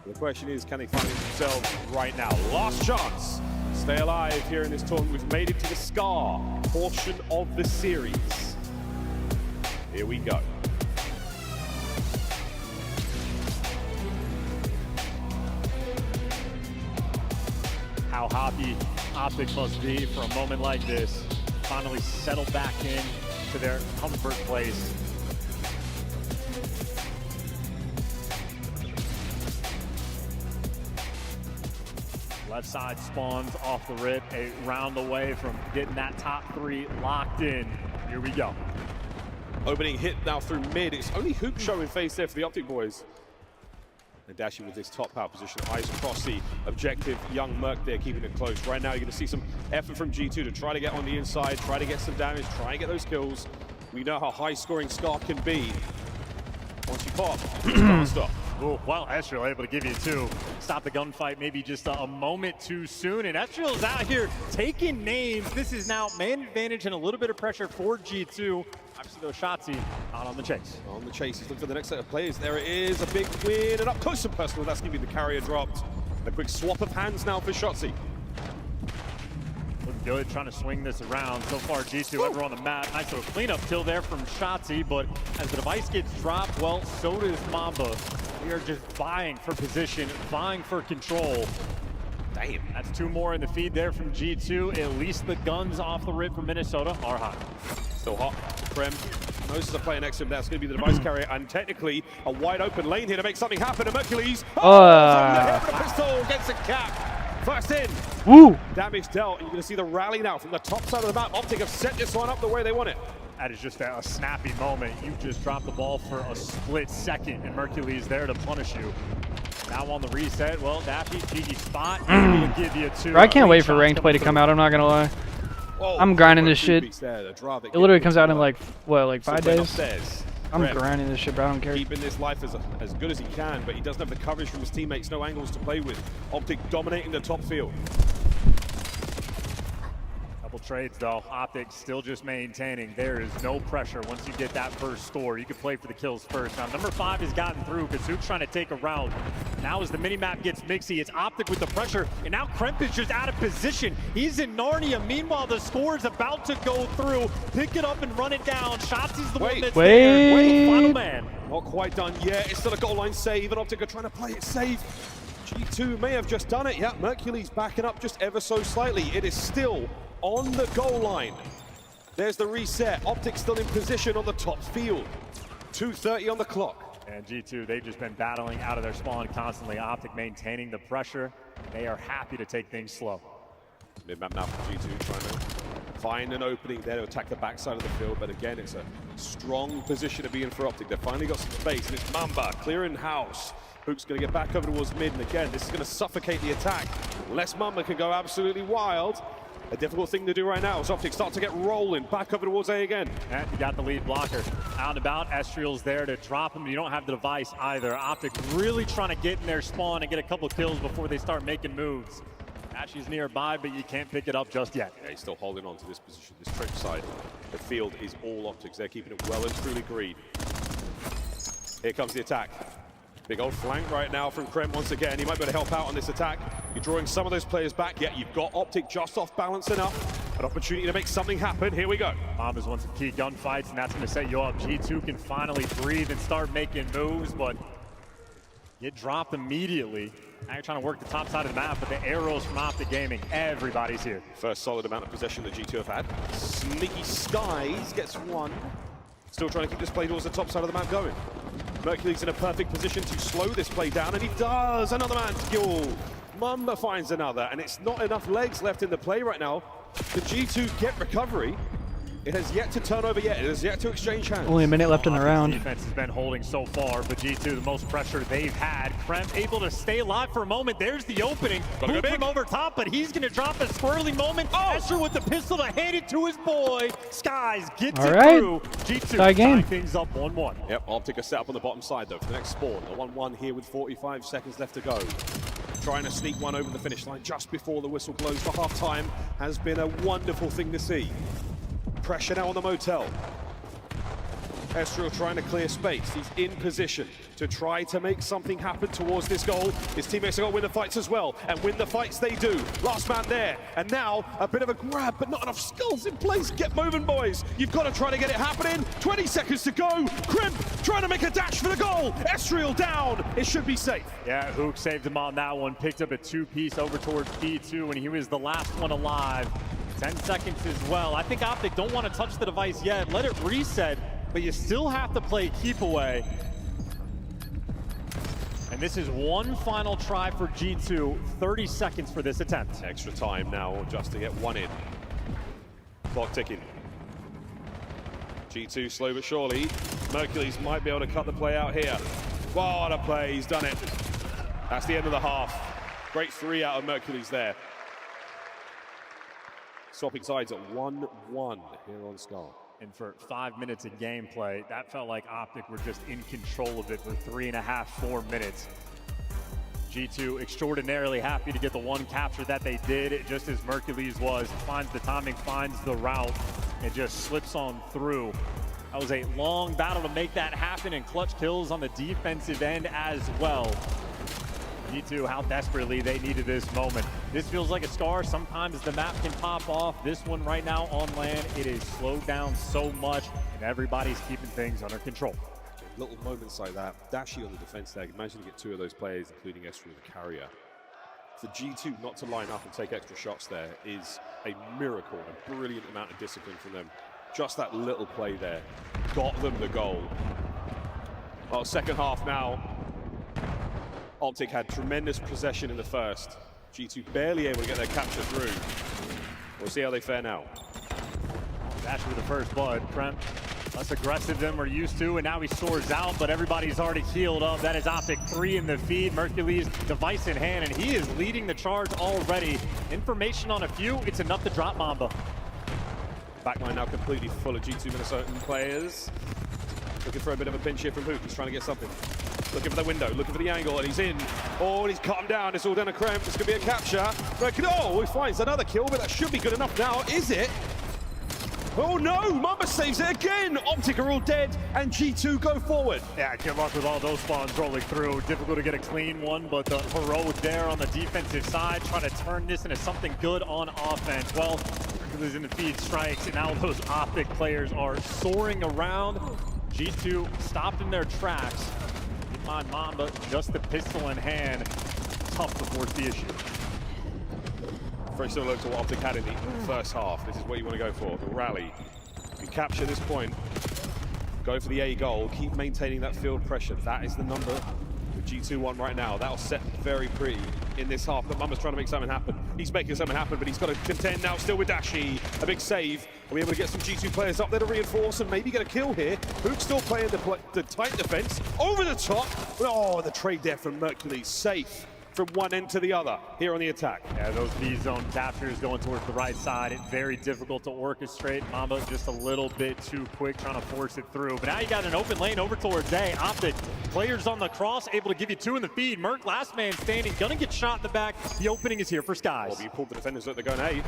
The question is, can they find themselves right now? Last chance. Stay alive here in this tournament. We've made it to the SCAR portion of the series. Here we go. How happy Optic must be for a moment like this. Finally settle back in to their comfort place. Left side spawns off the rip, a round away from getting that top 3 locked in. Here we go. Opening hit now through mid. It's only Hook showing face there for the Optic boys. And Dashi with this top power position, eyes across the objective. Young Merc there keeping it close. Right now you're going to see some effort from G2 to try to get on the inside, try to get some damage, try and get those kills. We know how high scoring Scar can be. Once you pop, you can't stop. Ooh, well, Estriel able to give you 2. Stop the gunfight maybe just a moment too soon. And Estriel's out here taking names. This is now man advantage and a little bit of pressure for G2. Obviously, though, Shotzzy not on the chase. On the chase, he's looking for the next set of players. There it is, a big win, and up close and personal. That's going to be the carrier dropped. A quick swap of hands now for Shotzzy. Looking good, trying to swing this around. So far, G2 ever on the map. Nice little cleanup kill there from Shotzzy, but as the device gets dropped, well, so does Mamba. We are just vying for position, vying for control. Damn, that's 2 more in the feed there from G2. At least the guns off the rip from Minnesota are hot. Still hot. Krem knows there's a player next to him. That's going to be the device carrier, and technically a wide open lane here to make something happen. And Mercules, the pistol gets a cap. First in. Woo! Damage dealt. You're going to see the rally now from the top side of the map. Optic have set this one up the way they want it. That is just a snappy moment. You just dropped the ball for a split second, and Mercules there to punish you. Now on the reset, well, Daffy, GG spot, able to give you two. Bro, I can't wait for ranked play to come out, I'm not gonna lie. I'm grinding this shit. It literally comes out in like, what, like 5 days? I'm grinding this shit, bro, I don't care. Keeping this life as good as he can, but he doesn't have the coverage from his teammates, no angles to play with. Optic dominating the top field. Couple trades though, Optic still just maintaining. There is no pressure once you get that first score. You can play for the kills first. Now number 5 has gotten through. Kazook's trying to take a round. Now as the minimap gets mixy, it's Optic with the pressure, and now Kremp is just out of position. He's in Narnia. Meanwhile, the score is about to go through. Pick it up and run it down. Shotzi's the one that's there. Wait, final man. Not quite done yet. It's still a goal line save, and Optic are trying to play it safe. G2 may have just done it. Yeah, Mercules backing up just ever so slightly. It is still on the goal line. There's the reset. Optic still in position on the top field. 2:30 on the clock. And G2, they've just been battling out of their spawn constantly. Optic maintaining the pressure. They are happy to take things slow. Mid-map now for G2 trying to find an opening there to attack the backside of the field, but again, it's a strong position to be in for Optic. They've finally got some space, and it's Mamba clearing house. Hook's going to get back over towards mid, and again, this is going to suffocate the attack. Unless Mamba can go absolutely wild. A difficult thing to do right now as Optic start to get rolling. Back over towards A again. And you got the lead blocker. Out and about, Estriel's there to drop him. You don't have the device either. Optic really trying to get in their spawn and get a couple kills before they start making moves. Ashy's nearby, but you can't pick it up just yet. Yeah, he's still holding on to this position, this trench side. The field is all Optics. They're keeping it well and truly green. Here comes the attack. Big old flank right now from Krem once again. He might be able to help out on this attack. You're drawing some of those players back, yet you've got Optic just off balance enough. An opportunity to make something happen. Here we go. Bombers want some key gunfights, and that's going to set you up. G2 can finally breathe and start making moves, but get dropped immediately. Now you're trying to work the top side of the map, but the arrows from Optic Gaming, everybody's here. First solid amount of possession that G2 have had. Sneaky Skies gets one. Still trying to keep this play towards the top side of the map going. Mercules in a perfect position to slow this play down, and he does. Another man to kill. Mamba finds another, and it's not enough legs left in the play right now. The G2 get recovery. It has yet to turn over yet. It has yet to exchange hands. Only a minute left in the round. Defense has been holding so far, but G2 the most pressure they've had. Krem able to stay alive for a moment. There's the opening. Move him over top, but he's going to drop a squirrely moment. Escher with the pistol to hand it to his boy. Skies gets it through. G2 tie things up 1-1. Yep, Optic are set up on the bottom side though for the next spawn. A 1-1 here with 45 seconds left to go. Trying to sneak one over the finish line just before the whistle blows for half time has been a wonderful thing to see. Pressure now on the motel. Estriel trying to clear space. He's in position to try to make something happen towards this goal. His teammates are going to win the fights as well, and win the fights they do. Last man there, and now a bit of a grab, but not enough skulls in place. Get moving, boys. You've got to try to get it happening. 20 seconds to go. Krimp trying to make a dash for the goal. Estriel down. It should be safe. Yeah, Hook saved him on that one. Picked up a 2-piece over towards P2, and he was the last one alive. 10 seconds as well. I think Optic don't want to touch the device yet. Let it reset, but you still have to play keep away. And this is one final try for G2. 30 seconds for this attempt. Extra time now just to get one in. Clock ticking. G2 slow but surely. Mercules might be able to cut the play out here. What a play, he's done it. That's the end of the half. Great 3 out of Mercules there. Swapping sides at 1-1 here on Skull. And for 5 minutes of gameplay, that felt like Optic were just in control of it for 3.5, 4 minutes. G2 extraordinarily happy to get the one capture that they did, just as Mercules was. Finds the timing, finds the route, and just slips on through. That was a long battle to make that happen, and clutch kills on the defensive end as well. G2, how desperately they needed this moment. This feels like a scar. Sometimes the map can pop off. This one right now on land, it is slowed down so much, and everybody's keeping things under control. Little moments like that. Dashy on the defense there. Imagine you get 2 of those players, including Estriel, the carrier. For G2 not to line up and take extra shots there is a miracle, a brilliant amount of discipline from them. just that little play there got them the goal. Well, second half now. Optic had tremendous possession in the first. G2 barely able to get their capture through. We'll see how they fare now. Dash with the first blood. Kremp less aggressive than we're used to, and now he soars out, but everybody's already healed up. That is Optic 3 in the feed. Mercules device in hand, and he is leading the charge already. Information on a few, it's enough to drop Mamba. Backline now completely full of G2 Minnesotan players. Looking for a bit of a pinch here from Hook. He's trying to get something. Looking for the window, looking for the angle, and he's in. Oh, and he's cut him down. It's all down to Kremp. It's going to be a capture. Oh, he finds another kill, but that should be good enough now. Is it? Oh no, Mamba saves it again. Optic are all dead, and G2 go forward. Yeah, good luck with all those spawns rolling through. Difficult to get a clean one, but the heroic there on the defensive side, trying to turn this into something good on offense. Well, Hercules in the feed strikes, and now those Optic players are soaring around. G2 stopped in their tracks. Keep in mind, Mamba, just the pistol in hand. Tough to force the issue. Very similar to what Optic had in the first half. This is what you want to go for, the rally. You capture this point, go for the A goal, keep maintaining that field pressure. That is the number with G2-1 right now. That'll set very pretty in this half, but Mama's trying to make something happen. He's making something happen, but he's got to contend now still with Dashi. A big save. Are we able to get some G2 players up there to reinforce and maybe get a kill here? Hook's still playing the tight defense. Over the top. Oh, the trade there from Mercules. Safe from one end to the other here on the attack. Yeah, those B-zone captures going towards the right side. It's very difficult to orchestrate. Mamba just a little bit too quick trying to force it through. But now you got an open lane over towards A. Optic, players on the cross, able to give you 2 in the feed. Merc, last man standing, gonna get shot in the back. The opening is here for Skies. Well, you pulled the defenders that they're going A.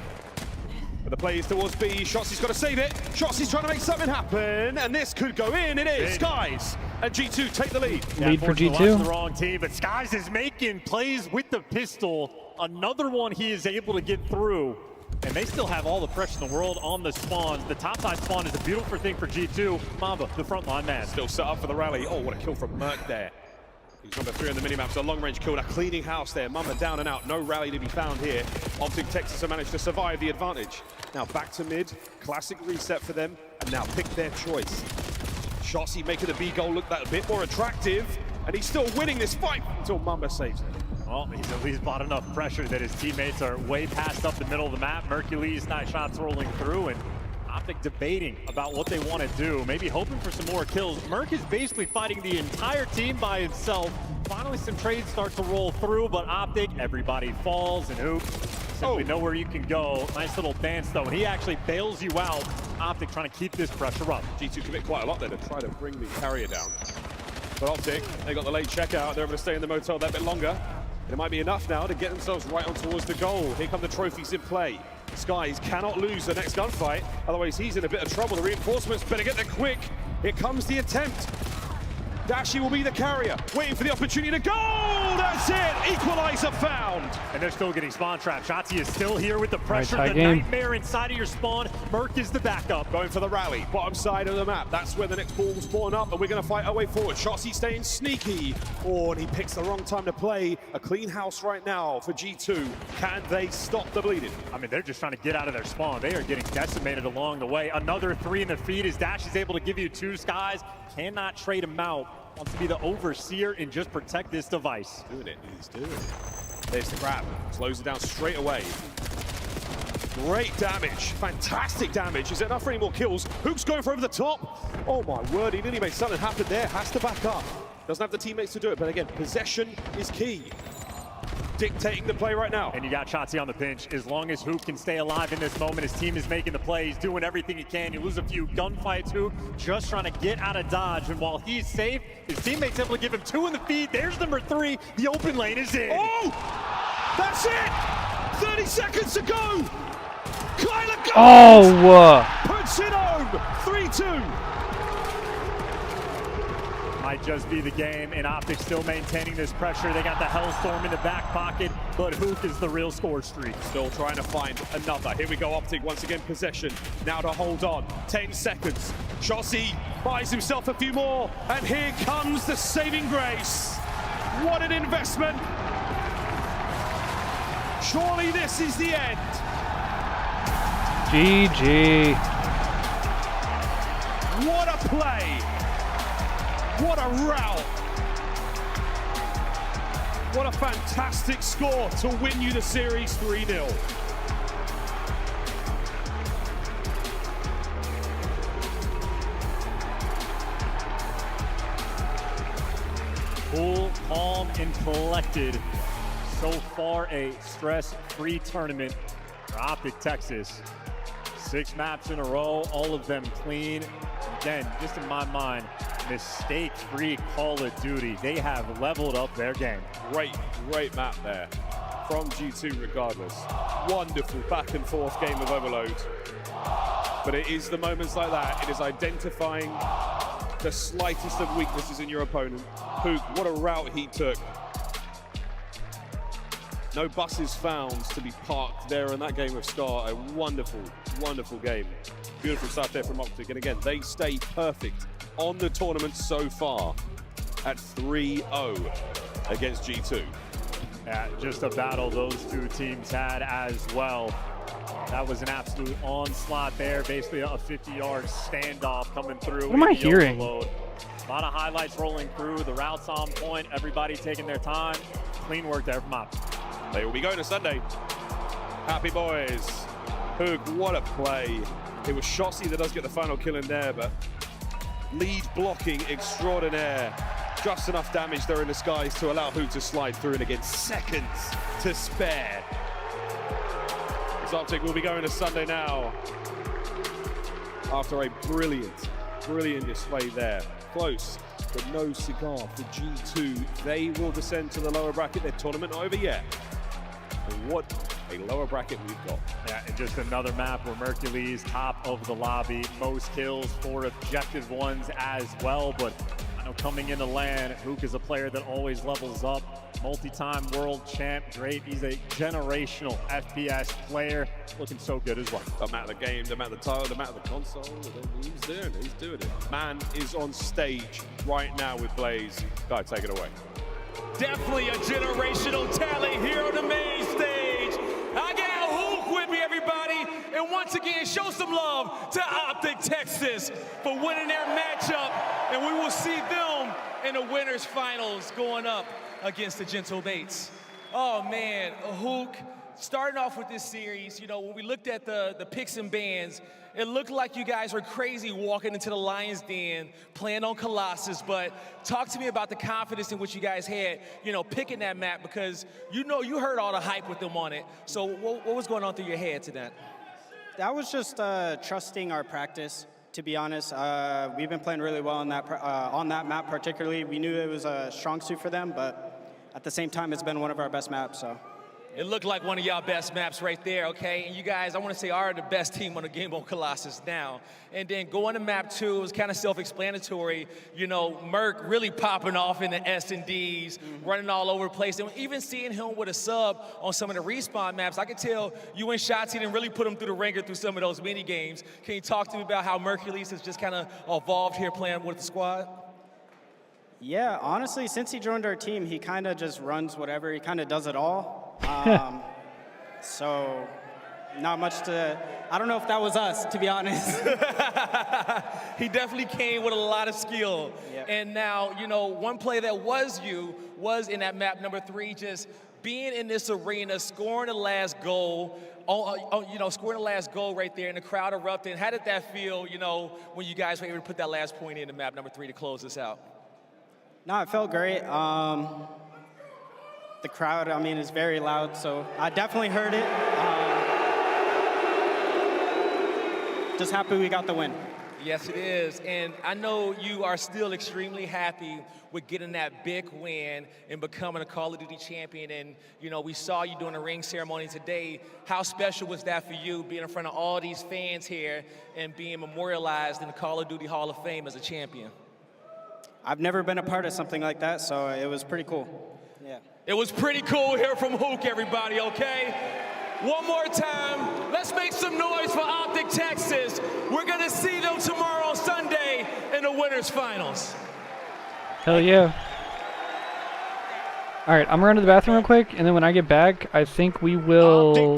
But the play is towards B. Shotzi's got to save it. Shotzi's trying to make something happen, and this could go in. It is Skies, and G2 take the lead. Yeah, lead for G2. The wrong team, but Skies is making plays with the pistol. Another one he is able to get through, and they still have all the pressure in the world on the spawns. The topside spawn is a beautiful thing for G2. Mamba, the frontline man. Still set up for the rally. Oh, what a kill from Merc there. He's number 3 on the minimap, so a long-range kill, a cleaning house there. Mamba down and out, no rally to be found here. Optic Texas have managed to survive the advantage. Now back to mid, classic reset for them, and now pick their choice. Shotzi making the B goal look that a bit more attractive, and he's still winning this fight until Mamba saves it. Well, he's at least bought enough pressure that his teammates are way past up the middle of the map. Mercules, nice shots rolling through, and Optic debating about what they want to do, maybe hoping for some more kills. Merc is basically fighting the entire team by himself. Finally, some trades start to roll through, but Optic, everybody falls, and Hoop simply know where you can go. Nice little dance, though, and he actually bails you out. Optic trying to keep this pressure up. G2 commit quite a lot there to try to bring the carrier down. But Optic, they got the late checkout. They're able to stay in the motel that bit longer. And it might be enough now to get themselves right on towards the goal. Here come the trophies in play. Skies cannot lose the next gunfight, otherwise he's in a bit of trouble. The reinforcements better get there quick. Here comes the attempt. Dashi will be the carrier, waiting for the opportunity to go. That's it, equalizer found. And they're still getting spawn trapped. Shotzi is still here with the pressure, Right, the game. nightmare inside of your spawn. Merc is the backup. Going for the rally, bottom side of the map. That's where the next ball will spawn up, and we're gonna fight our way forward. Shotzi staying sneaky. Oh, and he picks the wrong time to play. A clean house right now for G2. Can they stop the bleeding? I mean, they're just trying to get out of their spawn. They are getting decimated along the way. Another 3 in the feed as Dash is able to give you 2. Skies cannot trade him out. Wants to be the overseer and just protect this device. Doing it, he's doing it. There's the grab, slows it down straight away. Great damage, fantastic damage. Is there enough for any more kills? Hook's going for over the top. Oh my word, he nearly made something happen there. Has to back up. Doesn't have the teammates to do it, but again, possession is key. Dictating the play right now. And you got Shotzi on the pinch. As long as Hoop can stay alive in this moment, his team is making the plays, doing everything he can. You lose a few gunfights, Hoop just trying to get out of dodge. And while he's safe, his teammates able to give him 2 in the feed. There's number 3. The open lane is in. Oh! That's it! 30 seconds to go! Kyler goes! Oh! Puts it home! 3-2. Might just be the game, and Optic still maintaining this pressure. They got the Hellstorm in the back pocket, but Hook is the real score streak. Still trying to find another. Here we go, Optic once again possession. Now to hold on. 10 seconds. Shotzi buys himself a few more, and here comes the saving grace. What an investment. Surely this is the end. GG. What a play. What a route. What a fantastic score to win you the series 3-0. Cool, calm, and collected. So far, a stress-free tournament for Optic Texas. 6 maps in a row, all of them clean. Again, just in my mind, mistake-free Call of Duty. They have leveled up their game. Great map there from G2 regardless. Wonderful back and forth game of Overload. But it is the moments like that. It is identifying the slightest of weaknesses in your opponent. Hook, what a route he took. No buses found to be parked there in that game of Scar. A wonderful, wonderful game. Beautiful stuff there from Optic. And again, they stay perfect on the tournament so far at 3-0 against G2. Yeah, just a battle those two teams had as well. That was an absolute onslaught there. Basically a 50-yard standoff coming through. What am I hearing? Overload. A lot of highlights rolling through. The routes on point. Everybody taking their time. Clean work there from Optic. They will be going to Sunday. Happy boys. Hook, what a play. It was Shotzi that does get the final kill in there, but lead blocking extraordinaire. Just enough damage there in the skies to allow Hook to slide through, and again, seconds to spare. As Optic will be going to Sunday now after a brilliant display there. Close, but no cigar for G2. They will descend to the lower bracket. Their tournament not over yet. And what a lower bracket we've got. Yeah, and just another map where Mercules top of the lobby. Most kills for objective ones as well, but I know coming into LAN, Hook is a player that always levels up. Multi-time world champ, great. He's a generational FPS player, looking so good as well. The amount of the game, the amount of the title, the amount of the console, he's doing it. Man is on stage right now with Blaze. Guy, take it away. Definitely a generational talent here on the main stage. I got Hook with me, everybody. And once again, show some love to Optic Texas for winning their matchup. And we will see them in the winners finals going up against the Gentle Bates. Oh man, Hook, starting off with this series, you know, when we looked at the picks and bans, it looked like you guys were crazy walking into the Lion's Den, playing on Colossus, but talk to me about the confidence in which you guys had, you know, picking that map, because you know you heard all the hype with them on it. So what was going on through your head to that? That was just trusting our practice, to be honest. We've been playing really well on that map particularly. We knew it was a strong suit for them, but at the same time, it's been one of our best maps, so. It looked like one of y'all best maps right there, okay? And you guys, I want to say, are the best team on the game on Colossus now. And then going to map 2, it was kind of self-explanatory. You know, Merc really popping off in the S&Ds, running all over the place. And even seeing him with a sub on some of the respawn maps, I could tell you and Shotzi didn't really put him through the ringer through some of those mini games. Can you talk to me about how Mercules has just kind of evolved here playing with the squad? Yeah, honestly, since he joined our team, he kind of just runs whatever. He kind of does it all. So not much to, I don't know if that was us, to be honest. He definitely came with a lot of skill. Yep. And now, you know, one play that was you was in that map number 3, just being in this arena, scoring the last goal, you know, scoring the last goal right there, and the crowd erupting. How did that feel, you know, when you guys were able to put that last point in the map number 3 to close this out? No, it felt great. The crowd, I mean, is very loud, so I definitely heard it. Just happy we got the win. Yes, it is. And I know you are still extremely happy with getting that big win and becoming a Call of Duty champion. And, you know, we saw you doing a ring ceremony today. How special was that for you, being in front of all these fans here and being memorialized in the Call of Duty Hall of Fame as a champion? I've never been a part of something like that, so it was pretty cool. Yeah. It was pretty cool here from Hook, everybody, okay? One more time, let's make some noise for Optic Texas. We're gonna see them tomorrow, Sunday, in the winners finals. Hell yeah. All right, I'm going to the bathroom real quick, and then when I get back, I think we will. We'll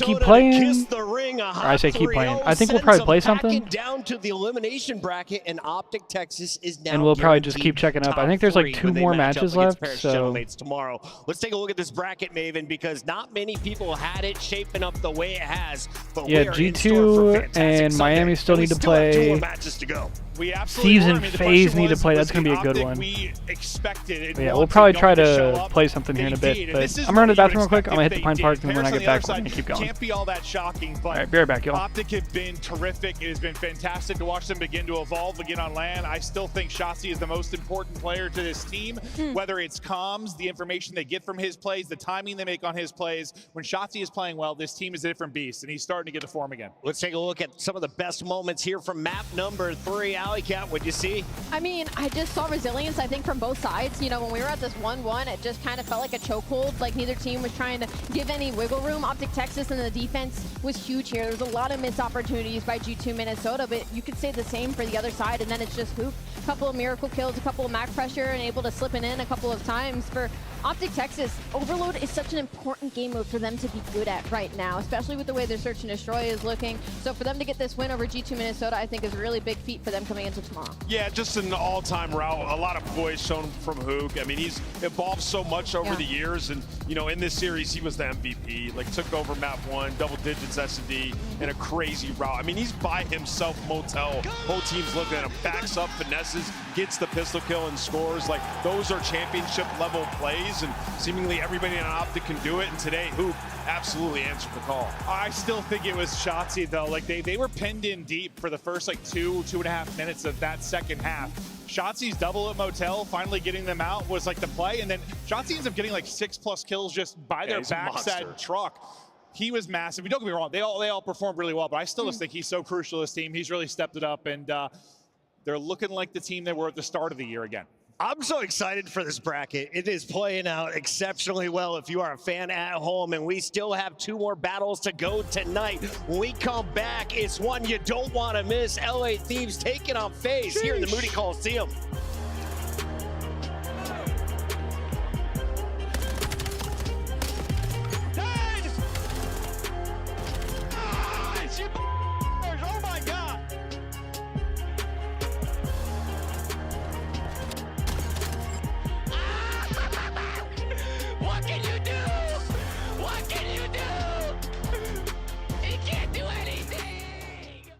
keep playing. Or I say keep playing. I think we'll probably play something. Down to the elimination bracket, and Optic Texas is now. And we'll probably just keep checking up. I think there's like 2 more matches left. So tomorrow, let's take a look at this bracket, Maven, because not many people had it shaping up the way it has. But yeah, G2 and Miami still need to play. 2 more matches to go. We absolutely Thieves and FaZe need to play. That's going to be a good one. We expected yeah, we'll probably try to play something here in a bit. But I'm running to the bathroom real quick. I'm going to hit the Pine Park, and then when I get back, we're going to keep going. Can't be all that shocking, but all right, be right back, y'all. Optic have been terrific. It has been fantastic to watch them begin to evolve again on LAN. I still think Shotzzy is the most important player to this team, whether it's comms, the information they get from his plays, the timing they make on his plays. When Shotzzy is playing well, this team is a different beast, and he's starting to get the form again. Let's take a look at some of the best moments here from map number 3. Alley Cat, what'd you see? I mean, I just saw resilience, I think, from both sides. You know, when we were at this 1-1, it just kind of felt like a chokehold. Like, neither team was trying to give any wiggle room. Optic Texas and the defense was huge here. There was a lot of missed opportunities by G2 Minnesota, but you could say the same for the other side, and then it's just Hoop. A couple of miracle kills, a couple of Mac pressure, and able to slip it in a couple of times. For Optic Texas, Overload is such an important game mode for them to be good at right now, especially with the way their search and destroy is looking. So for them to get this win over G2 Minnesota, I think is a really big feat for them coming into tomorrow. Yeah, just an all-time route. A lot of poise shown from Hook. I mean, he's evolved so much over the years, and you know, in this series, he was the MVP. Like, took over map 1, double digits S&D, and a crazy route. I mean, he's by himself, Motel. Whole team's looking at him, backs up, finesses, gets the pistol kill, and scores. Like, those are championship-level plays, and seemingly everybody in Optic can do it. And today, Hoop absolutely answered the call. I still think it was Shotzzy, though. Like, they were pinned in deep for the first, like, 2.5 minutes of that second half. Shotzi's double at Motel, finally getting them out, was like the play, and then Shotzzy ends up getting like 6+ kills just by their backside truck. He was massive. Don't get me wrong, they all performed really well, but I still just think he's so crucial to this team. He's really stepped it up, and they're looking like the team they were at the start of the year again. I'm so excited for this bracket. It is playing out exceptionally well if you are a fan at home, and we still have 2 more battles to go tonight. When we come back, it's one you don't want to miss. LA Thieves taking on FaZe here in the Moody Coliseum. Oh my God! What can you do? What can you do? He can't do anything!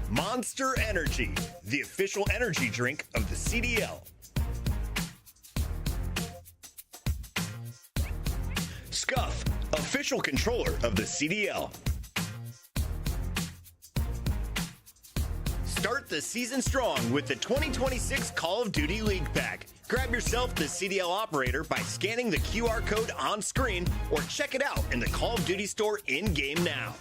Monster Energy, the official energy drink of the CDL. Scuff, official controller of the CDL. Start the season strong with the 2026 Call of Duty League Pack. Grab yourself the CDL operator by scanning the QR code on screen or check it out in the Call of Duty store in-game now.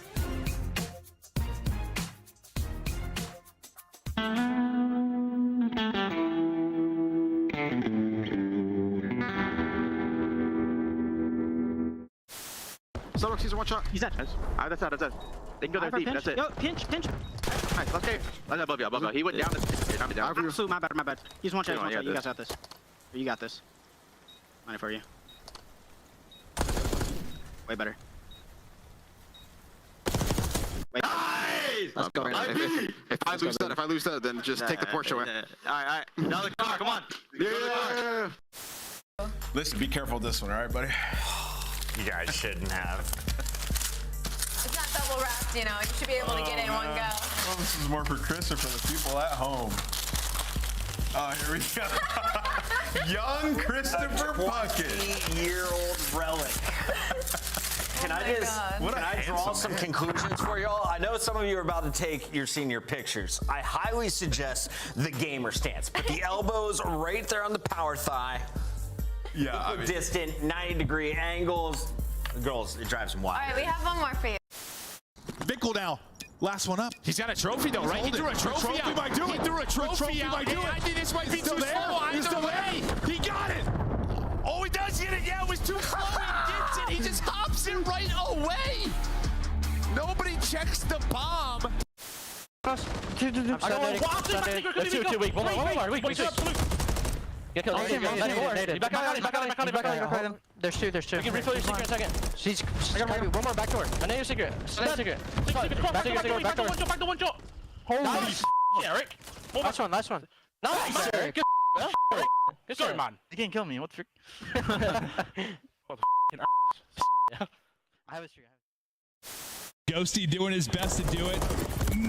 Starbucks, he's one shot. He's dead. Nice. That's it. They can go there deep. That's it. Yo, pinch. Nice, let's get above you. He went down. Down. Absolute, my bad. He's one shot. You guys got this. You got this. Money for you. Way better. Wait. Nice! Let's go. If I lose that, then just take the Porsche away. Alright. Another car, come on. Yeah. Listen, be careful with this one, alright, buddy? You guys shouldn't have. It's not double wrapped, you know. You should be able to get it in one go. Well, this is more for Chris or for the people at home. Oh, here we go. Young Christopher Puckett. 20-year-old relic. Can I draw some conclusions for y'all? I know some of you are about to take your senior pictures. I highly suggest the gamer stance. Put the elbows right there on the power thigh. Yeah, distant, 90-degree angles. Girls, it drives them wild. All right, we have one more for you. Bickle now. Last one up. He's got a trophy though, right? He threw a trophy out. He threw a trophy out. I think this might be too slow. Either way, he got it. Oh, he does get it. Yeah, it was too slow. He gets it. He just hops in right away. Nobody checks the bomb. That's too weak. Hold on. Get killed. You back out. There's two. You can refill your secret in a second. She's One more back door. I know your secret. Secret. Back door. one shot. Holy shit, Eric. Last one. Nice, Eric. Good Sorry, man. You can't kill me. What the frick? I have a streak. Ghosty doing his best to do it.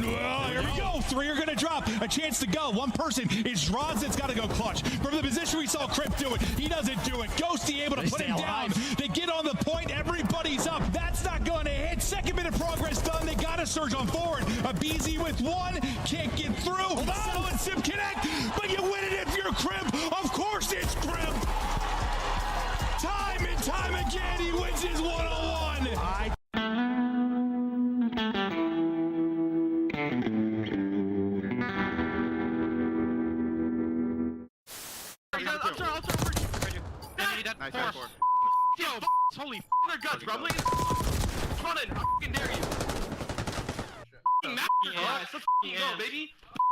Oh, here we go. 3 are going to drop. A chance to go. One person is Draws that's got to go clutch. From the position we saw Crip do it, he doesn't do it. Ghosty able to put him down. They get on the point. Everybody's up. That's not going to hit. Second bit of progress done. They got to surge on forward. A BZ with 1. Can't get through. Sell and Sim connect. But you win it if you're Crip. Of course it's Crip. Time and time again, he wins his one-on-one. Nice, Yo, holy their guts, bro. Please run it. I dare you. Let's go, baby.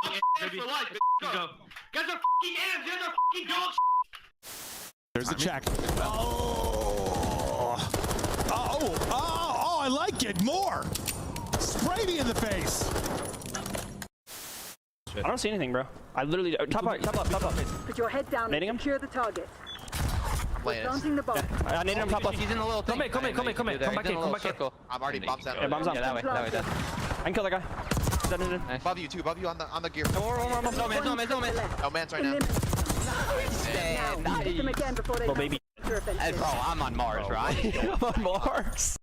For life, go. Guys are ants. Guys are dog. There's the check. Oh, I like it more. Spray me in the face. I don't see anything, bro. I literally top up. Put your head down and secure the target. Planting the bomb. I need him top left. He's in the little thing. Come in. Come back in. I'm already bombs out. Yeah, bombs out. Yeah, that way. I can kill that guy. Above you on the gear. No man. No man's right now. Hit them again before they baby. Hey, bro, I'm on Mars, right? I'm on Mars.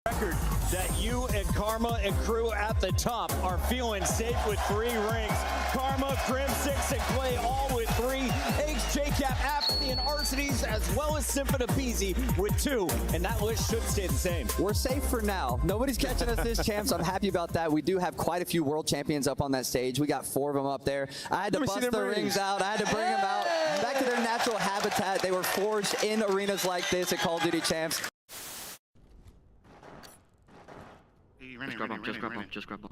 Record that you and Karma and crew at the top are feeling safe with 3 rings. Karma, Grim, 6, and Clay all with 3. HJCap, Apathy, and Arsities, as well as Symphona Beezy with 2. And that list should stay the same. We're safe for now. Nobody's catching us this champ, so I'm happy about that. We do have quite a few world champions up on that stage. We got 4 of them up there. I had to bust their rings out. I had to bring them out back to their natural habitat. They were forged in arenas like this at Call of Duty Champs. Just grab him.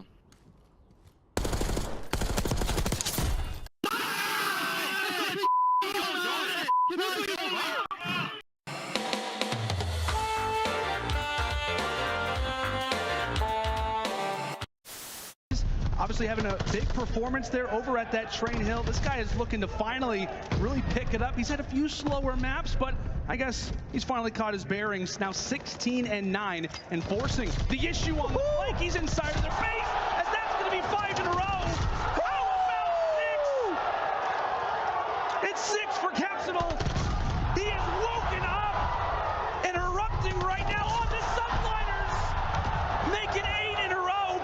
Obviously having a big performance there over at that Train Hill. This guy is looking to finally really pick it up. He's had a few slower maps, but I guess he's finally caught his bearings. Now 16-9 and forcing the issue on the flank. He's inside of their face, as that's going to be 5 in a row. How about 6? It's 6 for Capsidal. He is woken up and erupting right now on the Subliners, making 8 in a row.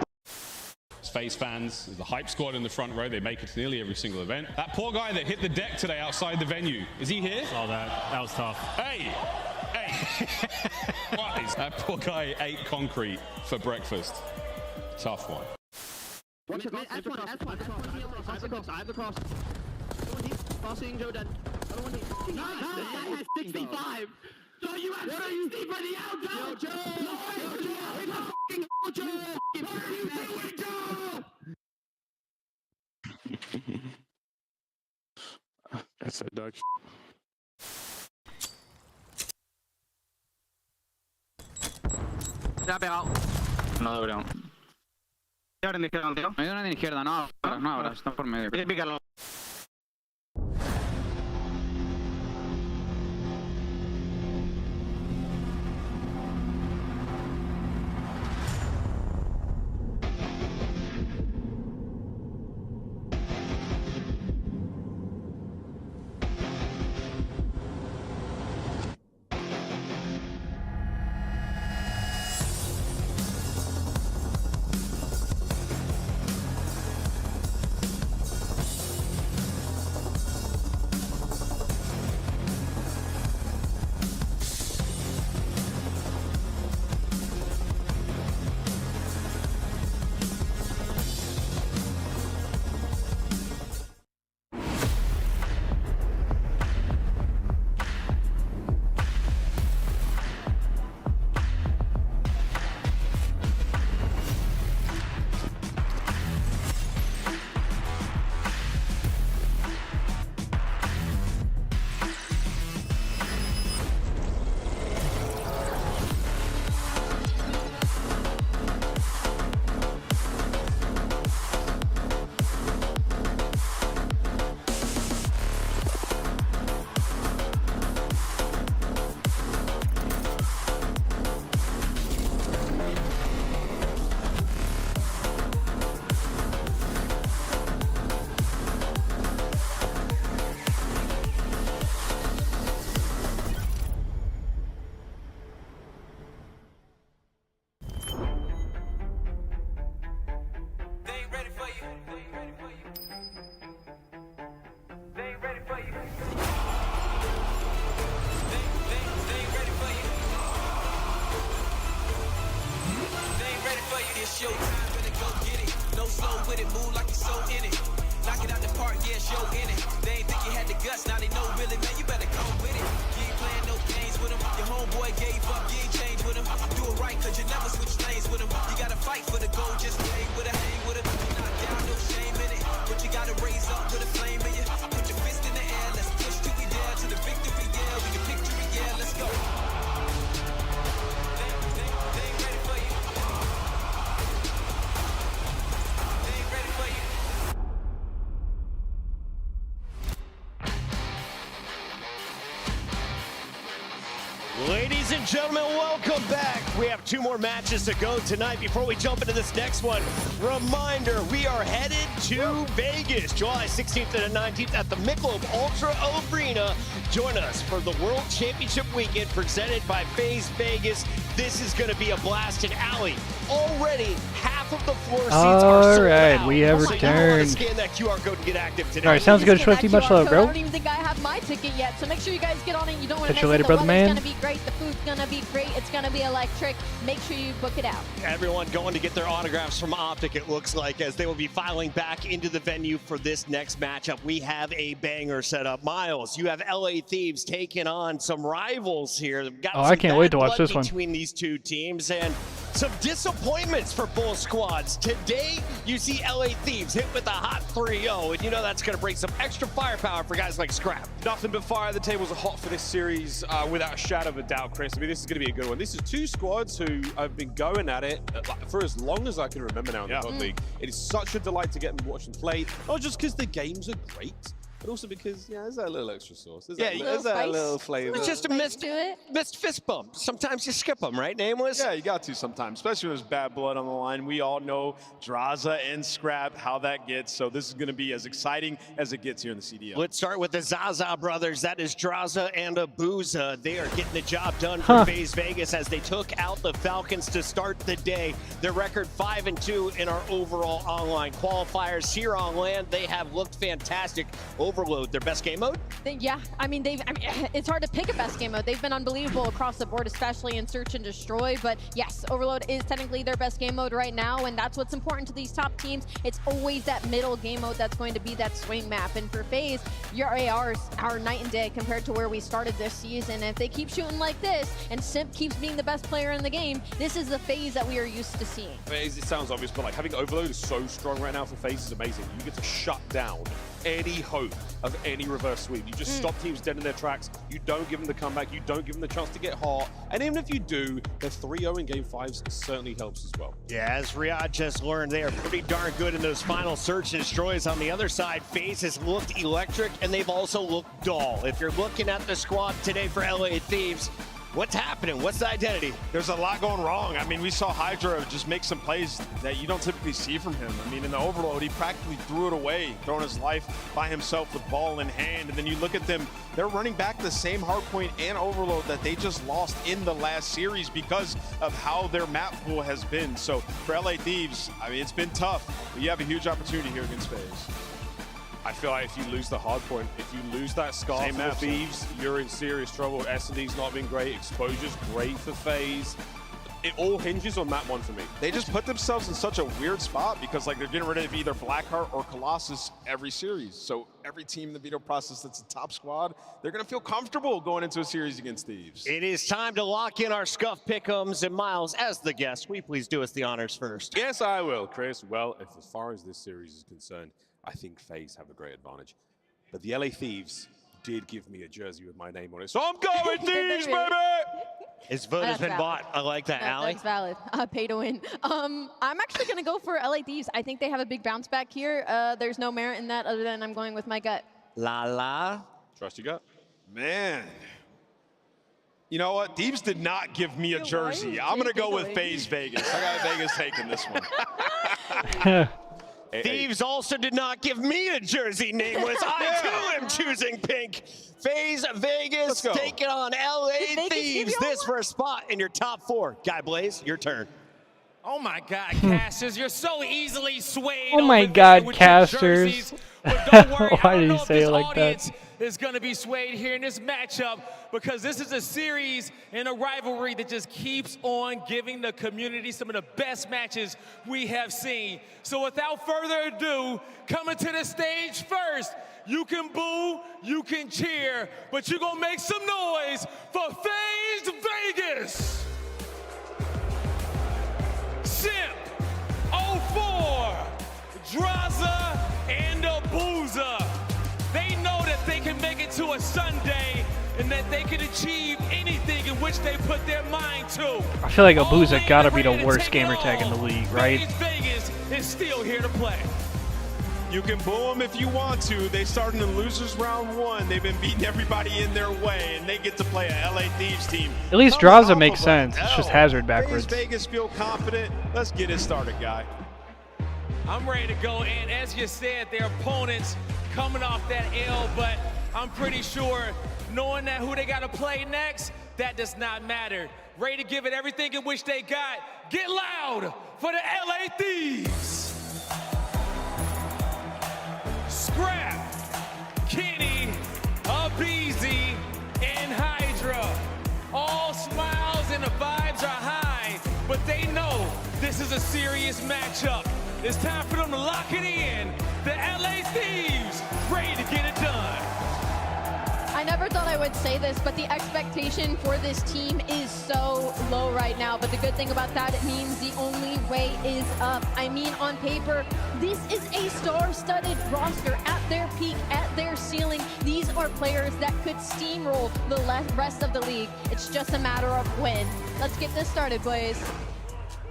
FaZe fans, the hype squad in the front row, they make it to nearly every single event. That poor guy that hit the deck today outside the venue, is he here? Saw that. That was tough. Hey! What is that poor guy ate concrete for breakfast? Tough one. Watch it, S1. I have the cross. Crossing, Joe dead. Nice! 65! So you have 60 for the outro! Joe! Joe! What are you doing, Joe? That's so dog. Ya pegado. No lo veo. Ahora en la izquierda, tío. Me dio una en izquierda, no ahora, está por medio. Pícalo. with it, move like you're so in it. Knock it out the park, yeah, show in it. They ain't think you had the guts, now they know really, man, you better go with it. You ain't playing no games with them. Your homeboy gave up, you ain't change with him. Do it right, cause you never switch lanes with him. You gotta fight for the goal, just hang with it, hang with it. You're not down, no shame in it. But you gotta raise up with a flame in you. Put your fist in the air, let's push till we dare to the victory, yeah. We can picture it, yeah, let's go. They ain't ready for you. They ain't ready for you. Ladies and gentlemen, welcome back. We have 2 more matches to go tonight. Before we jump into this next one, reminder, we are headed to Vegas, July 16th and the 19th at the Michelob Ultra Arena. Join us for the World Championship Weekend presented by FaZe Vegas. This is going to be a blast. And Allie, already half of the floor seats are sold out. We have so you want to returned. scan that QR code and get active today. All right, sounds good. Swifty, much love, I bro. don't even think I have my ticket yet, so make sure you guys get on it. You don't want to Catch miss you later, it. The brother weather's man. gonna be great. The food's gonna be great. It's gonna be electric. Make sure you book it out. Everyone going to get their autographs from Optic, it looks like, as they will be filing back into the venue for this next matchup. We have a banger set up. Miles, you have LA Thieves taking on some rivals here. Got Oh, some I can't wait to bad watch blood this one. between these 2 teams and some disappointments for both squads. Today, you see LA Thieves hit with a hot 3-0, and you know that's going to bring some extra firepower for guys like Scrap. Nothing but fire. The tables are hot for this series without a shadow of a doubt, Chris. I mean, this is going to be a good one. This is 2 squads who have been going at it for as long as I can remember now in the COD League. It is such a delight to get them watch them play, not just because the games are great, but also because, there's that little extra sauce. There's that little flavor. It's just a missed fist bump. Sometimes you skip them, right, Nameless? Yeah, you got to sometimes, especially when there's bad blood on the line. We all know Draza and Scrap, how that gets. So this is going to be as exciting as it gets here in the CDL. Let's start with the Zaza brothers. That is Draza and Abuza. They are getting the job done for FaZe Vegas as they took out the Falcons to start the day. Their record 5-2 in our overall online qualifiers. Here on land, they have looked fantastic. Overload, their best game mode? Yeah, I mean, it's hard to pick a best game mode. They've been unbelievable across the board, especially in Search and Destroy. But yes, Overload is technically their best game mode right now, and that's what's important to these top teams. It's always that middle game mode that's going to be that swing map. And for FaZe, your ARs are night and day compared to where we started this season. If they keep shooting like this, and Simp keeps being the best player in the game, this is the FaZe that we are used to seeing. It sounds obvious, but like having Overload is so strong right now for FaZe is amazing. You get to shut down any hope of any reverse sweep. You just stop teams dead in their tracks. You don't give them the comeback. You don't give them the chance to get hot. And even if you do, the 3-0 in Game 5s certainly helps as well. Yeah, as Riyadh just learned, they are pretty darn good in those final Search and Destroys. On the other side, FaZe has looked electric, and they've also looked dull. If you're looking at the squad today for LA Thieves, what's happening? What's the identity? There's a lot going wrong. I mean, we saw Hydra just make some plays that you don't typically see from him. I mean, in the Overload, he practically threw it away, throwing his life by himself with ball in hand. And then you look at them, they're running back the same hardpoint and Overload that they just lost in the last series because of how their map pool has been. So for LA Thieves, I mean, it's been tough, but you have a huge opportunity here against FaZe. I feel like if you lose the hard point, if you lose that scar for the Thieves, you're in serious trouble. S&D's not been great. Exposure's great for FaZe. It all hinges on that one for me. They just put themselves in such a weird spot because like they're getting rid of either Blackheart or Colossus every series. So every team in the veto process that's a top squad, they're going to feel comfortable going into a series against Thieves. It is time to lock in our Scuff Pick'ems. And Miles, as the guest, will you please do us the honors first? Yes, I will, Chris. Well, as far as this series is concerned, I think FaZe have a great advantage. But the LA Thieves did give me a jersey with my name on it. So I'm going Thieves, baby! His vote has been bought. I like that, Allie. That's valid. Pay to win. I'm actually going to go for LA Thieves. I think they have a big bounce back here. There's no merit in that other than I'm going with my gut. La. Trust your gut. Man. You know what? Thieves did not give me a jersey. I'm going to go with FaZe Vegas. I got Vegas taking this one. Thieves also did not give me a jersey, Nameless. I too am choosing pink. FaZe Vegas taking on LA Thieves. This for a spot in your top 4. Guy Blaze, your turn. Oh my God, Casters, you're so easily swayed. Oh my God, Casters. But don't worry, Why did you say it like that? is going to be swayed here in this matchup, because this is a series and a rivalry that just keeps on giving the community some of the best matches we have seen. So without further ado, coming to the stage first, you can boo, you can cheer, but you're going to make some noise for FaZe Vegas. Simp, 04, Draza, and Abuza. They know that they can make it to a Sunday and that they can achieve anything in which they put their mind to. I feel like Abuza gotta be the worst gamer tag in the league, right? FaZe Vegas is still here to play. You can boo them if you want to. They started in losers round 1. They've been beating everybody in their way, and they get to play a LA Thieves team. At least Draza makes sense. It's just Hazard backwards. FaZe Vegas feel confident. Let's get it started, guy. I'm ready to go, and as you said, their opponents coming off that L, but I'm pretty sure knowing that who they got to play next, that does not matter. Ready to give it everything in which they got. Get loud for the LA Thieves. Scrap, Kenny, Abeezy, and Hydra. All smiles and the vibes are high, but they know this is a serious matchup. It's time for them to lock it in. The LA Thieves ready to get it done. I never thought I would say this, but the expectation for this team is so low right now. But the good thing about that, it means the only way is up. I mean, on paper, this is a star-studded roster at their peak, at their ceiling. These are players that could steamroll the rest of the league. It's just a matter of when. Let's get this started, boys.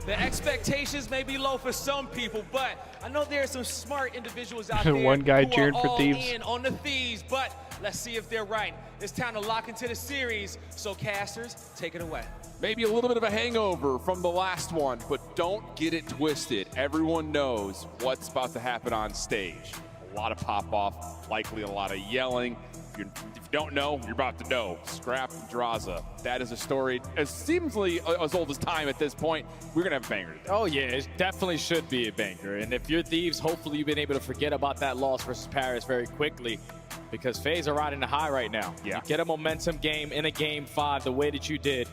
The expectations may be low for some people, but I know there are some smart individuals out there One guy who cheered are for all Thieves. in on the Thieves, but let's see if they're right. It's time to lock into the series, so casters, take it away. Maybe a little bit of a hangover from the last one, but don't get it twisted. Everyone knows what's about to happen on stage. A lot of pop-off, likely a lot of yelling. If you don't know, you're about to know. Scrap Draza. That is a story as seemingly as old as time at this point. We're going to have a banger today. Oh, yeah, it definitely should be a banger. And if you're Thieves, hopefully you've been able to forget about that loss versus Paris very quickly, because FaZe are riding the high right now. Yeah. You get a momentum game in a Game 5 the way that you did.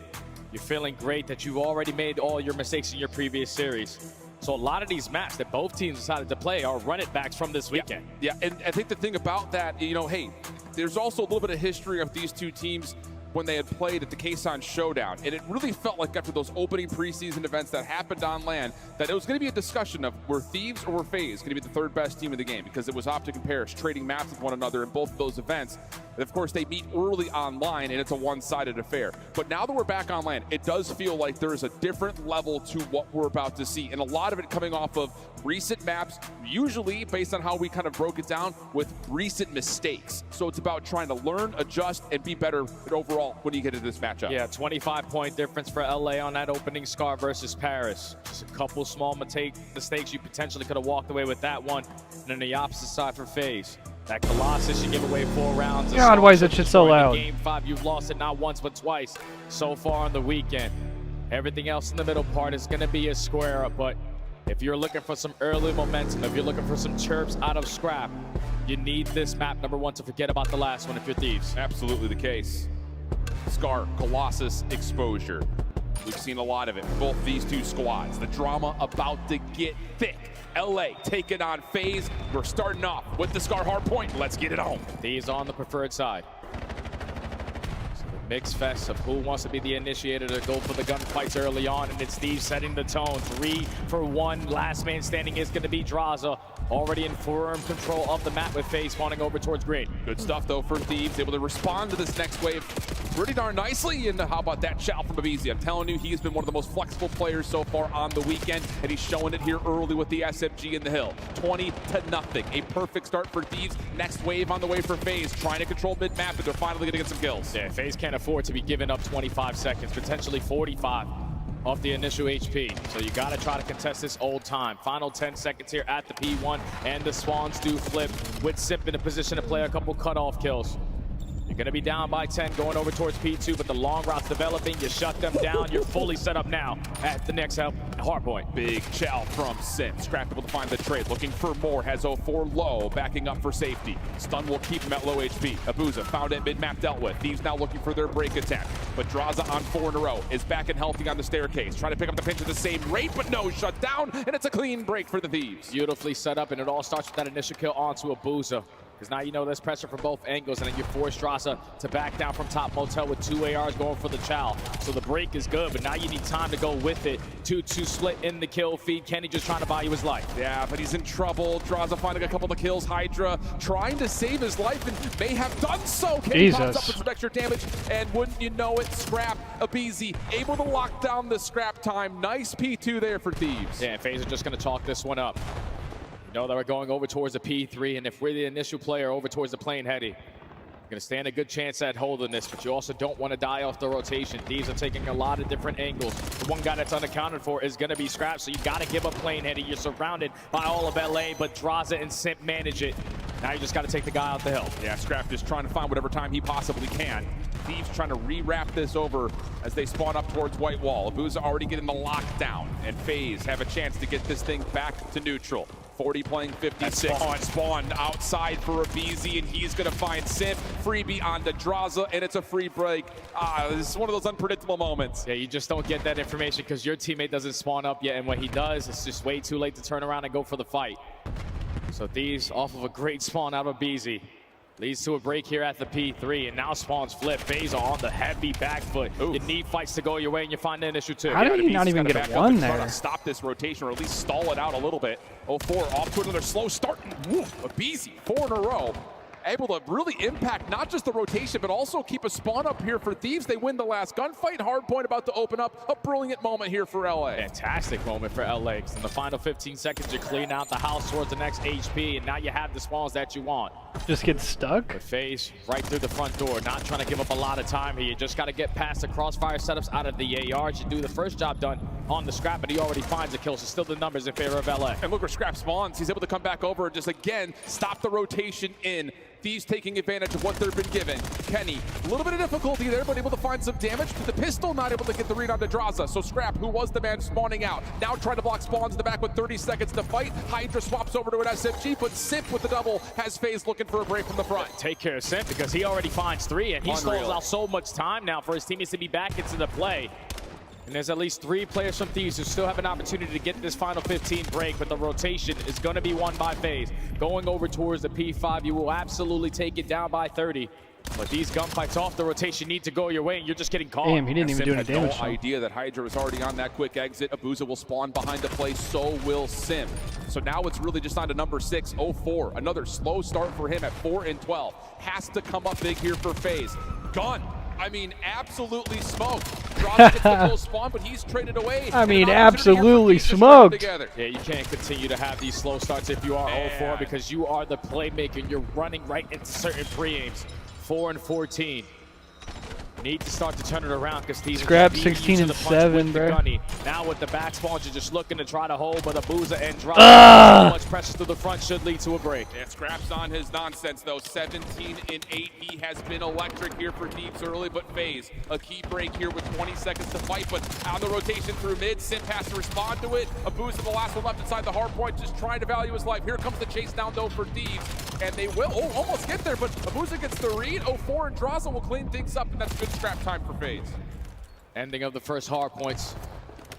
You're feeling great that you've already made all your mistakes in your previous series. So a lot of these maps that both teams decided to play are run-it-backs from this weekend. Yeah, and I think the thing about that, you know, hey, there's also a little bit of history of these two teams when they had played at the Kason Showdown. And it really felt like after those opening preseason events that happened on LAN, that it was going to be a discussion of were Thieves or were FaZe going to be the third best team in the game, because it was Optic and Paris trading maps with one another in both of those events. And of course, they meet early online, and it's a one-sided affair. But now that we're back on LAN, it does feel like there is a different level to what we're about to see. And a lot of it coming off of recent maps, usually based on how we kind of broke it down with recent mistakes. So it's about trying to learn, adjust, and be better overall when you get into this matchup. Yeah, 25-point difference for LA on that opening scar versus Paris. Just a couple small mistakes. You potentially could have walked away with that one. And then the opposite side for FaZe. That Colossus, you give away 4 rounds. God, why is that shit so loud? Game 5, you've lost it not once but twice so far on the weekend. Everything else in the middle part is going to be a square up, but if you're looking for some early momentum, if you're looking for some chirps out of Scrap, you need this map, number 1, to forget about the last one if you're Thieves. Absolutely the case. Scar, Colossus, exposure. We've seen a lot of it, both these two squads. The drama about to get thick. LA taking on FaZe. We're starting off with the Scar hard point. Let's get it on. These on the preferred side. So the mixed fest of who wants to be the initiator to go for the gunfights early on, and it's Thieves setting the tone. 3 for 1. Last man standing is going to be Draza. Already in firm control of the map with FaZe spawning over towards green. Good stuff, though, for Thieves. Able to respond to this next wave pretty darn nicely. And how about that shout from Abeezy? I'm telling you, he's been one of the most flexible players so far on the weekend, and he's showing it here early with the SMG in the hill. 20-0. A perfect start for Thieves. Next wave on the way for FaZe, trying to control mid-map, but they're finally going to get some kills. Yeah, FaZe can't afford to be giving up 25 seconds, potentially 45. Off the initial HP. So you got to try to contest this old time. Final 10 seconds here at the P1, and the Swans do flip with Simp in a position to play a couple cutoff kills. You're going to be down by 10 going over towards P2, but the long route's developing. You shut them down. You're fully set up now at the next hard point. Big chow from Sim. Scrap able to find the trade. Looking for more. Has 04 low. Backing up for safety. Stun will keep him at low HP. Abuza found at mid-map, dealt with. Thieves now looking for their break attack. But Draza on 4 in a row. Is back and healthy on the staircase. Trying to pick up the pinch at the same rate, but no. Shut down. And it's a clean break for the Thieves. Beautifully set up, and it all starts with that initial kill onto Abuza. Because now you know there's pressure from both angles, and then you force Draza to back down from top motel with 2 ARs going for the chow. So the break is good, but now you need time to go with it. 2-2 split in the kill feed. Kenny just trying to buy you his life. Yeah, but he's in trouble. Draza finding a couple of kills. Hydra trying to save his life and may have done so. Kenny pops up with some extra damage, and wouldn't you know it, Scrap, Abizi able to lock down the scrap time. Nice P2 there for Thieves. Yeah, FaZe are just going to chalk this one up. Know that we're going over towards the P3, and if we're the initial player over towards the plane heady, you're going to stand a good chance at holding this, but you also don't want to die off the rotation. Thieves are taking a lot of different angles. The one guy that's unaccounted for is going to be Scrap, so you got to give up plane heady. You're surrounded by all of LA, but Draza and Simp manage it. Now you just got to take the guy out the hill. Yeah, Scrap just trying to find whatever time he possibly can. Thieves trying to re-wrap this over as they spawn up towards White Wall. Abuza already getting the lockdown, and FaZe have a chance to get this thing back to neutral. 40 playing 56. Spawned outside for Abizi, and he's going to find Simp. Freebie onto Draza, and it's a free break. This is one of those unpredictable moments. Yeah, you just don't get that information because your teammate doesn't spawn up yet, and when he does, it's just way too late to turn around and go for the fight. So Thieves off of a great spawn out of Abizi. Leads to a break here at the P3, and now spawns flip. FaZe on the heavy back foot. You need fights to go your way, and you find an issue too. How did he not even get one there? Try to stop this rotation, or at least stall it out a little bit. 04 off to another slow start. Woof, Abizi, 4 in a row. Able to really impact not just the rotation, but also keep a spawn up here for Thieves. They win the last gunfight. Hardpoint about to open up. A brilliant moment here for LA. Fantastic moment for LA. In the final 15 seconds, you clean out the house towards the next HP, and now you have the spawns that you want. Just get stuck? But FaZe right through the front door. Not trying to give up a lot of time here. You just got to get past the crossfire setups out of the ARs. You do the first job done on the Scrap, but he already finds a kill, so still the numbers in favor of LA. And look where Scrap spawns. He's able to come back over and just again stop the rotation in. Thieves taking advantage of what they've been given. Kenny, a little bit of difficulty there, but able to find some damage. To the pistol, not able to get the read onto Draza. So Scrap, who was the man spawning out, now trying to block spawns in the back with 30 seconds to fight. Hydra swaps over to an SMG, but Simp with the double has FaZe looking for a break from the front. Take care of Simp because he already finds 3, and he stalls out so much time now for his teammates to be back into the play. And there's at least 3 players from Thieves who still have an opportunity to get this final 15 break, but the rotation is going to be won by FaZe. Going over towards the P5, you will absolutely take it down by 30. But these gunfights off the rotation need to go your way, and you're just getting caught. Damn, he didn't even do any damage. No idea that Hydra was already on that quick exit. Abuza will spawn behind the play, so will Sim. So now it's really just on to number 6, 04. Another slow start for him at 4 and 12. Has to come up big here for FaZe. Gun. I mean, absolutely smoked. Draza gets the full spawn, but he's traded away. I mean, absolutely smoked. Yeah, you can't continue to have these slow starts if you are 0-4 because you are the playmaker and you're running right into certain pre-aims. 4 and 14. Need to start to turn it around because these Scrap 16 and 7, bro. Now with the back spawns, you're just looking to try to hold, but Abuza and Draza. So much pressure to the front should lead to a break. Yeah, Scrap's on his nonsense though. 17 and 8. He has been electric here for Thieves early, but FaZe a key break here with 20 seconds to fight. But on the rotation through mid, Simp has to respond to it. Abuza the last one left inside the hard point, just trying to value his life. Here comes the chase down though for Thieves, and they will almost get there, but Abuza gets the read. 04 and Draza will clean things up, and that's good scrap time for FaZe. Ending of the first hard points.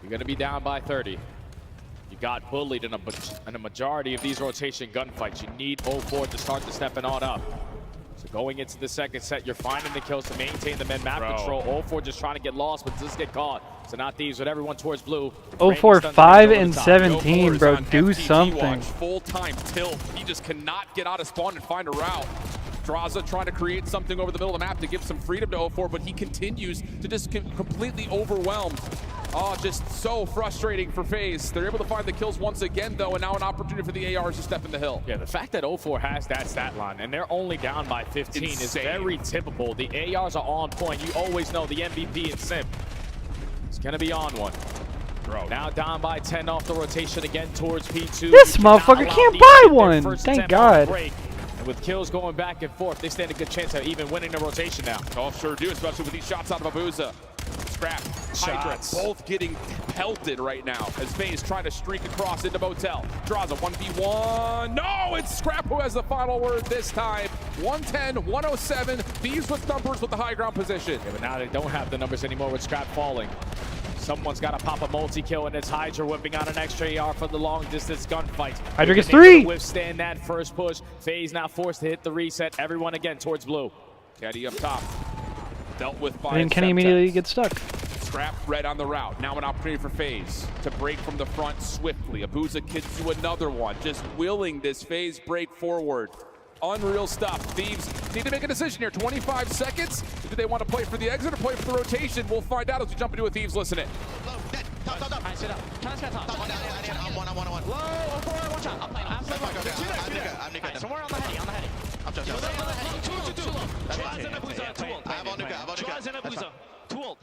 You're going to be down by 30. You got bullied in a majority of these rotation gunfights. You need 04 to start to stepping on up. So going into the second set, you're finding the kills to maintain the map control. 04 just trying to get lost, but just get caught. So not Thieves, but everyone towards blue. 04, 5 and 17, bro. Do something. Full time tilt. He just cannot get out of spawn and find a route. Draza trying to create something over the middle of the map to give some freedom to 04, but he continues to just completely overwhelmed. Oh, just so frustrating for FaZe. They're able to find the kills once again, though, and now an opportunity for the ARs to step in the hill. Yeah, the fact that 04 has that stat line, and they're only down by 15 is very typical. The ARs are on point. You always know the MVP and Simp is going to be on one. Bro. Now down by 10 off the rotation again towards P2. This motherfucker can't buy one. Thank God. with kills going back and forth, they stand a good chance of even winning the rotation now. Oh, sure do, especially with these shots out of Abuza. Scrap, Hydra, both getting pelted right now as FaZe trying to streak across into Motel. Draws a 1v1. No, it's Scrap who has the final word this time. 110, 107. Thieves with numbers with the high ground position. Yeah, but now they don't have the numbers anymore with Scrap falling. Someone's got to pop a multi-kill, and it's Hydra whipping out an extra AR for the long-distance gunfight. Hydra gets 3! Withstand that first push. FaZe now forced to hit the reset. Everyone again towards blue. Caddy up top. Dealt with by And then Kenny immediately gets stuck. Scrap red on the route. Now an opportunity for FaZe to break from the front swiftly. Abuza kids do another one. Just willing this FaZe break forward. Unreal stuff. Thieves need to make a decision here. 25 seconds. Do they want to play for the exit or play for the rotation? We'll find out as we jump into a Thieves Listen It. Somewhere on the heady, on the heady. Tool.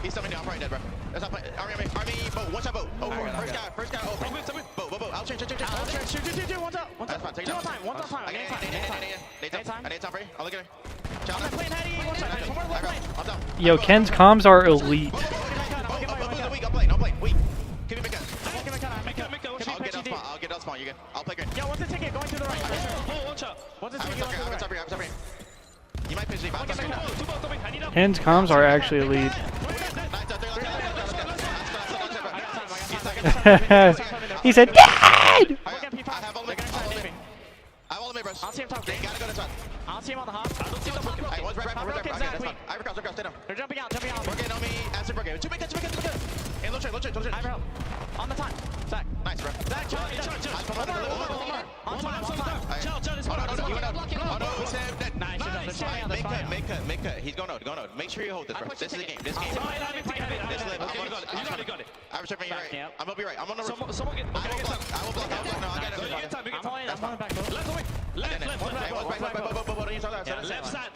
He's something down, probably dead, bro. That's not playing. Army, boat. One shot boat. Oh, first guy. Oh, boat. I'll change. One time. One time. I need time for you. I'll look at her. I'm playing heady. One shot. Yo, Ken's comms are elite. I'm playing. Weak. Give me a gun. I'll get out spawn. You good? I'll play green. Yo, what's the ticket? Going to the right. One shot. What's the ticket? Going to the right. I'm you might pitch me, but Ken's comms are actually elite. He said, Dad! I'll see him talk. I'll see him on the hop. Hey, one's right back. They're jumping out. Brooke on me. Answer Brooke. Two big guns. Hey, low trade. On the time. Zach. Nice, bro. Zach, chill. On time. Chill. Oh, no, it's him. Make cut. He's going out. Make sure you hold this, bro. This is the game. This game. I'm checking you right. I'm gonna be right. I'm on the roof. Someone get. I will block. No, I got it. That's fine.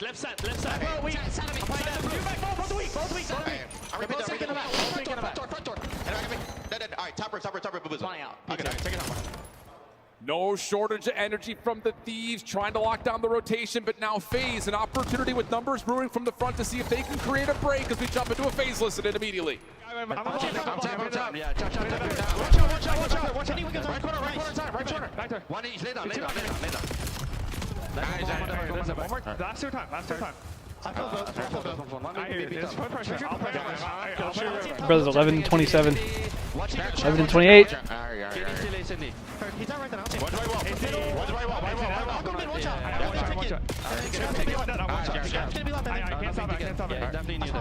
Left side. Bro, we. Both weak. I'm both taking him out. Front door. All right, top roof. Flying out. Okay, take it out. No shortage of energy from the Thieves trying to lock down the rotation, but now FaZe, an opportunity with numbers brewing from the front to see if they can create a break as we jump into a FaZe Listen It immediately. Watch out. Back there. One each. Later. Last two time. Brothers 11-27. 11-28. He's not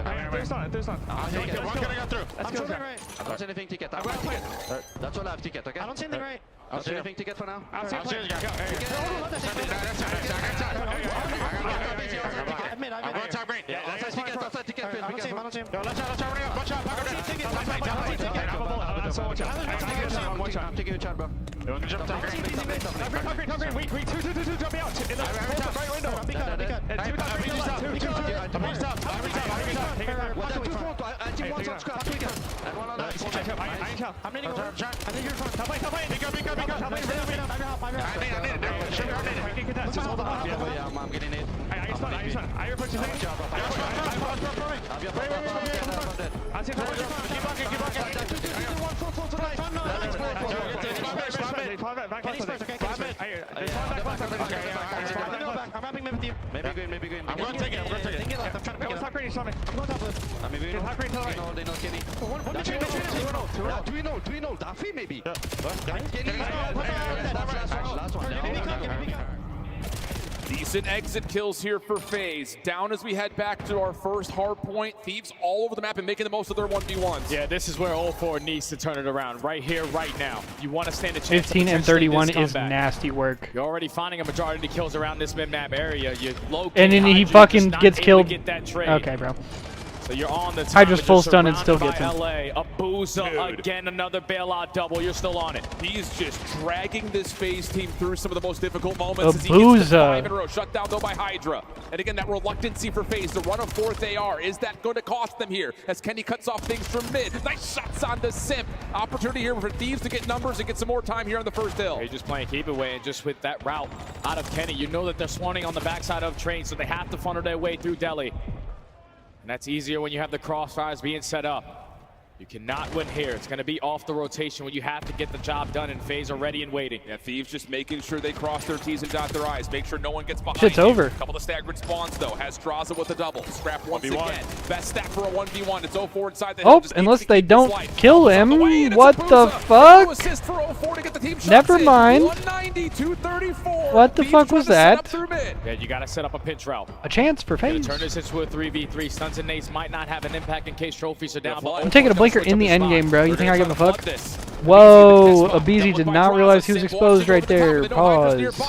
right there. Don't say anything ticket. That's all I have ticket, okay? I don't see anything right. Don't say anything ticket for now. I'll see I'm taking a shot, bro. Wait, two, jumping out. In the right window. I'm getting it. Maybe green. I'm going to take it. I'm trying to pick it up. Top green, I'm going top left. Maybe top green to the right. They know Kenny. Do we know? Daffy maybe. Last one. Decent exit kills here for FaZe. Down as we head back to our first hard point. Thieves all over the map and making the most of their 1v1s. Yeah, this is where 0-4 needs to turn it around. Right here, right now. You want to stand a chance. 15 and 31 is nasty work. You're already finding a majority of kills around this mid-map area. You low and then he fucking gets killed. Get that trade. Okay, bro. So you're on the time. Hydra's full stun and still gets him. LA. Abuza again, another bailout double. You're still on it. He's just dragging this FaZe team through some of the most difficult moments as he gets to 5 in a row. Shut down though by Hydra. And again, that reluctancy for FaZe to run a 4th AR. Is that going to cost them here as Kenny cuts off things from mid? Nice shots on the Simp. Opportunity here for Thieves to get numbers and get some more time here on the first hill. They're just playing keep away, and just with that route out of Kenny, you know that they're swanning on the backside of Train, so they have to funnel their way through Delhi. And that's easier when you have the crossfires being set up. You cannot win here. It's going to be off the rotation when you have to get the job done, and FaZe are ready and waiting. Yeah, Thieves just making sure they cross their T's and dot their I's. Make sure no one gets behind. Shit's over. Couple of staggered spawns, though. Has Draza with a double. Scrap once again. Best stack for a 1v1. It's 0-4 inside the hill. Oh, unless they don't kill him. What the fuck? Assist for 0-4 to get the team Never mind. 190, 234. What the fuck was that? Yeah, you got to set up a pinch route. A chance for FaZe. Turn this into a 3v3. Stuns and nades might not have an impact in case trophies are down. I'm taking a blinker in the end game, bro. You think I give a fuck? Whoa, Abizi did not realize he was exposed right there. Pause.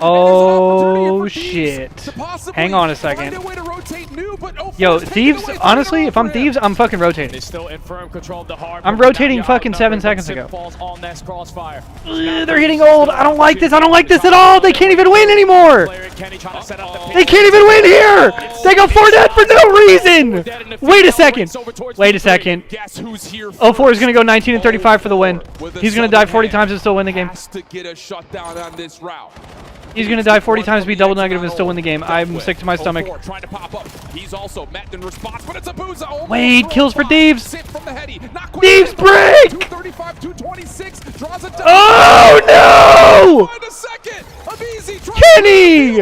Oh shit. Hang on a second. Yo, Thieves, honestly, if I'm Thieves, I'm fucking rotating. I'm rotating fucking 7 seconds ago. They're hitting old. I don't like this. I don't like this at all. They can't even win anymore. They can't even win here. They got 4 dead for no reason. Wait a second. Wait a second. 0-4 is going to go 19 and 35 for the win. He's going to die 40 times and still win the game. He's going to die 40 times, be double negative, and still win the game. I'm sick to my stomach. Wait, kills for Thieves. Thieves break! Oh no! Kenny!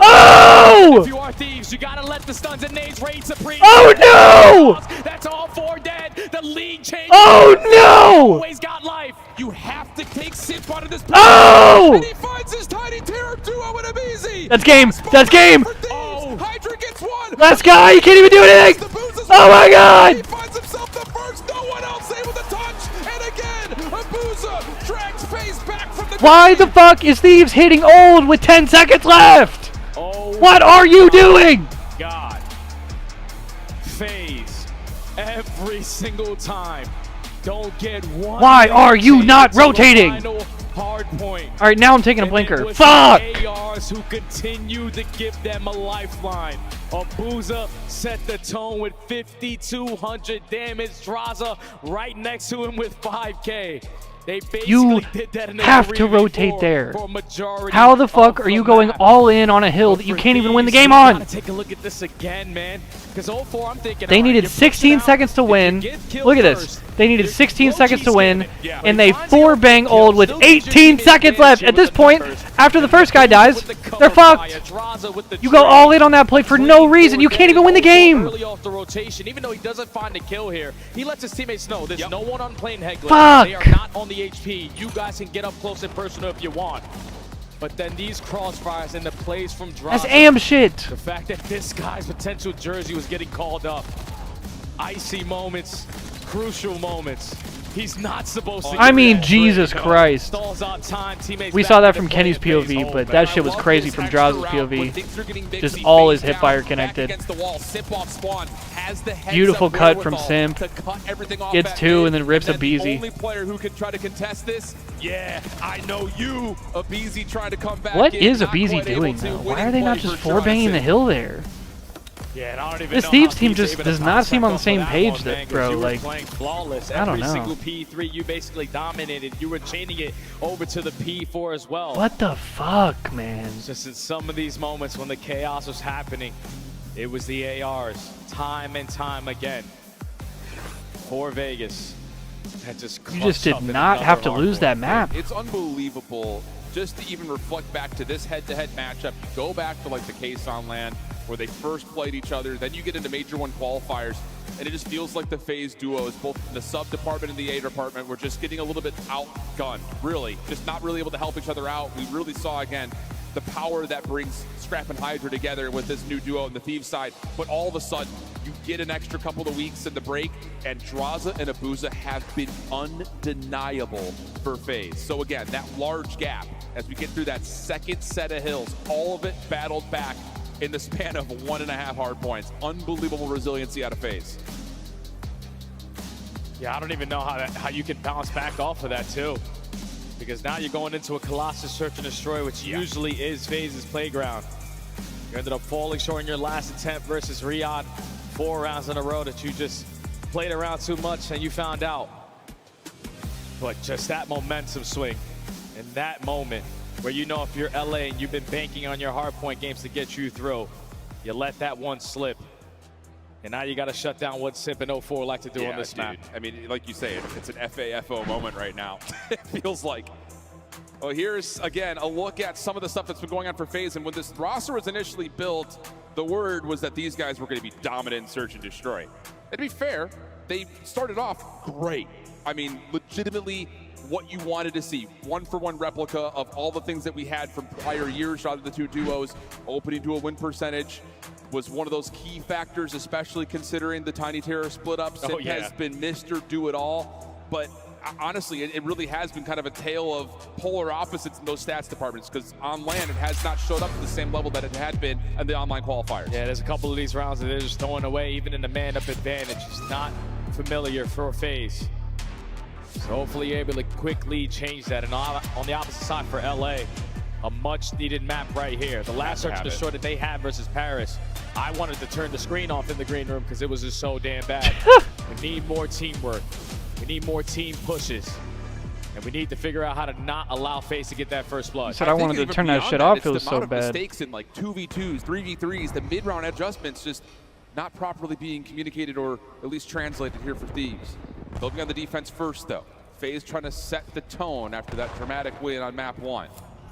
Oh! If you are Thieves, you gotta let the stuns and nades reign supreme. Oh no! That's all 4 dead. The league changes. Oh no! Always got life. You have to take Simp out of this. Oh! And he finds his tiny terror duo in Abizi. That's game. That's game. Oh. Hydra gets one. Last guy. He can't even do anything. Oh my god! He finds himself the first. No one else able to touch. And again, Abuza drags FaZe back from the. Why the fuck is Thieves hitting old with 10 seconds left? What are you doing? God. FaZe. Every single time. Don't get one. Why are you not rotating? Hard point. All right, now I'm taking a blinker. Fuck! ARs who continue to give them a lifeline. Abuza set the tone with 5,200 damage. Draza right next to him with 5K. You have to rotate there. How the fuck are you going all in on a hill that you can't even win the game on? Take a look at this again, man. Because 0-4, I'm thinking they needed 16 seconds to win. Look at this. They needed 16 seconds to win, and they 4-bang old with 18 seconds left. At this point, after the first guy dies, they're fucked. You go all in on that play for no reason. You can't even win the game. Early off the rotation, even though he doesn't find a kill here, he lets his teammates know there's no one on plane Hegler. Fuck. They are not on the HP. You guys can get up close and personal if you want. But then these crossfires and the plays from Draza. That's AM shit. The fact that this guy's potential jersey was getting called up. Icy moments, crucial moments. He's not supposed to. I mean, Jesus Christ. We saw that from Kenny's POV, but that shit was crazy from Draza's POV. Just all his hipfire connected. Beautiful cut from Simp. Gets 2 and then rips Abizi. Only player who can try to contest this. Yeah, I know you. Abizi trying to come back. What is Abizi doing now? Why are they not just 4-banging the hill there? Yeah, I don't even this know Thieves how team he's just able does to not seem on the contact same off of page, that that one, bro. you were Like, playing flawless. I don't Every know. single P3 you basically dominated. You were chaining it over to the P4 as well. What the fuck, man? Just in some of these moments when the chaos was happening, it was the ARs, time and time again. For Vegas, that just you just did not have to lose that map. It's unbelievable just to even reflect back to this head-to-head matchup. You go back to like the case on land where they first played each other, then you get into Major 1 qualifiers, and it just feels like the FaZe duos, both in the sub department and the A department, were just getting a little bit outgunned, really. Just not really able to help each other out. We really saw, again, the power that brings Scrap and Hydra together with this new duo on the Thieves side, but all of a sudden, you You get an extra couple of weeks in the break, and Draza and Abuza have been undeniable for FaZe. So again, that large gap as we get through that second set of hills, all of it battled back in the span of 1.5 hard points. Unbelievable resiliency out of FaZe. Yeah, I don't even know how you can bounce back off of that too. Because now you're going into a Colossus Search and Destroy, which usually is FaZe's playground. You ended up falling short in your last attempt versus Riyadh. 4 rounds in a row that you just played around too much and you found out. But just that momentum swing in that moment where you know if you're LA and you've been banking on your hardpoint games to get you through, you let that one slip. And now you got to shut down what Simp and 04 like to do on this map. I mean, like you say, it's an FAFO moment right now. It feels like. Well, here's, again, a look at some of the stuff that's been going on for FaZe. And when this roster was initially built, the word was that these guys were going to be dominant in Search and Destroy. And to be fair, they started off great. I mean, legitimately what you wanted to see. 1-for-1 replica of all the things that we had from prior years out of the two duos. Opening to a win percentage was one of those key factors, especially considering the Tiny Terror split up. Simp has been Mr. Do-It-All. But honestly, it really has been kind of a tale of polar opposites in those stats departments, because on LAN it has not showed up to the same level that it had been in the online qualifiers. Yeah, there's a couple of these rounds that they're just throwing away, even in the man-up advantage. It's not familiar for FaZe. So hopefully you're able to quickly change that. And on the opposite side for LA, a much-needed map right here. The last Search and Destroy that they had versus Paris, I wanted to turn the screen off in the green room because it was just so damn bad. We need more teamwork. We need more team pushes. And we need to figure out how to not allow FaZe to get that first blood. I said I wanted to turn that shit off. It was so bad. Mistakes in like 2v2s, 3v3s, the mid-round adjustments just not properly being communicated or at least translated here for Thieves. They'll be on the defense first, though. FaZe trying to set the tone after that dramatic win on map 1.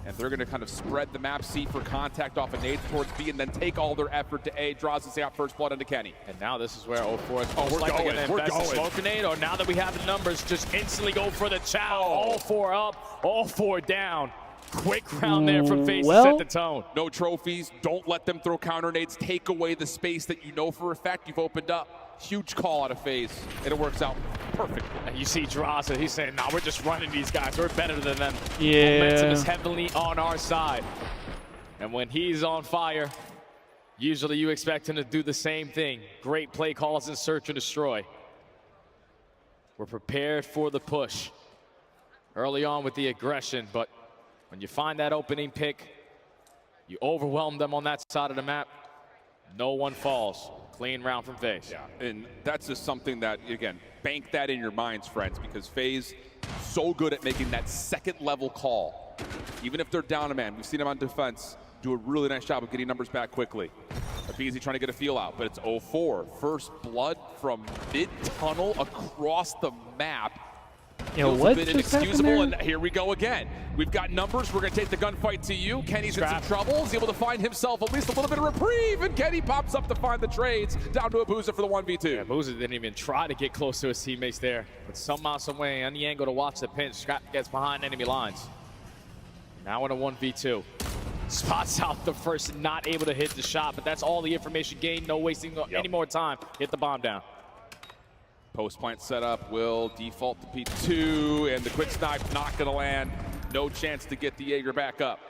And they're going to kind of spread the map C for contact off a nade towards B and then take all their effort to A. Draws us out first blood into Kenny. And now this is where 04 is most likely going to invest in smoke grenade, or now that we have the numbers, just instantly go for the chow. All 4 up, all 4 down. Quick round there from FaZe to set the tone. No trophies. Don't let them throw counter nades. Take away the space that you know for a fact you've opened up. Huge call out of FaZe, and it works out perfectly. And you see Draza, he's saying, nah, we're just running these guys. We're better than them. Yeah. Momentum is heavily on our side. And when he's on fire, usually you expect him to do the same thing. Great play calls in Search and Destroy. We're prepared for the push early on with the aggression, but when you find that opening pick, you overwhelm them on that side of the map. No one falls. Clean round from FaZe. Yeah, and that's just something that, again, bank that in your minds, friends, because FaZe so good at making that second level call. Even if they're down a man, we've seen them on defense do a really nice job of getting numbers back quickly. Abizi trying to get a feel out, but it's 04. First blood from mid-tunnel across the map. Yo, Feels what a bit just happened inexcusable, there? and here we go again. We've got numbers. We're going to take the gunfight to you. Kenny's in some trouble. He's able to find himself at least a little bit of reprieve, and Kenny pops up to find the trades down to Abuza for the 1v2. Yeah, Abuza didn't even try to get close to his teammates there, but somehow, some way, on the angle to watch the pinch, Scrap gets behind enemy lines. Now in a 1v2. Spots out the first, not able to hit the shot, but that's all the information gained. No wasting any more time. Hit the bomb down. Post plant setup will default to P2, and the quick snipe not going to land. No chance to get the Jaeger back up.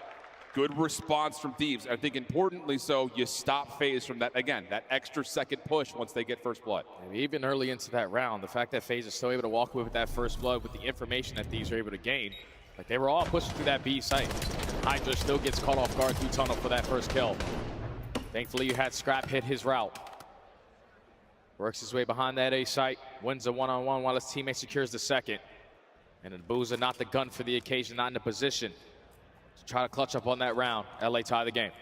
Good response from Thieves. I think importantly so, you stop FaZe from that, again, that extra second push once they get first blood. Even early into that round, the fact that FaZe is still able to walk away with that first blood with the information that Thieves are able to gain, like they were all pushing through that B site. Hydra still gets caught off guard through tunnel for that first kill. Thankfully, you had Scrap hit his route. Works his way behind that A site, wins a one-on-one while his teammate secures the second. And Abuza not the gun for the occasion, not in a position to try to clutch up on that round. LA tie the game.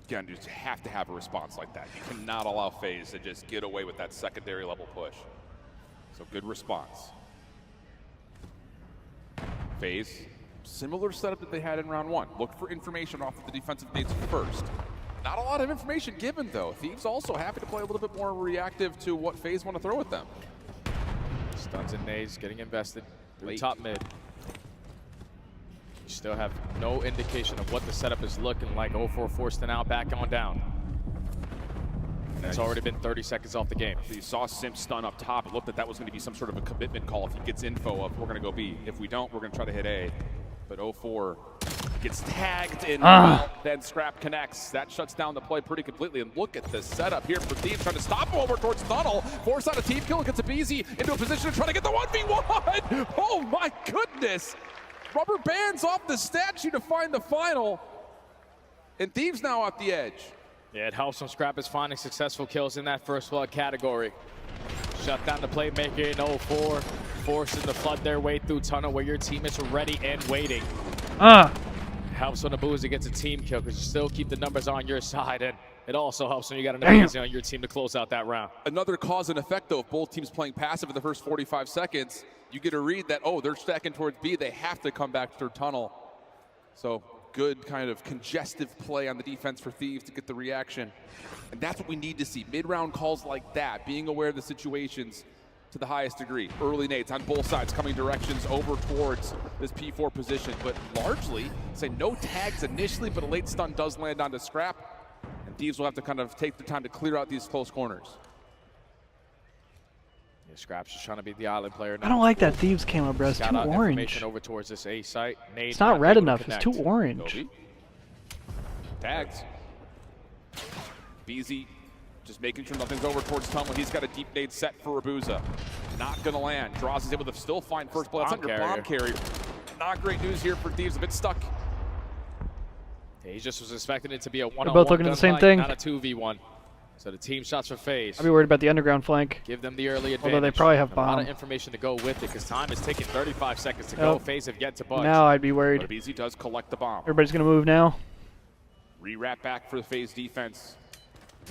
Again, you just have to have a response like that. You cannot allow FaZe to just get away with that secondary level push. So good response. FaZe, similar setup that they had in round 1. Look for information off of the defensive nades first. Not a lot of information given, though. Thieves also happy to play a little bit more reactive to what FaZe want to throw at them. Stuns and nades getting invested through top mid. You still have no indication of what the setup is looking like. 04 forced it out, back on down. It's already been 30 seconds off the game. So you saw Simp stun up top. It looked like that was going to be some sort of a commitment call if he gets info of we're going to go B. If we don't, we're going to try to hit A. But 0-4 gets tagged and well, then Scrap connects. That shuts down the play pretty completely. And look at the setup here for Thieves trying to stop him over towards Tunnel. Force out a team kill, gets a BZ into a position to try to get the 1v1. Oh my goodness. Rubber bands off the statue to find the final. And Thieves now at the edge. Yeah, it helps when Scrap is finding successful kills in that first blood category. Shut down the playmaker in 0-4. Forcing to flood their way through Tunnel where your teammates are ready and waiting. Helps when Abuzi gets a team kill because you still keep the numbers on your side, and it also helps when you got an Abuzi on your team to close out that round. Another cause and effect, though, of both teams playing passive in the first 45 seconds. You get a read that, oh, they're stacking towards B. They have to come back through Tunnel. So good kind of congestive play on the defense for Thieves to get the reaction. And that's what we need to see. Mid-round calls like that, being aware of the situations to the highest degree. Early nades on both sides coming directions over towards this P4 position, but largely, say no tags initially, but a late stun does land onto Scrap, and Thieves will have to kind of take the time to clear out these close corners. Yeah, Scrap's just trying to be the island player now. I don't like that Thieves camo, bro. It's too orange. Over towards this A site. It's not red enough. It's too orange. Tags. BZ just making sure nothing's over towards Tunnel. He's got a deep nade set for Rabuza. Not gonna land. Draws is able to still find first blood. That's under bomb carrier. Not great news here for Thieves. A bit stuck. Yeah, he just was expecting it to be a one-on-one. They're both looking at the same thing. Not a 2v1. So the team shots for FaZe. I'd be worried about the underground flank. Give them the early advantage. Although they probably have bomb. A lot of information to go with it because time is taking 35 seconds to go. FaZe have yet to budge. Now I'd be worried. But BZ does collect the bomb. Everybody's gonna move now. Re-wrap back for the FaZe defense.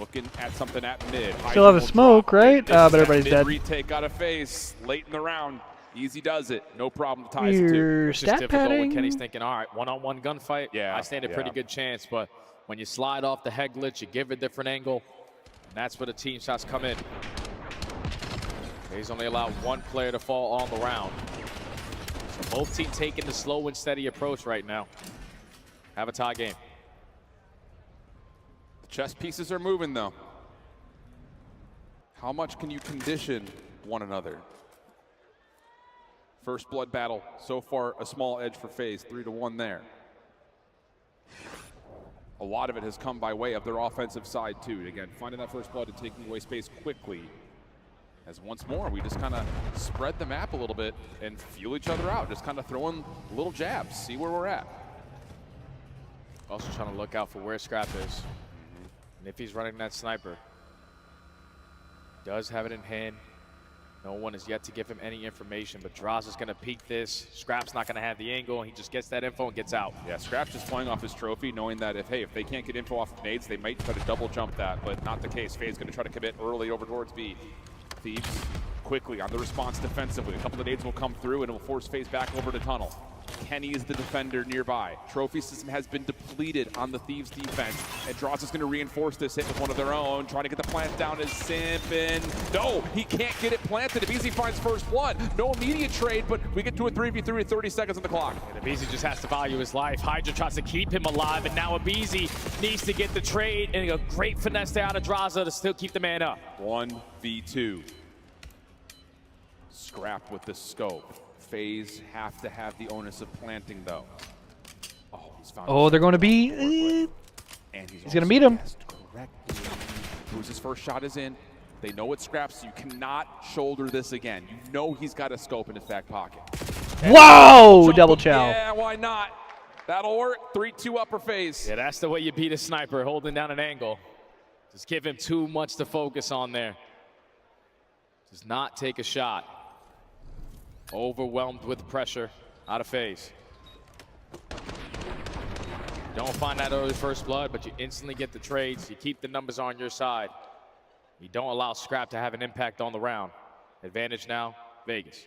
Looking at something at mid. Still have a smoke, right? But everybody's dead. Retake out of FaZe late in the round. Easy does it. No problem. Ties it to. It's just difficult when Kenny's thinking, all right, one-on-one gunfight. Yeah, I stand a pretty good chance, but when you slide off the head glitch, you give a different angle, and that's where the team shots come in. He's only allowed one player to fall on the round. So both teams taking the slow and steady approach right now. Have a tie game. Chess pieces are moving, though. How much can you condition one another? First blood battle, so far a small edge for FaZe, 3-1 there. A lot of it has come by way of their offensive side, too. Again, finding that first blood and taking away space quickly. As once more, we just kind of spread the map a little bit and feel each other out. Just kind of throwing little jabs, see where we're at. Also trying to look out for where Scrap is. And if he's running that sniper, does have it in hand. No one has yet to give him any information, but Droz is going to peek this. Scrap's not going to have the angle, and he just gets that info and gets out. Yeah, Scrap's just flying off his trophy, knowing that if they can't get info off of nades, they might try to double jump that, but not the case. FaZe's going to try to commit early over towards B. Thieves quickly on the response defensively. A couple of nades will come through, and it will force FaZe back over to Tunnel. Kenny is the defender nearby. Trophy system has been depleted on the Thieves defense, and Droz is going to reinforce this hit with one of their own, trying to get the plant down as Simp, and no, he can't get it planted. Abizi finds first blood. No immediate trade, but we get to a 3v3 with 30 seconds on the clock. And Abizi just has to value his life. Hydra tries to keep him alive, and now Abizi needs to get the trade, and a great finesse there out of Draza to still keep the man up. 1v2. Scrap with the scope. FaZe have to have the onus of planting, though. Oh, he's found they're going to be. And he's going to meet him. His first shot is in. They know it's Scrap, so you cannot shoulder this again. You know he's got a scope in his back pocket. Whoa! Double chow. Yeah, why not? That'll work. 3-2 upper FaZe. Yeah, that's the way you beat a sniper, holding down an angle. Just give him too much to focus on there. Does not take a shot. Overwhelmed with pressure out of FaZe. Don't find that early first blood, but you instantly get the trades. You keep the numbers on your side. You don't allow Scrap to have an impact on the round. Advantage now, Vegas.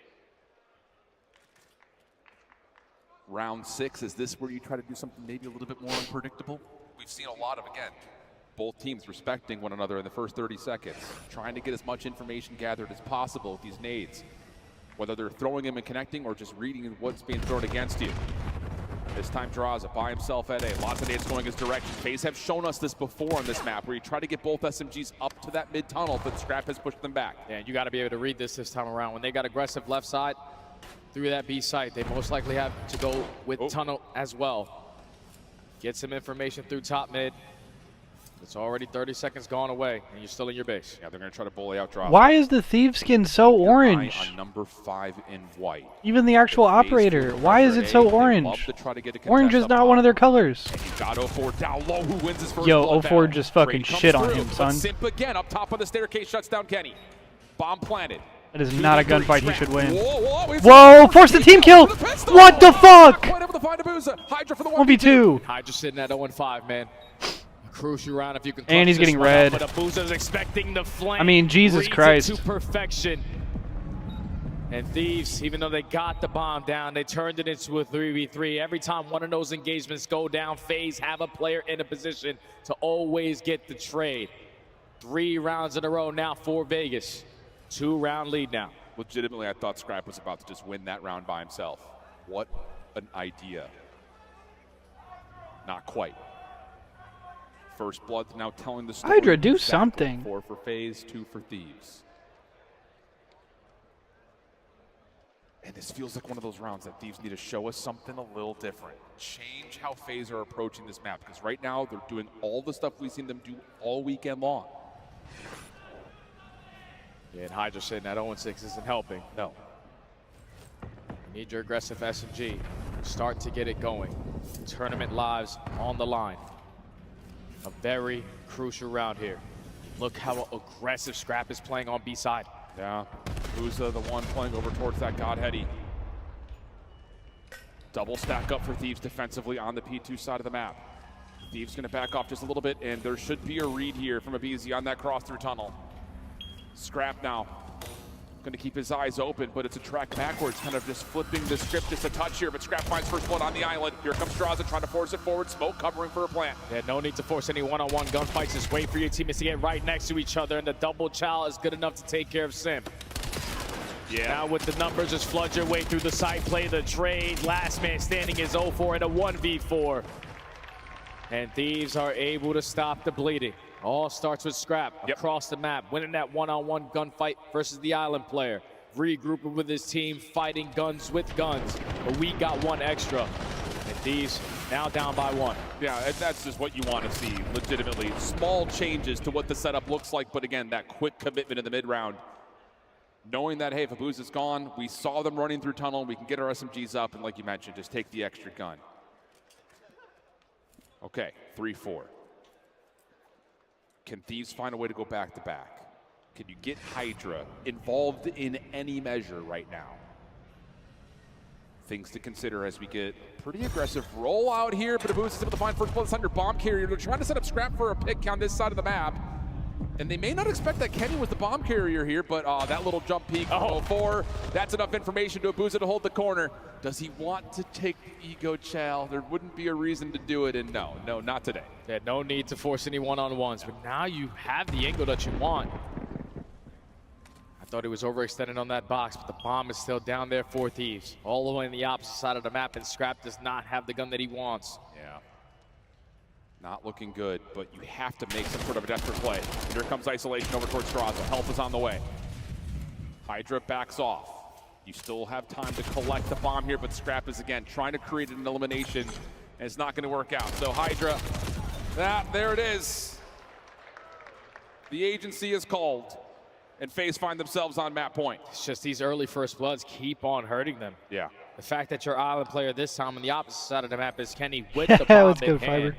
Round 6, is this where you try to do something maybe a little bit more unpredictable? We've seen a lot of, again, both teams respecting one another in the first 30 seconds, trying to get as much information gathered as possible with these nades, whether they're throwing them and connecting or just reading what's being thrown against you. This time Draza by himself at A. Lots of nades going his direction. FaZe have shown us this before on this map, where you try to get both SMGs up to that mid-tunnel, but Scrap has pushed them back. Yeah, you got to be able to read this time around. When they got aggressive left side through that B site, they most likely have to go with tunnel as well. Get some information through top mid. It's already 30 seconds gone away, and you're still in your base. Yeah, they're going to try to bully out Draza. Why is the Thief skin so orange? On number 5 in white. Even the actual operator. Why is it so orange? Orange is not one of their colors. Got 04 down low, who wins his first Yo, blood 04 battle. just fucking shit on him, son. Simp again up top of the staircase, shuts down Kenny. Bomb planted. That is not a gunfight he should win. Whoa, whoa, force the team kill! What the fuck? 1v2. Hydra sitting at 0-5, man. Crucial round if you can. And he's getting red. But Abuza's expecting the flame. I mean, Jesus Christ. To perfection. And Thieves, even though they got the bomb down, they turned it into a 3v3. Every time one of those engagements go down, FaZe have a player in a position to always get the trade. 3 rounds in a row now for Vegas. 2-round lead now. Legitimately, I thought Scrap was about to just win that round by himself. What an idea. Not quite. First blood now telling the story. Hydra, do something. 4 for FaZe, 2 for Thieves. And this feels like one of those rounds that Thieves need to show us something a little different. Change how FaZe are approaching this map, because right now they're doing all the stuff we've seen them do all weekend long. Yeah, and Hydra sitting at 0-6 isn't helping. No. You need your aggressive SMG. Start to get it going. Tournament lives on the line. A very crucial round here. Look how aggressive Scrap is playing on B side. Yeah, Uza the one playing over towards that Godheady. Double stack up for Thieves defensively on the P2 side of the map. Thieves gonna back off just a little bit, and there should be a read here from Abizi on that cross through tunnel. Scrap now. Going to keep his eyes open, but it's a track backwards, kind of just flipping the script just a touch here, but Scrap finds first blood on the island. Here comes Draza trying to force it forward, smoke covering for a plant. Yeah, no need to force any one-on-one gunfights. Just wait for your teammates to get right next to each other, and the double chow is good enough to take care of Simp. Yeah. Now with the numbers, just flood your way through the site, play the trade. Last man standing is 0-4 in a 1v4. And Thieves are able to stop the bleeding. All starts with Scrap across the map, winning that one-on-one gunfight versus the island player. Regrouping with his team, fighting guns with guns. But we got one extra. And Thieves now down by 1. Yeah, and that's just what you want to see, legitimately. Small changes to what the setup looks like, but again, that quick commitment in the mid-round. Knowing that, hey, if Abuza's gone, we saw them running through tunnel, we can get our SMGs up, and like you mentioned, just take the extra gun. Okay, 3-4. Can Thieves find a way to go back-to-back? Can you get Hydra involved in any measure right now? Things to consider as we get pretty aggressive rollout here, but Abuza's able to find first blood under bomb carrier. They're trying to set up Scrap for a pick on this side of the map. And they may not expect that Kenny was the bomb carrier here, but that little jump peek from 04, that's enough information to Abuza to hold the corner. Does he want to take the ego chow? There wouldn't be a reason to do it, and no, not today. Yeah, no need to force any one-on-ones, but now you have the angle that you want. I thought he was overextended on that box, but the bomb is still down there for Thieves. All the way on the opposite side of the map, and Scrap does not have the gun that he wants. Yeah. Not looking good, but you have to make some sort of a desperate play. Here comes isolation over towards Draza. Help is on the way. Hydra backs off. You still have time to collect the bomb here, but Scrap is again trying to create an elimination, and it's not going to work out. So Hydra, there it is. The agency is called, and FaZe find themselves on map point. It's just these early first bloods keep on hurting them. Yeah. The fact that your island player this time on the opposite side of the map is Kenny with the bomb Let's go, in hand. Fiber.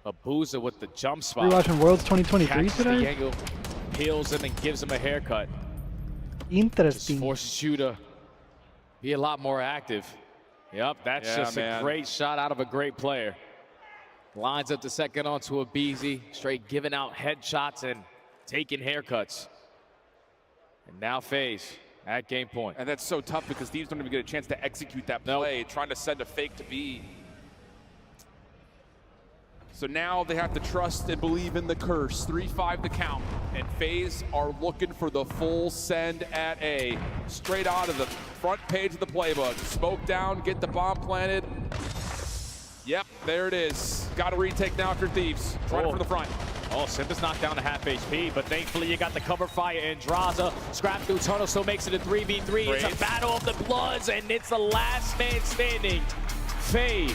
Abuza with the jump spot. We're watching Worlds 2023 Catches today? the angle, peels him, and gives him a haircut. Interesting. Just forces you to be a lot more active. Yep, that's just a great shot out of a great player. Lines up the second onto a BZ, straight giving out headshots and taking haircuts. And now FaZe at game point. And that's so tough because Thieves don't even get a chance to execute that play, trying to send a fake to B. So now they have to trust and believe in the curse. 3-5 the count. And FaZe are looking for the full send at A. Straight out of the front page of the playbook. Smoke down, get the bomb planted. Yep, there it is. Got a retake now after Thieves. Trying it from the front. Oh, Simba's knocked down to half HP, but thankfully you got the cover fire, and Draza scrap through tunnel, still makes it a 3v3. It's a battle of the Bloods, and it's the last man standing. FaZe,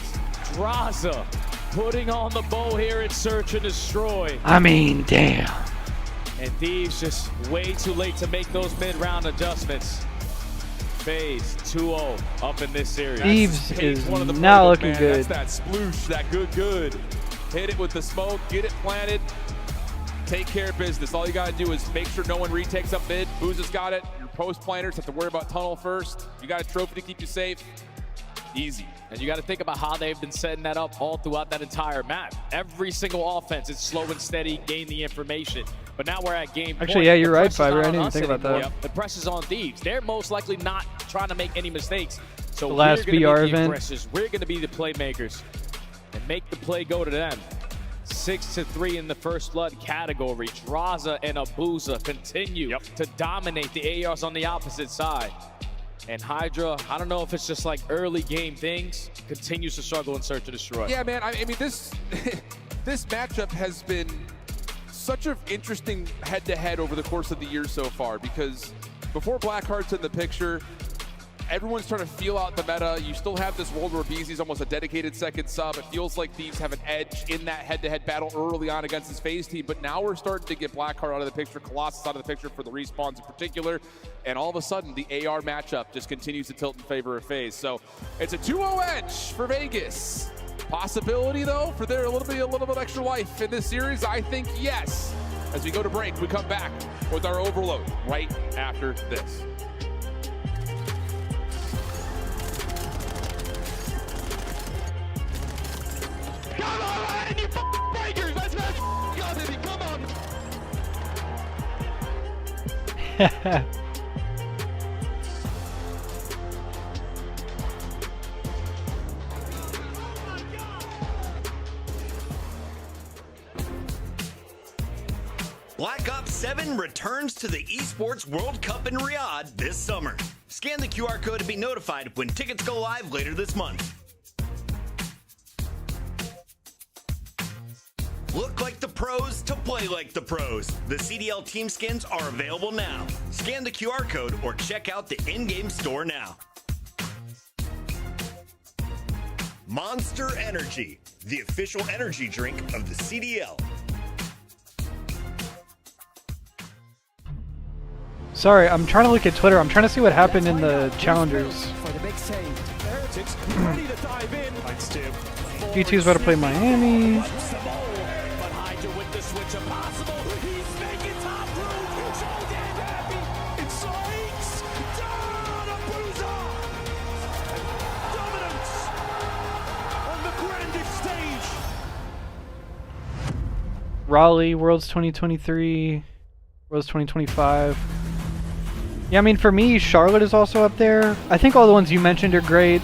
Draza, putting on the bow here at Search and Destroy. I mean, damn. And Thieves just way too late to make those mid-round adjustments. FaZe 2-0 up in this series. Thieves is not looking good. That's that sploosh, that good. Hit it with the smoke, get it planted, take care of business. All you gotta do is make sure no one retakes up mid. Booza's got it. Your post planners have to worry about tunnel first. You got a trophy to keep you safe. Easy. And you got to think about how they've been setting that up all throughout that entire map. Every single offense is slow and steady, gain the information. But now we're at game point. Actually, yeah, you're right, Fiverr. I didn't even think about that. Yep. The pressure's on Thieves. They're most likely not trying to make any mistakes. So The last we're going to BR be the event. aggressors. We're going to be the playmakers and make the play go to them. 6-3 in the first blood category. Draza and Abuza continue to dominate the ARs on the opposite side. And Hydra, I don't know if it's just like early game things, continues to struggle in Search and Destroy. Yeah, man, I mean, this matchup has been such an interesting head-to-head over the course of the year so far, because before Blackheart's in the picture, everyone's trying to feel out the meta. You still have this world where BZ's almost a dedicated second sub. It feels like Thieves have an edge in that head-to-head battle early on against his FaZe team, but now we're starting to get Blackheart out of the picture, Colossus out of the picture for the respawns in particular, and all of a sudden the AR matchup just continues to tilt in favor of FaZe. So it's a 2-0 edge for Vegas. Possibility though for there a little bit extra life in this series? I think yes. As we go to break, we come back with our overload right after this. Come on, Ryan, you breakers! Let's go, baby, come on! Black Ops 7 returns to the Esports World Cup in Riyadh this summer. Scan the QR code to be notified when tickets go live later this month. Look like the pros to play like the pros. The CDL team skins are available now. Scan the QR code or check out the in-game store now. Monster Energy, the official energy drink of the CDL. Sorry, I'm trying to look at Twitter. I'm trying to see what happened in the challengers. G2's about to play Miami. Raleigh, Worlds 2023, Worlds 2025. Yeah, I mean, for me, Charlotte is also up there. I think all the ones you mentioned are great.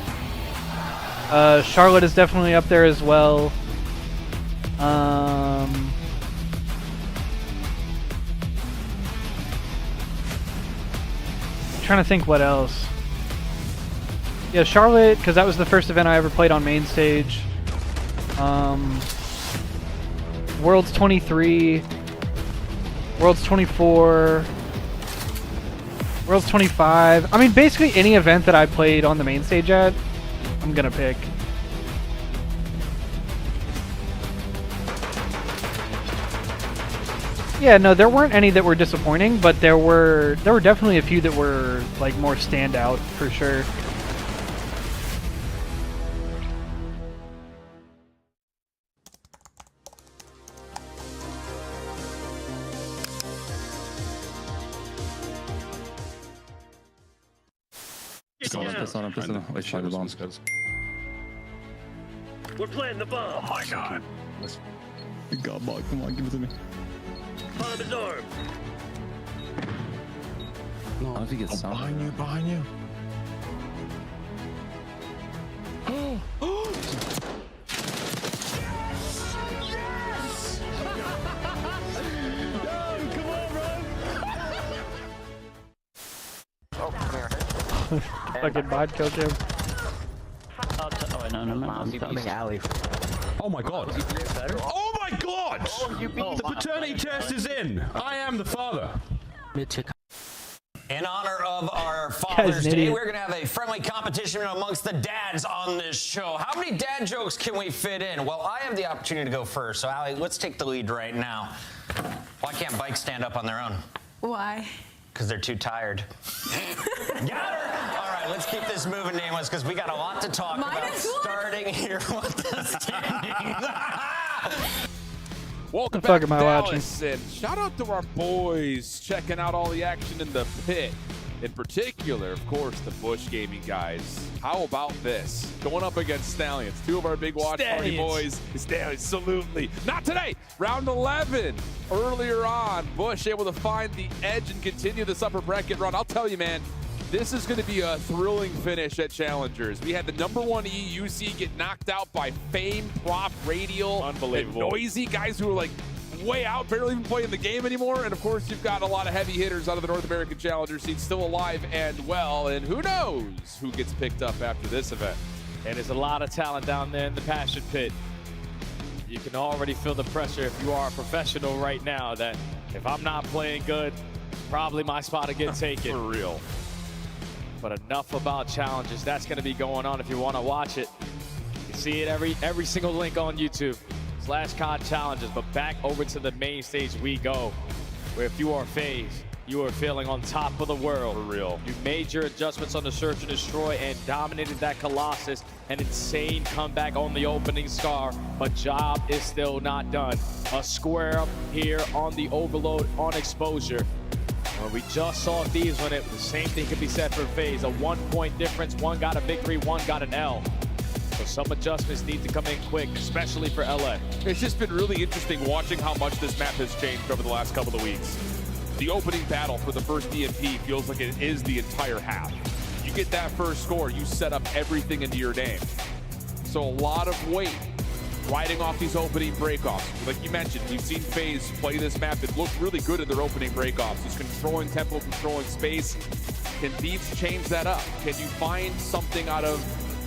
Charlotte is definitely up there as well. I'm trying to think what else. Yeah, Charlotte, because that was the first event I ever played on main stage. Worlds 23, Worlds 24, Worlds 25. I mean, basically any event that I played on the main stage at, I'm gonna pick. Yeah, no, there weren't any that were disappointing, but there were definitely a few that were like more standout for sure. We're playing the bomb. Oh my god. God, ball, come on, give it to me. Bomb is armed. No, I don't know if he gets sound. Behind you. Fucking bot killed him. I'm coming alley. Oh my god. Oh my god! The paternity test is in. I am the father. In honor of our Father's Day, we're going to have a friendly competition amongst the dads on this show. How many dad jokes can we fit in? Well, I have the opportunity to go first. So, Allie, let's take the lead right now. Why can't bikes stand up on their own? Why? Because they're too tired. Got her! All right, let's keep this moving, Nameless, because we got a lot to talk about starting here with the standings. Welcome back to am I Dallas, and shout out to our boys checking out all the action in the pit. In particular, of course, the Bush Gaming guys. How about this? Going up against Stallions, two of our big watch party boys. Stallions, absolutely. Not today. Round 11. Earlier on, Bush able to find the edge and continue this upper bracket run. I'll tell you, man, this is going to be a thrilling finish at Challengers. We had the #1 EUC get knocked out by Fame, Prop, Radial, Unbelievable. and Noisy, guys who are like way out, barely even playing the game anymore. And of course, you've got a lot of heavy hitters out of the North American Challenger scene still alive and well. And who knows who gets picked up after this event. And there's a lot of talent down there in the Passion Pit. You can already feel the pressure if you are a professional right now that if I'm not playing good, probably my spot to get taken. For real. But enough about challenges. That's going to be going on if you want to watch it. You can see it every single link on YouTube. /COD challenges, but back over to the main stage we go. Where if you are FaZe, you are feeling on top of the world. For real. You made your adjustments on the Search and Destroy and dominated that Colossus. An insane comeback on the opening scar, but job is still not done. A square up here on the Overload on Exposure. When we just saw Thieves win it, the same thing could be said for FaZe. A 1-point difference, one got a victory, one got an L. So some adjustments need to come in quick, especially for LA. It's just been really interesting watching how much this map has changed over the last couple of weeks. The opening battle for the first EMP feels like it is the entire half. You get that first score, you set up everything into your name. So a lot of weight riding off these opening breakoffs. Like you mentioned, we've seen FaZe play this map. It looked really good in their opening breakoffs. Just controlling tempo, controlling space. Can Thieves change that up? Can you find something out of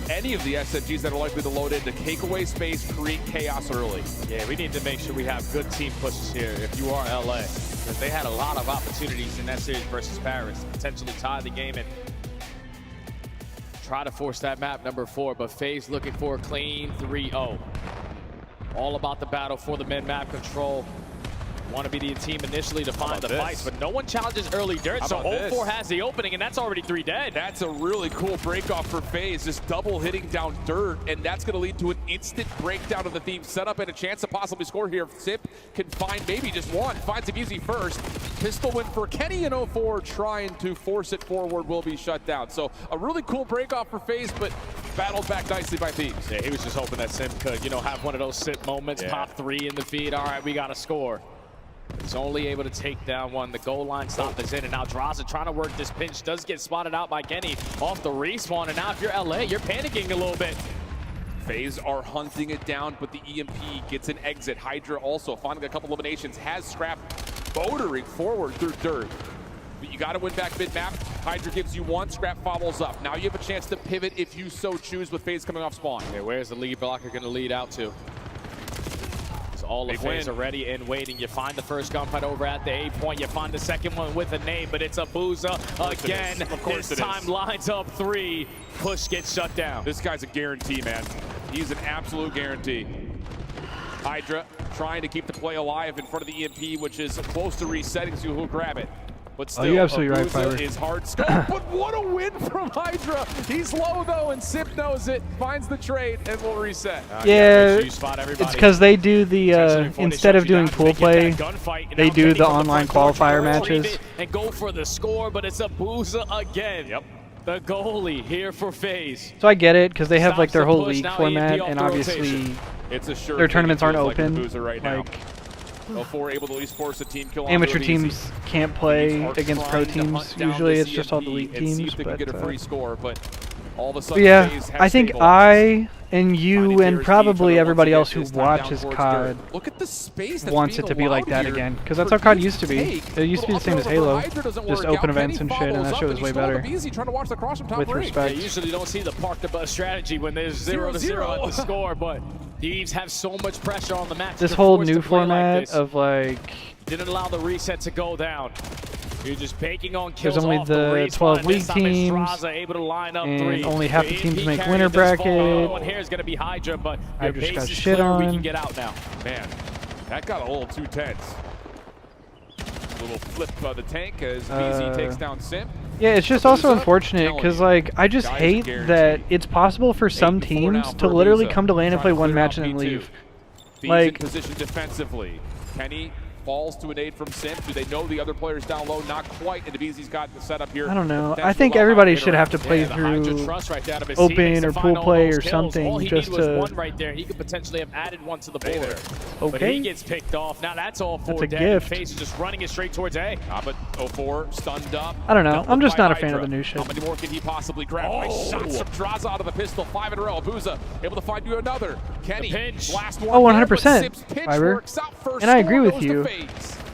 any of the SMGs that are likely to load in to take away space, create chaos early? Yeah, we need to make sure we have good team pushes here if you are LA. Because they had a lot of opportunities in that series versus Paris to potentially tie the game and try to force that map #4, but FaZe looking for a clean 3-0. All about the battle for the mid-map control. Want to be the team initially to find the fights, but no one challenges early dirt, so Hole 4 has the opening, and that's already 3 dead. That's a really cool breakoff for FaZe, just double hitting down dirt, and that's going to lead to an instant breakdown of the theme setup and a chance to possibly score here. Sip can find maybe just one, finds him easy first. Pistol win for Kenny in 04, trying to force it forward, will be shut down. So a really cool breakoff for FaZe, but battled back nicely by Thieves. Yeah, he was just hoping that Sim could, you know, have one of those Sip moments, pop 3 in the feed. All right, we got to score. He's only able to take down one. The goal line stop is in, and now Draza trying to work this pinch. Does get spotted out by Kenny off the respawn, and now if you're LA, you're panicking a little bit. FaZe are hunting it down, but the EMP gets an exit. Hydra also finding a couple eliminations, has Scrap bouldering forward through dirt. But you got to win back mid-map. Hydra gives you one, Scrap follows up. Now you have a chance to pivot if you so choose with FaZe coming off spawn. Okay, where's the lead blocker going to lead out to? All of FaZe are ready and waiting. You find the first gunfight over at the A point. You find the second one with a name, but it's a Booza again. This time lines up 3. Push gets shut down. This guy's a guarantee, man. He's an absolute guarantee. Hydra trying to keep the play alive in front of the EMP, which is close to resetting, so who'll grab it. But still, you're absolutely right, Fiverr. is hard scope, but what a win from Hydra. He's low though, and Sip knows it, finds the trade, and will reset. Yeah, it's because they do the, instead of doing pool play, they do the online qualifier matches. And go for the score, but it's a Booza again. Yep. The goalie here for FaZe. So I get it, because they have like their whole league format, and obviously it's a sure their tournaments aren't open. Like right now. 04 able to at least force a team kill. Amateur teams can't play against pro teams. Usually it's just all the league teams. See if they can get a free score, but all of a But sudden, yeah, FaZe has I think stabilized. And you and probably everybody else who watches COD Look at the space that's wants being it to be like allowed that here again, because that's for how COD Beezy used to to be. take. It used to be the same as Halo, just open events and shit, and that shit was way better. Trying to watch the cross from top With right. respect. You usually don't see the park the bus strategy when there's 0-0 at the score, but Thieves have so much pressure on the match. This They're whole forced new to play format like this. of like Didn't allow the reset to go down. You're just banking on there's kills only off the respawn, 12 and league this time teams, Estraza able to line up three. and only half the Your teams EMP make carrier winner this far. bracket. One here is going to be Hydra, but your Hydra's base got is shit clear. We on. can get out now. Man, that got a little too tense. A little flip of the tank as BZ takes down Simp. Yeah, it's just also unfortunate because, like, I just hate that it's possible for some teams to literally come to LAN and play one match and then leave. Like, in position defensively. Kenny falls to a nade from Simp. Do they know the other players down low? Not quite. And BZ's got the setup here. I don't know. I think everybody should have to play through open or pool play or something just to. One right there. He could potentially have added one to the board. But Okay. he gets picked off. Now that's all That's four a dead. gift. FaZe is just running it straight towards A. But 04 stunned up. I don't know. Dealt I'm with just by not a fan Hydra. of the new shit. How many more can he possibly grab? Nice shots from Draza out of the pistol. 5 in a row. Abuza able to find you another. Kenny, last one. Oh, there, but 100%, Simp's pitch Fiber. works out first. And I agree score with goes to you. FaZe.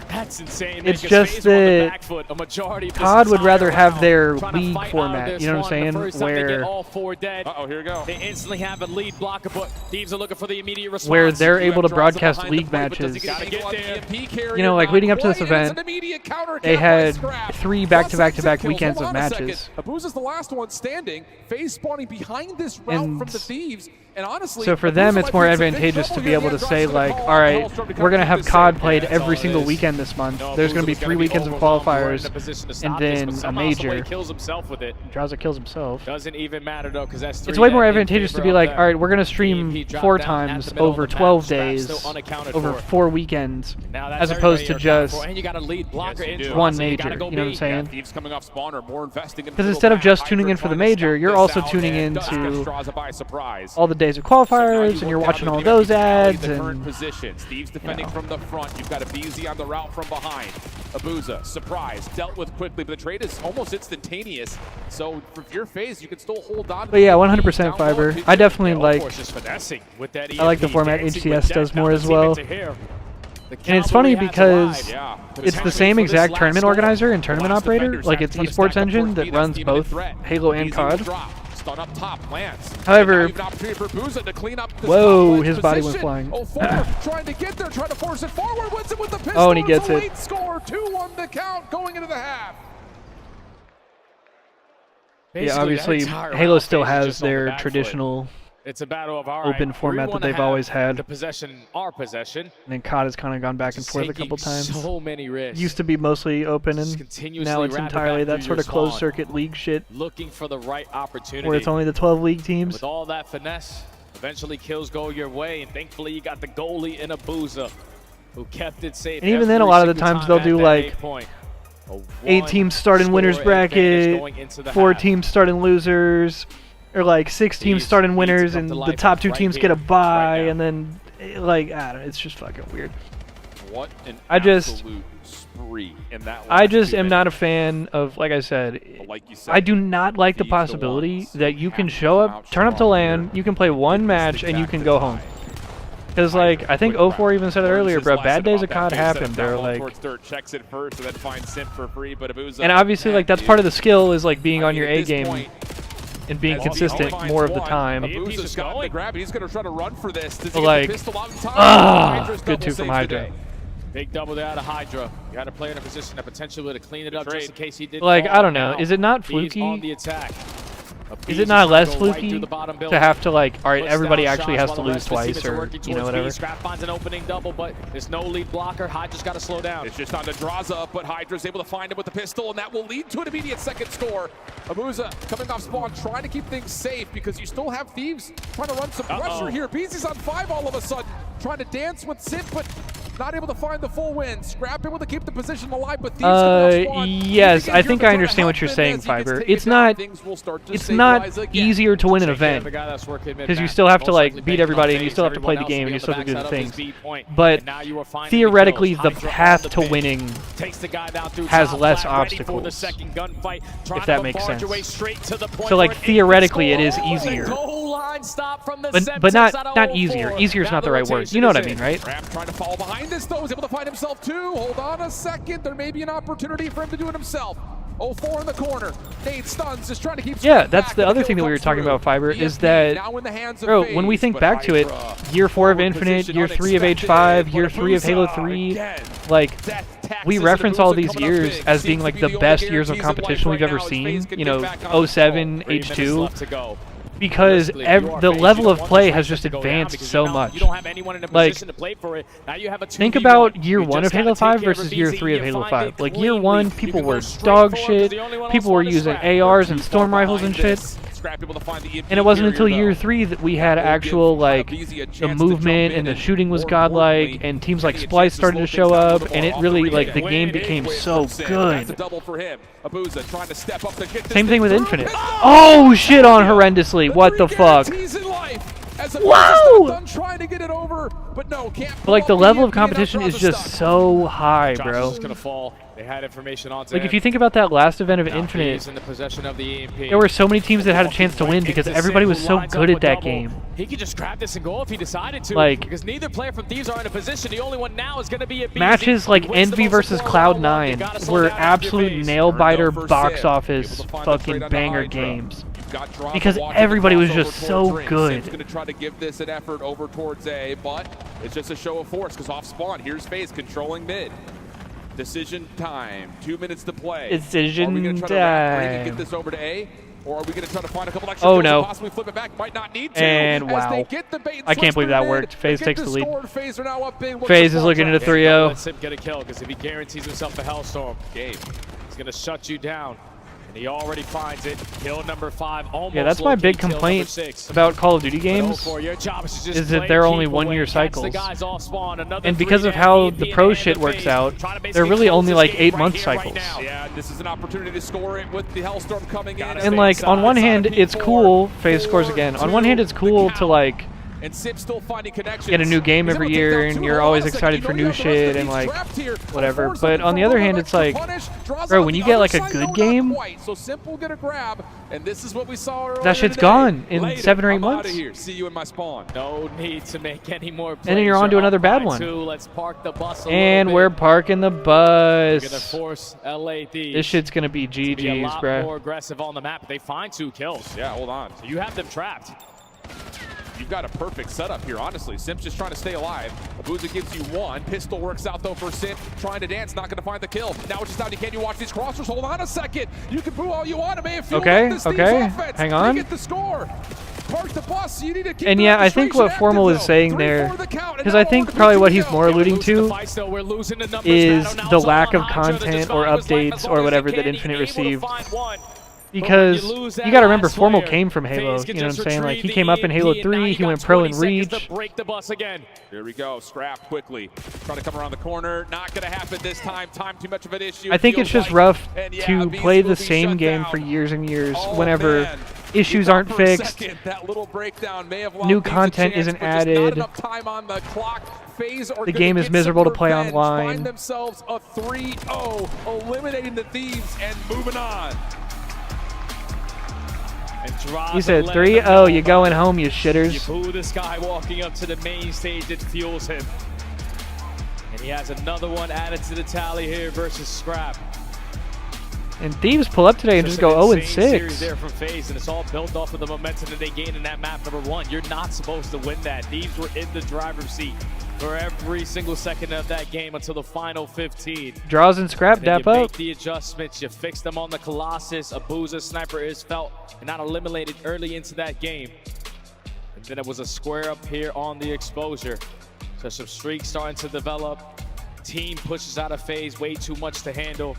That's insane. It's because just FaZe were on the that back foot a majority of this COD would entire rather have round, their trying to league fight out format, of this you know what I'm one. The saying? first time they get Where all four dead. Oh, here we go. They instantly have a lead blocker, but Thieves are looking for the immediate response. where they're able to broadcast league matches. You know, like leading up to this event, they had 3 back-to-back-to-back weekends of matches. Abuza's the last one standing. FaZe spawning behind this route from the Thieves. And honestly, So for them, it's more advantageous to be able to say, like, all right, we're going to have COD played every single weekend this month. There's going to be 3 weekends of qualifiers, and then a major. Kills himself with it. Draza kills himself. Doesn't even matter though, because that's 3 It's way more dead in advantageous to favor be of like, them. all right, we're going to stream EMP dropped 4 down at times the middle of over the map. 12 Scrap days, still unaccounted over for. 4 weekends, Now that's as opposed to everybody you're accounted just for, and you got a lead blocker in Draza, one you major. gotta go You know what I'm B. saying? Thieves coming off spawn are more investing in. Because instead of just tuning in for the major, you're also tuning into all the days of qualifiers, and you're watching all those ads. The current And position. Steve's defending from the front. You've got a BZ on the route from behind. Abuza, surprise, dealt with quickly, but the trade is almost instantaneous. So for your FaZe, you can still hold on. But yeah, 100% Fiber. I definitely like. Just finessing with that I like the EMP, format dancing with HCS death. does Now more the as well. teammates are here. The And it's funny cavalry has because arrived. it's the same exact tournament organizer and tournament operator, like it's esports engine that runs both Halo and COD. Stun up top, lands. However, Even opportunity for Abuza to clean up this whoa, top his wedge body went position. flying. 04 trying to get there, trying to force it forward, wins it with the pistol. Oh, and he gets it's a it. late score, 2-1 the count going into the half. Yeah, obviously, Halo still has their traditional It's a battle of our open format that they've always had. The possession, our possession. And then COD has kind of gone back and forth a Taking couple times. so many risks. Used to be mostly open, and continuously now it's wrap it entirely back that through sort your of closed spawn. circuit league shit, Looking for the right opportunity. where it's only the 12 league teams. With all that finesse, eventually kills go your way, and thankfully you got the goalie in Abuza, who kept it safe. And even then, a every lot of the single times time they'll at do that like 8 point. 8 teams start in winners bracket, 4 teams start in losers, or like 6 teams start in winners, and the top 2 teams get a bye, and then like I don't know, it's just fucking weird. What an absolute spree in that. I just am not a fan of, like I said, I do not like the possibility that you can show up, turn up to LAN, you can play one match, and you can go home. Because, like, I think 04 even said it earlier, bro, bad days of COD happen. They're like, checks it first and then finds Simp for free, but Abuza, and obviously, like, that's part of the skill is like being on your A game and being consistent more of the time. Abuza's got the grab, he's going to try to run for this. Does he But, get like, the pistol out in time? Hydra's good double 2 from saves the Hydra. day. Big double there out of Hydra. You got a player in a position to potentially to clean it up just in case he did. Like, fall I don't know, down. is it not He's fluky? on the attack. Is it not less fluky to have to, like, all right, everybody actually has to lose twice, or, you know, whatever? Scrap finds an opening double, but there's no lead blocker. Hydra's got to slow down. It's just on to Draza, but Hydra's able to find him with the pistol, and that will lead to an immediate second score. Abuza coming off spawn, trying to keep things safe because you still have Thieves trying to run some pressure here. BZ's on 5 all of a sudden, trying to dance with Simp, but not able to find the full win. Scrap able to keep the position alive, but Thieves coming off spawn. Yes, I think I understand what you're saying, Fiber. It's not easier to win an event because you still have to like beat everybody, and you still have to play the game, and you still have to do the things. But theoretically, the path to winning has less obstacles, if that makes sense. So like theoretically, it is easier. grind stop from the but not easier. Easier is not the right word. You know what I mean, right? Scrap trying to fall behind this, though. Is able to find himself two. Hold on a second. There may be an opportunity for him to do it himself. 0-4 in the corner. Nate stuns, just trying to keep. Yeah, that's the other thing that we were talking about, Fiber, is that, bro, when we think back to it, year 4 of Infinite, year 3 of H5, year 3 of Halo 3, like, we reference all these years as being like the best years of competition we've ever seen. You know, 07, H2. Because the level of play has just advanced so much. Like, think about year 1 of Halo 5 versus year 3 of Halo 5. Like, year 1, people were dog shit, people were using ARs and storm rifles and shit. And it wasn't until year 3 that we had actual, like, the movement and the shooting was godlike, and teams like Splice started to show up, and it really, like, the game became so good. Same thing with Infinite. Oh, shit on horrendously. What the fuck? Wow! But, like, the level of competition is just so high, bro. They had information on like, if you think about that last event of Infinite, in the possession of the EMP. there were so many teams that had a chance to win because everybody was so good at that game. He could just grab this and go if he decided to. Like, because neither player from Thieves are in a position. The only one now is going to be a matches like Envy versus Cloud9 were absolute nail-biter box office fucking banger games. Because everybody was just so good. Going to try to give this an effort over towards A, but it's just a show of force because off spawn, here's FaZe controlling mid. Decision time. 2 minutes to play. Decision are we gonna try to wrap ring and get this over to A? Or are we going to try to find a couple extra kills and possibly flip it back? Might not need to. And as wow. they get the bait I can't believe that mid. worked. FaZe takes the lead. FaZe are now up in. FaZe is looking at a 3-0. Let's him get a kill, because if he guarantees himself a Hellstorm, Gabe, he's going to shut you down. And he already finds it. Kill number 5. Almost. Yeah, that's my big complaint about Call of Duty games, is that they're only 1-year cycles. And because of how the pro shit works out, they're really only like 8-month cycles. Yeah, this is an opportunity to score it with the Hellstorm coming in. And like, on one hand, it's cool. FaZe scores again. On one hand, it's cool to like and Sip still finding connections. Get a new game every year, and you're always excited for new shit and like whatever. But on the other hand, it's like, bro, when you get like a good game, so Simple get a grab, and this is what we saw that shit's gone in 7 or 8 months. See you in my spawn. No need to make any more plays. And then you're on to another bad one. Let's park the bus and we're parking the bus. We're gonna force LA Thieves. This shit's gonna be GG's, bro. A lot more aggressive on the map. They find 2 kills. Yeah, hold on. So you have them trapped. You've got a perfect setup here, honestly. Simp's just trying to stay alive. Abuza gives you 1. Pistol works out, though, for Simp. Trying to dance, not going to find the kill. Now it's just down to can you watch these crossers? Hold on a second. You can boo all you want. It may have fueled this team's offense. Hang on. You get the score. Park the bus. You need to keep and yeah, I think what Formal is saying there, because I think probably what he's more alluding to is the lack of content or updates or whatever that Infinite received. Because you gotta remember, Formal came from Halo, you know what I'm saying? Like, he came up in Halo 3, he went pro in Reach. Here we go, Scrap quickly. Trying to come around the corner, not gonna happen this time. Time too much of an issue. I think it's just rough to play the same game for years and years whenever issues aren't fixed, new content isn't added, the game is miserable to play online. Find themselves a 3-0, eliminating the Thieves and moving on. He said 3-0, you going home, you shitters. You boo this guy walking up to the main stage, it fuels him. And he has another one added to the tally here versus Scrap. And Thieves pull up today and just go 0-6. Series there from FaZe, and it's all built off of the momentum that they gained in that map number 1. You're not supposed to win that. Thieves were in the driver's seat for every single second of that game until the final 15. Draws and Scrap dap up. You make the adjustments, you fix them on the Colossus. Abuza sniper is felt and not eliminated early into that game. And then it was a square up here on the exposure. So some streaks starting to develop. Team pushes out of FaZe, way too much to handle.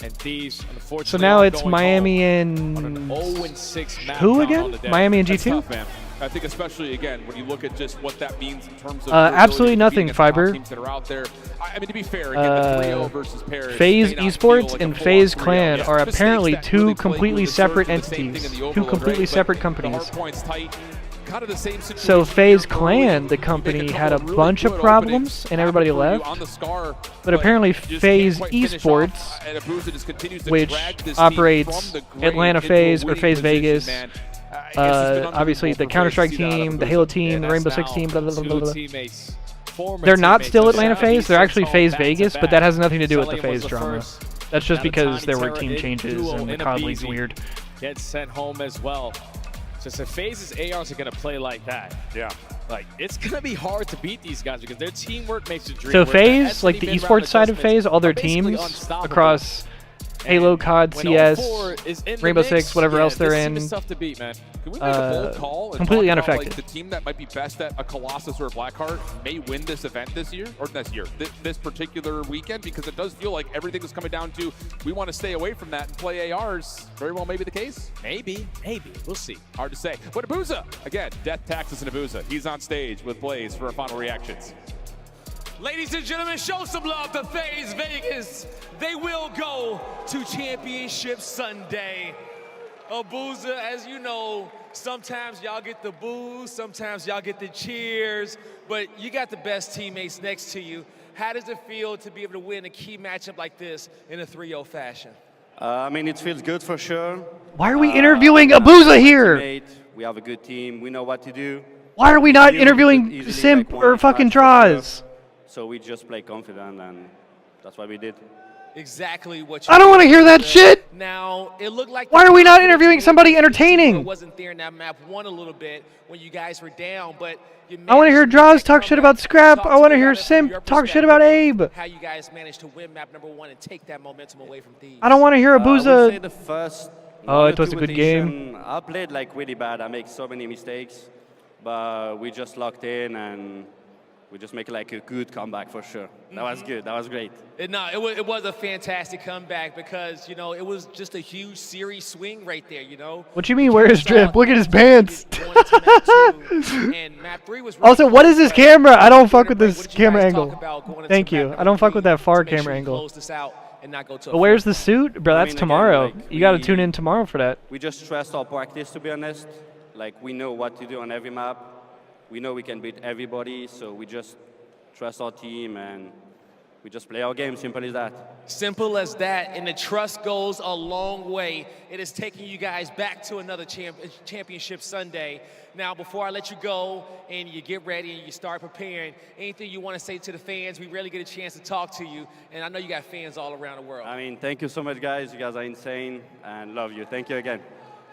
And Thieves, unfortunately, so now it's Miami and 0-6 map who again? Miami and G2? Tough, man. I think especially, again, when you look at just what that means in terms of absolutely nothing, Fiber. Teams that are out there. I mean, to be fair, again, the 3-0 versus Paris, FaZe Esports like and FaZe Clan are apparently 2 completely separate entities, 2 completely separate companies. Kind of the same situation. So FaZe Clan, the company, had a bunch of problems and everybody left. But apparently FaZe Esports, which operates Atlanta FaZe or FaZe Vegas, obviously the Counter-Strike team, the Halo team, the Rainbow Six team, blah, blah, blah, blah, blah. They're not still Atlanta FaZe. They're actually FaZe Vegas, but that has nothing to do with the FaZe drama. That's just because there were team changes and the COD League's weird. Gets sent home as well. Just if FaZe's ARs are going to play like that, yeah, like it's going to be hard to beat these guys because their teamwork makes a dream. So FaZe, like the esports side of FaZe, all their teams across Halo, COD, CS, Rainbow Six, whatever else they're in, it's tough to beat, man. Can we make a bold call and completely talk about, unaffected. like, the team that might be best at a Colossus or a Blackheart may win this event this year, or this particular weekend, because it does feel like everything is coming down to we want to stay away from that and play ARs. Very well, maybe the case. Maybe. We'll see. Hard to say. But Abuza, again, Death Taxes and Abuza. He's on stage with Blaze for our final reactions. Ladies and gentlemen, show some love to FaZe Vegas. They will go to Championship Sunday. Abuza, as you know, sometimes y'all get the boos, sometimes y'all get the cheers, but you got the best teammates next to you. How does it feel to be able to win a key matchup like this in a 3-0 fashion? I mean, it feels good for sure. Why are we interviewing Abuza here? We have a good team. We know what to do. Why are we not interviewing Simp or fucking Draws? So we just play confident, and that's what we did. Exactly what you I don't want to hear that shit. Now, it looked like why are we not interviewing somebody entertaining? Wasn't there in that map one a little bit when you guys were down, but I want to hear Draws talk shit about Scrap. I want to hear Simp talk shit about Abe. How you guys managed to win map #1 and take that momentum away from Thieves. I don't want to hear I would say Abuza. the first Oh, it was a good game. I played like really bad. I make so many mistakes, but we just locked in and we just make like a good comeback for sure. That was good. That was great. It was a fantastic comeback because, you know, it was just a huge series swing right there, you know. What you mean, where is Drip? Look at his pants. And map 3 was Also, what is this camera? I don't fuck with this camera angle. Thank you. I don't fuck with that far camera angle. But where's the suit? Bro, that's tomorrow. You got to tune in tomorrow for that. We just trust our practice, to be honest. Like, we know what to do on every map. We know we can beat everybody, so we just trust our team and we just play our game. Simple as that. Simple as that, and the trust goes a long way. It is taking you guys back to another championship Sunday. Now, before I let you go and you get ready and you start preparing, anything you want to say to the fans? We rarely get a chance to talk to you, and I know you got fans all around the world. I mean, thank you so much, guys. You guys are insane and love you. Thank you again.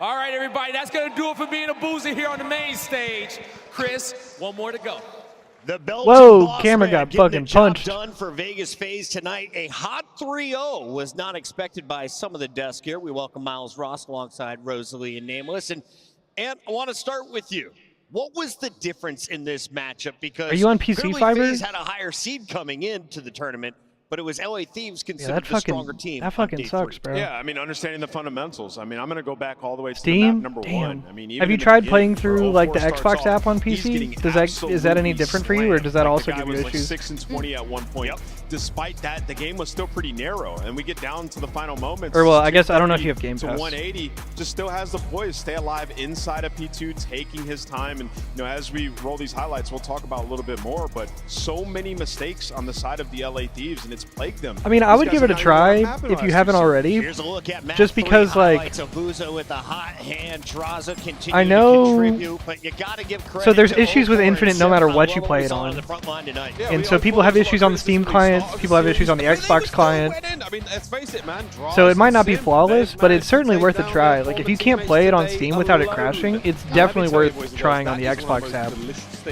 All right, everybody, that's going to do it for me and Abuza here on the main stage. Chris, one more to go. The Belgian Whoa, camera got fucking punched. Done for Vegas FaZe tonight. A hot 3-0 was not expected by some of the desk here. We welcome Miles Ross alongside Rosalie and Nameless. And I want to start with you. What was the difference in this matchup? Because are you on PC clearly Fiber? FaZe had a higher seed coming into the tournament, but it was LA Thieves considered the stronger team. That fucking sucks, bro. Yeah, I mean, understanding the fundamentals. I mean, I'm going to go back all the way to Steam? map #1. Damn. I mean, even have you in the tried beginning, playing through like the where 04 Xbox starts app on off, he's PC? getting Is that any absolutely different for you, or does that slammed. also Like, give the you guy was issues? like 6 and 20 at one point. Despite that, the game was still pretty narrow, and we get down to the final moments. Or well, I guess I don't know if you have Game to Pass. 180, just still has the poise, stay alive inside of P2, taking his time. And you know, as we roll these highlights, we'll talk about a little bit more. But so many mistakes on the side of the LA Thieves, and it's plagued them. I mean, I would give it a try if you haven't already. Here's a look at map just because, 3 like, highlights. Abuza with a hot hand. Draza continuing I know. to contribute, but you got to give credit. So there's to issues with 04 Infinite no matter what you was play it on on. the front line tonight. And so people have issues on the Steam client, people have issues on the Xbox client. I mean, let's face it, man. So it might not be flawless, but it's certainly worth a try. Like, if you can't play it on Steam without it crashing, it's definitely worth trying on the Xbox app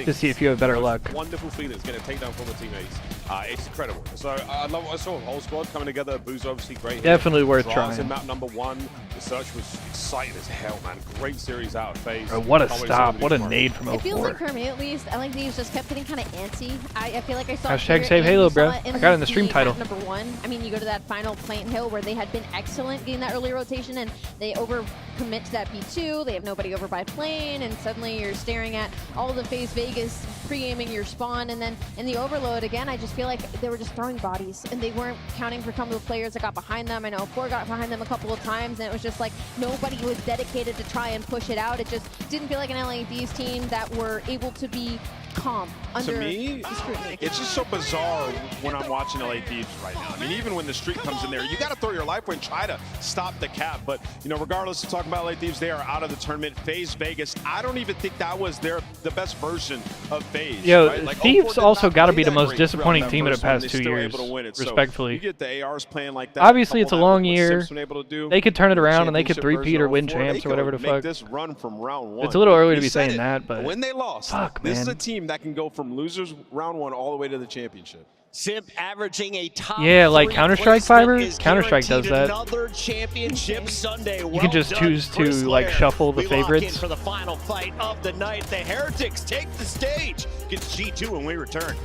to see if you have better luck. Wonderful feelings getting a takedown from the teammates. It's incredible. So I love what I saw. The whole squad coming together. Boo's obviously great. Definitely worth Draws trying. in map #1. The search was exciting as hell, man. Great series out of FaZe. Bro, what a Can't wait to see stop. what What they a do nade from It feels 04. like for me at least, LA Thieves just kept getting kind of antsy. I feel like I saw Hashtag here save and Halo, you saw bro. it I got it in the stream map title. #1. I mean, you go to that final Plant Hill where they had been excellent getting that early rotation, and they overcommit to that B2. They have nobody over by plane, and suddenly you're staring at all the FaZe Vegas pre-aiming your spawn, and then in the overload again, I just feel like they were just throwing bodies, and they weren't counting for some of the players that got behind them. I know 4 got behind them a couple of times, and it was just like nobody was dedicated to try and push it out. It just didn't feel like an LA Thieves team that were able to be comp under to me, scrutiny. it's just so bizarre when I'm watching LA Thieves right now. I mean, even when the streak comes in there, you got to throw your life away and try to stop the cap. But, you know, regardless of talking about LA Thieves, they are out of the tournament. FaZe Vegas, I don't even think that was the best version of FaZe. Yo, right? Like, Thieves also got to be the most great disappointing throughout team that of the first one. past They 2 still years, able to win it. So respectfully. you get the ARs playing like that. Obviously, it's a couple that long with what year. Simp's been able to do, They could turn it around and they could championship three-peat or win version 04, champs or whatever the make fuck. this run from round one. It's a little early to We be said saying it, that, but when they lost, fuck, this is man. a team that can go from losers round one all the way to the championship. Simp averaging a top Yeah, like 3 Counter-Strike placement Fiber, is Counter-Strike does guaranteed that. Another championship Sunday. You Well can just done, choose to Chris like Lair. shuffle the We lock in favorites. for the final fight of the night. The Heretics take the stage. Gets G2 when we return.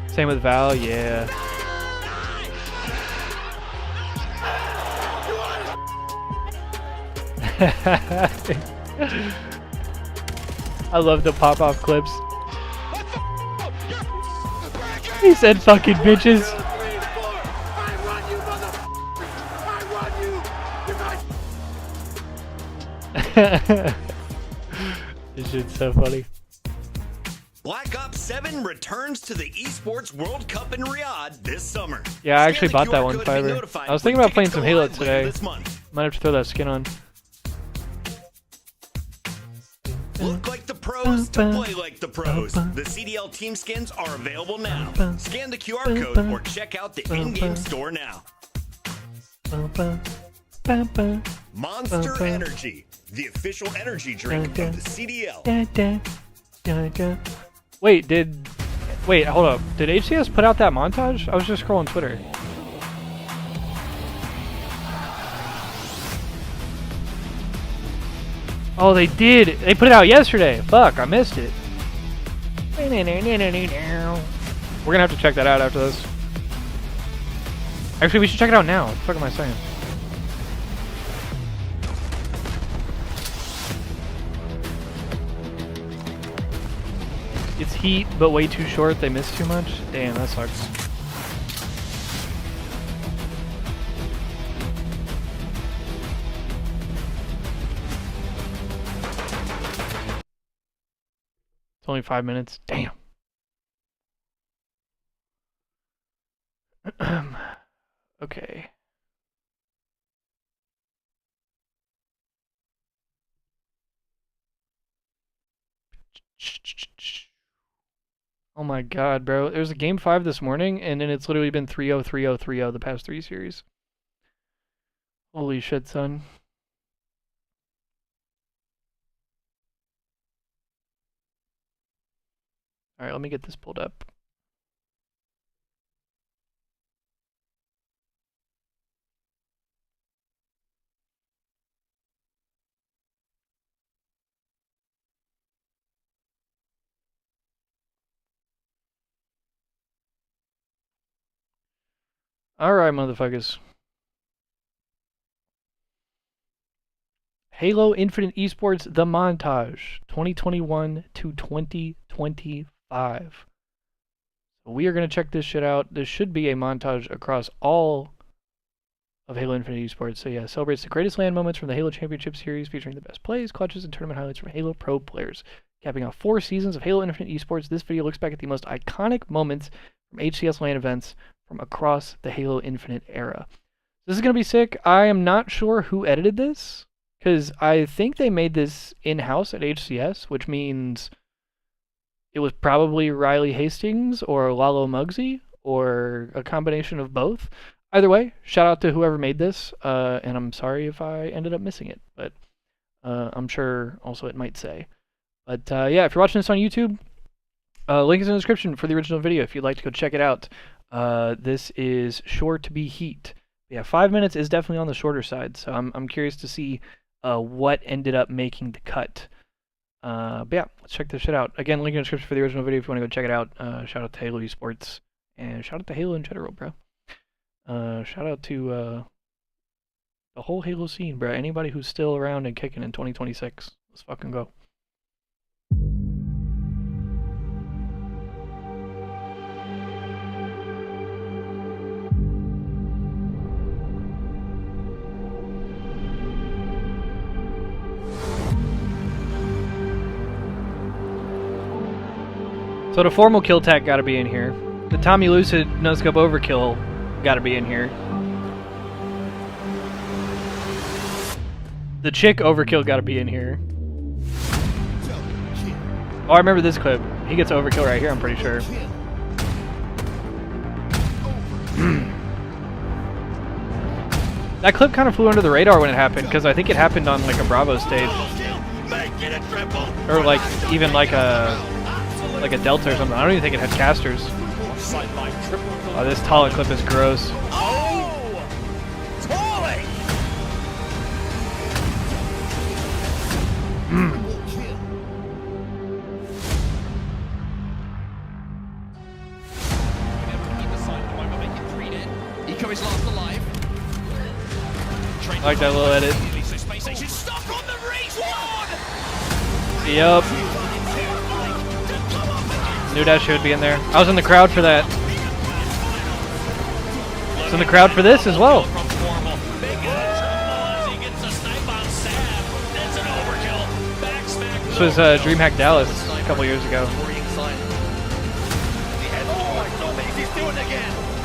Same with Val, yeah. I love the pop-off clips. He said fucking bitches. This shit's so funny. Black Ops 7 returns to the Esports World Cup in Riyadh this summer. Yeah, I Scan actually the bought that QR one, code to be Fiverr. notified I was when thinking about playing tickets some go Halo live later today. this month. Might have to throw that skin on. Look like the pros to play like the pros. The CDL team skins are available now. Scan the QR code or check out the in-game store now. Monster Energy, the official energy drink of the CDL. Wait, hold up. Did HCS put out that montage? I was just scrolling Twitter. Oh, they did. They put it out yesterday. Fuck, I missed it. We're gonna have to check that out after this. Actually, we should check it out now. What the fuck am I saying? It's heat, but way too short. They missed too much. Damn, that sucks. It's only 5 minutes. Damn. Okay. Oh my god, bro. There's a game 5 this morning, and then it's literally been 3-0, 3-0, 3-0 the past 3 series. Holy shit, son. Alright, let me get this pulled up. Alright, motherfuckers. Halo Infinite Esports The Montage 2021 to 2025. So we are going to check this shit out. This should be a montage across all of Halo Infinite Esports. So yeah, celebrates the greatest LAN moments from the Halo Championship Series, featuring the best plays, clutches, and tournament highlights from Halo Pro players. Capping off 4 seasons of Halo Infinite Esports, this video looks back at the most iconic moments from HCS LAN events from across the Halo Infinite era. This is going to be sick. I am not sure who edited this, because I think they made this in-house at HCS, which means it was probably Riley Hastings or Lalo Muggsy, or a combination of both. Either way, shout out to whoever made this, and I'm sorry if I ended up missing it, but I'm sure also it might say. But yeah, if you're watching this on YouTube, link is in the description for the original video if you'd like to go check it out. This is sure to be heat. Yeah, 5 minutes is definitely on the shorter side, so I'm curious to see what ended up making the cut. But yeah, let's check this shit out. Again, link in the description for the original video if you want to go check it out. Shout out to Halo Esports, and shout out to Halo in general, bro. Shout out to the whole Halo scene, bro. Anybody who's still around and kicking in 2026. Let's fucking go. So the formal kill tech got to be in here. The Tommy Lucid no-scope overkill got to be in here. The chick overkill got to be in here. Oh, I remember this clip. He gets overkill right here, I'm pretty sure. That clip kind of flew under the radar when it happened, because I think it happened on like a Bravo stage. Or like, even like a Delta or something. I don't even think it had casters. Oh, this Tala clip is gross. I like that little edit. Yup. Knew that should be in there. I was in the crowd for that. I was in the crowd for this as well. This was DreamHack Dallas a couple years ago.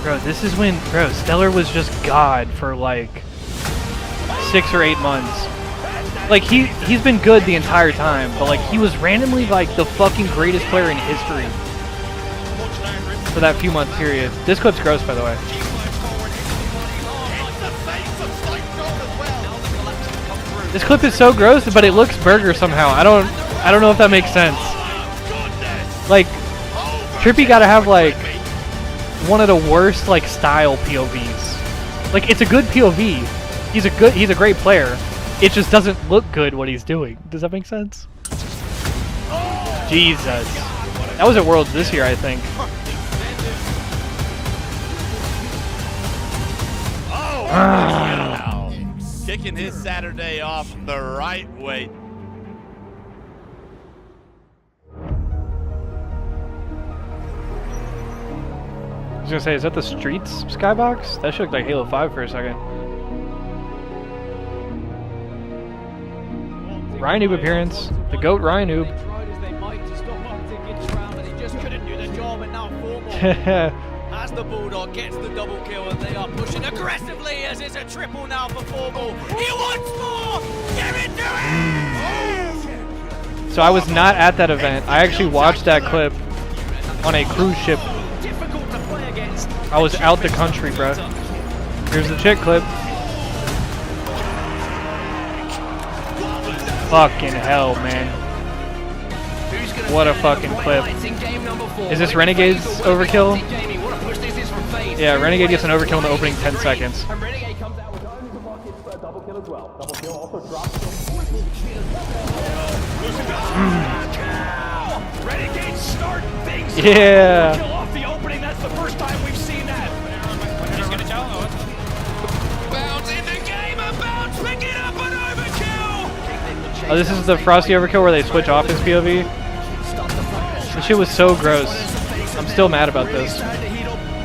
Bro, this is when, Stellar was just God for like 6 or 8 months. Like, he's been good the entire time, but like, he was randomly like the fucking greatest player in history for that few month period. This clip's gross, by the way. This clip is so gross, but it looks burger somehow. I don't know if that makes sense. Like, Trippy gotta have like one of the worst like style POVs. Like, it's a good POV. He's a great player. It just doesn't look good what he's doing. Does that make sense? Jesus. That was at Worlds this year, I think. Wow. Kicking his Saturday off the right way. I was gonna say, is that the Streets skybox? That should look like Halo 5 for a second. Ryanoob appearance. The GOAT Ryanoob. As the Bulldog gets the double kill and they are pushing aggressively as it's a triple now for Formal. He wants more! Give it to him! So I was not at that event. I actually watched that clip on a cruise ship. I was out the country, bro. Here's the chick clip. Fucking hell, man. What a fucking clip. Is this Renegade's overkill? Yeah, Renegade gets an overkill in the opening 10 seconds. Yeah. That's the first time we've seen that. He's gonna challenge. Bounce in the game, a bounce, pick it up, an overkill. Oh, this is the Frosty overkill where they switch off his POV. This shit was so gross. I'm still mad about this.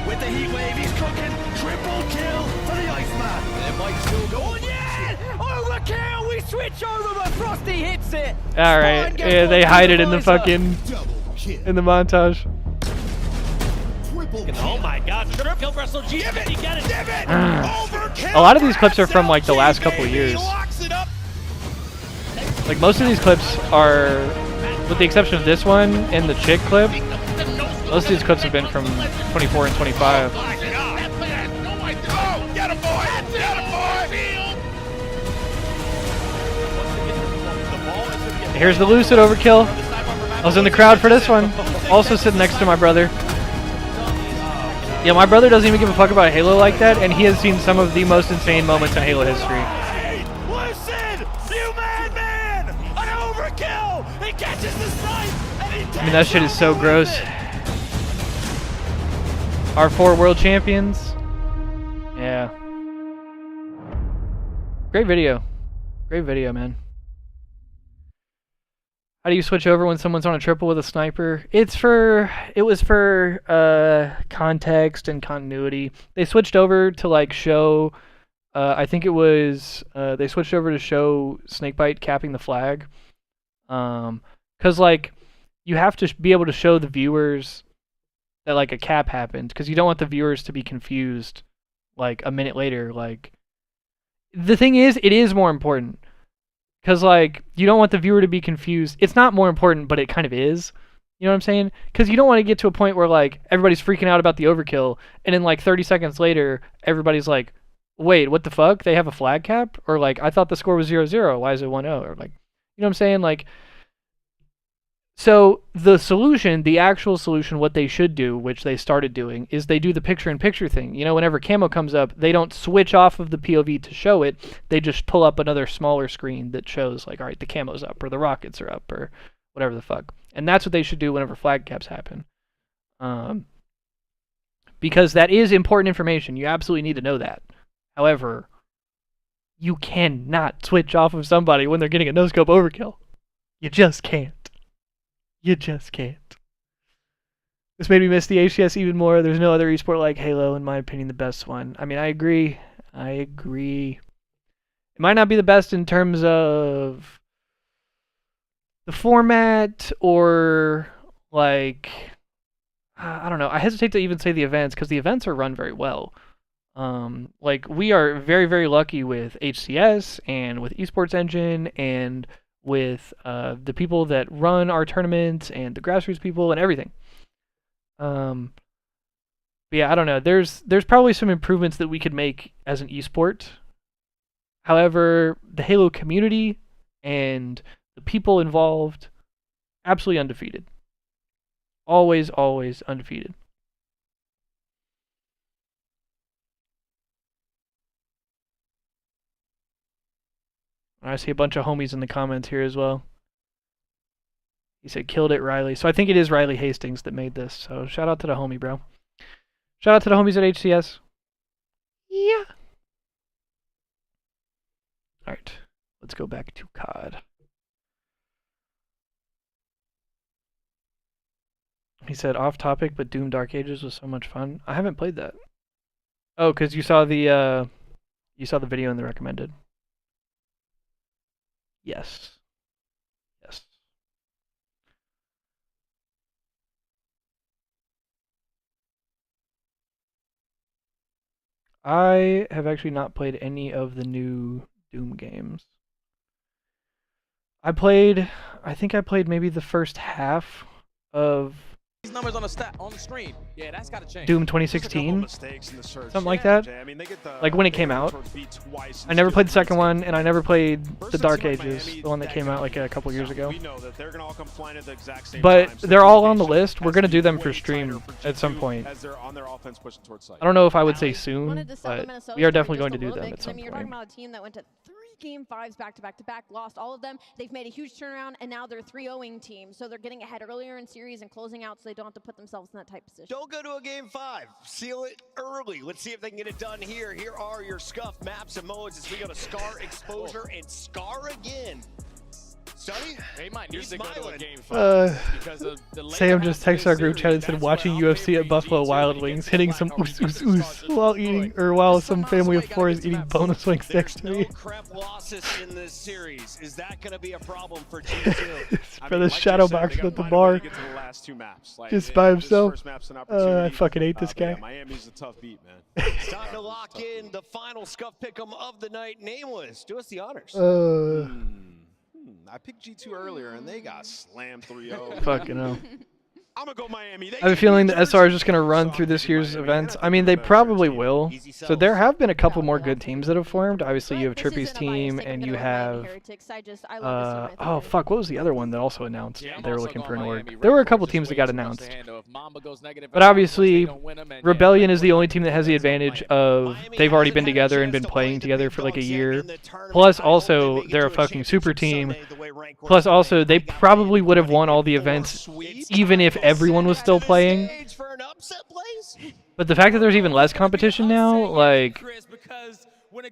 With the heat wave, he's cooking. Triple kill for the Iceman. It might still go on. Yeah! Overkill! We switch over, but Frosty hits it. Alright, yeah, they hide it in the fucking... in the montage. Oh my god, triple kill for SLG. Give it! Get it! Give it! A lot of these clips are from like the last couple of years. Like, most of these clips are, with the exception of this one and the chick clip, most of these clips have been from 24 and 25. Here's the Lucid overkill. I was in the crowd for this one. Also sitting next to my brother. Yeah, my brother doesn't even give a fuck about Halo like that, and he has seen some of the most insane moments in Halo history. I mean, that shit is so gross. Our 4 world champions. Yeah. Great video. Great video, man. How do you switch over when someone's on a triple with a sniper? It was for context and continuity. They switched over to like show, I think it was, they switched over to show Snakebite capping the flag. Cause like, you have to be able to show the viewers that like a cap happened, because you don't want the viewers to be confused like a minute later. Like, the thing is, it is more important, because like you don't want the viewer to be confused. It's not more important, but it kind of is. You know what I'm saying? Because you don't want to get to a point where like everybody's freaking out about the overkill, and then like 30 seconds later, everybody's like, "Wait, what the fuck? They have a flag cap?" Or like, "I thought the score was 0-0. Why is it 1-0?" Or like, you know what I'm saying? Like, so the solution, the actual solution, what they should do, which they started doing, is they do the picture-in-picture thing. You know, whenever camo comes up, they don't switch off of the POV to show it. They just pull up another smaller screen that shows like, all right, the camo's up, or the rockets are up, or whatever the fuck. And that's what they should do whenever flag caps happen. Because that is important information. You absolutely need to know that. However, you cannot switch off of somebody when they're getting a no-scope overkill. You just can't. You just can't. This made me miss the HCS even more. There's no other esport like Halo, in my opinion, the best one. I mean, I agree. It might not be the best in terms of the format, or like, I don't know. I hesitate to even say the events, because the events are run very well. Like, we are very, very lucky with HCS and with Esports Engine and with the people that run our tournaments and the grassroots people and everything. But yeah, I don't know. There's probably some improvements that we could make as an esport. However, the Halo community and the people involved, absolutely undefeated. Always, always undefeated. I see a bunch of homies in the comments here as well. He said, "Killed it, Riley." So I think it is Riley Hastings that made this. So shout out to the homie, bro. Shout out to the homies at HCS. Yeah. Alright. Let's go back to COD. He said, "Off topic, but Doom Dark Ages was so much fun." I haven't played that. Oh, because you saw the video in the recommended. Yes. Yes. I have actually not played any of the new Doom games. I think I played maybe the first half of These numbers on the screen. Yeah, that's got to change. Doom 2016, something like that. Like when it came out. I never played the second one, and I never played the Dark Ages, the one that came out like a couple years ago. But they're all on the list. We're gonna do them for stream at some point. I don't know if I would say soon, but we are definitely going to do them at some point. You're talking about a team that went to 3 Game 5s back-to-back, lost all of them. They've made a huge turnaround, and now they're 3-0ing team. So they're getting ahead earlier in series and closing out, so they don't have to put themselves in that type of position. Don't go to a Game 5. Seal it early. Let's see if they can get it done here. Here are your scuff maps and modes as we go to Scar, Exposure, and Scar again. Sonny, they might need to go to a Game 5 because of the Sam just texted our group chat and said, "Watching UFC at Buffalo Wild Wings, hitting some oos while eating, or while some family of 4 is eating bonus wings next to me." Crep losses in this series. Is that going to be a problem for G2? For the shadow boxer at the bar, just by himself. I fucking hate this guy. Miami's a tough beat, man. It's time to lock in the final scuff pick'em of the night. Nameless, do us the honors. I picked G2 earlier, and they got slammed 3-0. Fucking hell. I'm going to go Miami. I have a feeling that SR is just going to run through this year's events. I mean, they probably will. So there have been a couple more good teams that have formed. Obviously, you have Trippy's team, and you have... oh, fuck, what was the other one that also announced they were looking for an org? There were a couple teams that got announced. But obviously, Rebellion is the only team that has the advantage of they've already been together and been playing together for like a year. Plus, also, they're a fucking super team. Plus, also, they probably would have won all the events even if everyone was still playing. But the fact that there's even less competition now, like,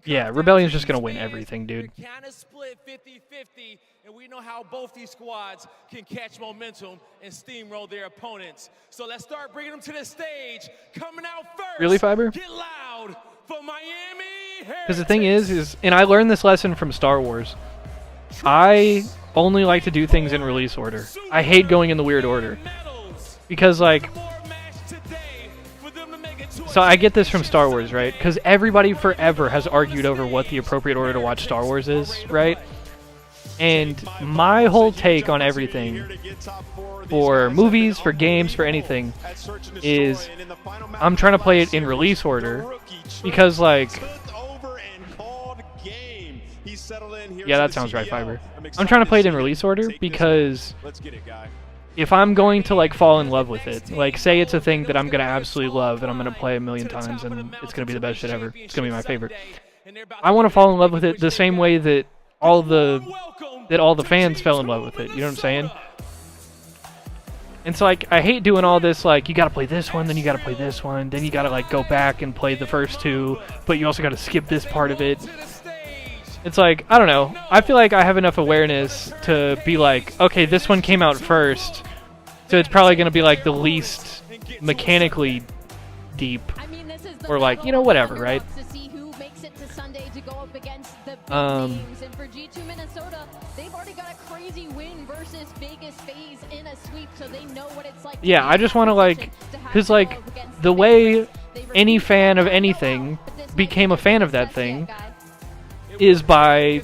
yeah, Rebellion's just gonna win everything, dude. Kind of split 50-50, and we know how both these squads can catch momentum and steamroll their opponents. So let's start bringing them to the stage. Coming out first. Really, Fiber? Get loud for Miami. Because the thing is, and I learned this lesson from Star Wars. I only like to do things in release order. I hate going in the weird order. Because, like... So I get this from Star Wars, right? Because everybody forever has argued over what the appropriate order to watch Star Wars is, right? And my whole take on everything, for movies, for games, for anything, is I'm trying to play it in release order. Because, like... Yeah, that sounds right, Fiber. I'm trying to play it in release order because if I'm going to like fall in love with it, like say it's a thing that I'm going to absolutely love and I'm going to play a million times and it's going to be the best shit ever. It's going to be my favorite. I want to fall in love with it the same way that all the fans fell in love with it. You know what I'm saying? And so like I hate doing all this like you got to play this one, then you got to play this one, then you got to like go back and play the first two, but you also got to skip this part of it. It's like, I don't know. I feel like I have enough awareness to be like, okay, this one came out first, so it's probably going to be like the least mechanically deep, or like, you know, whatever, right? For G2 Minnesota, they've already got a crazy win versus Vegas FaZe in a sweep, so they know what it's like. Yeah, I just want to like, because like the way any fan of anything became a fan of that thing is by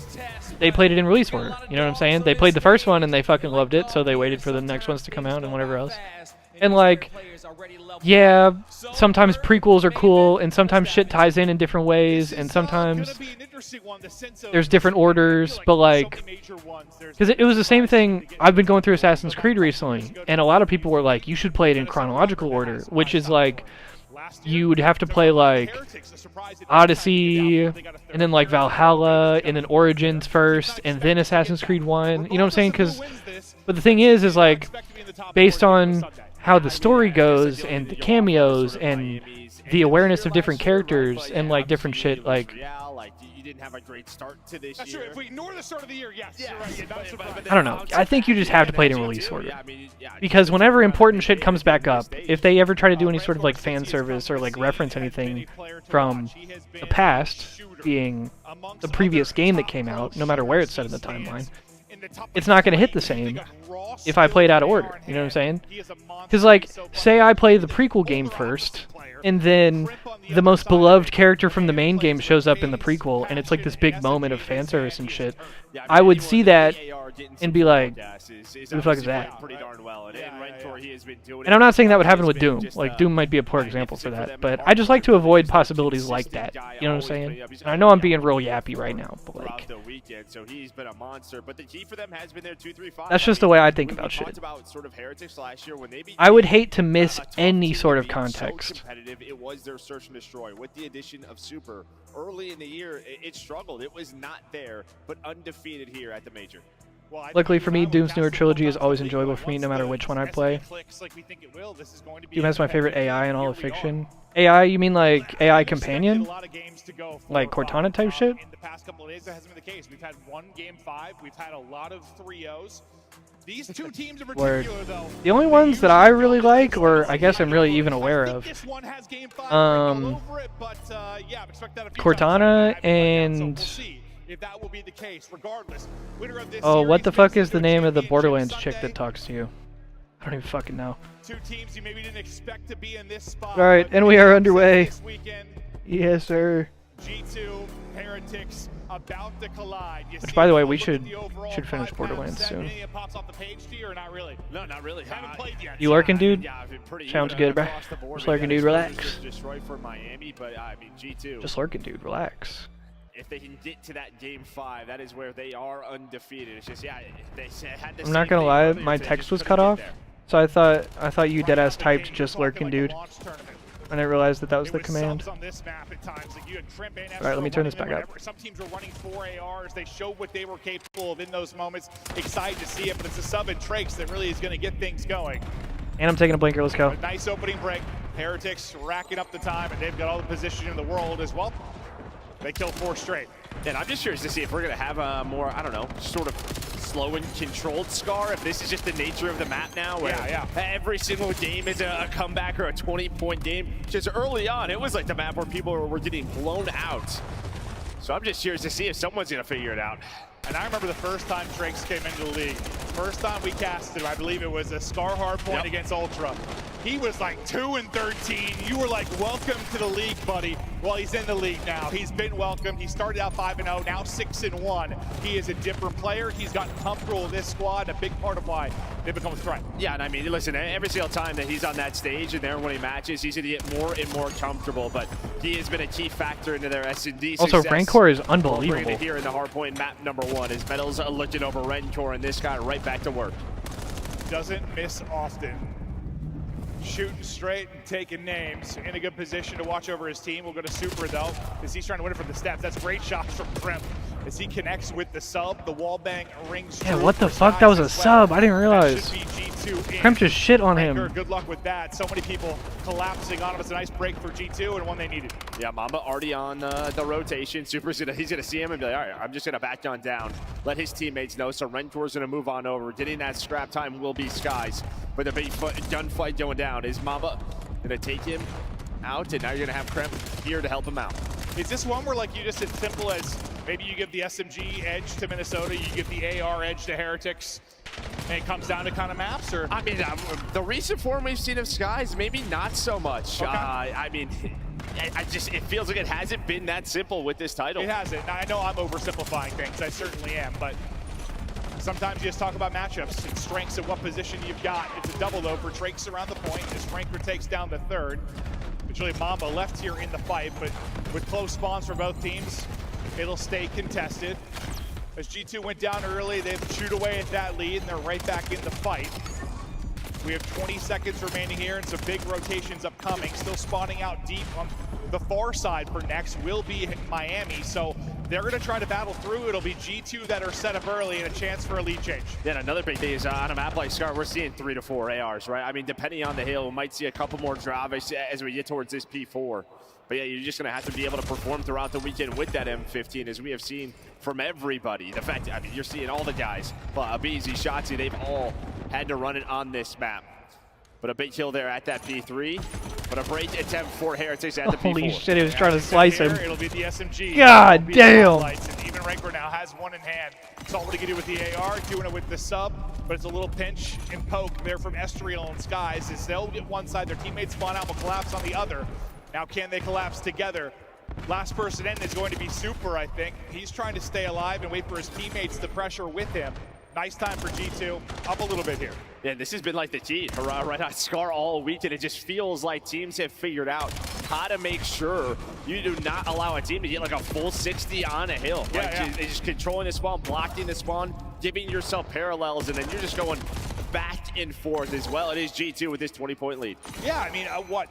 they played it in release order. You know what I'm saying? They played the first one and they fucking loved it, so they waited for the next ones to come out and whatever else. And like, yeah, sometimes prequels are cool, and sometimes shit ties in different ways, and sometimes there's different orders, but like, because it was the same thing. I've been going through Assassin's Creed recently, and a lot of people were like, you should play it in chronological order, which is like, you would have to play like Odyssey, and then like Valhalla, and then Origins first, and then Assassin's Creed 1. You know what I'm saying? But the thing is like, based on how the story goes, and the cameos, and the awareness of different characters, and like different shit, like... You didn't have a great start to this year. Sure, if we ignore the start of the year, yes, you're right. I don't know. I think you just have to play it in release order. Because whenever important shit comes back up, if they ever try to do any sort of like fan service or like reference anything from the past, being the previous game that came out, no matter where it's set in the timeline, it's not going to hit the same if I play it out of order. You know what I'm saying? Because like, say I play the prequel game first, and then the most beloved character from the main game shows up in the prequel, and it's like this big moment of fan service and shit. I would see that and be like, who the fuck is that? And I'm not saying that would happen with Doom. Like, Doom might be a poor example for that, but I just like to avoid possibilities like that. You know what I'm saying? And I know I'm being real yappy right now, but like, that's just the way I think about shit. I would hate to miss any sort of context. It was their search and destroy. With the addition of Super early in the year, it struggled. It was not there, but undefeated here at the major. Luckily for me, Doom's newer trilogy is always enjoyable for me, no matter which one I play. Doom has my favorite AI in all of fiction. AI, you mean like AI companion? Like Cortana type shit? In the past couple of days, that hasn't been the case. We've had one Game 5. We've had a lot of 3-0s. These two teams in particular, though, the only ones that I really like, or I guess I'm really even aware of, Cortana and... Oh, what the fuck is the name of the Borderlands chick that talks to you? I don't even fucking know. Two teams you maybe didn't expect to be in this spot. Alright, and we are underway. Yes, sir. G2, Heretics, about to collide. Which, by the way, we should finish Borderlands soon. No, not really. Haven't played yet. You lurking, dude? Sounds good, bro. Just lurking, dude. Relax. Just lurking, dude. Relax. If they can get to that Game 5, that is where they are undefeated. It's just, yeah, they had the I'm not gonna lie, my text was cut off, so I thought you deadass typed just lurking, dude. I didn't realize that was the command. Alright, let me turn this back up. Some teams were running 4 ARs. They showed what they were capable of in those moments. Excited to see it, but it's a sub and Trakes that really is going to get things going. And I'm taking a blinker. Let's go. A nice opening break. Heretics racking up the time, and they've got all the position in the world as well. They kill 4 straight. And I'm just curious to see if we're going to have a more, I don't know, sort of slow and controlled Scar, if this is just the nature of the map now, where every single game is a comeback or a 20-point game. Just early on, it was like the map where people were getting blown out. So I'm just curious to see if someone's going to figure it out. And I remember the first time Trakes came into the league. First time we casted him, I believe it was a Scar Hardpoint against Ultra. He was like 2-13. You were like, welcome to the league, buddy. Well, he's in the league now. He's been welcomed. He started out 5-0, now 6-1. He is a different player. He's gotten comfortable with this squad, a big part of why they become a threat. Yeah, and I mean, listen, every single time that he's on that stage and they're winning matches, he's going to get more and more comfortable, but he has been a key factor into their S&D success. Also, Rancor is unbelievable. Here in the hardpoint map number 1. His medals are looking over Rancor, and this guy right back to work. Doesn't miss often. Shooting straight and taking names. In a good position to watch over his team. We'll go to Super, though, as he's trying to win it from the steps. That's great shots from Kremp as he connects with the sub. The wall bang rings. Yeah, what the fuck? That was a sub. I didn't realize. Kremp just shit on him. Good luck with that. So many people collapsing on him. It's a nice break for G2 and one they needed. Yeah, Mamba already on the rotation. Super's he's gonna see him and be like, all right, I'm just gonna back on down. Let his teammates know. So Rentor's gonna move on over. Getting that scrap time will be Skies. With a big gunfight going down. Is Mamba gonna take him out? And now you're gonna have Kremp here to help him out. Is this one where like you just as simple as maybe you give the SMG edge to Minnesota, you give the AR edge to Heretics, and it comes down to kind of maps? Or I mean, the recent form we've seen of Skies, maybe not so much. Okay. I mean, it feels like it hasn't been that simple with this title. It hasn't. Now, I know I'm oversimplifying things. I certainly am, but sometimes you just talk about matchups and strengths and what position you've got. It's a double though for Trakes around the point as Franker takes down the third. It's really Mamba left here in the fight, but with close spawns for both teams, it'll stay contested. As G2 went down early, they've chewed away at that lead and they're right back in the fight. We have 20 seconds remaining here and some big rotations upcoming. Still spawning out deep on the far side for next will be Miami. So they're going to try to battle through. It'll be G2 that are set up early and a chance for a lead change. Yeah, another big thing is on a map like Scar, we're seeing 3 to 4 ARs, right? I mean, depending on the hill, we might see a couple more drive as we get towards this P4. But yeah, you're just going to have to be able to perform throughout the weekend with that M15, as we have seen from everybody. The fact, I mean, you're seeing all the guys, Abizi, Shotzi, they've all had to run it on this map. But a big kill there at that P3. But a break attempt for Heretics at the P4. Holy shit, he was trying to slice him. It'll be the SMG. God damn. And even Ranker now has one in hand. Saw what he can do with the AR, doing it with the sub, but it's a little pinch and poke there from Estriel and Skies as they'll get one side, their teammates spawn out, will collapse on the other. Now can they collapse together? Last person in is going to be Super, I think. He's trying to stay alive and wait for his teammates to pressure with him. Nice time for G2, up a little bit here. Yeah, this has been like the key right on Scar all week, and it just feels like teams have figured out how to make sure you do not allow a team to get like a full 60 on a hill. Yeah, They're just controlling the spawn, blocking the spawn, giving yourself parallels, and then you're just going back and forth as well. It is G2 with this 20-point lead. Yeah, I mean,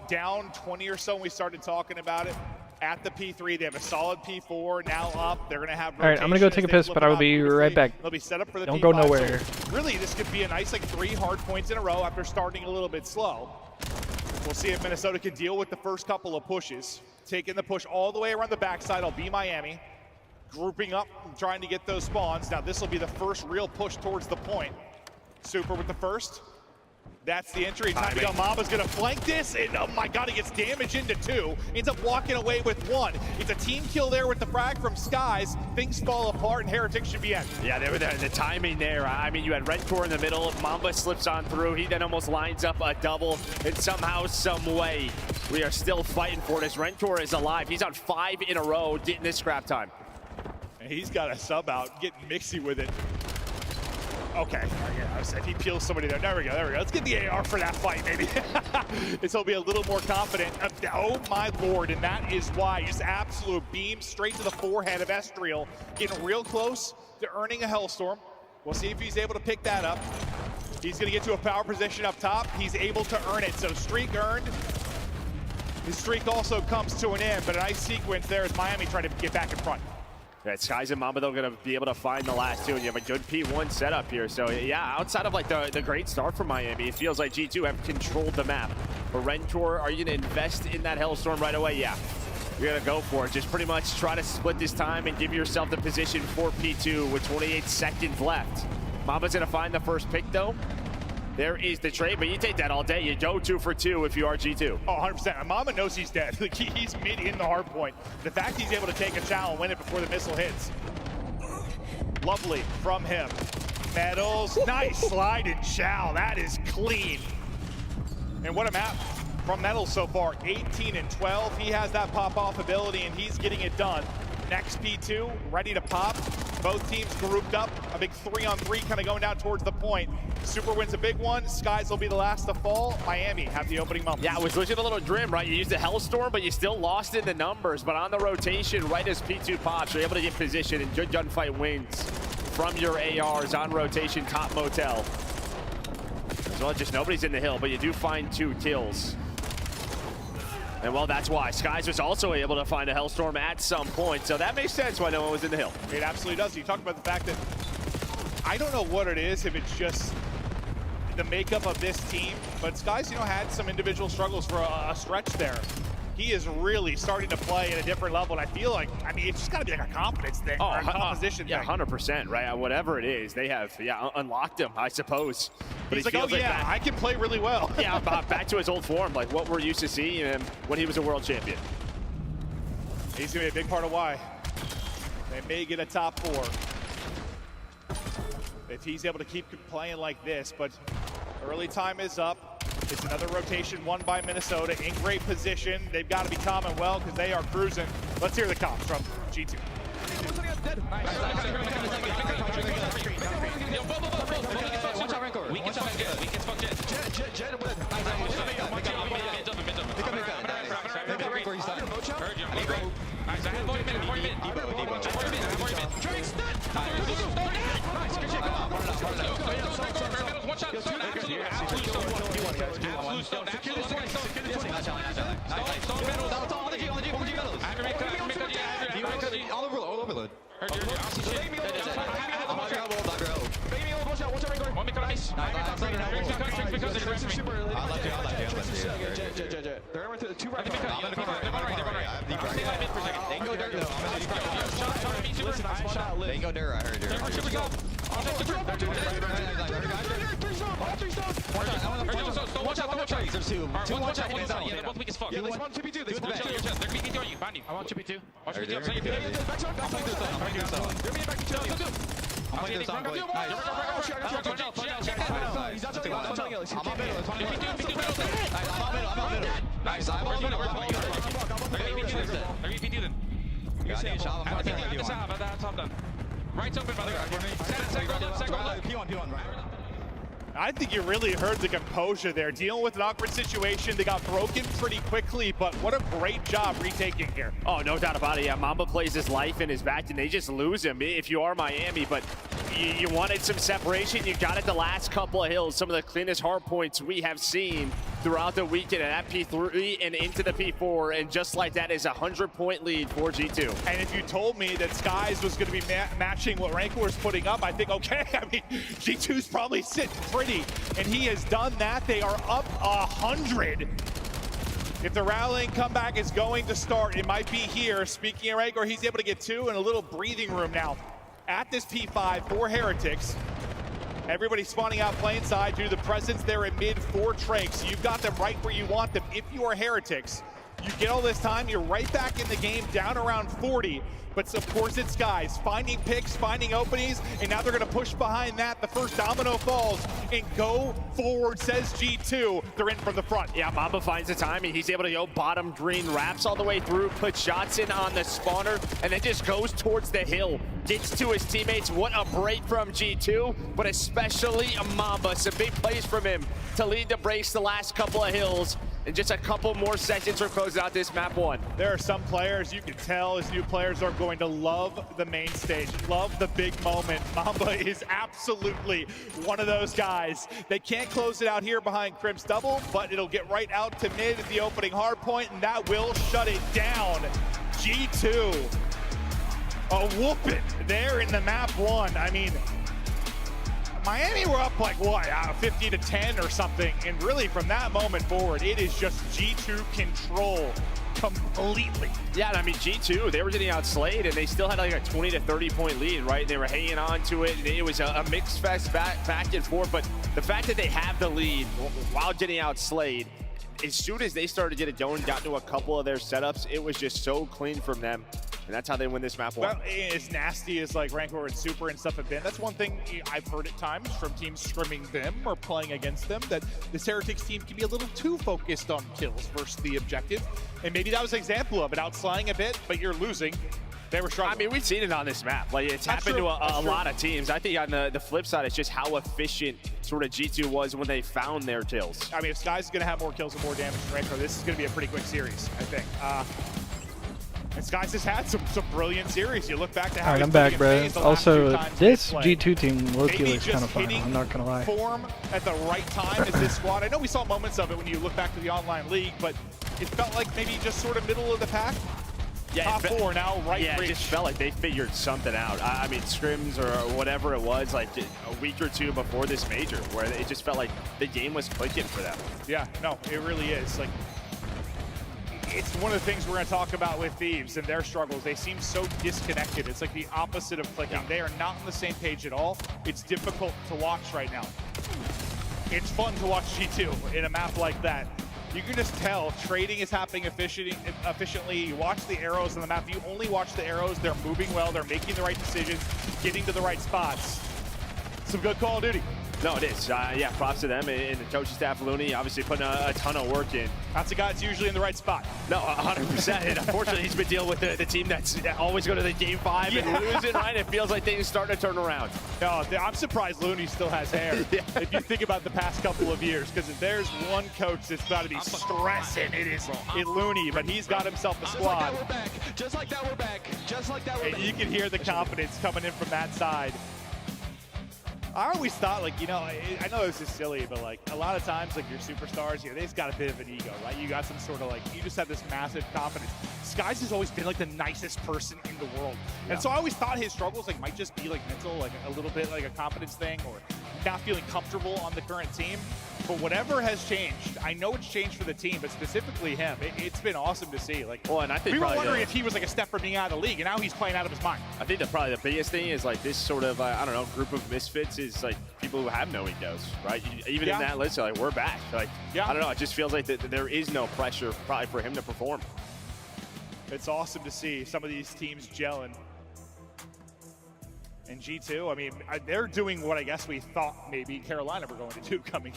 down 20 or so when we started talking about it. At the P3, they have a solid P4, now up. They're going to have all right, I'm going to go take a piss, but I will be right back. They'll be set up for the Don't P5, go nowhere. So really, this could be a nice 3 hard points in a row after starting a little bit slow. We'll see if Minnesota can deal with the first couple of pushes. Taking the push all the way around the backside, I'll be Miami. Grouping up and trying to get those spawns. Now, this will be the first real push towards the point. Super with the first. That's the entry. Time to go. Mamba's going to flank this, and oh my god, he gets damage into 2. Ends up walking away with 1. It's a team kill there with the frag from Skies. Things fall apart, and Heretics should be in. Yeah, they were there. The timing there. I mean, you had Redcore in the middle. Mamba slips on through. He then almost lines up a double, and somehow, some way, we are still fighting for this. Rentor is alive. He's on 5 in a row, getting this scrap time. And he's got a sub out, getting mixy with it. Okay, yeah, I said he peels somebody there. There we go, there we go. Let's get the AR for that fight, maybe. This will be a little more confident. Oh my lord, and that is why. Just absolute beam straight to the forehead of Estriel. Getting real close to earning a Hellstorm. We'll see if he's able to pick that up. He's gonna get to a power position up top. He's able to earn it, so streak earned. His streak also comes to an end, but a nice sequence there as Miami trying to get back in front. Yeah, Skies and Mamba, they're going to be able to find the last 2, and you have a good P1 setup here. So, yeah, outside of, like, the great start for Miami, it feels like G2 have controlled the map. For Rentor, are you going to invest in that Hellstorm right away? Yeah. You're going to go for it. Just pretty much try to split this time and give yourself the position for P2 with 28 seconds left. Mamba's going to find the first pick, though. There is the trade, but you take that all day. You go 2 for 2 if you are G2. Oh, 100%. Mamba knows he's dead. Like he's mid in the hard point. The fact he's able to take a challenge and win it before the missile hits. Lovely from him. Metals, nice slide and chow. That is clean. And what a map from Metals so far. 18 and 12. He has that pop-off ability, and he's getting it done. Next P2, ready to pop. Both teams grouped up. A big 3-on-3 kind of going down towards the point. Super wins a big one. Skies will be the last to fall. Miami have the opening moment. Yeah, it was legit a little grim, right? You used the Hellstorm, but you still lost in the numbers. But on the rotation, right as P2 pops, you're able to get position, and good gunfight wins from your ARs on rotation, top motel. As well, just nobody's in the hill, but you do find 2 kills. And well, that's why Skies was also able to find a Hellstorm at some point. So that makes sense why no one was in the hill. It absolutely does. You talk about the fact that I don't know what it is, if it's just the makeup of this team, but Skies, had some individual struggles for a stretch there. He is really starting to play at a different level, and I feel like, it's just got to be like a confidence thing, or a composition thing. Yeah, 100%, right? Whatever it is, they have, unlocked him, I suppose. But he's like, oh yeah, I can play really well. Yeah, back to his old form, like what we're used to seeing him when he was a world champion. He's going to be a big part of why they may get a top 4 if he's able to keep playing like this. But early time is up. It's another rotation won by Minnesota in great position. They've got to be calm and well because they are cruising. Let's hear the comps from G2. They go dirt, I heard dirt. Watch out. There's two. Watch out. They're both weak as fuck. There's one chippy two. There's one chippy two. They're beating you. Find you. I want chippy two. Watch chippy two. I'm playing through the zone. They're beating back to chill. I'm playing through the zone. Nice. I'm on middle. They're beating then. You got a shot. I'm done. Right's open, by the way. P1, right. I think you really heard the composure there. Dealing with an awkward situation. They got broken pretty quickly, but what a great job retaking here. Oh, no doubt about it. Yeah, Mamba plays his life in his back, and they just lose him if you are Miami. But you wanted some separation. You got it the last couple of hills. Some of the cleanest hard points we have seen throughout the weekend at P3 and into the P4. And just like that is a 100-point lead for G2. And if you told me that Skies was going to be matching what Rancor is putting up, I think, okay, G2's probably sitting pretty. And he has done that. They are up 100. If the rallying comeback is going to start, it might be here. Speaking of Rancor, he's able to get 2 and a little breathing room now. At this P5 for Heretics. Everybody spawning out plane side due to the presence there in mid for Trakes. You've got them right where you want them. If you are Heretics, you get all this time, you're right back in the game, down around 40. But of course it's Skies, finding picks, finding openings, and now they're gonna push behind that. The first domino falls, and go forward, says G2. They're in from the front. Yeah, Mamba finds the timing. He's able to go bottom green, wraps all the way through, puts shots in on the spawner, and then just goes towards the hill. Gets to his teammates. What a break from G2, but especially Mamba. Some big plays from him to lead the breaks the last couple of hills. And just a couple more seconds for closing out this map 1. There are some players you can tell as new players are going to love the main stage, love the big moment. Mamba is absolutely one of those guys. They can't close it out here behind Crim's double, but it'll get right out to mid at the opening hard point, and that will shut it down. G2, a whooping there in the map 1. Miami were up like, what, 50 to 10 or something, and really from that moment forward, it is just G2 control completely. Yeah, G2, they were getting outslayed, and they still had like a 20 to 30 point lead, right? They were hanging on to it, and it was a mixed fest back and forth, but the fact that they have the lead while getting outslayed, as soon as they started to get it going, got into a couple of their setups, it was just so clean from them. And that's how they win this map one. Well, as nasty as like Rancor and Super and stuff have been, that's one thing I've heard at times from teams scrimming them or playing against them, that this Heretics team can be a little too focused on kills versus the objective. And maybe that was an example of it, outslaying a bit, but you're losing. They were struggling. I mean, we've seen it on this map. Like, it's happened to a lot of teams. I think on the flip side, it's just how efficient sort of G2 was when they found their kills. I mean, if Sky's going to have more kills and more damage than Rancor, this is going to be a pretty quick series, I think. And Sky's has had some brilliant series. You look back to how I'm back, bro. Also, this G2 team low-key looks kind of fun. I'm not going to lie. Form at the right time as this squad. I know we saw moments of it when you look back to the online league, but it felt like maybe just sort of middle of the pack. Yeah, top four now, right? Yeah, it just felt like they figured something out. I mean, scrims or whatever it was, like a week or two before this major, where it just felt like the game was clicking for them. Yeah, no, it really is. Like, it's one of the things we're going to talk about with Thieves and their struggles. They seem so disconnected. It's like the opposite of clicking. Yeah. They are not on the same page at all. It's difficult to watch right now. It's fun to watch G2 in a map like that. You can just tell trading is happening efficiently. You watch the arrows on the map. You only watch the arrows. They're moving well. They're making the right decisions, getting to the right spots. Some good Call of Duty. No, it is. Yeah, props to them and the coaching staff, Looney, obviously putting a ton of work in. That's a guy that's usually in the right spot. No, 100%. And unfortunately, he's been dealing with the team that's always going to the game 5 and losing, right? It feels like things starting to turn around. No, I'm surprised Looney still has hair. Yeah. If you think about the past couple of years, because if there's one coach that's got to be stressing, it's Looney, but he's got himself a squad. Just like that, we're back. Just like that, we're back. And you can hear the confidence coming in from that side. I always thought, like, you know, I know this is silly, but like a lot of times, like your superstars, you know, they've got a bit of an ego, right? You got some sort of like, you just have this massive confidence. Skies has always been like the nicest person in the world. Yeah. And so I always thought his struggles like might just be like mental, like a little bit like a confidence thing or not feeling comfortable on the current team. But whatever has changed, I know it's changed for the team, but specifically him, it's been awesome to see. Like, well, and I think we were wondering if he was like a step from being out of the league, and now he's playing out of his mind. I think that probably the biggest thing is like this sort of, I don't know, group of misfits is like people who have no egos, right? Even in that list, like we're back. Like, I don't know, it just feels like that there is no pressure probably for him to perform. It's awesome to see some of these teams gelling. And G2, I mean, they're doing what I guess we thought maybe Carolina were going to do coming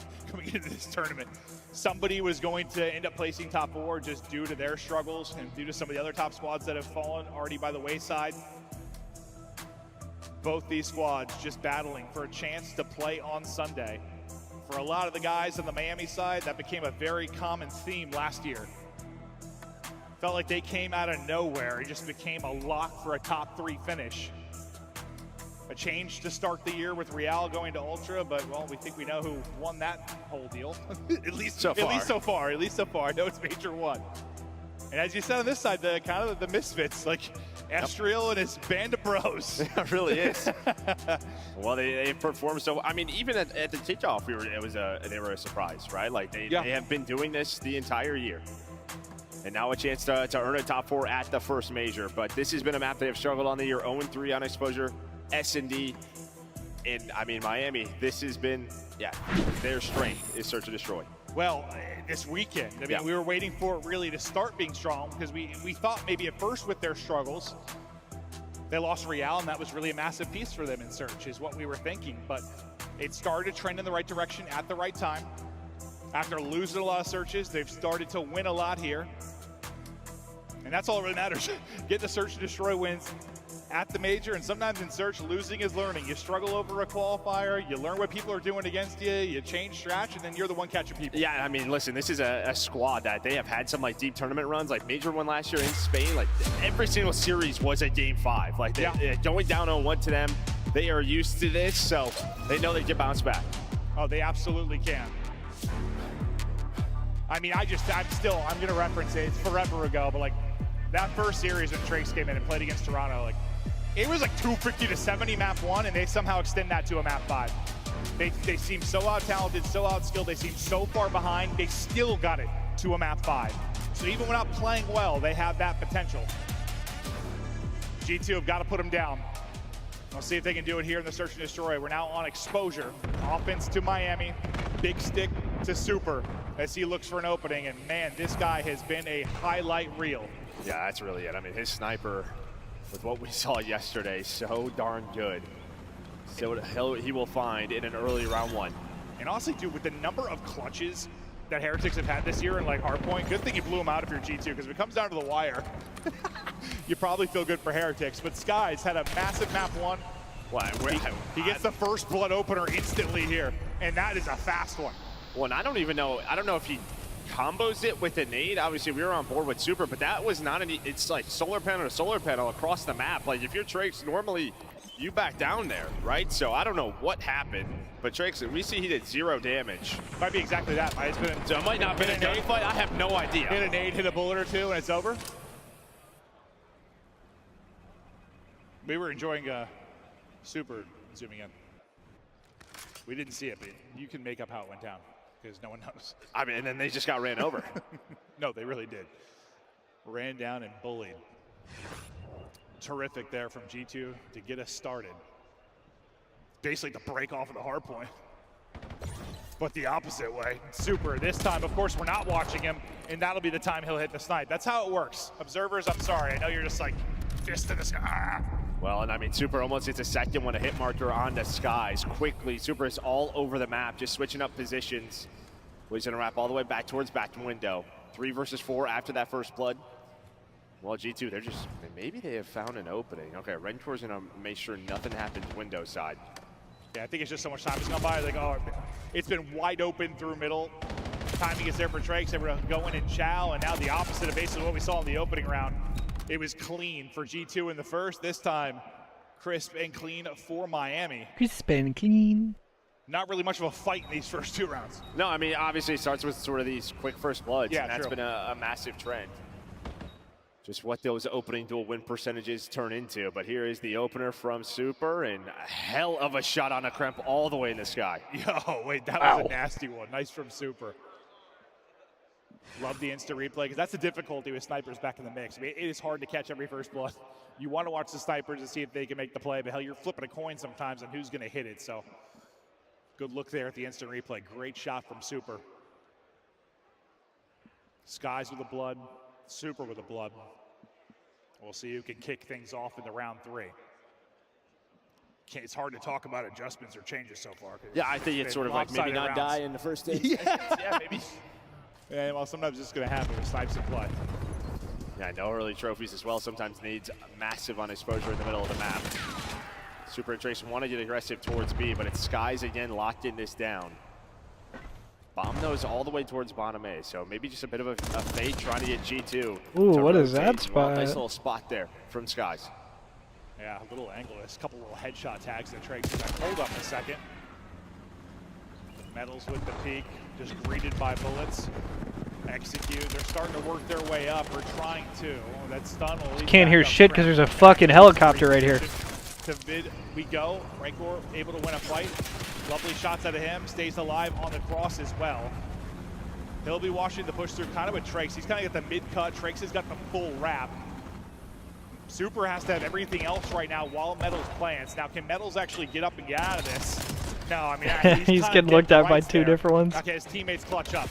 into this tournament. Somebody was going to end up placing top 4 just due to their struggles and due to some of the other top squads that have fallen already by the wayside. Both these squads just battling for a chance to play on Sunday. For a lot of the guys on the Miami side, that became a very common theme last year. Felt like they came out of nowhere. It just became a lock for a top 3 finish. A change to start the year with Real going to Ultra, but well, we think we know who won that whole deal. at least so far. I know it's Major 1. And as you said on this side, the kind of the misfits, like Estriel and his band of bros. It really is. Well, they performed so. I mean, even at the kickoff, they were a surprise, right? Like they have been doing this the entire year. And now a chance to earn a top 4 at the first major. But this has been a map they have struggled on the year, 0-3 on exposure. S&D, and I mean Miami, this has been, their strength is search and destroy. Well, this weekend, I mean, we were waiting for it really to start being strong because we thought maybe at first with their struggles, they lost Real, and that was really a massive piece for them in search is what we were thinking. But it started to trend in the right direction at the right time. After losing a lot of searches, they've started to win a lot here. And that's all that really matters. Get the search and destroy wins at the major, and sometimes in search, losing is learning. You struggle over a qualifier, you learn what people are doing against you, you change strat, and then you're the one catching people. Yeah, I mean, listen, this is a squad that they have had some like deep tournament runs, like Major 1 last year in Spain. Like every single series was a game 5. Like going down 0-1 to them, they are used to this, so they know they can bounce back. Oh, they absolutely can. I mean, I'm going to reference it, it's forever ago, but like that first series when Trace came in and played against Toronto, like it was like 250 to 70 map 1, and they somehow extend that to a map 5. They seem so out-talented, so out-skilled, they seem so far behind, they still got it to a map 5. So even without playing well, they have that potential. G2 have got to put them down. We'll see if they can do it here in the search and destroy. We're now on exposure. Offense to Miami, big stick to Super as he looks for an opening, and man, this guy has been a highlight reel. Yeah, that's really it. I mean, his sniper with what we saw yesterday. So darn good. So he will find in an early round 1. And honestly, dude, with the number of clutches that Heretics have had this year in like hardpoint, good thing you blew him out if you're G2, because if it comes down to the wire, you probably feel good for Heretics. But Skies had a massive map 1. He gets the first blood opener instantly here, and that is a fast one. Well, and I don't know if he combos it with a nade. Obviously, we were on board with Super, but that was not it's like solar panel to solar panel across the map. Like, if you're Trakes, normally you back down there, right? So I don't know what happened, but Trakes, we see he did 0 damage. Might be exactly that. So it might not have been a gunfight. I have no idea. Hit a nade, hit a bullet or two, and it's over. We were enjoying Super zooming in. We didn't see it, but you can make up how it went down because no one knows. I mean, and then they just got ran over. No, they really did. Ran down and bullied. Terrific there from G2 to get us started. Basically the break off of the hard point. But the opposite way. Super. This time, of course, we're not watching him, and that'll be the time he'll hit the snipe. That's how it works. Observers, I'm sorry. I know you're just like, fist in the sky. Well, and I mean, Super almost gets a second one, a hit marker on the Skies. Quickly, Super is all over the map, just switching up positions. He's gonna wrap all the way back towards back window. 3 versus 4 after that first blood. Well, G2, maybe they have found an opening. Okay, Rentor's gonna make sure nothing happens window side. Yeah, I think it's just so much time has gone by. Like, oh, it's been wide open through middle. Timing is there for Trakes. They were going in Chow, and now the opposite of basically what we saw in the opening round. It was clean for G2 in the first. This time, crisp and clean for Miami. Crisp and clean. Not really much of a fight in these first 2 rounds. No, I mean, obviously it starts with sort of these quick first bloods, yeah, and that's been a massive trend. Just what those opening dual win percentages turn into. But here is the opener from Super, and a hell of a shot on a Kremp all the way in the sky. Yo, wait, that was a nasty one. Nice from Super. Love the instant replay, because that's the difficulty with snipers back in the mix. I mean, it is hard to catch every first blood. You want to watch the snipers and see if they can make the play, but hell, you're flipping a coin sometimes on who's going to hit it. So good look there at the instant replay. Great shot from Super. Skies with the blood, Super with the blood. We'll see who can kick things off in the round 3. It's hard to talk about adjustments or changes so far. Yeah, I think it's sort of like maybe not die in the first instance. Yeah, maybe. Yeah, well, sometimes it's going to happen with snipes and play. Yeah, I know early trophies as well sometimes needs massive on exposure in the middle of the map. Super and Trace want to get aggressive towards B, but it's Skies again locking this down. Bomb nose all the way towards bottom A, so maybe just a bit of a fade trying to get G2. Ooh, what is that spot? Well, nice little spot there from Skies. Yeah, a little angle. There's a couple little headshot tags that Trace got hold up a second. Metals with the peak, just greeted by bullets. Execute. They're starting to work their way up, or trying to. That stun will lead. Can't hear shit because there's a fucking helicopter right here. To mid we go. Rancor able to win a fight. Lovely shots out of him. Stays alive on the cross as well. He'll be watching the push through kind of with Trakes. He's kind of got the mid cut. Trakes has got the full wrap. Super has to have everything else right now while Metals plants. Now, can Metals actually get up and get out of this? No, I mean, he's getting looked at by 2 different ones. Okay, his teammates clutch up.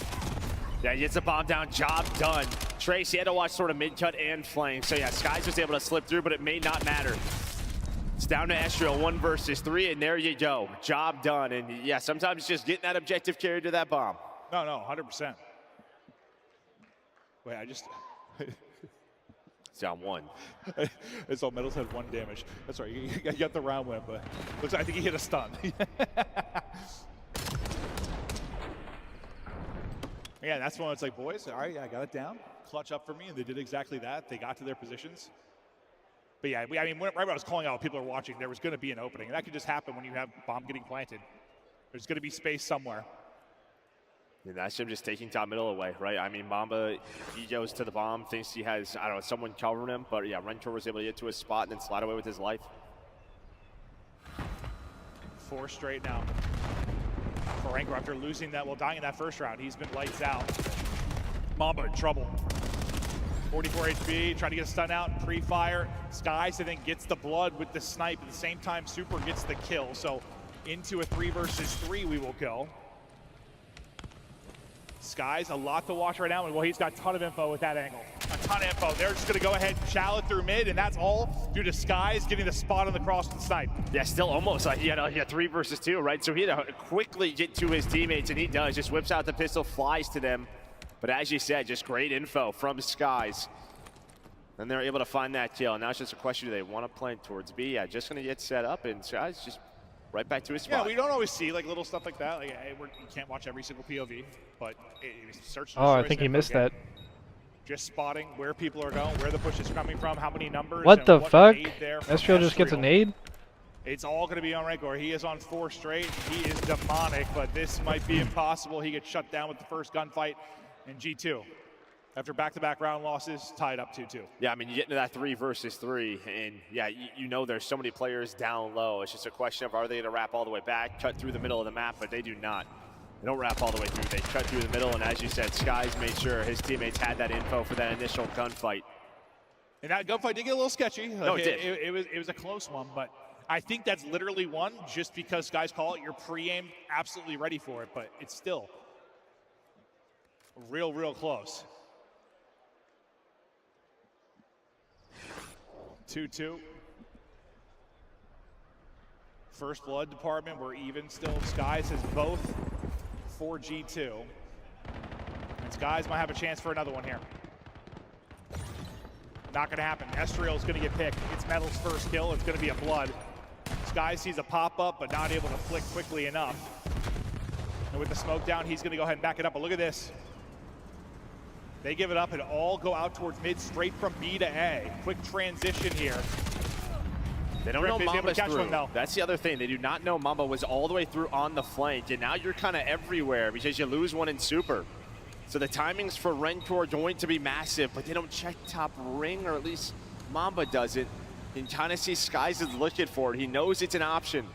Yeah, he gets the bomb down, job done. Trace, he had to watch sort of mid-cut and flank. So yeah, Skies was able to slip through, but it may not matter. It's down to Estriel, 1 versus 3, and there you go. Job done. And yeah, sometimes it's just getting that objective carried to that bomb. No, 100%. Wait, I just... It's down 1. It's all Metals had 1 damage. That's right, you got the round win, but looks like I think he hit a stun. Yeah, that's when it's like, boys, all right, I got it down. Clutch up for me, and they did exactly that. They got to their positions. But yeah, I mean, right when I was calling out, people are watching, there was going to be an opening. And that could just happen when you have bomb getting planted. There's going to be space somewhere. And that's him just taking top middle away, right? I mean, Mamba, he goes to the bomb, thinks he has, I don't know, someone covering him. But yeah, Rentor was able to get to his spot and then slide away with his life. 4 straight now. For Rancor after losing that, well, dying in that first round. He's been lights out. Mamba in trouble. 44 HP, trying to get a stun out and pre-fire. Skies, I think, gets the blood with the snipe. At the same time, Super gets the kill. So into a 3 versus 3 we will go. Skies, a lot to watch right now. And well, he's got a ton of info with that angle. A ton of info. They're just going to go ahead and chow it through mid, and that's all due to Skies getting the spot on the cross with the snipe. Yeah, still almost like he had 3 versus 2, right? So he had to quickly get to his teammates, and he does. Just whips out the pistol, flies to them. But as you said, just great info from Skies. And they're able to find that kill. Now it's just a question, do they want to plant towards B? Yeah, just going to get set up, and Skies just right back to his spot. Yeah, we don't always see like little stuff like that. Like, you can't watch every single POV, but search. Oh, I think he missed that. Just spotting where people are going, where the push is coming from, how many numbers. What and the what fuck? Estriel just gets a nade? It's all going to be on Rancor. He is on 4 straight. He is demonic, but this might be impossible. He gets shut down with the first gunfight in G2. After back-to-back round losses, tied up 2-2. Yeah, I mean, you get into that 3 versus 3, and yeah, you know there's so many players down low. It's just a question of, are they going to wrap all the way back, cut through the middle of the map, but they do not. They don't wrap all the way through. They cut through the middle, and as you said, Skies made sure his teammates had that info for that initial gunfight. And that gunfight did get a little sketchy. No, it did. It was a close one, but I think that's literally won just because Skies call it. You're pre-aimed, absolutely ready for it, but it's still real close. 2-2. First blood department, we're even still. Skies has both for G2. And Skies might have a chance for another one here. Not gonna happen. Estriel's gonna get picked. It's Metal's first kill. It's gonna be a blood. Skies sees a pop-up, but not able to flick quickly enough. And with the smoke down, he's gonna go ahead and back it up, but look at this. They give it up and all go out towards mid, straight from B to A. Quick transition here. They don't know Mamba's through. That's the other thing. They do not know Mamba was all the way through on the flank, and now you're kind of everywhere because you lose one in Super. So the timings for Rentor are going to be massive, but they don't check top ring, or at least Mamba doesn't. And kind of see Skies is looking for it. He knows it's an option.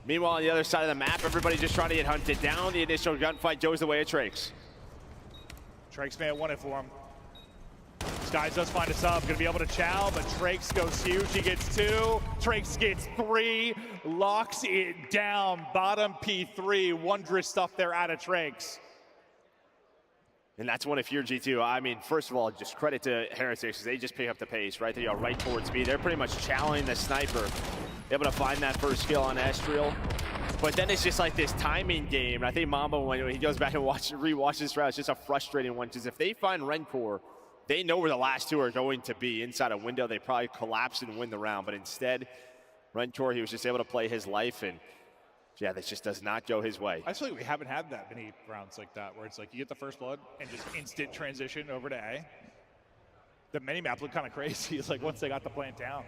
Meanwhile, on the other side of the map, everybody just trying to get hunted down. The initial gunfight goes the way of Trakes. Trakes may have won it for him. Skies does find a sub, gonna be able to chow, but Trakes goes huge. He gets 2, Trakes gets 3, locks it down. Bottom P3, wondrous stuff there out of Trakes. And that's one if you're G2. I mean, first of all, just credit to Heretics, because they just pick up the pace, right? They are right towards B. They're pretty much challenging the sniper. Able to find that first kill on Estriel. But then it's just like this timing game. And I think Mamba, when he goes back and rewatches this round, it's just a frustrating one. Because if they find Rencor, they know where the last 2 are going to be. Inside a window, they probably collapse and win the round. But instead, Rencor, he was just able to play his life. And yeah, this just does not go his way. I feel like we haven't had that many rounds like that, where it's like you get the first blood and just instant transition over to A. The minimap looked kind of crazy. It's like once they got the plant down.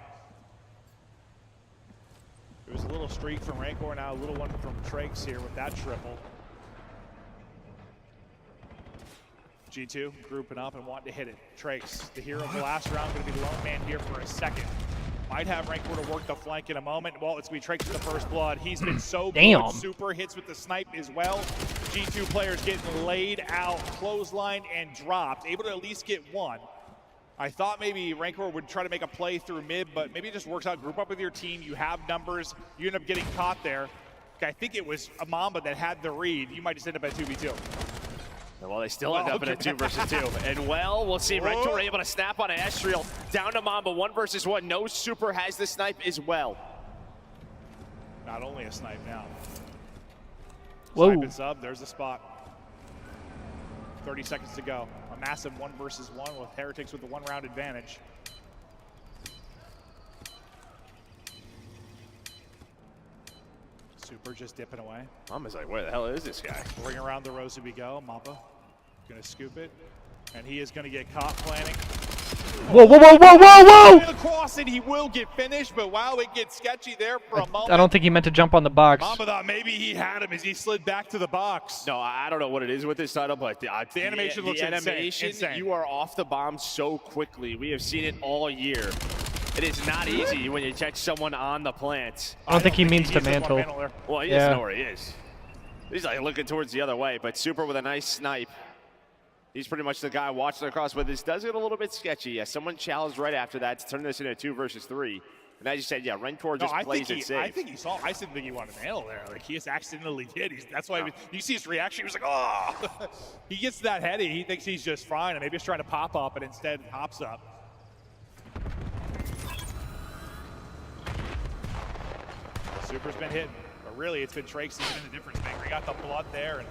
It was a little streak from Rancor, now a little one from Trakes here with that triple. G2 grouping up and wanting to hit it. Trakes, the hero of the last round, going to be the lone man here for a second. Might have Rancor to work the flank in a moment. Well, it's going to be Trakes with the first blood. He's been so good. Super hits with the snipe as well. G2 players getting laid out, clothesline and dropped. Able to at least get 1. I thought maybe Rancor would try to make a play through mid, but maybe it just works out. Group up with your team. You have numbers. You end up getting caught there. I think it was a Mamba that had the read. You might just end up at 2v2. Well, they still end up in a 2 versus 2. And well, we'll see. Rancor able to snap on Estriel. Down to Mamba, 1 versus 1. No Super has the snipe as well. Not only a snipe now. Whoa. Snipe and sub, there's the spot. 30 seconds to go. A massive 1 versus 1 with Heretics with the 1 round advantage. Super just dipping away. Mamba's like, where the hell is this guy? Ring around the rosy we go. Mamba gonna scoop it. And he is gonna get caught planning. Whoa, whoa, whoa, whoa, whoa, whoa! Across it, he will get finished, but wow, it gets sketchy there for a moment. I don't think he meant to jump on the box. Mamba thought maybe he had him as he slid back to the box. No, I don't know what it is with this title, but the animation looks insane. You are off the bomb so quickly. We have seen it all year. It is not easy when you catch someone on the plant. I don't think he means to mantle. Well, he doesn't know where he is. He's like looking towards the other way, but Super with a nice snipe. He's pretty much the guy watching across, but this does get a little bit sketchy. Yeah, someone challenged right after that to turn this into a 2 versus 3. And as you said, yeah, Rencor just plays it safe. I think he saw. I didn't think he wanted to nail there. Like he just accidentally did. That's why you see his reaction. He was like, "Oh!" He gets that heady. He thinks he's just fine, and maybe he's trying to pop up, and instead hops up. Super's been hitting, but really it's been Trake's who's been the difference maker. He got the blood there, and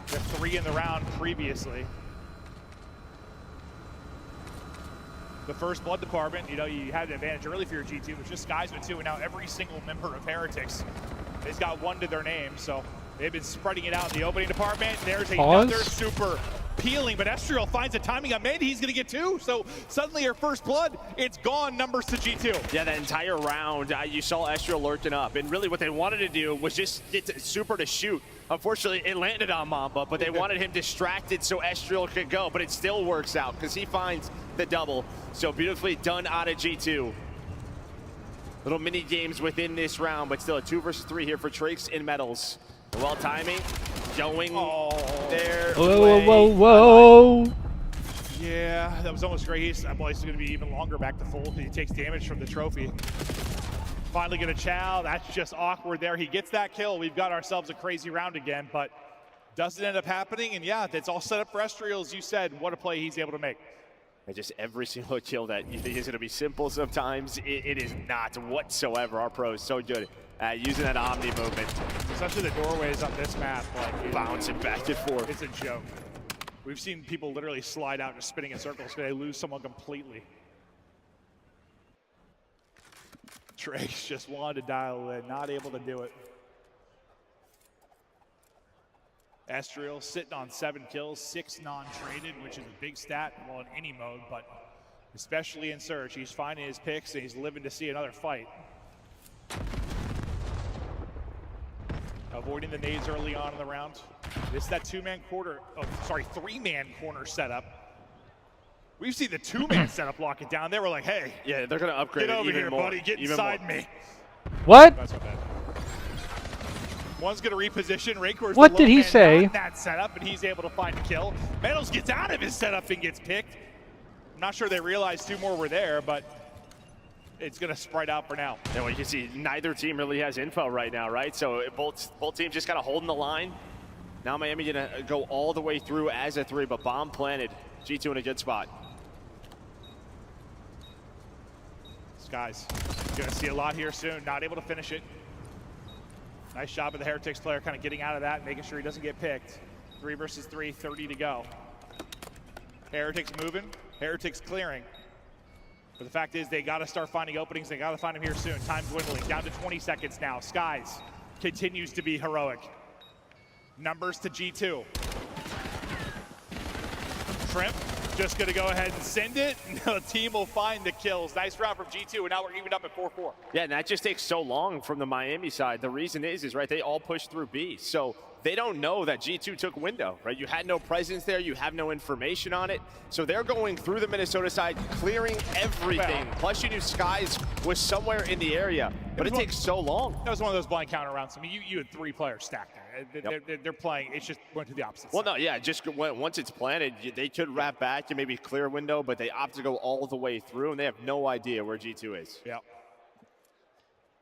the 3 in the round previously. The first blood department, you know, you had an advantage early for your G2. It was just Skies with 2, and now every single member of Heretics has got 1 to their name. So they've been spreading it out in the opening department. There's another super peeling, but Estriel finds the timing on mid. He's going to get 2. So suddenly her first blood, it's gone, numbers to G2. Yeah, that entire round, you saw Estriel lurking up. And really what they wanted to do was just get Super to shoot. Unfortunately, it landed on Mamba, but they wanted him distracted so Estriel could go. But it still works out because he finds the double. So beautifully done out of G2. Little mini games within this round, but still a 2 versus 3 here for Trakes in medals. Well timing, going there. Whoa. Yeah, that was almost great. That boy's going to be even longer back to full. He takes damage from the trophy. Finally get a chow. That's just awkward there. He gets that kill. We've got ourselves a crazy round again, but doesn't end up happening. And yeah, it's all set up for Estriel, as you said. What a play he's able to make. And just every single kill that you think is going to be simple sometimes, it is not whatsoever. Our pro is so good at using that Omni movement. Especially the doorways on this map. Like, bouncing back and forth. It's a joke. We've seen people literally slide out just spinning in circles because they lose someone completely. Trace just wanted to dial in, not able to do it. Estriel sitting on 7 kills, 6 non-traded, which is a big stat, well, in any mode, but especially in Surge. He's finding his picks, and he's living to see another fight. Avoiding the nades early on in the round. This is that 3-man corner setup. We've seen the 2-man setup lock it down. They were like, hey. Yeah, they're going to upgrade get it over even here, more. buddy. Get inside me. What? That's what that. One's going to reposition. Rakor's what did he say? In that setup, and he's able to find a kill. Metals gets out of his setup and gets picked. I'm not sure they realized 2 more were there, but it's going to spread out for now. Yeah, well, you can see neither team really has info right now, right? So both teams just kind of holding the line. Now Miami going to go all the way through as a 3, but bomb planted. G2 in a good spot. Skies going to see a lot here soon. Not able to finish it. Nice job of the Heretics player kind of getting out of that, making sure he doesn't get picked. 3 versus 3, 30 to go. Heretics moving, Heretics clearing. But the fact is they got to start finding openings. They got to find them here soon. Time dwindling, down to 20 seconds now. Skies continues to be heroic. Numbers to G2. Shrimp just going to go ahead and send it. The team will find the kills. Nice round from G2, and now we're evened up at 4-4. Yeah, and that just takes so long from the Miami side. The reason is right, they all pushed through B. So they don't know that G2 took window, right? You had no presence there. You have no information on it. So they're going through the Minnesota side, clearing everything. Well, plus you knew Skies was somewhere in the area, but it takes so long. That was one of those blind counter rounds. I mean, you had 3 players stacked there. They're playing. It's just went to the opposite side. No, yeah, just once it's planted, they could wrap back and maybe clear a window, but they opt to go all the way through, and they have no idea where G2 is. Yeah.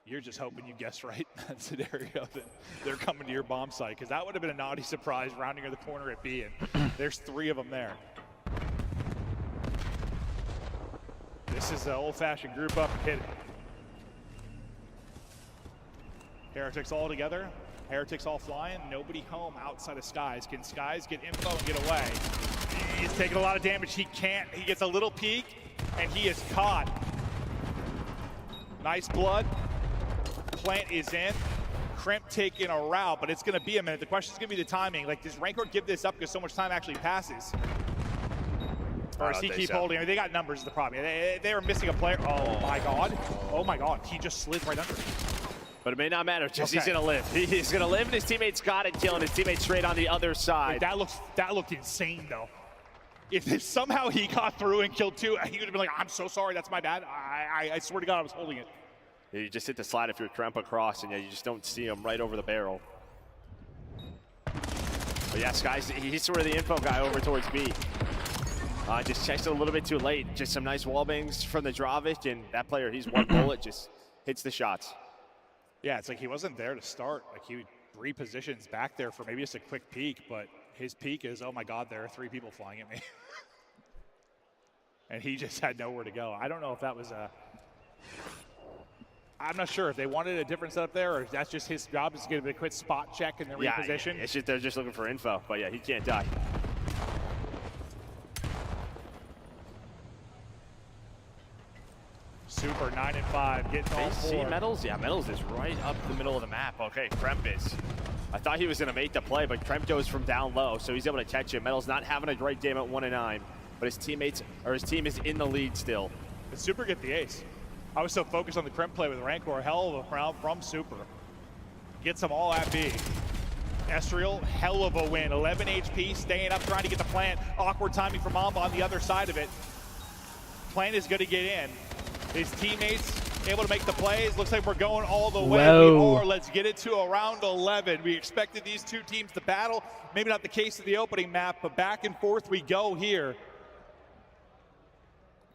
You're just hoping you guess right in that scenario that they're coming to your bomb site, because that would have been a naughty surprise rounding the corner at B, and there's 3 of them there. This is an old-fashioned group up and hit it. Heretics all together. Heretics all flying. Nobody home outside of Skies. Can Skies get info and get away? He's taking a lot of damage. He can't. He gets a little peek, and he is caught. Nice blood. Plant is in. Crimp taking a route, but it's going to be a minute. The question is going to be the timing. Like, does Rancor give this up because so much time actually passes? Or does he keep holding? I mean, they got numbers is the problem. They were missing a player. Oh, my God. Oh, my God. He just slid right under. But it may not matter, just he's going to live. He's going to live, and his teammates got it, killing his teammates straight on the other side. That looked insane, though. If somehow he got through and killed 2, he would have been like, I'm so sorry, that's my bad. I swear to God, I was holding it. You just hit the slide if you're Kremp across, and you just don't see him right over the barrel. But yeah, Skies, he's sort of the info guy over towards B. Just checks it a little bit too late. Just some nice wall bangs from the Dravic, and that player, he's one bullet, just hits the shots. Yeah, it's like he wasn't there to start. Like he repositions back there for maybe just a quick peek, but his peek is, oh my God, there are 3 people flying at me. And he just had nowhere to go. I don't know if that was I'm not sure if they wanted a different setup there, or if that's just his job is to get a quick spot check and then reposition. Yeah, it's just, they're just looking for info, but yeah, he can't die. Super 9 and 5, getting all 4. See Metals? Yeah, Metals is right up the middle of the map. Okay, Kremp is. I thought he was going to make the play, but Kremp goes from down low, so he's able to catch him. Metals not having a great game at 1 and 9, but his teammates, or his team is in the lead still. But Super get the ace. I was so focused on the Kremp play with Rancor. Hell of a round from Super. Gets them all at B. Estriel, hell of a win. 11 HP, staying up, trying to get the plant. Awkward timing from Mamba on the other side of it. Plant is going to get in. His teammates able to make the plays. Looks like we're going all the way. We are. Let's get it to a round 11. We expected these 2 teams to battle. Maybe not the case of the opening map, but back and forth we go here.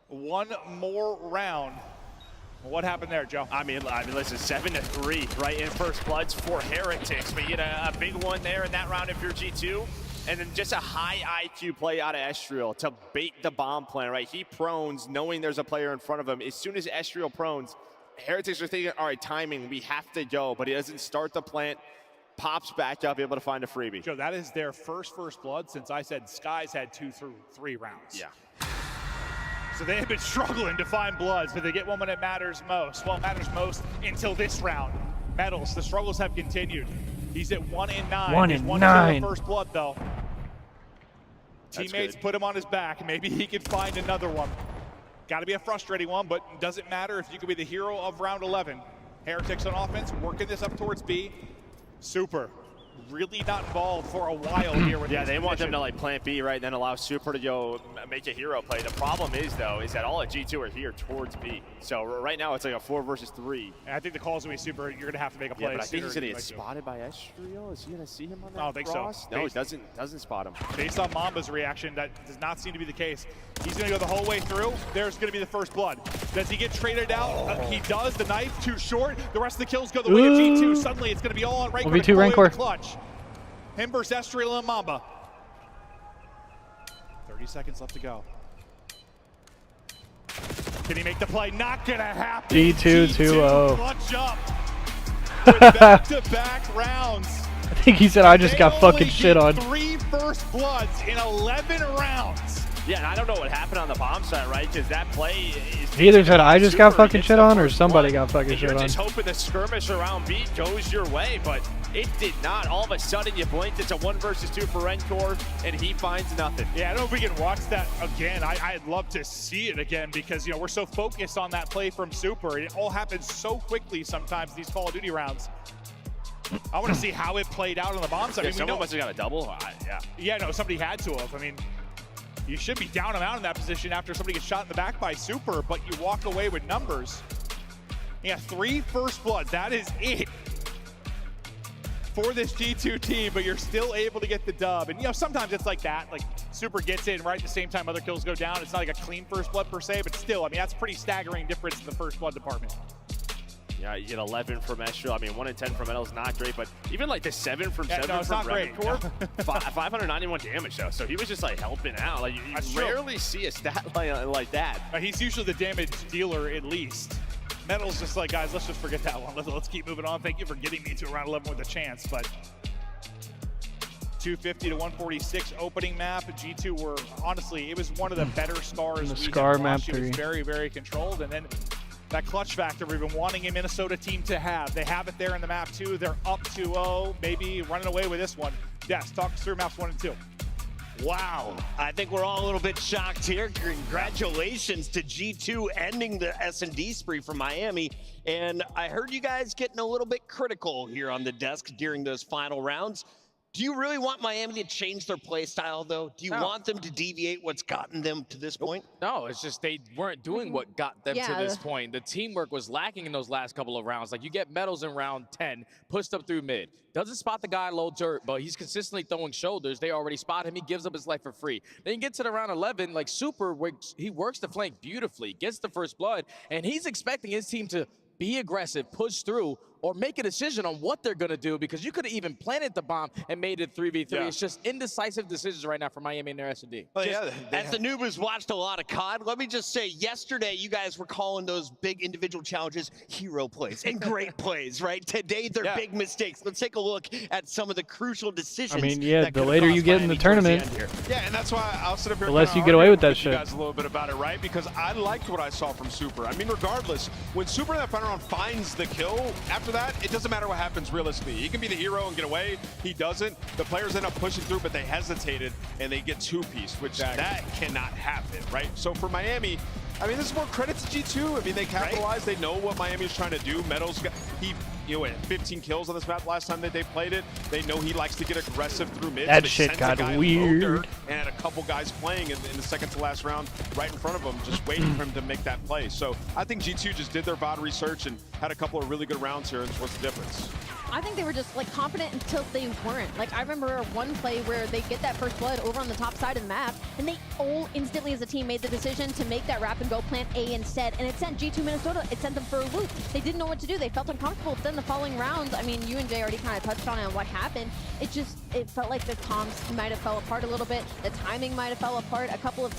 One more round. What happened there, Joe? I mean, listen, 7-3, right, in first bloods for Heretics. But you get a big one there in that round if you're G2. And then just a high IQ play out of Estriel to bait the bomb plan, right? He prones, knowing there's a player in front of him. As soon as Estriel prones, Heretics are thinking, all right, timing, we have to go. But he doesn't start the plant, pops back up, able to find a freebie. Joe, that is their first blood since I said Skies had 2 through 3 rounds. Yeah. So they have been struggling to find bloods, but they get one when it matters most. Well, it matters most until this round. Metals, the struggles have continued. He's at 1 and 9. 1 and 9. First blood, though. Teammates put him on his back. Maybe he can find another one. Got to be a frustrating one, but doesn't matter if you can be the hero of round 11. Heretics on offense, working this up towards B. Super. Really not involved for a while here with yeah, they want them to like plant B, right, and then allow Super to go make a hero play. The problem is, though, is that all of G2 are here towards B. So right now it's like a 4 versus 3. And I think the call's going to be Super. You're going to have to make a play. Yeah, but I think he's going to get spotted by Estriel. Is he going to see him on that I don't think cross? so. No, he doesn't spot him. Based on Mamba's reaction, that does not seem to be the case. He's going to go the whole way through. There's going to be the first blood. Does he get traded out? He does. The knife too short. The rest of the kills go the way of G2. Suddenly it's going to be all on Rancor. V2 Rancor. Clutch. Him versus Estriel and Mamba. 30 seconds left to go. Can he make the play? Not gonna happen. G2 2-0. Clutch up with back-to-back rounds. I think he said I just got fucking shit on. 3 first bloods in 11 rounds. Yeah, and I don't know what happened on the bomb site, right? Because that play is... He either said I just got fucking shit on or somebody got fucking shit on. You're just hoping the skirmish around B goes your way, but it did not. All of a sudden, you blinked. It's a 1 versus 2 for Rancor, and he finds nothing. Yeah, I don't know if we can watch that again. I'd love to see it again because, you know, we're so focused on that play from Super. It all happens so quickly sometimes, these Call of Duty rounds. I want to see how it played out on the bomb side. Yeah, someone must have got a double. Yeah. Yeah, no, somebody had to have. I mean, you should be down and out in that position after somebody gets shot in the back by Super, but you walk away with numbers. Yeah, 3 first bloods. That is it for this G2 team, but you're still able to get the dub. And, you know, sometimes it's like that. Like, Super gets in right at the same time other kills go down. It's not like a clean first blood per se, but still, I mean, that's pretty staggering difference in the first blood department. Yeah, you get 11 from Estriel. I mean, 1 in 10 from Metal is not great, but even like the 7 from 7 no, from Rancor, 591 damage though. So he was just like helping out. Like you rarely see a stat like that. He's usually the damage dealer at least. Metal's just like, guys, let's just forget that one. Let's keep moving on. Thank you for getting me to round 11 with a chance, but 250 to 146 opening map. G2 were, honestly, it was one of the better scars. The scar map It was very, very controlled. And then that clutch factor we've been wanting a Minnesota team to have. They have it there in the map too. They're up 2-0, maybe running away with this one. Yes, talk us through maps 1 and 2. Wow, I think we're all a little bit shocked here. Congratulations to G2 ending the S&D spree from Miami. And I heard you guys getting a little bit critical here on the desk during those final rounds. Do you really want Miami to change their play style, though? Do you want them to deviate what's gotten them to this point? No, it's just they weren't doing what got them to this point. The teamwork was lacking in those last couple of rounds. Like, you get medals in round 10, pushed up through mid. Doesn't spot the guy low dirt, but he's consistently throwing shoulders. They already spot him. He gives up his life for free. Then you get to the round 11, like Super, he works the flank beautifully, gets the first blood, and he's expecting his team to be aggressive, push through, or make a decision on what they're going to do, because you could have even planted the bomb and made it 3v3. Yeah. It's just indecisive decisions right now for Miami and their S&D. Well, as the noob has watched a lot of COD, let me just say, yesterday you guys were calling those big individual challenges hero plays and great plays, right? Today they're big mistakes. Let's take a look at some of the crucial decisions. I mean, yeah, the later you get in the tournament, yeah, and that's why I'll sit up here the less you get away with that shit. You guys a little bit about it, right? Because I liked what I saw from Super. I mean, regardless, when Super in that final round finds the kill, after that, it doesn't matter what happens realistically. He can be the hero and get away. He doesn't. The players end up pushing through, but they hesitated and they get two-piece, which that cannot happen, right? So for Miami, I mean, this is more credit to G2. I mean, they capitalized. They know what Miami is trying to do. Meadows, he had 15 kills on this map last time that they played it. They know he likes to get aggressive through mid. That so shit got weird. And had a couple guys playing in the second to last round right in front of him, just waiting for him to make that play. So I think G2 just did their VOD research and had a couple of really good rounds here, and what's the difference? I think they were just like confident until they weren't. Like, I remember one play where they get that first blood over on the top side of the map, and they all instantly as a team made the decision to make that rapid go plant A instead, and it sent G2 Minnesota, it sent them for a loop. They didn't know what to do. They felt uncomfortable. But then the following rounds, I mean, you and Jay already kind of touched on it and what happened. It felt like the comms might have fell apart a little bit. The timing might have fell apart. A couple of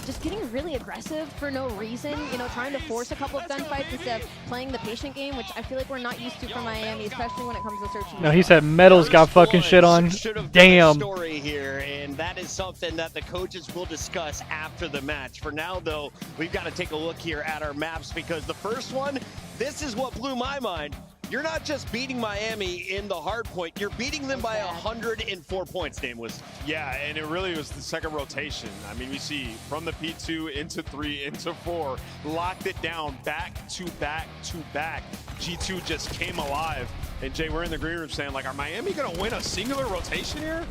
just getting really aggressive for no reason, you know, trying to force a couple of gunfights instead of playing the patient game, which I feel like we're not used to from Miami, especially when it comes to searching. No, he said Metals got fucking shit on. Damn. Story here, and that is something that the coaches will discuss after the match. For now, though, we've got to take a look here at our maps, because the first one, this is what blew my mind. You're not just beating Miami in the hard point, you're beating them by 104 points, Nameless. Yeah, and it really was the second rotation. I mean, we see from the P2 into 3 into 4, locked it down back to back to back. G2 just came alive. And Jay, we're in the green room saying, like, are Miami gonna win a singular rotation here?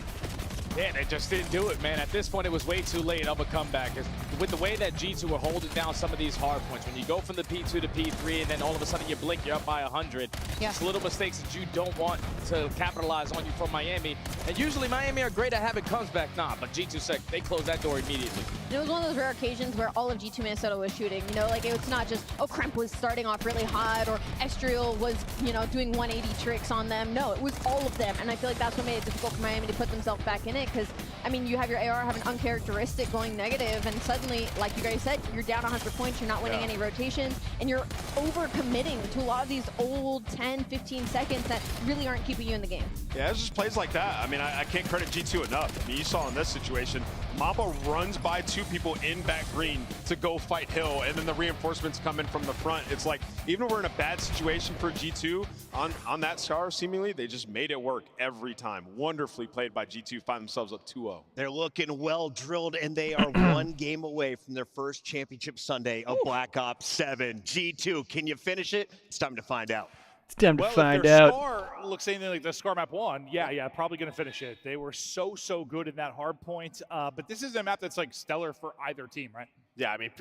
Yeah, they just didn't do it, man. At this point, it was way too late of a comeback. With the way that G2 were holding down some of these hard points, when you go from the P2 to P3 and then all of a sudden you blink, you're up by 100. Yeah. It's little mistakes that you don't want to capitalize on you from Miami. And usually Miami are great at having comeback. Nah, but G2 said they closed that door immediately. And it was one of those rare occasions where all of G2 Minnesota was shooting. You know, like, it's not just, oh, Kremp was starting off really hot or Estriel was, you know, doing 180 tricks on them. No, it was all of them. And I feel like that's what made it difficult for Miami to put themselves back in it, because I mean, you have your AR have an uncharacteristic going negative, and suddenly, like you guys said, you're down 100 points, you're not winning any rotations, and you're over-committing to a lot of these old 10, 15 seconds that really aren't keeping you in the game. Yeah, it's just plays like that. I mean, I can't credit G2 enough. I mean, you saw in this situation, Mamba runs by 2 people in back green to go fight Hill, and then the reinforcements come in from the front. It's like, even if we're in a bad situation for G2 on that Scar, seemingly, they just made it work every time. Wonderfully played by G2, find themselves up 2-0. They're looking well drilled, and they are one game away from their first championship Sunday of Black Ops 7. G2, can you finish it? It's time to find out. It's time to find if their out. Scar looks anything like the Scar map 1, yeah, probably going to finish it. They were so good in that hard point, but this is a map that's like stellar for either team, right? Yeah, I mean,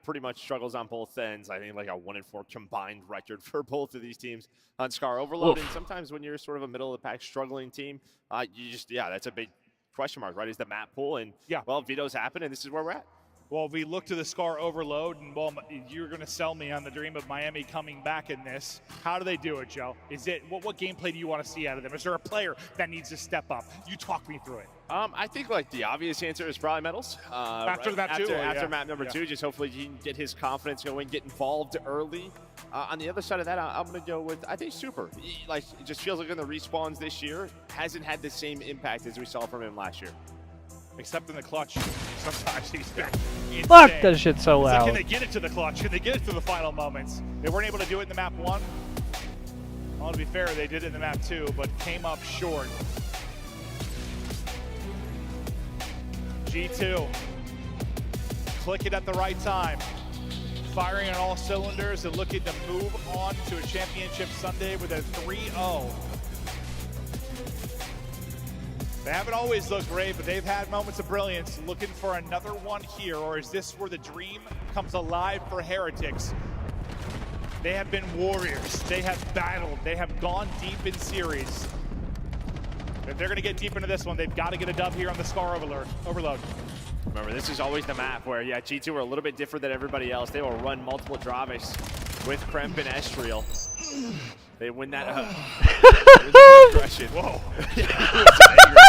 pretty much struggles on both ends. I think like a 1-4 combined record for both of these teams on Scar Overload. And sometimes when you're sort of a middle of the pack struggling team, you just, that's a big question mark, right? Is the map pool, and well, vetoes happen, and this is where we're at. Well, we look to the Scar Overload, and well, you're going to sell me on the dream of Miami coming back in this. How do they do it, Joe? Is it what gameplay do you want to see out of them? Is there a player that needs to step up? You talk me through it. I think like the obvious answer is probably Metals. After map 2? After map number 2, just hopefully he can get his confidence going, get involved early. On the other side of that, I'm going to go with, I think, Super. Like, it just feels like in the respawns this year, hasn't had the same impact as we saw from him last year. Except in the clutch, sometimes he's insane. Fuck, that shit's so loud. Like, can they get it to the clutch? Can they get it to the final moments? They weren't able to do it in the map 1. Well, to be fair, they did it in the map 2, but came up short. G2, click it at the right time. Firing on all cylinders and looking to move on to a championship Sunday with a 3-0. They haven't always looked great, but they've had moments of brilliance. Looking for another one here, or is this where the dream comes alive for Heretics? They have been warriors. They have battled. They have gone deep in series. If they're going to get deep into this one, they've got to get a dub here on the Scar Overload. Remember, this is always the map where, yeah, G2 are a little bit different than everybody else. They will run multiple Dravics with Kremp and Estriel. They win that aggression. Whoa.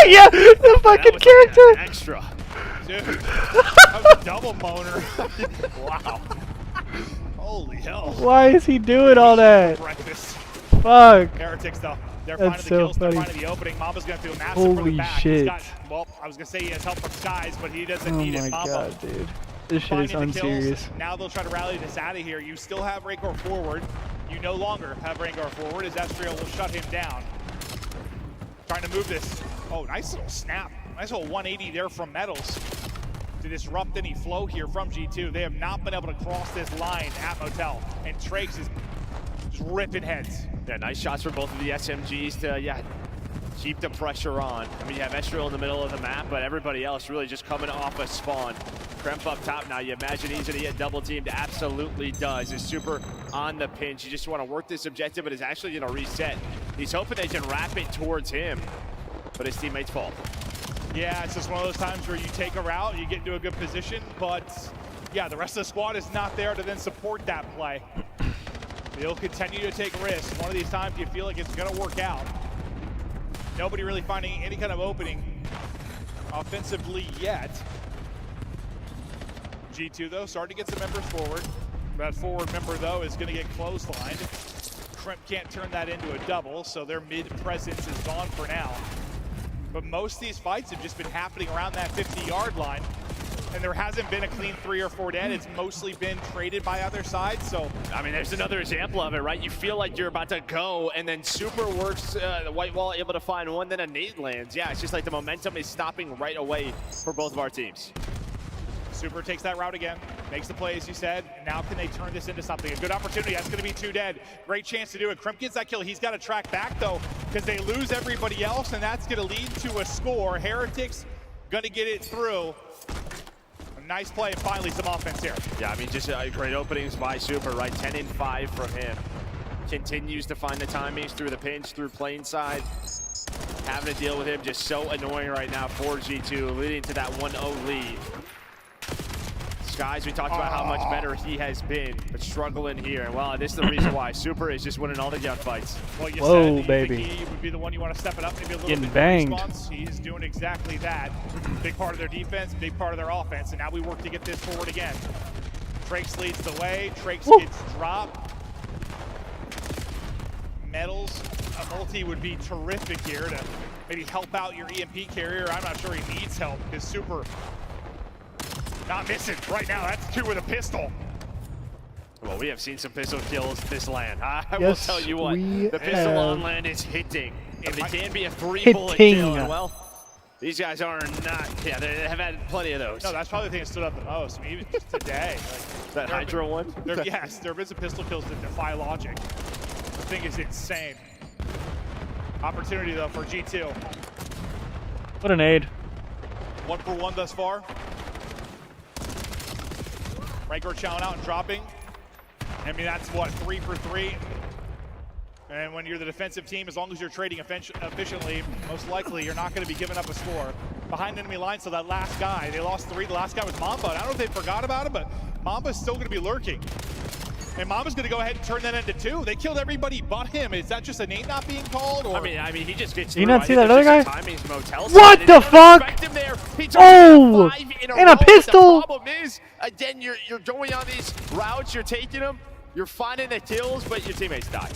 Yeah, the fucking character. Like extra. Dude, that was a double moaner. Wow. Holy hell. Why is he doing all that? Breakfast. Fuck. Heretics, though. They're That's finding the so kills, they're funny. finding the opening. Mamba's going to do a massive Holy from the back. shit. He's got, well, I was going to say he has help from Skies, but he doesn't need it. Oh my Mamba god, dude. This shit is finding the kills. unserious. Now they'll try to rally this out of here. You still have Rancor forward. You no longer have Rancor forward as Estriel will shut him down. Trying to move this. Oh, nice little snap. Nice little 180 there from Metals to disrupt any flow here from G2. They have not been able to cross this line at Motel. And Trakes is just ripping heads. Yeah, nice shots for both of the SMGs to, yeah, keep the pressure on. I mean, you have Estriel in the middle of the map, but everybody else really just coming off a spawn. Kremp up top now. You imagine he's going to get double teamed. Absolutely does. Is super on the pinch. You just want to work this objective, but it's actually going to reset. He's hoping they can wrap it towards him, but his teammates fall. Yeah, it's just one of those times where you take a route, you get into a good position, but yeah, the rest of the squad is not there to then support that play. They'll continue to take risks. One of these times you feel like it's going to work out. Nobody really finding any kind of opening offensively yet. G2, though, starting to get some members forward. That forward member, though, is going to get clotheslined. Kremp can't turn that into a double, so their mid presence is gone for now. But most of these fights have just been happening around that 50-yard line, and there hasn't been a clean 3 or 4 dead. It's mostly been traded by other sides, so. I mean, there's another example of it, right? You feel like you're about to go, and then Super works the white wall, able to find one, then a nade lands. Yeah, it's just like the momentum is stopping right away for both of our teams. Super takes that route again, makes the play as you said. Now can they turn this into something? A good opportunity, that's gonna be 2 dead. Great chance to do it. Kremp gets that kill. He's gotta track back though, because they lose everybody else, and that's gonna lead to a score. Heretics gonna get it through. A nice play, and finally some offense here. Yeah, I mean, just great openings by Super, right? 10 and 5 from him. Continues to find the timings through the pinch, through plain side. Having to deal with him just so annoying right now for G2, leading to that 1-0 lead. Skies, we talked about how much better he has been, but struggling here. And well, this is the reason why Super is just winning all the gunfights. Well, you Whoa, said baby. He would be the one you want to step it up, maybe a little Getting bit banged. in response. He's doing exactly that. Big part of their defense, big part of their offense, and now we work to get this forward again. Trakes leads the way. Trakes gets dropped. Metals, a multi would be terrific here to maybe help out your EMP carrier. I'm not sure he needs help because Super not missing right now. That's 2 with a pistol. Well, we have seen some pistol kills this land. I will Yes, tell you what, we the pistol have. on land is hitting. And it can be a 3-bullet kill. And well, these guys are not, yeah, they have had plenty of those. No, that's probably the thing that stood out the most. I mean, even just today. Like, that Hydra one? Yes, there have been some pistol kills that defy logic. The thing is insane. Opportunity, though, for G2. What an aid. 1 for 1 thus far. Rancor chowing out and dropping. I mean, that's what, 3 for 3. And when you're the defensive team, as long as you're trading efficiently, most likely you're not going to be giving up a score. Behind enemy line, so that last guy, they lost 3. The last guy was Mamba. I don't know if they forgot about him, but Mamba's still going to be lurking. And Mamba's going to go ahead and turn that into 2. They killed everybody but him. Is that just a name not being called? Or? I mean, he just gets. You not see that other guy? What the fuck? Oh! And a pistol! The problem is, again, you're going on these routes, you're taking them, you're finding the kills, but your teammates die.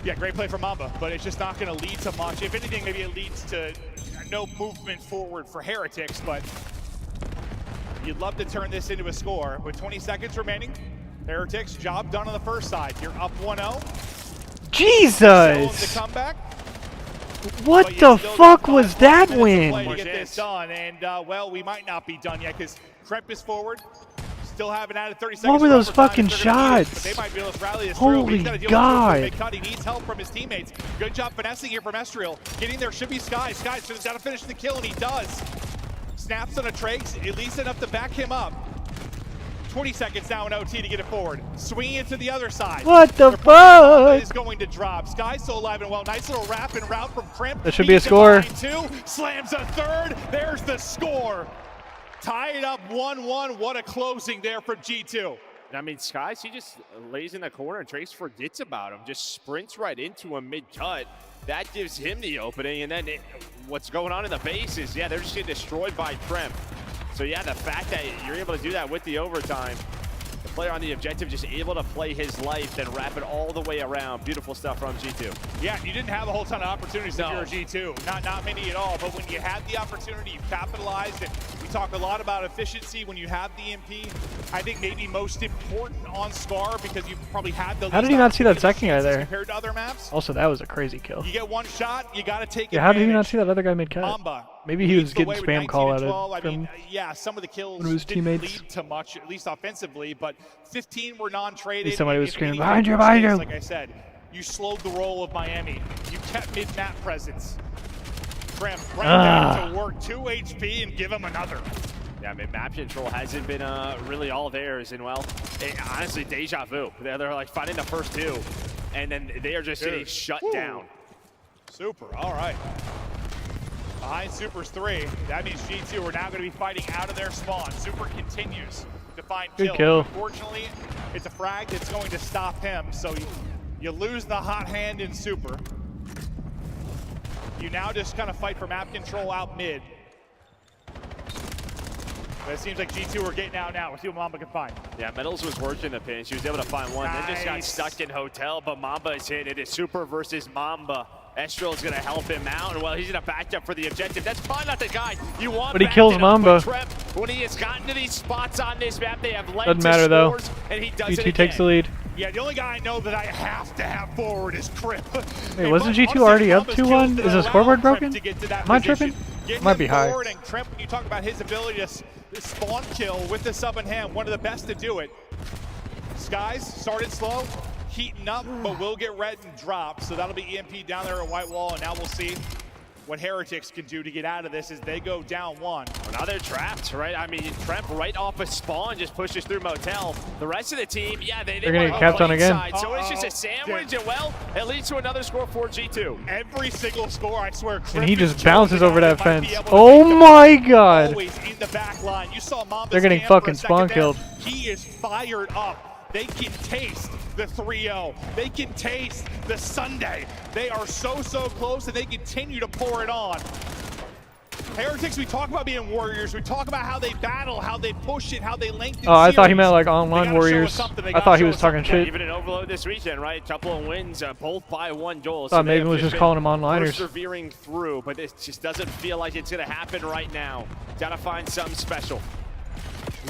Yeah, great play from Mamba, but it's just not going to lead to much. If anything, maybe it leads to no movement forward for Heretics, but you'd love to turn this into a score. With 20 seconds remaining, Heretics, job done on the first side. You're up 1-0. Jesus! The comeback. What the fuck was that win? To get this done, and well, we might not be done yet because Kremp is forward. Still haven't added 30 seconds. What were those overtime fucking if they're gonna use it, but shots? They might be able to rally this through. Holy He's gotta deal God. with the big cut. He needs help from his teammates. Good job finessing here from Estriel. Getting there should be Sky. Sky's just got to finish the kill, and he does. Snaps on a Trakes, at least enough to back him up. 20 seconds now in OT to get it forward. Swinging it to the other side. What the fuck? Is going to drop. Sky still alive and well. Nice little wrap and route from Crimp. That should be a score. Two, slams a third. There's the score. Tie it up 1-1. What a closing there from G2. I mean, Skies, he just lays in the corner and Trace forgets about him. Just sprints right into him mid-cut. That gives him the opening. And then what's going on in the base is, yeah, they're just getting destroyed by Crimp. So yeah, the fact that you're able to do that with the overtime, the player on the objective just able to play his life, then wrap it all the way around. Beautiful stuff from G2. Yeah, you didn't have a whole ton of opportunities if you're a G2. Not many at all, but when you had the opportunity, you capitalized. And we talk a lot about efficiency when you have the MP. I think maybe most important on Scar because you probably had the How did he not see that second guy there? compared to other maps. Also, that was a crazy kill. You get one shot, you got to take it. Yeah, how did he not see that other guy mid-cut? Mamba Maybe he was getting spam call out of from yeah, some of the kills one of his didn't teammates. lead to much, at least offensively, but 15 were non-traded. Somebody was If screaming, anything, behind you! Like I said, you slowed the roll of Miami. You kept mid-map presence. Crimp right there to work 2 HP and give him another. Yeah, I mean, map control hasn't been really all theirs, and well, honestly, deja vu. They're like finding the first two, and then they are just getting shut down. Super, all right. Behind Super's 3, that means G2 are now going to be fighting out of their spawn. Super continues to find Good kill. Unfortunately, it's a frag that's going to stop him, so you lose the hot hand in Super. You now just kind of fight for map control out mid. But it seems like G2 are getting out now. We'll see what Mamba can find. Yeah, Metals was working the pinch. He was able to find one. Then just got stuck in Hotel, but Mamba is hit. It is Super versus Mamba. Estriel is going to help him out, and well, he's going to back up for the objective. That's probably not the guy you want. But he kills Mamba. When he has gotten to these spots on this map, they have led Doesn't to matter though. scores, and he does it G2 again. takes the lead. Yeah, the only guy I know that I have to have forward is Crimp. Wait, wasn't G2 already up 2-1? Is the scoreboard broken? Am I tripping? Might be high. And Crimp, when you talk about his ability to spawn kill with the sub in hand, one of the best to do it. Skies started slow, heating up, but will get red and drop. So that'll be EMP down there at White Wall, and now we'll see what Heretics can do to get out of this as they go down 1. Well, now they're trapped, right? I mean, Tremp right off a spawn just pushes through Motel. The rest of the team, yeah, they're gonna get capped on again. So it's just a sandwich, and well, it leads to another score for G2. Every single score, I swear, And he just bounces over that fence. Oh my god! Always in the back line. You saw Mamba's They're getting fucking spawn killed. He is fired up. They can taste the 3-0. They can taste the Sunday. They are so close, and they continue to pour it on. Heretics, we talk about being warriors. We talk about how they battle, how they push it, how they lengthen Oh, I thought he series. meant like online warriors. I thought he was talking shit. Even an overload this weekend, right? A couple of wins, both by 1 goal. Thought maybe was just calling them onliners. Persevering through, but it just doesn't feel like it's going to happen right now. Got to find something special.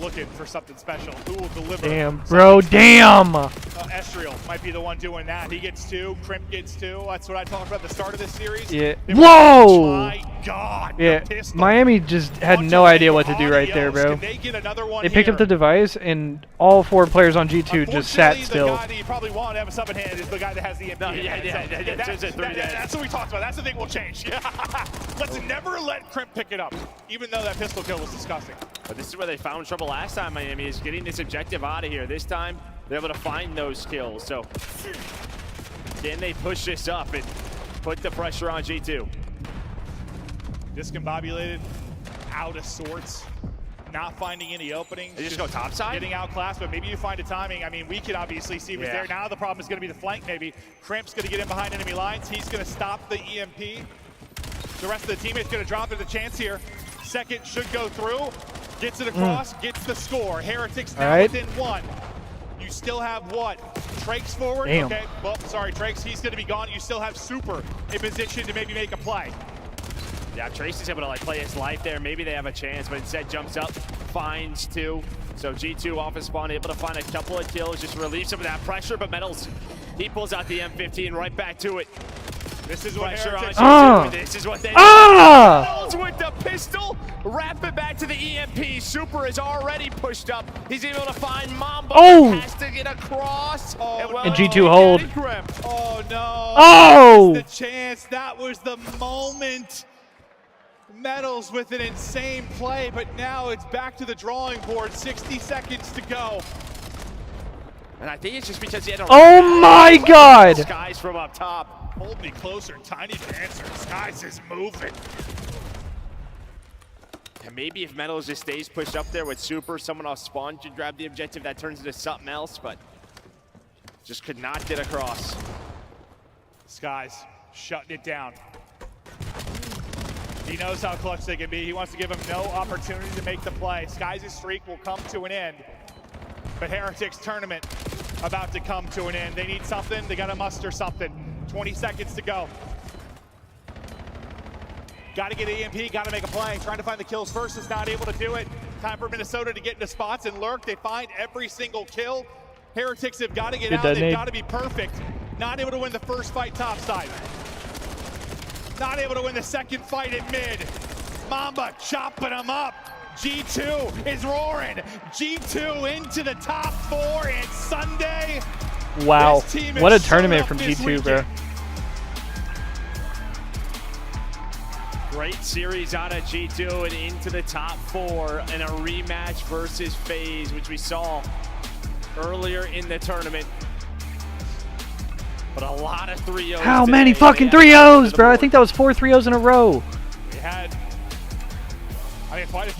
Looking for something special. Who will deliver? Damn, bro, damn! Estriel might be the one doing that. He gets 2, Crimp gets 2. That's what I talked about at the start of this series. Yeah. Whoa! My God. Yeah, Miami just had no idea what to do right there, bro. They picked up the device, and all 4 players on G2 just sat still. The guy that you probably want to have a sub in hand is the guy that has the MP. That's what we talked about. That's the thing we'll change. Let's never let Crimp pick it up, even though that pistol kill was disgusting. But this is where they found trouble last time, Miami, is getting this objective out of here. This time, they're able to find those kills. So, can they push this up and put the pressure on G2? Discombobulated, out of sorts, not finding any openings. They just go topside? Getting outclassed, but maybe you find a timing. I mean, we can obviously see what's there. Now the problem is going to be the flank, maybe. Crimp's going to get in behind enemy lines. He's going to stop the EMP. The rest of the teammates going to drop their chance here. Second should go through. Gets it across, gets the score. Heretics now within 1. You still have what? Trakes forward? Damn. Okay, well, sorry, Trakes, he's gonna be gone. You still have Super in position to maybe make a play. Yeah, Trace is able to like play his life there. Maybe they have a chance, but instead jumps up, finds 2. So G2 off his spawn, able to find a couple of kills, just relieve some of that pressure, but Metals, he pulls out the M15 right back to it. This is what pressure on Heretics G2. This is what they Metals with the pistol. Wrap it back to the EMP. Super is already pushed up. He's able to find Mamba. Oh! Has to get across. And G2 hold. Oh no! Oh! Missed the chance. That was the moment. Metals with an insane play, but now it's back to the drawing board. 60 seconds to go. And I think it's just because he had a Oh my God! Skies from up top. Hold me closer, Tiny Dancer. Skies is moving. And maybe if Metals just stays pushed up there with Super, someone else spawn to grab the objective, that turns into something else, but just could not get across. Skies shutting it down. He knows how clutch they can be. He wants to give him no opportunity to make the play. Skies' streak will come to an end, but Heretics tournament about to come to an end. They need something. They got to muster something. 20 seconds to go. Got to get EMP, got to make a play. Trying to find the kills first, is not able to do it. Time for Minnesota to get into spots and lurk. They find every single kill. Heretics have got to get out. They've got to be perfect. Not able to win the first fight topside. Not able to win the second fight at mid. Mamba chopping them up. G2 is roaring. G2 into the top 4, and Sunday. Wow, what a tournament from G2, bro. Great series out of G2 and into the top 4 in a rematch versus FaZe, which we saw earlier in the tournament. But a lot of 3-0s. How many fucking 3-0s, bro? I think that was 4 3-0s in a row. We had,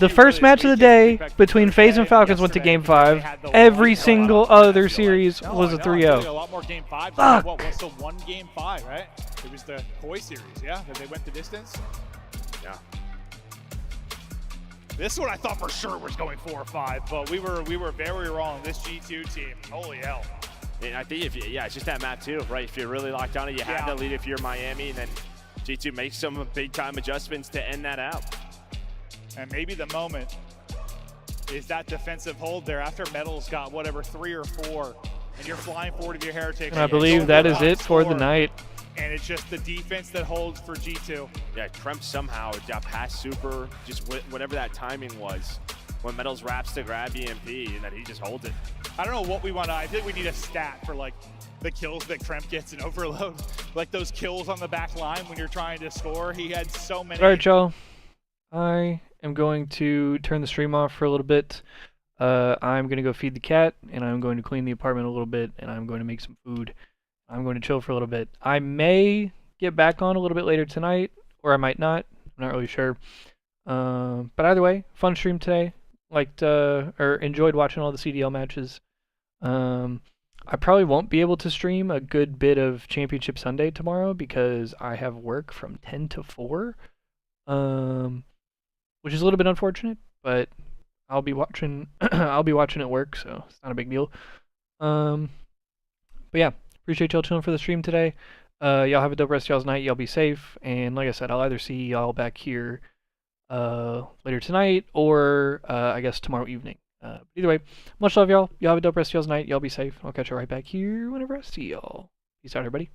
the first match of the day between FaZe and Falcons went to Game 5. Every single other series was a 3-0. A lot more Game 5. Fuck. What was the one Game 5, right? It was the Koi series, yeah? That they went the distance? Yeah. This one I thought for sure was going 4 or 5, but we were very wrong. This G2 team, holy hell. And I think it's just that map too, right? If you're really locked on it, you have to lead if you're Miami, and then G2 makes some big time adjustments to end that out. And maybe the moment is that defensive hold there after Metals got whatever 3 or 4, and you're flying forward to your Heretics. And I believe that is it for the night. And it's just the defense that holds for G2. Yeah, Kremp somehow got past Super, just whatever that timing was, when Metals wraps to grab EMP, and then he just holds it. I don't know what we want to, I think we need a stat for like the kills that Kremp gets in Overload. Like those kills on the back line when you're trying to score. He had so many. All right, y'all. I am going to turn the stream off for a little bit. I'm going to go feed the cat, and I'm going to clean the apartment a little bit, and I'm going to make some food. I'm going to chill for a little bit. I may get back on a little bit later tonight, or I might not. I'm not really sure. But either way, fun stream today. Or enjoyed watching all the CDL matches. I probably won't be able to stream a good bit of Championship Sunday tomorrow because I have work from 10 to 4, which is a little bit unfortunate, but I'll be watching. I'll be watching at work, so it's not a big deal. But yeah, appreciate y'all tuning for the stream today. Y'all have a dope rest of y'all's night. Y'all be safe, and like I said, I'll either see y'all back here later tonight or I guess tomorrow evening. Either way, much love, y'all. Y'all have a dope rest of y'all's night. Y'all be safe. I'll catch you right back here whenever I see y'all. Peace out, everybody.